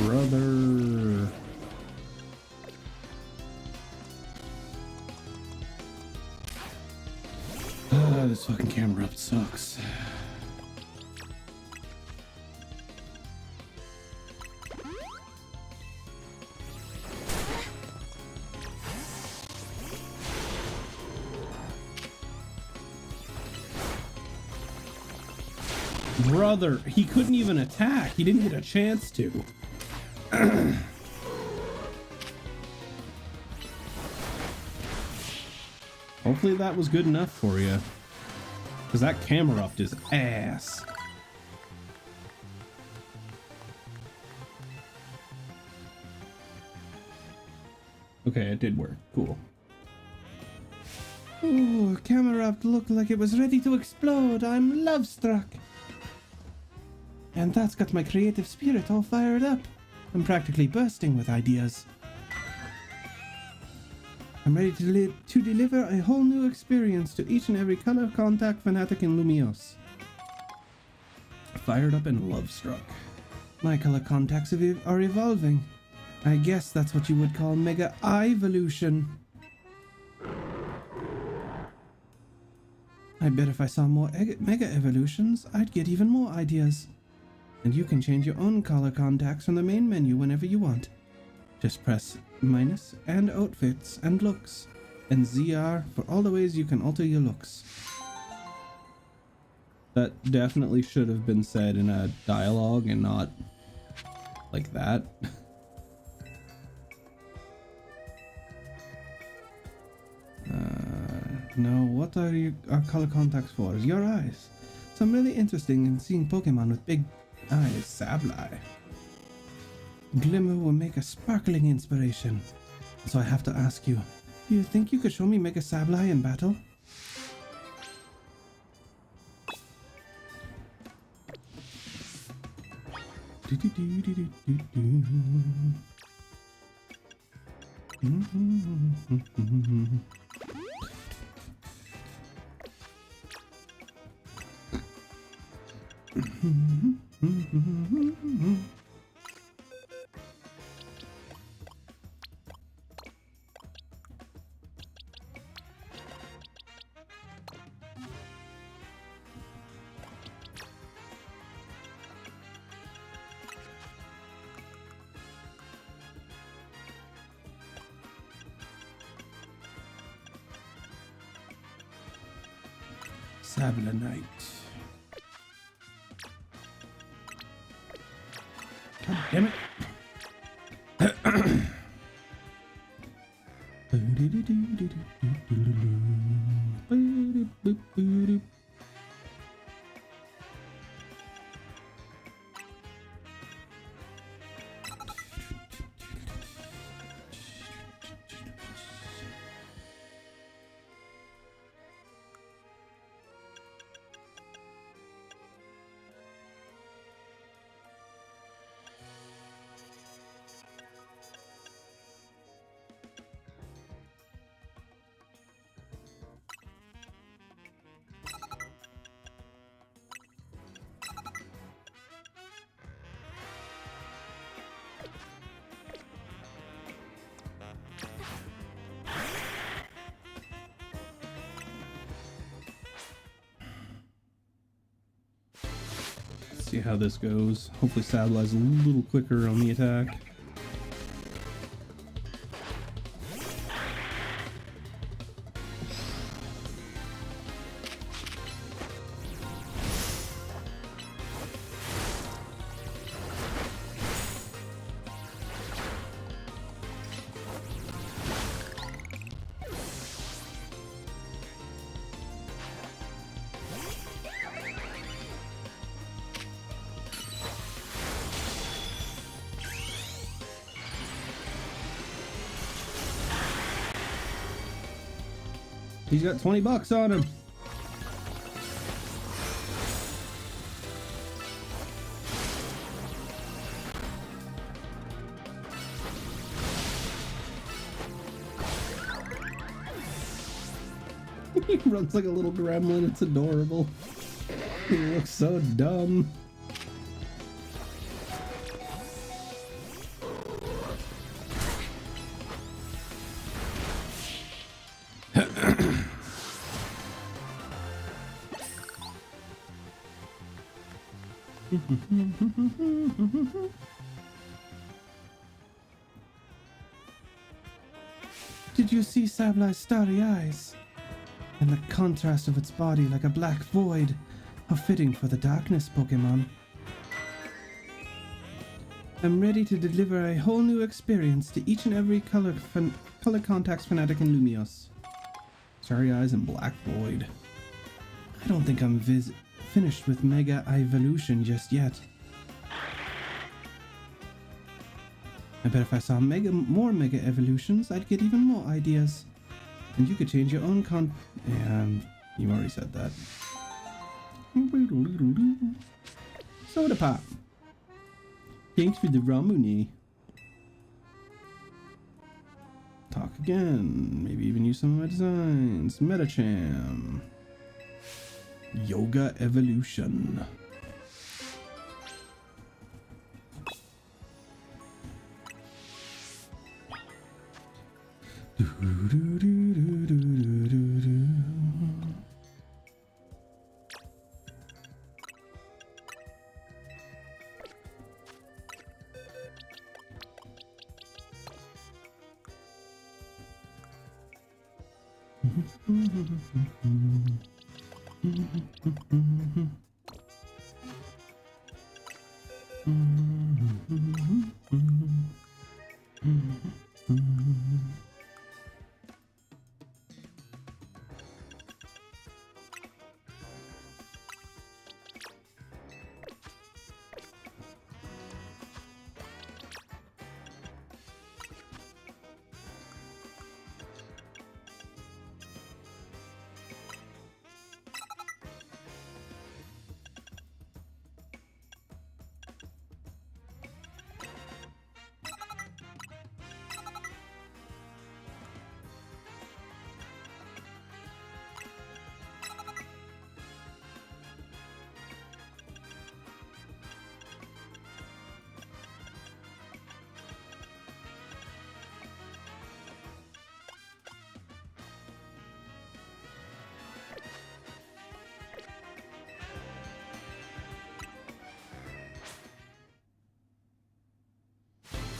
Brother. This fucking camera up sucks. Brother, he couldn't even attack. He didn't get a chance to. Hopefully that was good enough for you. Because that camera upped his ass. Okay, it did work. Cool. Oh, camera up looked like it was ready to explode. I'm love struck. And that's got my creative spirit all fired up. I'm practically bursting with ideas. I'm ready to deliver a whole new experience to each and every color contact fanatic in Lumios. Fired up and love struck. My color contacts are evolving. I guess that's what you would call mega evolution. I bet if I saw more mega evolutions, I'd get even more ideas. And you can change your own color contacts from the main menu whenever you want. Just press minus and outfits and looks, and ZR for all the ways you can alter your looks. That definitely should have been said in a dialogue and not like that. No, what are our color contacts for? Your eyes. So I'm really interested in seeing Pokemon with big eyes. Sableye. Glimmer will make a sparkling inspiration. So I have to ask you, do you think you could show me Mega Sableye in battle? Sablanite. God damn it. see how this goes. Hopefully Sablai's a little quicker on the attack. He's got 20 bucks on him. He runs like a little gremlin. It's adorable. He looks so dumb. Did you see Sablai's starry eyes? And the contrast of its body like a black void. How fitting for the darkness Pokemon. I'm ready to deliver a whole new experience to each and every color contacts fanatic in Lumios. Starry eyes and black void. I don't think I'm finished with Mega Evolution just yet. I bet if I saw more Mega Evolutions, I'd get even more ideas. And you could change your own you already said that. Soda Pop. Thanks for the Ramuni. Talk again. Maybe even use some of my designs. Metacham. Yoga Evolution.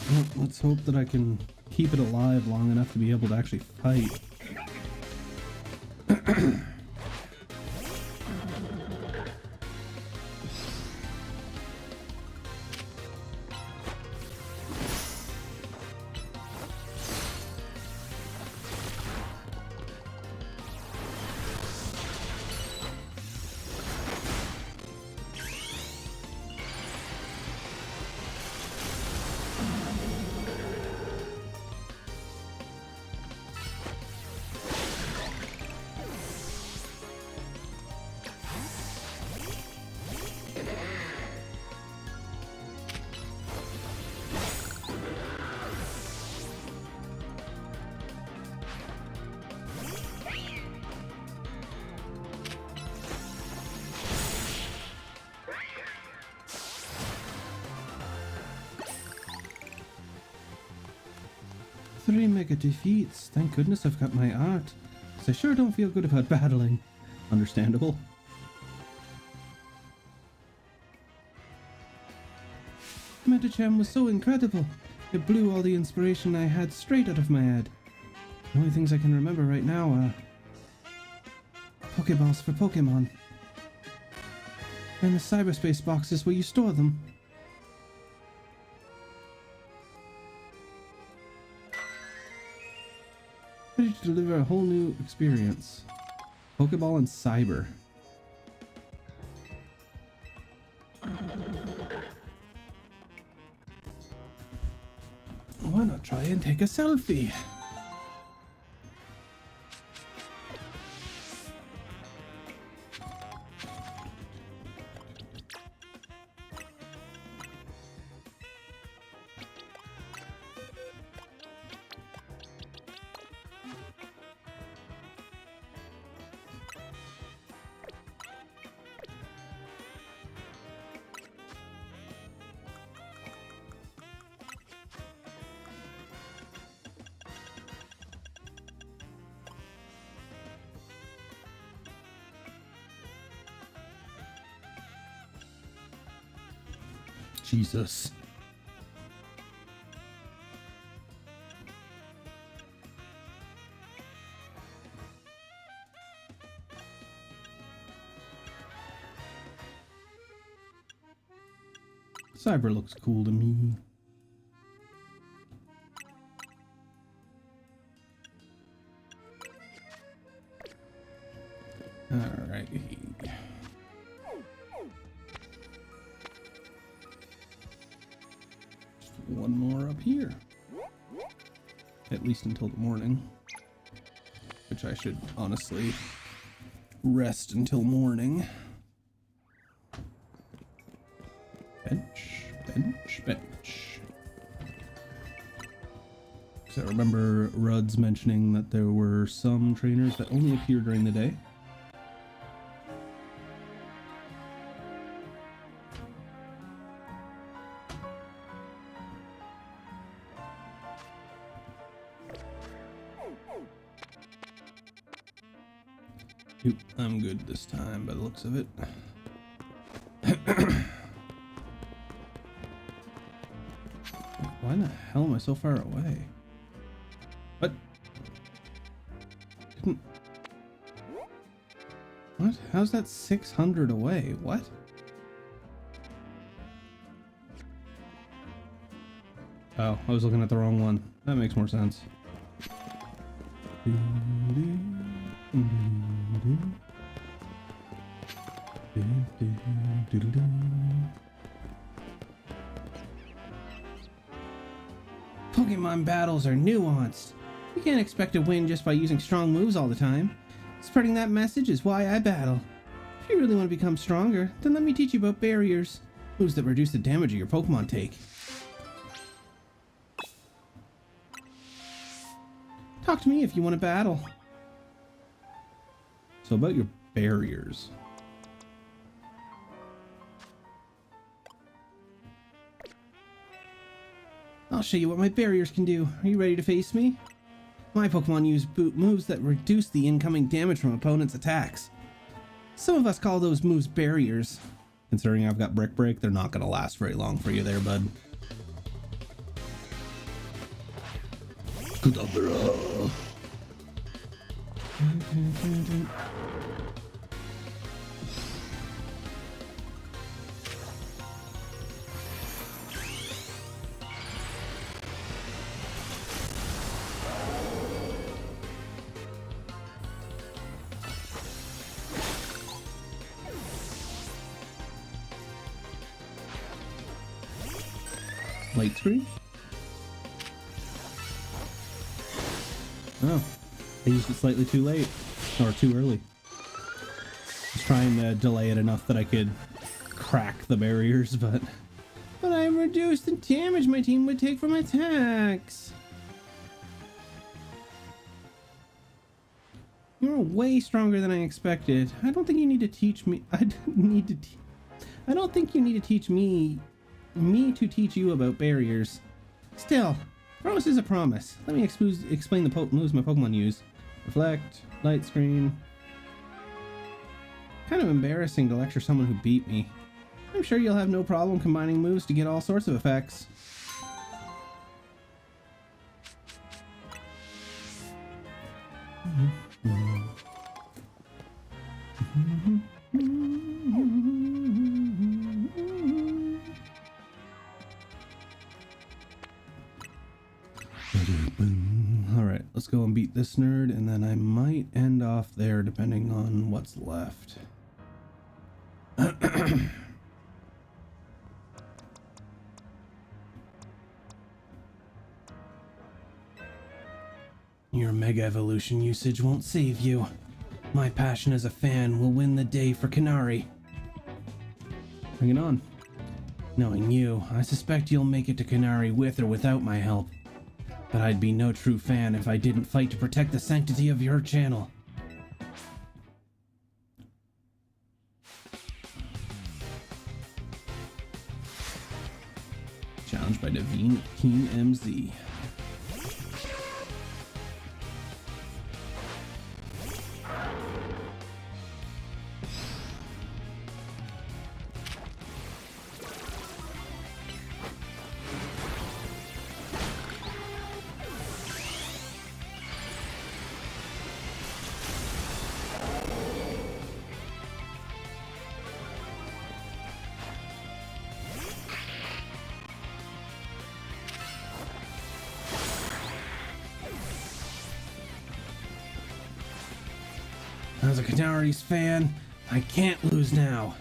Well, let's hope that I can keep it alive long enough to be able to actually fight. Three mega defeats. Thank goodness I've got my art. 'Cause I sure don't feel good about battling. Understandable. Metachem was so incredible. It blew all the inspiration I had straight out of my head. The only things I can remember right now are Pokeballs for Pokemon. And the cyberspace boxes where you store them. Ready to deliver a whole new experience. Pokeball and Cyber. Why not try and take a selfie? Jesus. Cyber looks cool to me. Alright. One more up here. At least until the morning. Which I should honestly rest until morning. Bench, bench, bench. Because I remember Rudd's mentioning that there were some trainers that only appear during the day. I'm good this time by the looks of it. Why the hell am I so far away? What? Didn't... What? How's that 600 away? What? Oh, I was looking at the wrong one. That makes more sense. Pokemon battles are nuanced. You can't expect to win just by using strong moves all the time. Spreading that message is why I battle. If you really want to become stronger, then let me teach you about barriers. Moves that reduce the damage your Pokemon take. Talk to me if you want to battle. So about your barriers. I'll show you what my barriers can do. Are you ready to face me? My Pokemon use boot moves that reduce the incoming damage from opponents' attacks. Some of us call those moves barriers. Considering I've got Brick Break, they're not going to last very long for you there, bud. Kadabra. Light screen? Oh, I used it slightly too late, or too early. I was trying to delay it enough that I could crack the barriers, but I reduced the damage my team would take from attacks. You're way stronger than I expected. I don't think you need to teach me. I don't think you need to teach me to teach you about barriers. Still, promise is a promise. Let me explain the moves my Pokemon use. Reflect, light screen. Kind of embarrassing to lecture someone who beat me. I'm sure you'll have no problem combining moves to get all sorts of effects. Alright, let's go and beat this nerd, and then I might end off there depending on what's left. Your Mega Evolution usage won't save you. My passion as a fan will win the day for Canary. Bring it on. Knowing you, I suspect you'll make it to Canary with or without my help. But I'd be no true fan if I didn't fight to protect the sanctity of your channel. Challenged by Devine Keen MZ. As a Canaries fan, I can't lose now.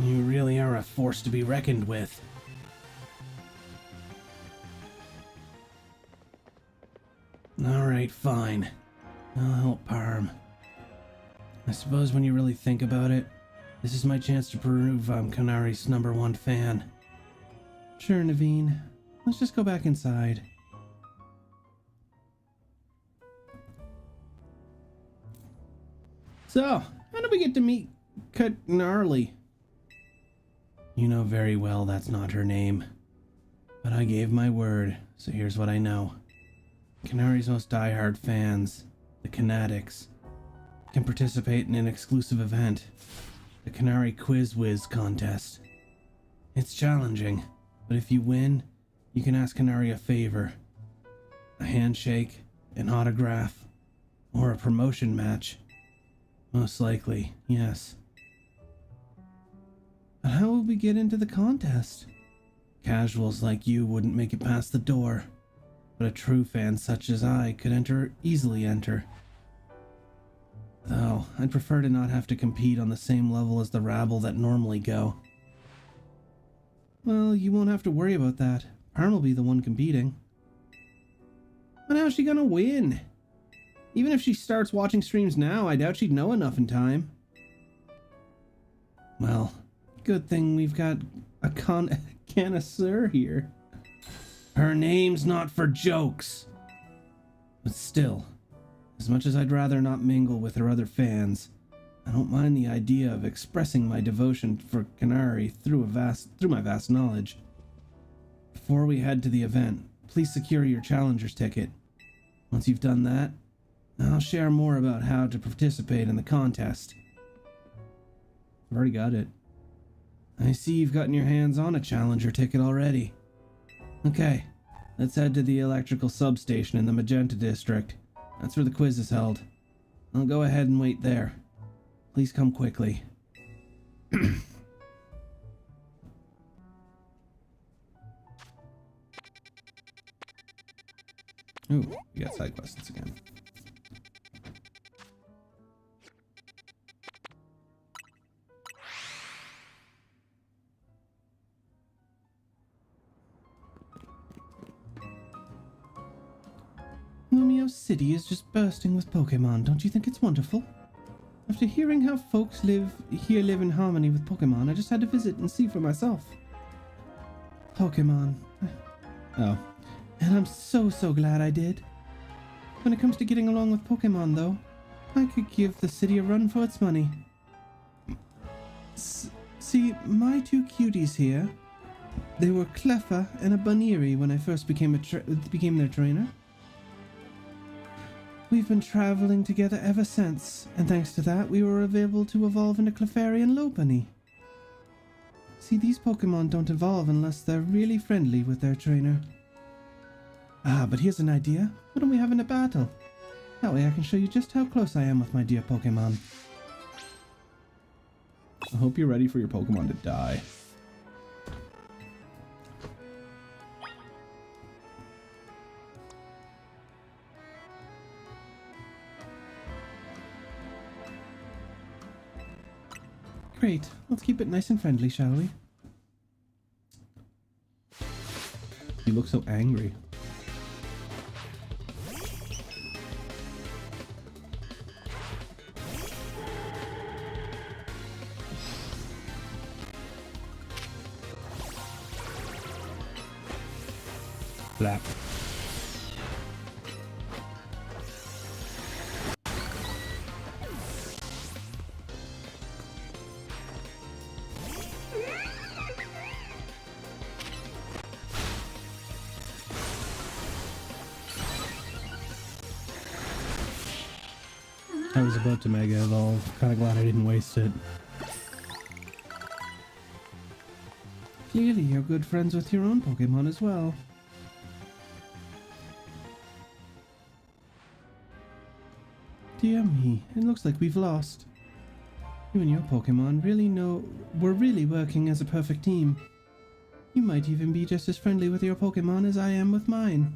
You really are a force to be reckoned with. Alright, fine. I'll help Parm. I suppose when you really think about it, this is my chance to prove I'm Canari's #1 fan. Sure, Naveen. Let's just go back inside. So, how did we get to meet Canarly? You know very well that's not her name. But I gave my word, so here's what I know. Canari's most diehard fans, the Canatics, can participate in an exclusive event, the Canary Quiz Whiz contest. It's challenging, but if you win, you can ask Canary a favor. A handshake, an autograph, or a promotion match. Most likely, yes. But how will we get into the contest? Casuals like you wouldn't make it past the door, but a true fan such as I could easily enter. Though, I'd prefer to not have to compete on the same level as the rabble that normally go. Well, you won't have to worry about that. Parm will be the one competing. But how's she gonna win? Even if she starts watching streams now, I doubt she'd know enough in time. Well, good thing we've got a connoisseur here. Her name's not for jokes. But still, as much as I'd rather not mingle with her other fans, I don't mind the idea of expressing my devotion for Canary through my vast knowledge. Before we head to the event, please secure your challenger's ticket. Once you've done that, I'll share more about how to participate in the contest. I've already got it. I see you've gotten your hands on a challenger ticket already. Okay, let's head to the electrical substation in the Magenta District. That's where the quiz is held. I'll go ahead and wait there. Please come quickly. Ooh, we got side quests again. Lumio City is just bursting with Pokemon. Don't you think it's wonderful? After hearing how folks live in harmony with Pokemon, I just had to visit and see for myself. Pokemon. Oh. And I'm so glad I did. When it comes to getting along with Pokemon, though, I could give the city a run for its money. See, my two cuties here, they were Cleffa and a Buniri when I first became their trainer. We've been traveling together ever since, and thanks to that, we were able to evolve into Clefairy and Lopunny. See, these Pokemon don't evolve unless they're really friendly with their trainer. Ah, but here's an idea. Why don't we have a battle? That way I can show you just how close I am with my dear Pokemon. I hope you're ready for your Pokemon to die. Great. Let's keep it nice and friendly, shall we? You look so angry. Flap. I was about to Mega Evolve. Kinda glad I didn't waste it. Clearly, you're good friends with your own Pokemon as well. Dear me, it looks like we've lost. You and your Pokemon we're really working as a perfect team. You might even be just as friendly with your Pokemon as I am with mine.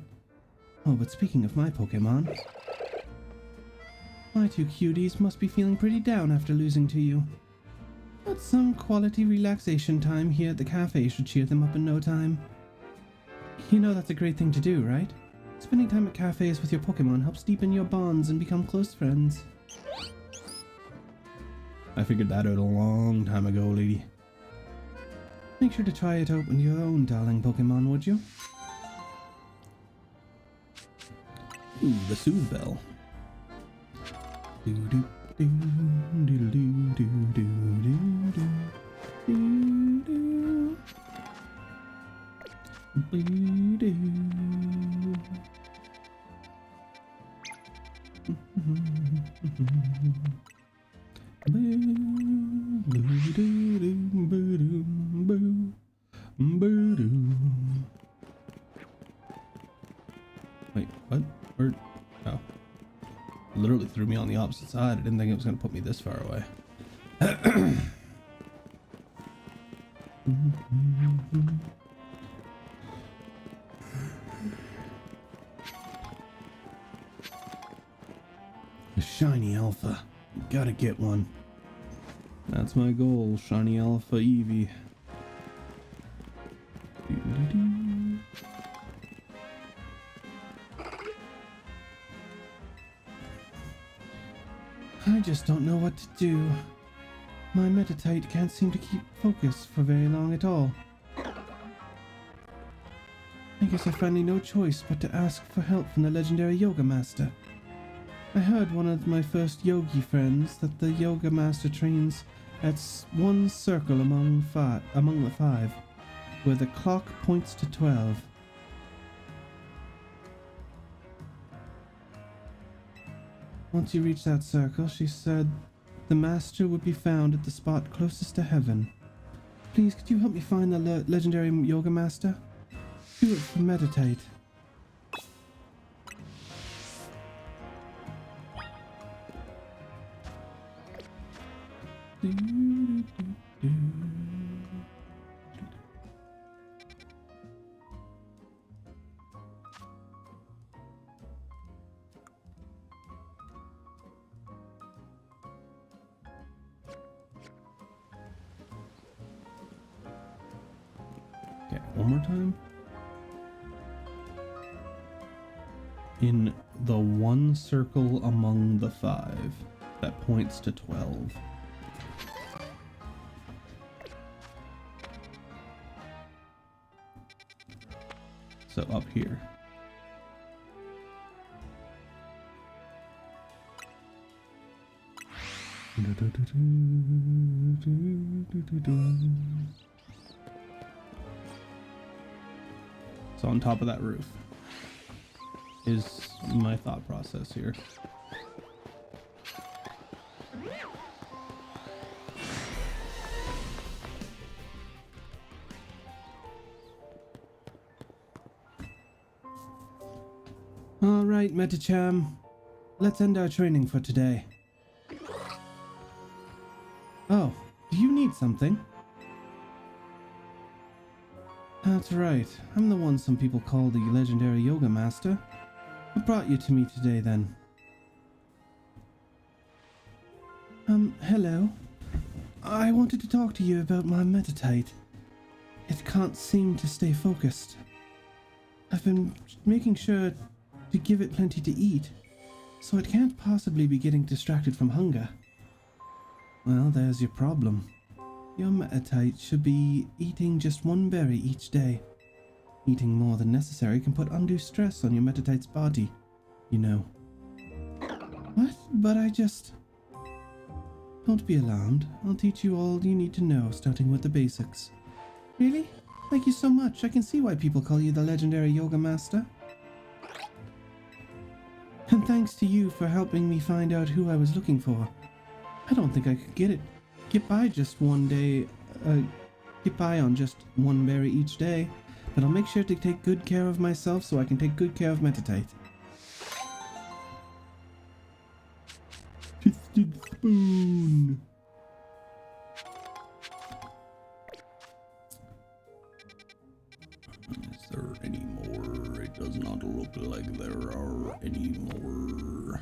Oh, but speaking of my Pokemon, my two cuties must be feeling pretty down after losing to you. But some quality relaxation time here at the cafe should cheer them up in no time. You know that's a great thing to do, right? Spending time at cafes with your Pokemon helps deepen your bonds and become close friends. I figured that out a long time ago, lady. Make sure to try it out with your own darling Pokemon, would you? Ooh, the Soothe Bell. Wait, what? Where? Oh. Literally threw me on the opposite side. I didn't think it was going to put me this far away. A shiny alpha. Gotta get one. That's my goal. Shiny alpha Eevee. I just don't know what to do. My Meditite can't seem to keep focus for very long at all. I guess I find no choice but to ask for help from the legendary Yoga Master. I heard one of my first yogi friends that the Yoga Master trains at one circle among the five, where the clock points to 12. Once you reach that circle, she said, the master would be found at the spot closest to heaven. Please, could you help me find the legendary Yoga Master? Do it for Meditate. Okay, one more time. In the one circle among the five that points to 12. So up here. So on top of that roof is my thought process here. All right, Metacham, let's end our training for today. Oh, do you need something? That's right. I'm the one some people call the legendary yoga master. What brought you to me today, then? Hello. I wanted to talk to you about my metatite. It can't seem to stay focused. I've been making sure to give it plenty to eat, so it can't possibly be getting distracted from hunger. Well, there's your problem. Your metatite should be eating just one berry each day. Eating more than necessary can put undue stress on your metatite's body, you know. What? But I just... Don't be alarmed. I'll teach you all you need to know, starting with the basics. Really? Thank you so much. I can see why people call you the legendary yoga master. And thanks to you for helping me find out who I was looking for. I don't think I could get by on just one berry each day, but I'll make sure to take good care of myself so I can take good care of metatite. Twisted spoon. Is there any more? It does not look like there are any more.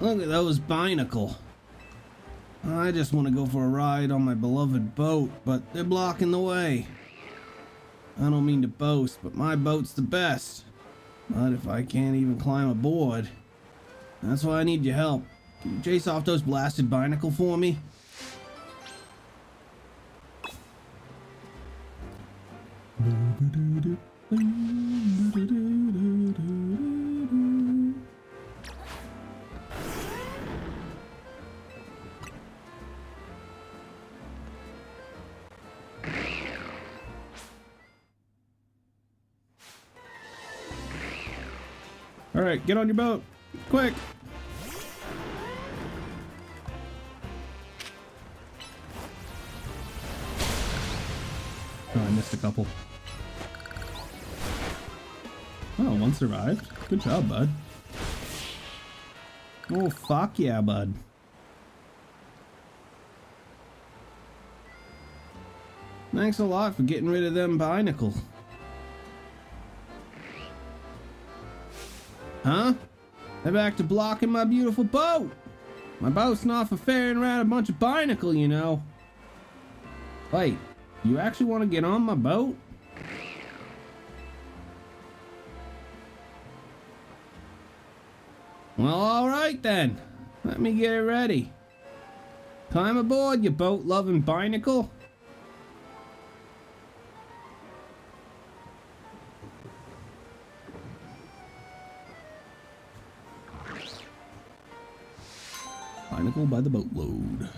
Look at those binnacle. I just want to go for a ride on my beloved boat, but they're blocking the way. I don't mean to boast, but my boat's the best. But if I can't even climb aboard, that's why I need your help. Can you chase off those blasted binnacle for me? All right, get on your boat, quick. Oh, I missed a couple. Oh, one survived. Good job, bud. Oh, fuck yeah, bud. Thanks a lot for getting rid of them binnacle. Huh? They're back to blocking my beautiful boat. My boat's not for ferrying around a bunch of binnacle, you know. Wait, you actually want to get on my boat? Well, alright then. Let me get it ready. Climb aboard, you boat-loving binnacle. Binnacle by the boatload.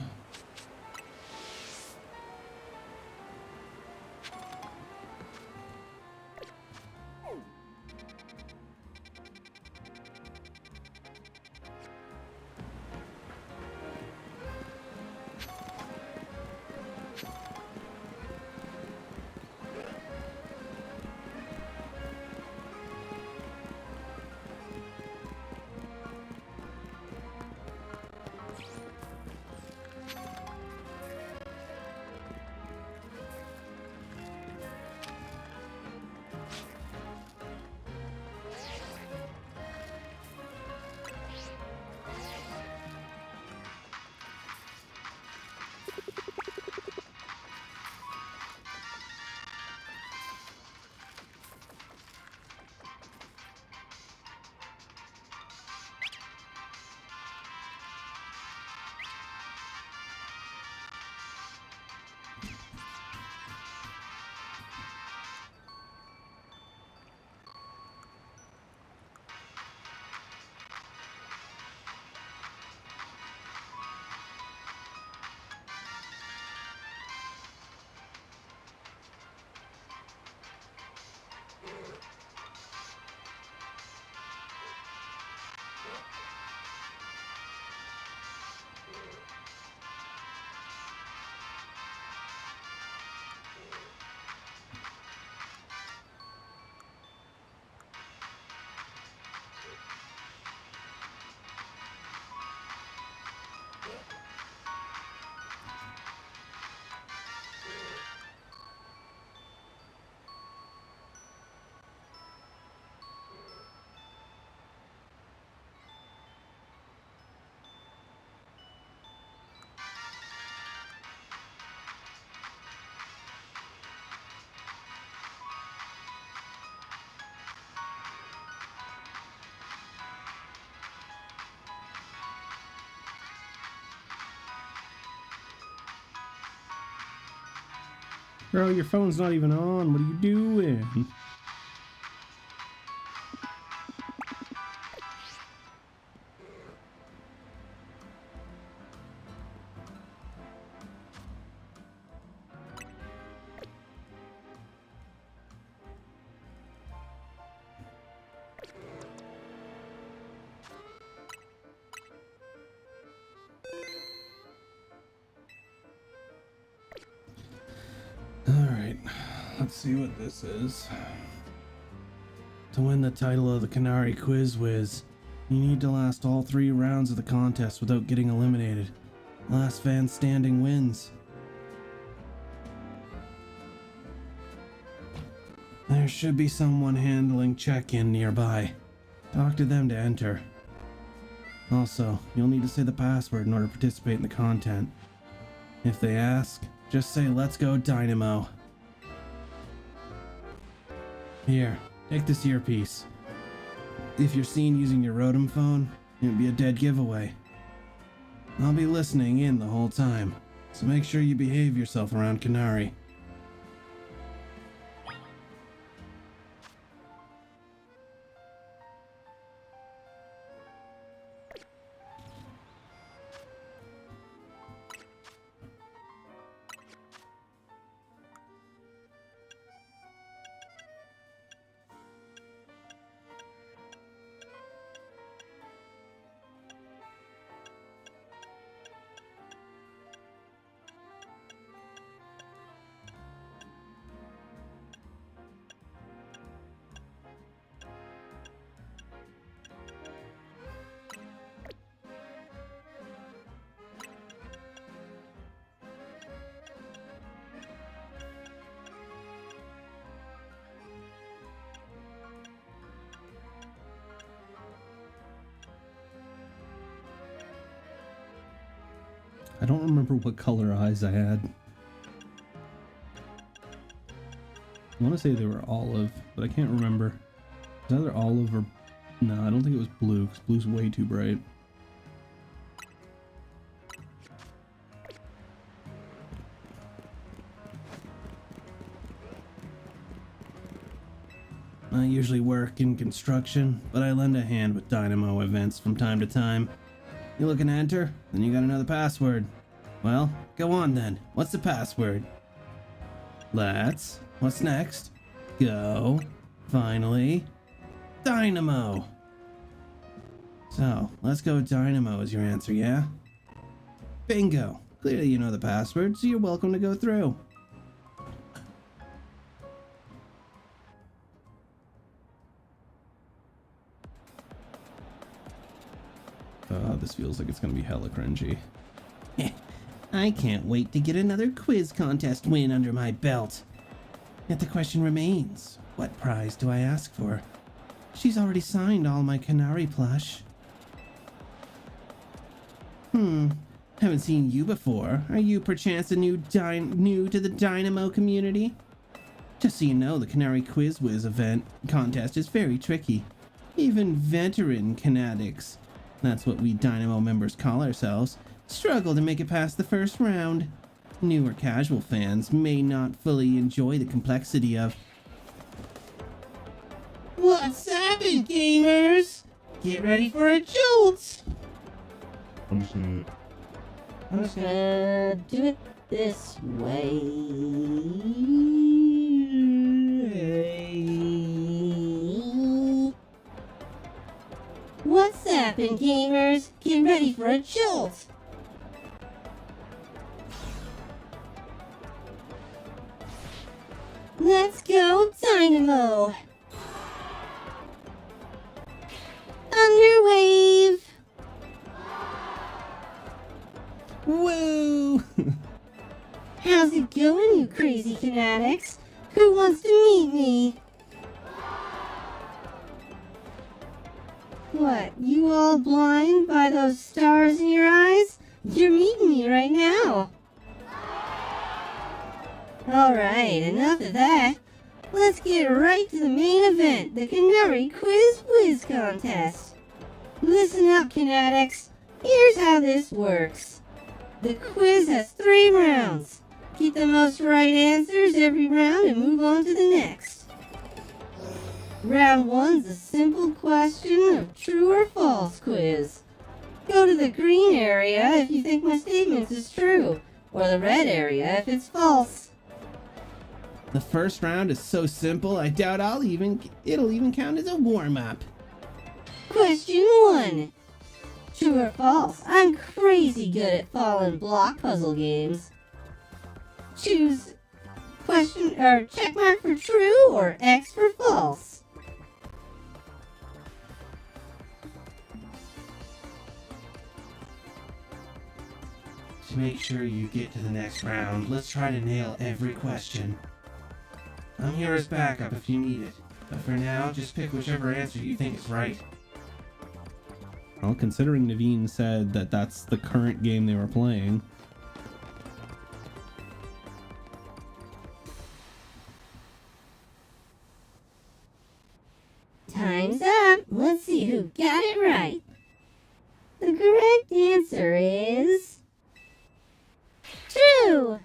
Bro, your phone's not even on. What are you doing? Alright, let's see what this is. To win the title of the Canary Quiz Whiz, you need to last all 3 rounds of the contest without getting eliminated. Last man standing wins. There should be someone handling check-in nearby. Talk to them to enter. Also, you'll need to say the password in order to participate in the content. If they ask, just say, "Let's go Dynamo." Here, take this earpiece. If you're seen using your Rotom phone, it'd be a dead giveaway. I'll be listening in the whole time, so make sure you behave yourself around Canary. I don't remember what color eyes I had. I want to say they were olive, but I can't remember. It's either olive or... No, I don't think it was blue, because blue's way too bright. I usually work in construction, but I lend a hand with Dynamo events from time to time. You looking to enter? Then you got another password. Well, go on then. What's the password? Let's. What's next? Go. Finally. Dynamo! So, let's go Dynamo is your answer, yeah? Bingo! Clearly you know the password, so you're welcome to go through. This feels like it's gonna be hella cringy. I can't wait to get another quiz contest win under my belt. Yet the question remains, what prize do I ask for? She's already signed all my Canary plush. Haven't seen you before. Are you perchance a new to the Dynamo community? Just so you know, the Canary Quiz Whiz event contest is very tricky. Even veteran Canadics, that's what we Dynamo members call ourselves, struggle to make it past the first round. Newer casual fans may not fully enjoy the complexity of... What's happening, gamers? Get ready for a jolt! I'm just gonna do it this way. What's happening, gamers? Get ready for a jolt! Let's go, Dynamo! Underwave! Woo! How's it going, you crazy fanatics? Who wants to meet me? What, you all blind by those stars in your eyes? You're meeting me right now. Alright, enough of that. Let's get right to the main event, the Canary Quiz Whiz Contest. Listen up, Canatics. Here's how this works. The quiz has 3 rounds. Get the most right answers every round and move on to the next. Round 1's a simple question of true or false quiz. Go to the green area if you think my statement is true, or the red area if it's false. The first round is so simple, I doubt it'll even count as a warm-up. Question 1. True or false? I'm crazy good at fallen block puzzle games. Choose check mark for true or X for false. To make sure you get to the next round, let's try to nail every question. I'm here as backup if you need it, but for now, just pick whichever answer you think is right. Well, considering Naveen said that that's the current game they were playing. Time's up. Let's see who got it right. The correct answer is true.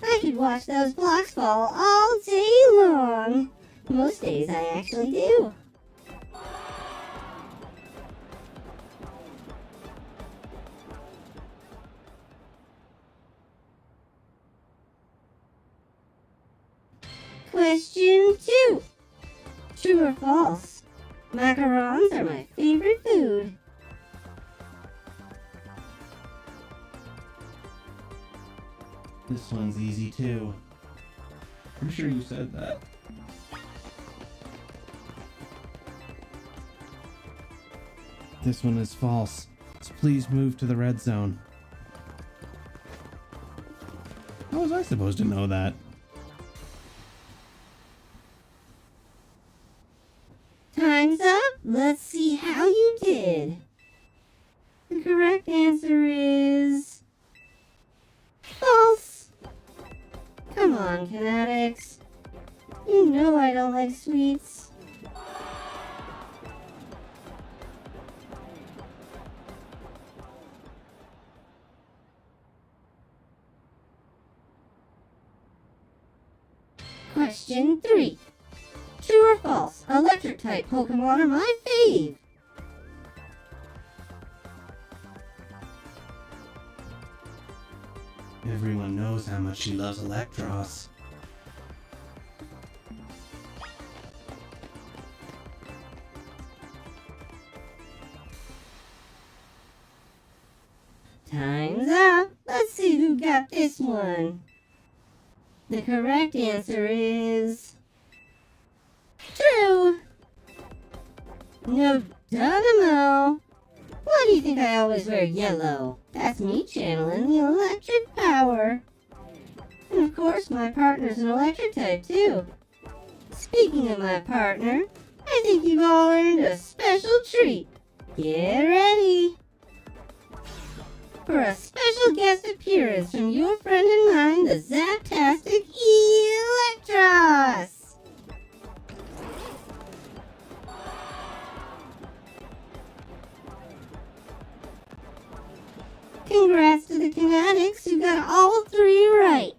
I could watch those blocks fall all day long. Most days I actually do. Question 2. True or false? Macarons are my favorite food. This one's easy too. Pretty sure you said that. This one is false, so please move to the red zone. How was I supposed to know that? Time's up. Let's see how you did. The correct answer is false. Come on, Kinetics. You know I don't like sweets. Question 3. True or false? Electric type Pokemon are my fave. Everyone knows how much she loves Electros. Time's up. Let's see who got this one. The correct answer is true. No Dynamo. Why do you think I always wear yellow? That's me channeling the electric power. And of course, my partner's an electric type too. Speaking of my partner, I think you've all earned a special treat. Get ready for a special guest appearance from your friend and mine, the Zaptastic Electros. Congrats to the Kinetics who got all 3 right.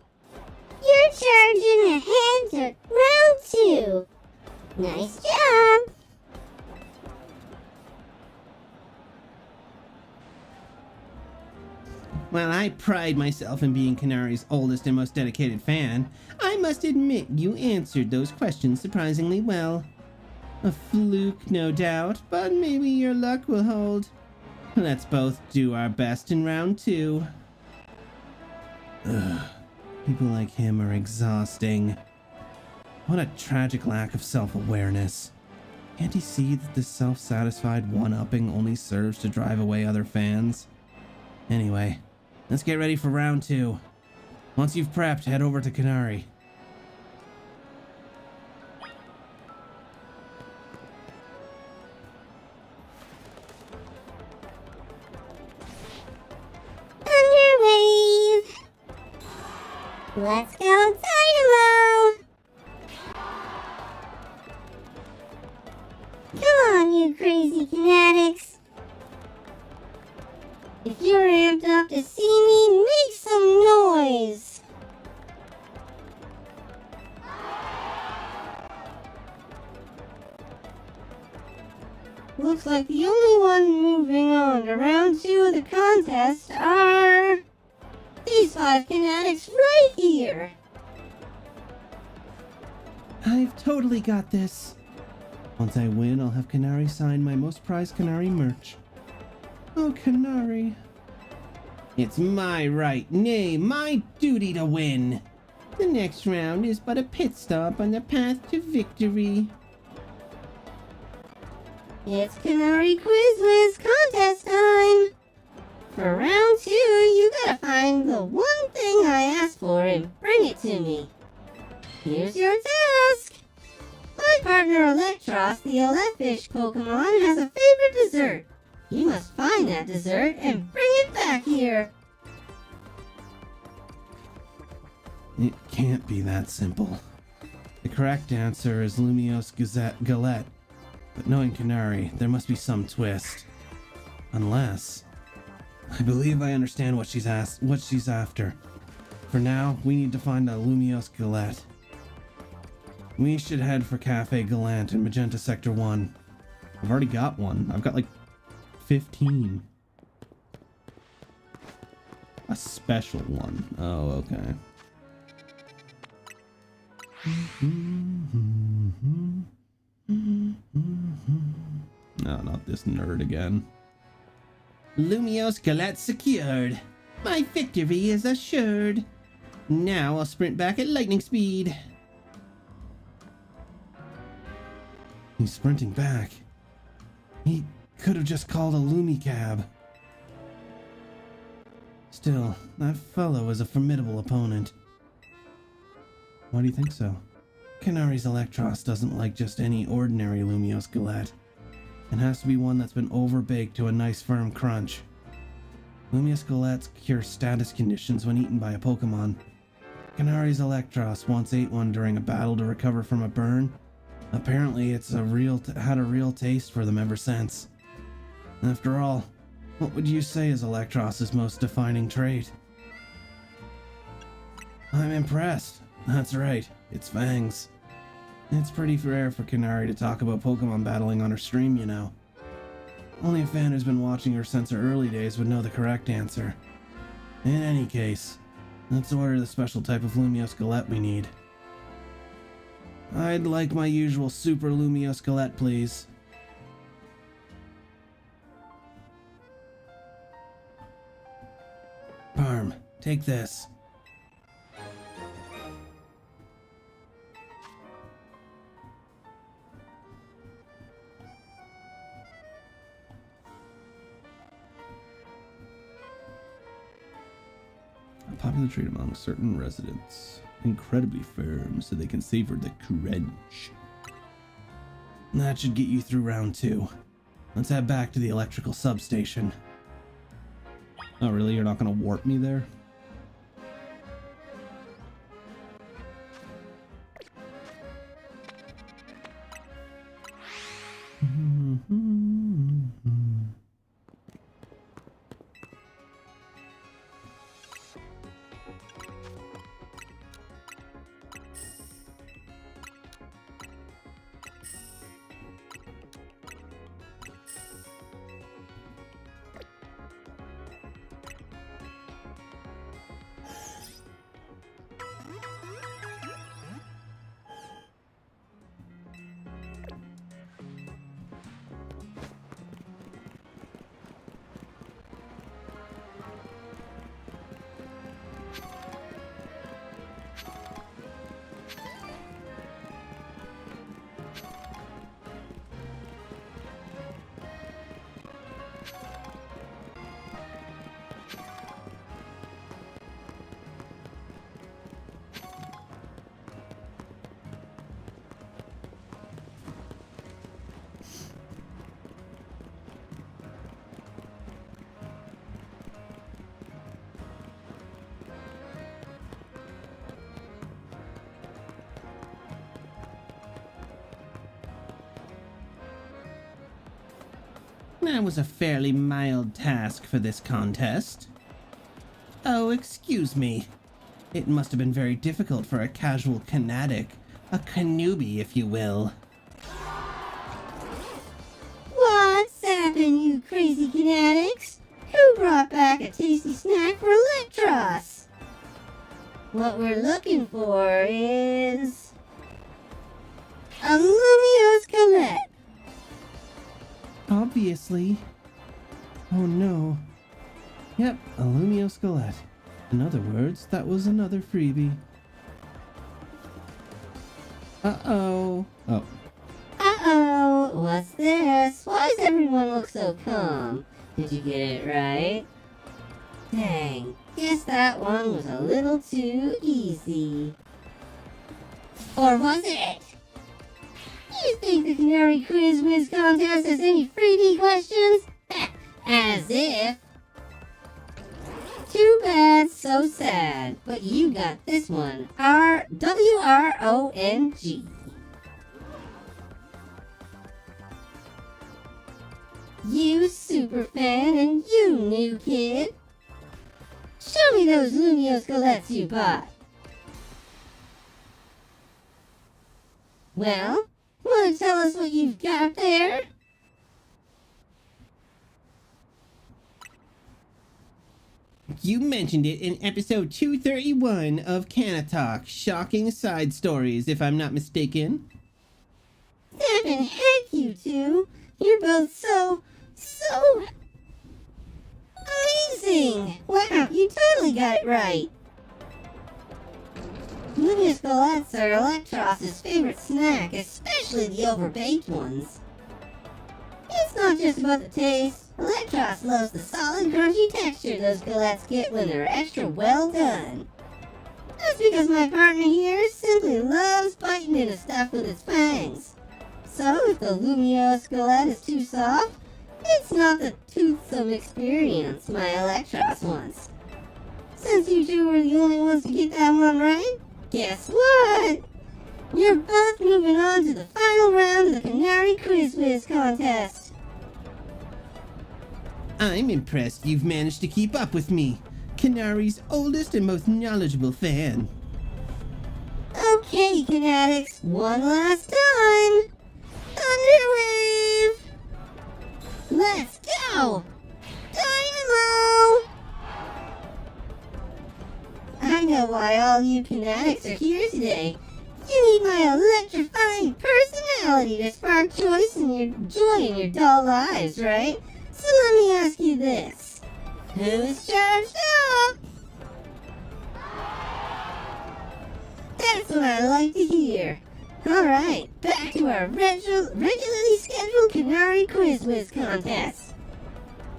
You're charging ahead to round 2. Nice job. While I pride myself in being Canari's oldest and most dedicated fan, I must admit you answered those questions surprisingly well. A fluke, no doubt, but maybe your luck will hold. Let's both do our best in round 2. Ugh, people like him are exhausting. What a tragic lack of self-awareness. Can't he see that this self-satisfied one-upping only serves to drive away other fans? Anyway, let's get ready for round 2. Once you've prepped, head over to Canary. Underwave. Let's go Dynamo. Come on, you crazy Kinetics. If you're amped up to see me, make some noise. noise. Looks like the only one moving on to round 2 of the contest are these 5 fanatics right here. I've totally got this. Once I win, I'll have Canary sign my most prized Canary merch. Oh, Canary. It's my right, nay, my duty to win. The next round is but a pit stop on the path to victory. It's Canary Quiz Whiz contest time. For round 2, you gotta find the one thing I asked for and bring it to me. Here's your task. My partner Electros, the Electfish Pokemon, has a favorite dessert. You must find that dessert and bring it back here. It can't be that simple. The correct answer is Lumiose Galette. But knowing Canary, there must be some twist. Unless... I believe I understand what she's after. For now, we need to find a Lumiose Galette. We should head for Cafe Gallant in Magenta Sector 1. I've already got one. I've got like 15. A special one. Oh, okay. No, not this nerd again. Lumiose Galette secured. My victory is assured. Now I'll sprint back at lightning speed. He's sprinting back. He could have just called a Lumi cab. Still, that fellow is a formidable opponent. Why do you think so? Canary's Electros doesn't like just any ordinary Lumiose Galette. It has to be one that's been overbaked to a nice firm crunch. Lumiose Galettes cure status conditions when eaten by a Pokemon. Canary's Electros once ate one during a battle to recover from a burn. Apparently it's had a real taste for them ever since. After all, what would you say is Electros' most defining trait? I'm impressed. That's right, it's fangs. It's pretty rare for Canary to talk about Pokemon battling on her stream, you know. Only a fan who's been watching her since her early days would know the correct answer. In any case, let's order the special type of Lumiose Galette we need. I'd like my usual Super Lumiose Galette, please. Parm, take this. A popular trait among certain residents. Incredibly firm, so they can savor the crunch. That should get you through round 2. Let's head back to the electrical substation. Oh, really? You're not gonna warp me there? That was a fairly mild task for this contest. Oh, excuse me. It must have been very difficult for a casual Knatic, a Kanubi, if you will. What's happened, you crazy Kinetics? Who brought back a tasty snack for Electros? What we're looking for is a Lumiose Colette. Obviously. Oh no. Yep, a Lumiose Galette. In other words, that was another freebie. Uh-oh. Oh. Uh-oh, what's this? Why does everyone look so calm? Did you get it right? Dang, guess that one was a little too easy. Or was it? You think the Canary Quiz Whiz contest has any freebie questions? As if. Too bad, so sad. But you got this one. WRONG. You super fan and you new kid. Show me those Lumiose Galettes you bought. Well, wanna tell us what you've got there? You mentioned it in episode 231 of Canna Talk, Shocking Side Stories, if I'm not mistaken. Seven heck, you two. You're both so amazing. Wow, you totally got it right. Lumiose Galettes are Electros' favorite snack, especially the overbaked ones. It's not just about the taste. Electros loves the solid, crunchy texture those galettes get when they're extra well done. That's because my partner here simply loves biting into stuff with its fangs. So if the Lumiose Galette is too soft, it's not the toothsome experience my Electros wants. Since you two were the only ones to get that one right, guess what? You're both moving on to the final round of the Canary Quiz Whiz contest. I'm impressed you've managed to keep up with me, Canary's oldest and most knowledgeable fan. Okay, Kinetics, one last time. Thunderwave! Let's go! Dynamo! I know why all you Kinetics are here today. You need my electrifying personality to spark joy in your dull lives, right? So let me ask you this. Who's charged up? That's what I like to hear. Alright, back to our regularly scheduled Canary Quiz Whiz contest.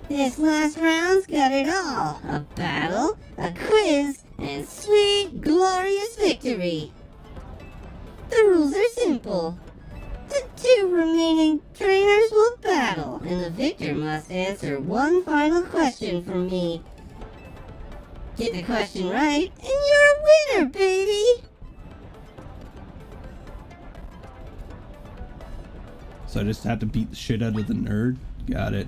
This last round's got it all. A battle, a quiz, and sweet, glorious victory. The rules are simple. The two remaining trainers will battle, and the victor must answer one final question from me. Get the question right, and you're a winner, baby! So I just have to beat the shit out of the nerd? Got it.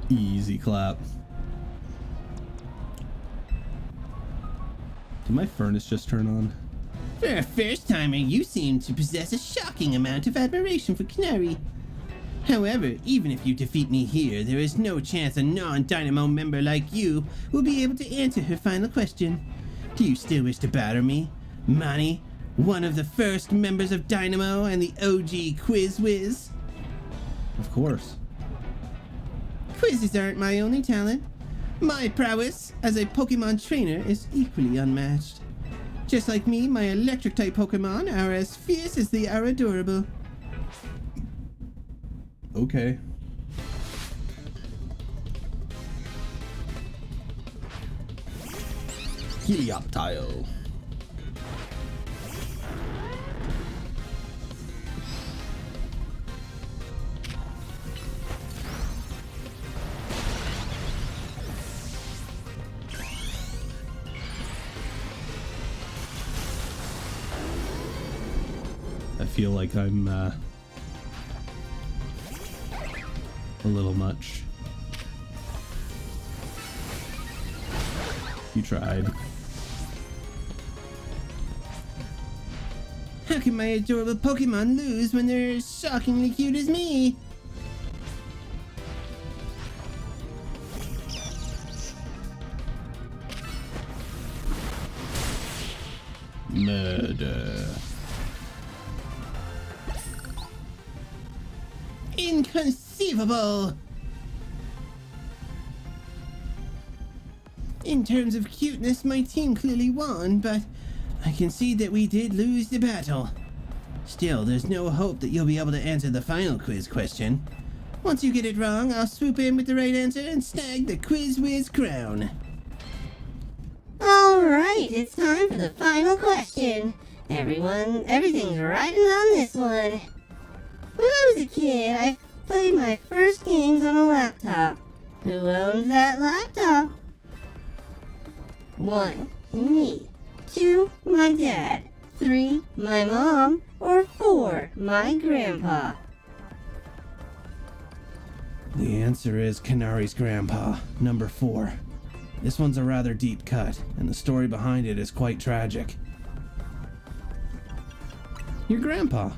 Easy clap. Did my furnace just turn on? For a first timer, you seem to possess a shocking amount of admiration for Canary. However, even if you defeat me here, there is no chance a non-Dynamo member like you will be able to answer her final question. Do you still wish to batter me, Manny, one of the first members of Dynamo and the OG Quiz Whiz? Of course. Quizzes aren't my only talent. My prowess as a Pokemon trainer is equally unmatched. Just like me, my electric-type Pokemon are as fierce as they are adorable. Okay. Helioptile. I feel like I'm a little much. You tried. How can my adorable Pokemon lose when they're as shockingly cute as me? Murder. Inconceivable! In terms of cuteness, my team clearly won, but I concede that we did lose the battle. Still, there's no hope that you'll be able to answer the final quiz question. Once you get it wrong, I'll swoop in with the right answer and snag the Quiz Whiz crown. Alright, it's time for the final question. Everything's riding on this one. When I was a kid, I played my first games on a laptop. Who owns that laptop? 1. Me. 2. My dad. 3. My mom. Or 4. My grandpa. The answer is Canari's grandpa, number 4. This one's a rather deep cut, and the story behind it is quite tragic. Your grandpa.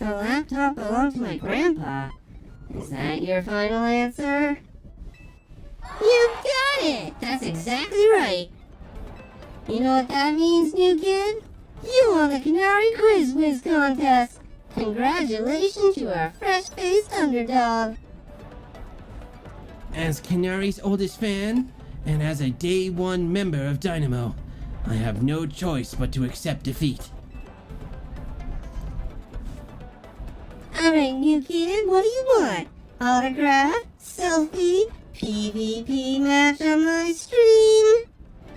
The laptop belonged to my grandpa. Is that your final answer? You got it! That's exactly right. You know what that means, new kid? You won the Canary Quiz Whiz contest. Congratulations to our fresh-faced underdog. As Canari's oldest fan, and as a Day 1 member of Dynamo, I have no choice but to accept defeat. Alright, new kid, what do you want? Autograph? Selfie? PvP match on my stream?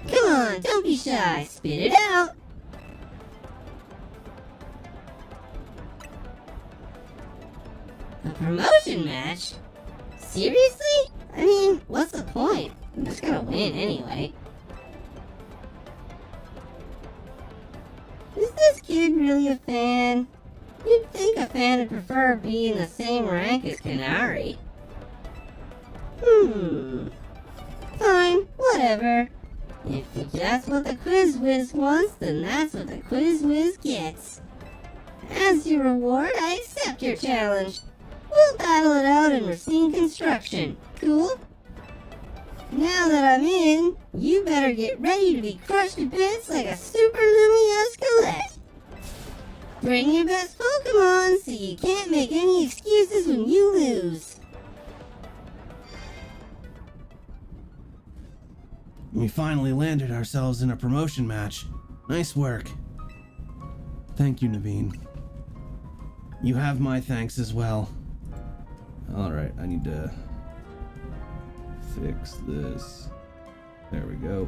Come on, don't be shy, spit it out. A promotion match? Seriously? I mean, what's the point? I'm just gonna win anyway. Is this kid really a fan? You'd think a fan would prefer being the same rank as Canary. Fine, whatever. If that's what the Quiz Whiz wants, then that's what the Quiz Whiz gets. As your reward, I accept your challenge. We'll battle it out in Racine Construction. Cool? Now that I'm in, you better get ready to be crushed to bits like a super Lumia Skelette. Bring your best Pokemon so you can't make any excuses when you lose. We finally landed ourselves in a promotion match. Nice work. Thank you, Naveen. You have my thanks as well. Alright, I need to fix this. There we go.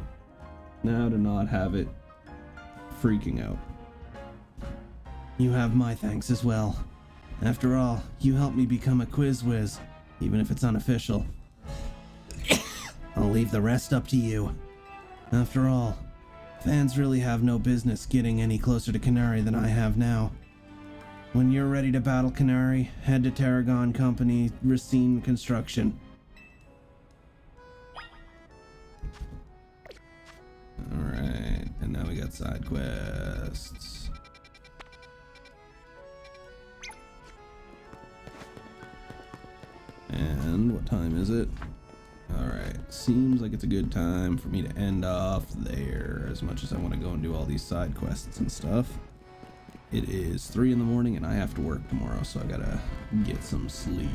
Now to not have it freaking out. You have my thanks as well. After all, you helped me become a Quiz Whiz, even if it's unofficial. I'll leave the rest up to you. After all, fans really have no business getting any closer to Canary than I have now. When you're ready to battle Canary, head to Tarragon Company, Racine Construction. Alright, and now we got side quests. And what time is it? Alright, seems like it's a good time for me to end off there, as much as I want to go and do all these side quests and stuff. It is 3 in the morning and I have to work tomorrow, so I gotta get some sleep.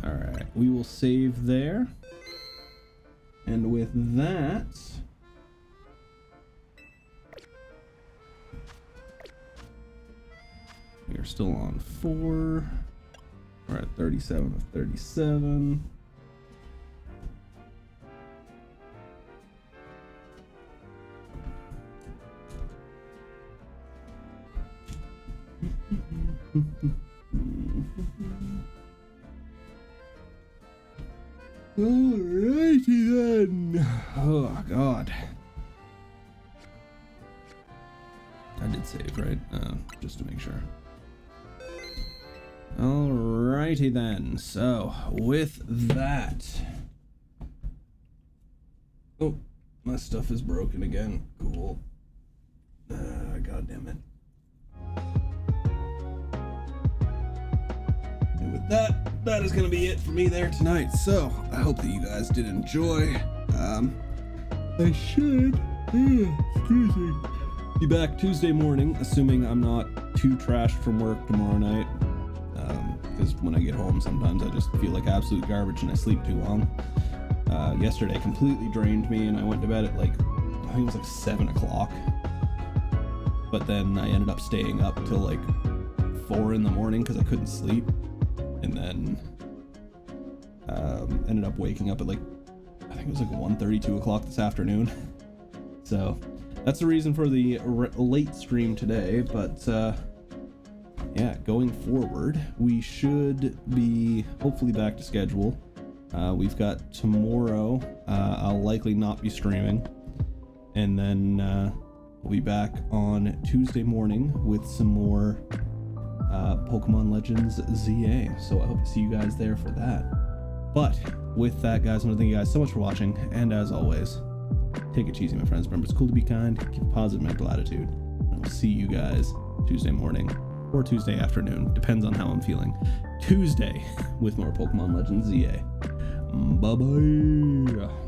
Alright, we will save there. And with that, we are still on 4. We're at 37 of 37. Alrighty then. Oh God. I did save, right? Just to make sure. Alrighty then. So with that, oh, my stuff is broken again. Cool. God damn it. And with that, that is gonna be it for me there tonight. So I hope that you guys did enjoy. I should, excuse me, be back Tuesday morning, assuming I'm not too trashed from work tomorrow night. Because when I get home, sometimes I just feel like absolute garbage and I sleep too long. Yesterday completely drained me, and I went to bed at like, I think it was like 7 o'clock. But then I ended up staying up till like 4 in the morning because I couldn't sleep. And then ended up waking up at like, I think it was like 1:30, 2 o'clock this afternoon. So that's the reason for the late stream today. But yeah, going forward, we should be hopefully back to schedule. We've got tomorrow, I'll likely not be streaming. And then we'll be back on Tuesday morning with some more Pokemon Legends ZA. So I hope to see you guys there for that. But with that, guys, I want to thank you guys so much for watching. And as always, take it cheesy, my friends. Remember, it's cool to be kind, keep a positive mental attitude. And I will see you guys Tuesday morning or Tuesday afternoon. Depends on how I'm feeling. Tuesday with more Pokemon Legends ZA. Bye-bye.